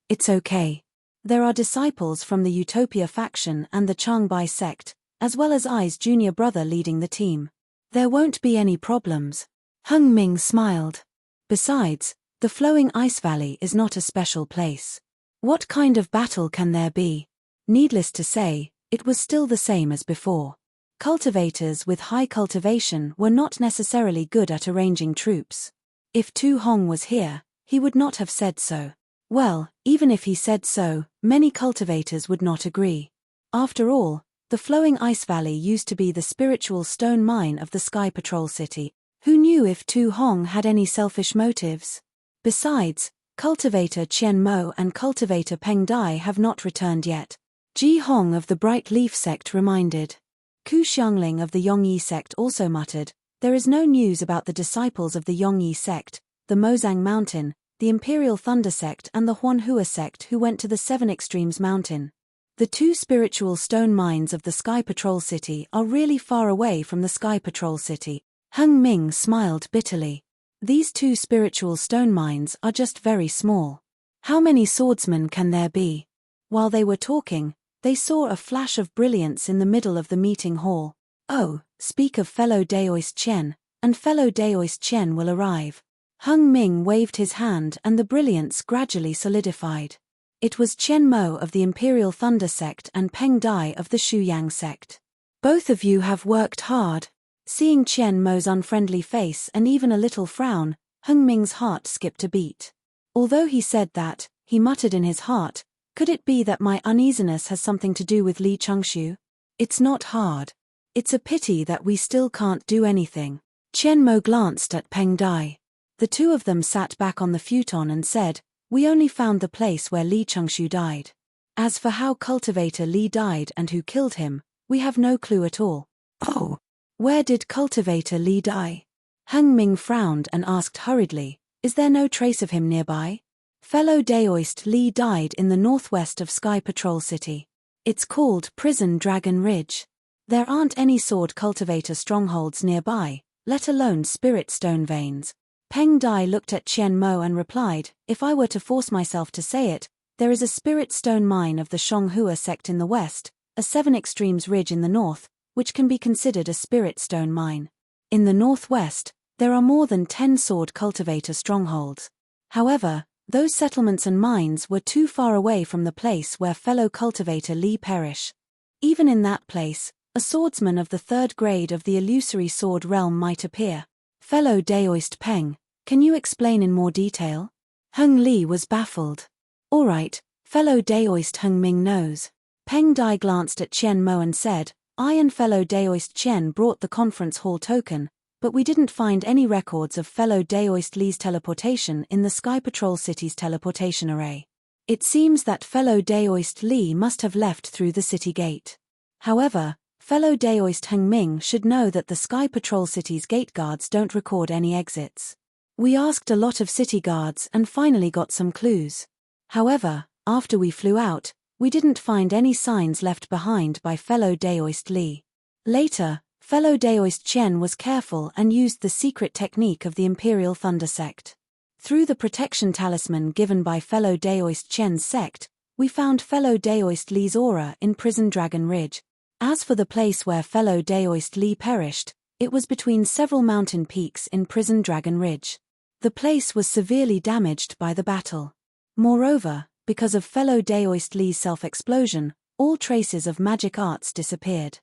It's okay. There are disciples from the Utopia faction and the Changbai sect, as well as Ai's junior brother leading the team. There won't be any problems. Heng Ming smiled. Besides, the Flowing Ice Valley is not a special place. What kind of battle can there be? Needless to say, it was still the same as before. Cultivators with high cultivation were not necessarily good at arranging troops. If Tu Hong was here, he would not have said so. Well, even if he said so, many cultivators would not agree. After all, the Flowing Ice Valley used to be the spiritual stone mine of the Sky Patrol City. Who knew if Tu Hong had any selfish motives? Besides, cultivator Qian Mo and cultivator Peng Dai have not returned yet. Ji Hong of the Bright Leaf sect reminded. Ku Xiangling of the Yongyi sect also muttered, "There is no news about the disciples of the Yongyi sect, the Mozang Mountain, the Imperial Thunder sect and the Huanhua sect who went to the Seven Extremes Mountain. The two spiritual stone mines of the Sky Patrol City are really far away from the Sky Patrol City." Heng Ming smiled bitterly. These two spiritual stone mines are just very small. How many swordsmen can there be? While they were talking, they saw a flash of brilliance in the middle of the meeting hall. "Oh, speak of fellow Daoist Chen, and fellow Daoist Chen will arrive." Heng Ming waved his hand and the brilliance gradually solidified. It was Qian Mo of the Imperial Thunder sect and Peng Dai of the Shuyang sect. Both of you have worked hard. Seeing Qian Mo's unfriendly face and even a little frown, Heng Ming's heart skipped a beat. Although he said that, he muttered in his heart, could it be that my uneasiness has something to do with Li Chengxiu? It's not hard. It's a pity that we still can't do anything. Qian Mo glanced at Peng Dai. The two of them sat back on the futon and said, we only found the place where Li Chengxiu died. As for how Cultivator Li died and who killed him, we have no clue at all. Oh, where did Cultivator Li die? Heng Ming frowned and asked hurriedly, is there no trace of him nearby? Fellow Daoist Li died in the northwest of Sky Patrol City. It's called Prison Dragon Ridge. There aren't any sword cultivator strongholds nearby, let alone spirit stone veins. Peng Dai looked at Qian Mo and replied, if I were to force myself to say it, there is a spirit stone mine of the Shonghua sect in the west, a 7 Extremes ridge in the north, which can be considered a spirit stone mine. In the northwest, there are more than 10 sword cultivator strongholds. However, those settlements and mines were too far away from the place where fellow cultivator Li perished. Even in that place, a swordsman of the 3rd grade of the illusory sword realm might appear. Fellow Daoist Peng, can you explain in more detail? Heng Li was baffled. All right, fellow Daoist Heng Ming knows. Peng Dai glanced at Qian Mo and said, I and fellow Daoist Qian brought the conference hall token, but we didn't find any records of fellow Daoist Li's teleportation in the Sky Patrol City's teleportation array. It seems that fellow Daoist Li must have left through the city gate. However, fellow Daoist Heng Ming should know that the Sky Patrol City's gate guards don't record any exits. We asked a lot of city guards and finally got some clues. However, after we flew out, we didn't find any signs left behind by fellow Daoist Li. Later, fellow Daoist Qian was careful and used the secret technique of the Imperial Thunder sect. Through the protection talisman given by fellow Daoist Qian's sect, we found fellow Daoist Li's aura in Prison Dragon Ridge. As for the place where fellow Daoist Li perished, it was between several mountain peaks in Prison Dragon Ridge. The place was severely damaged by the battle. Moreover, because of fellow Daoist Li's self-explosion, all traces of magic arts disappeared.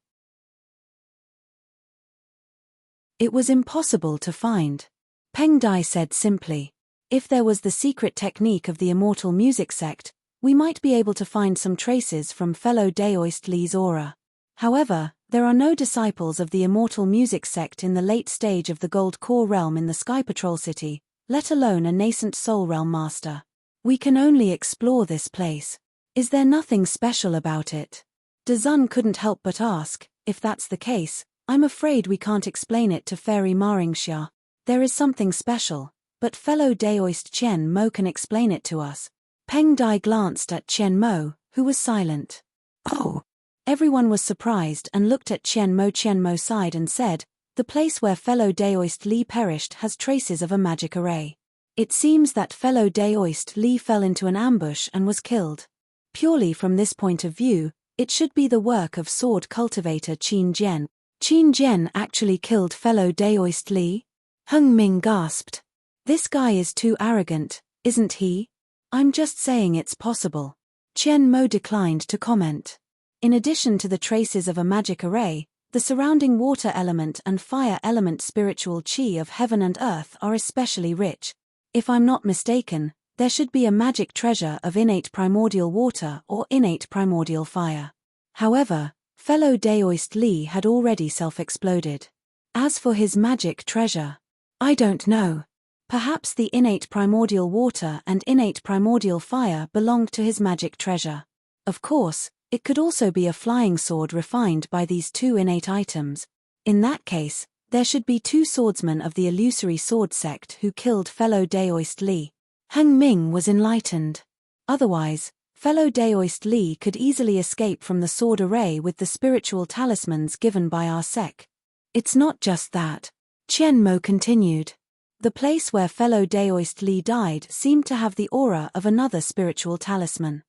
It was impossible to find. Peng Dai said simply. If there was the secret technique of the immortal music sect, we might be able to find some traces from fellow Daoist Li's aura. However, there are no disciples of the immortal music sect in the late stage of the Gold Core realm in the Sky Patrol City, let alone a nascent Soul Realm master. We can only explore this place. Is there nothing special about it? Dazun couldn't help but ask, if that's the case, I'm afraid we can't explain it to Fairy Maringxia. There is something special, but fellow Daoist Qian Mo can explain it to us. Peng Dai glanced at Qian Mo, who was silent. Oh! Everyone was surprised and looked at Qian Mo. Qian Mo sighed and said, the place where fellow Daoist Li perished has traces of a magic array. It seems that fellow Daoist Li fell into an ambush and was killed. Purely from this point of view, it should be the work of sword cultivator Qin Jian. Qin Jian actually killed fellow Daoist Li? Heng Ming gasped. This guy is too arrogant, isn't he? I'm just saying it's possible. Qian Mo declined to comment. In addition to the traces of a magic array, the surrounding water element and fire element spiritual qi of heaven and earth are especially rich. If I'm not mistaken, there should be a magic treasure of innate primordial water or innate primordial fire. However, fellow Daoist Li had already self-exploded. As for his magic treasure, I don't know. Perhaps the innate primordial water and innate primordial fire belonged to his magic treasure. Of course, it could also be a flying sword refined by these two innate items. In that case, there should be 2 swordsmen of the illusory sword sect who killed fellow Daoist Li. Heng Ming was enlightened. Otherwise, fellow Daoist Li could easily escape from the sword array with the spiritual talismans given by our sect. It's not just that. Qian Mo continued. The place where fellow Daoist Li died seemed to have the aura of another spiritual talisman.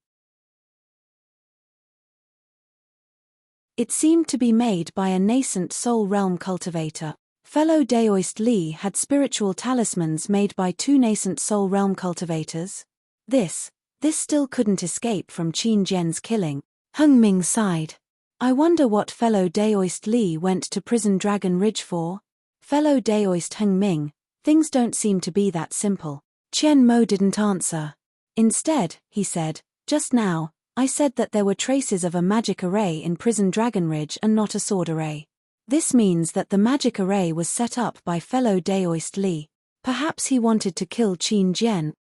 It seemed to be made by a nascent soul realm cultivator. Fellow Daoist Li had spiritual talismans made by 2 nascent soul realm cultivators. This still couldn't escape from Qin Jian's killing. Heng Ming sighed. I wonder what fellow Daoist Li went to prison Dragon Ridge for? Fellow Daoist Heng Ming, things don't seem to be that simple. Qian Mo didn't answer. Instead, he said, just now, I said that there were traces of a magic array in prison Dragon Ridge and not a sword array. This means that the magic array was set up by fellow Daoist Li. Perhaps he wanted to kill Qin Jian,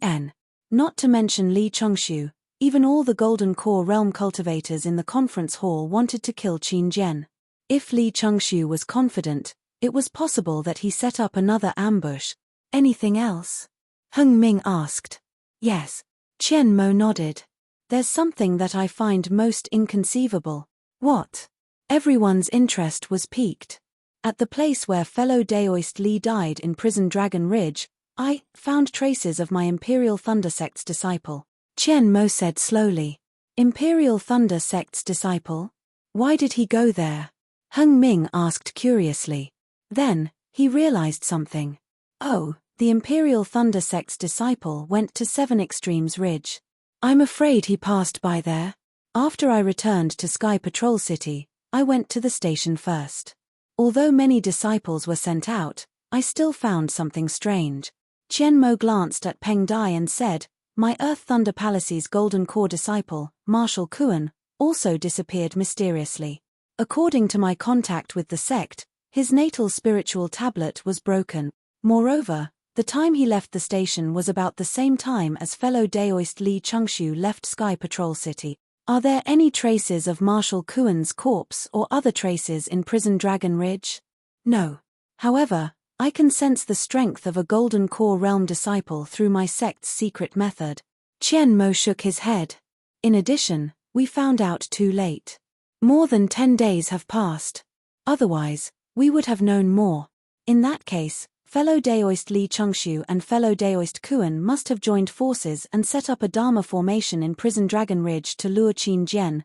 En. Not to mention Li Chongshu, even all the Golden Core realm cultivators in the conference hall wanted to kill Qin Jian. If Li Chongshu was confident, it was possible that he set up another ambush. Anything else? Heng Ming asked. Yes. Qian Mo nodded. There's something that I find most inconceivable. What? Everyone's interest was piqued. At the place where fellow Daoist Li died in prison Dragon Ridge, I found traces of my Imperial Thunder Sect's disciple. Qian Mo said slowly. Imperial Thunder Sect's disciple? Why did he go there? Heng Ming asked curiously. Then, he realized something. Oh, the Imperial Thunder Sect's disciple went to 7 Extremes Ridge. I'm afraid he passed by there. After I returned to Sky Patrol City, I went to the station first. Although many disciples were sent out, I still found something strange. Qian Mo glanced at Peng Dai and said, my Earth Thunder Palace's Golden Core disciple, Marshal Kuan, also disappeared mysteriously. According to my contact with the sect, his natal spiritual tablet was broken. Moreover, the time he left the station was about the same time as fellow Daoist Li Chongshu left Sky Patrol City. Are there any traces of Marshal Kuan's corpse or other traces in prison Dragon Ridge? No. However, I can sense the strength of a Golden Core realm disciple through my sect's secret method. Qian Mo shook his head. In addition, we found out too late. More than 10 days have passed. Otherwise, we would have known more. In that case, fellow Daoist Li Chongshu and fellow Daoist Kuan must have joined forces and set up a Dharma formation in prison Dragon Ridge to lure Qin Jian,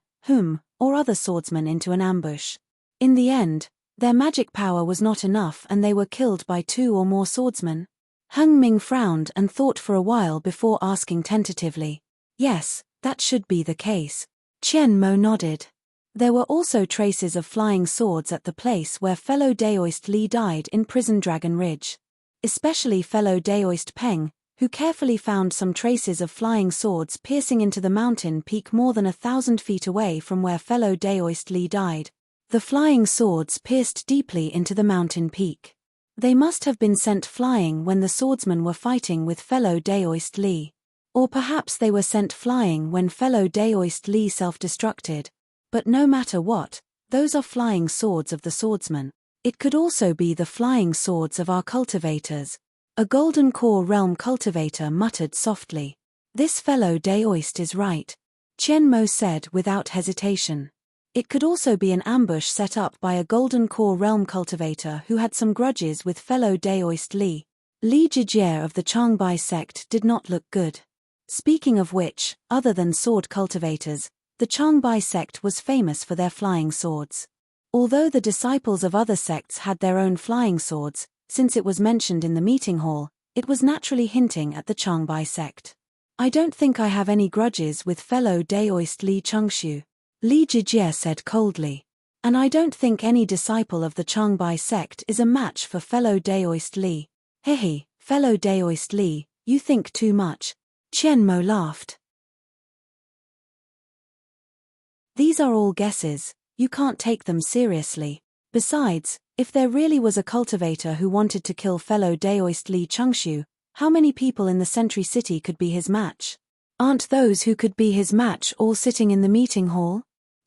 or other swordsmen into an ambush. In the end, their magic power was not enough and they were killed by 2 or more swordsmen. Heng Ming frowned and thought for a while before asking tentatively. Yes, that should be the case. Qian Mo nodded. There were also traces of flying swords at the place where fellow Daoist Li died in prison Dragon Ridge. Especially fellow Daoist Peng, who carefully found some traces of flying swords piercing into the mountain peak more than 1,000 feet away from where fellow Daoist Li died. The flying swords pierced deeply into the mountain peak. They must have been sent flying when the swordsmen were fighting with fellow Daoist Li. Or perhaps they were sent flying when fellow Daoist Li self-destructed. But no matter what, those are flying swords of the swordsman. It could also be the flying swords of our cultivators. A Golden Core realm cultivator muttered softly. This fellow Daoist is right. Qian Mo said without hesitation. It could also be an ambush set up by a Golden Core realm cultivator who had some grudges with fellow Daoist Li. Li Jijie of the Changbai sect did not look good. Speaking of which, other than sword cultivators, the Changbai sect was famous for their flying swords. Although the disciples of other sects had their own flying swords, since it was mentioned in the meeting hall, it was naturally hinting at the Changbai sect. I don't think I have any grudges with fellow Daoist Li Chongshu, Li Jijie said coldly. And I don't think any disciple of the Changbai sect is a match for fellow Daoist Li. Hehe, fellow Daoist Li, you think too much. Qian Mo laughed. These are all guesses, you can't take them seriously. Besides, if there really was a cultivator who wanted to kill fellow Daoist Li Chongshu, how many people in the Sentry City could be his match? Aren't those who could be his match all sitting in the meeting hall?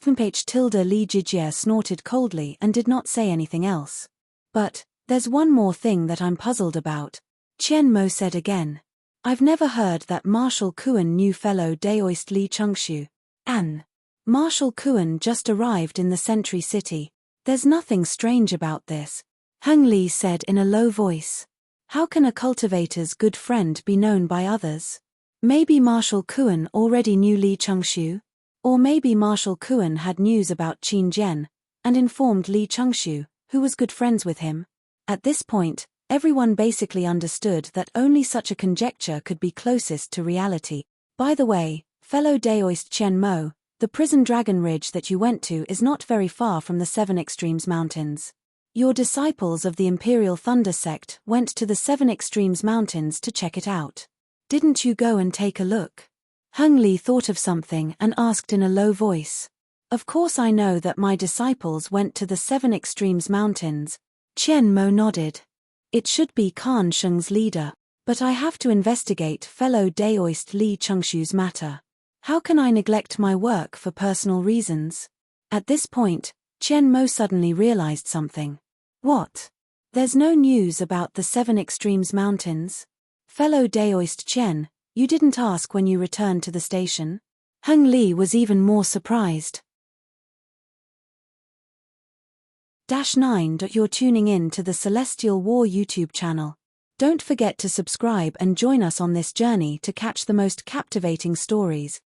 Li Jijie snorted coldly and did not say anything else. But, there's one more thing that I'm puzzled about. Qian Mo said again. I've never heard that Marshal Kuan knew fellow Daoist Li Chongshu. Marshal Kuan just arrived in the Sentry City. There's nothing strange about this. Heng Li said in a low voice. How can a cultivator's good friend be known by others? Maybe Marshal Kuan already knew Li Chongshu? Or maybe Marshal Kuan had news about Qin Jian, and informed Li Chongshu, who was good friends with him. At this point, everyone basically understood that only such a conjecture could be closest to reality. By the way, fellow Daoist Qian Mo, The prison Dragon Ridge that you went to is not very far from the Seven Extremes Mountains. Your disciples of the Imperial Thunder sect went to the Seven Extremes Mountains to check it out. Didn't you go and take a look? Heng Li thought of something and asked in a low voice. Of course I know that my disciples went to the Seven Extremes Mountains. Qian Mo nodded. It should be Khan Sheng's leader, but I have to investigate fellow Daoist Li Chengshu's matter. How can I neglect my work for personal reasons? At this point, Qian Mo suddenly realized something. What? There's no news about the Seven Extremes Mountains? Fellow Daoist Qian, you didn't ask when you returned to the station? Heng Li was even more surprised. -9. You're tuning in to the Celestial War YouTube channel. Don't forget to subscribe and join us on this journey to catch the most captivating stories.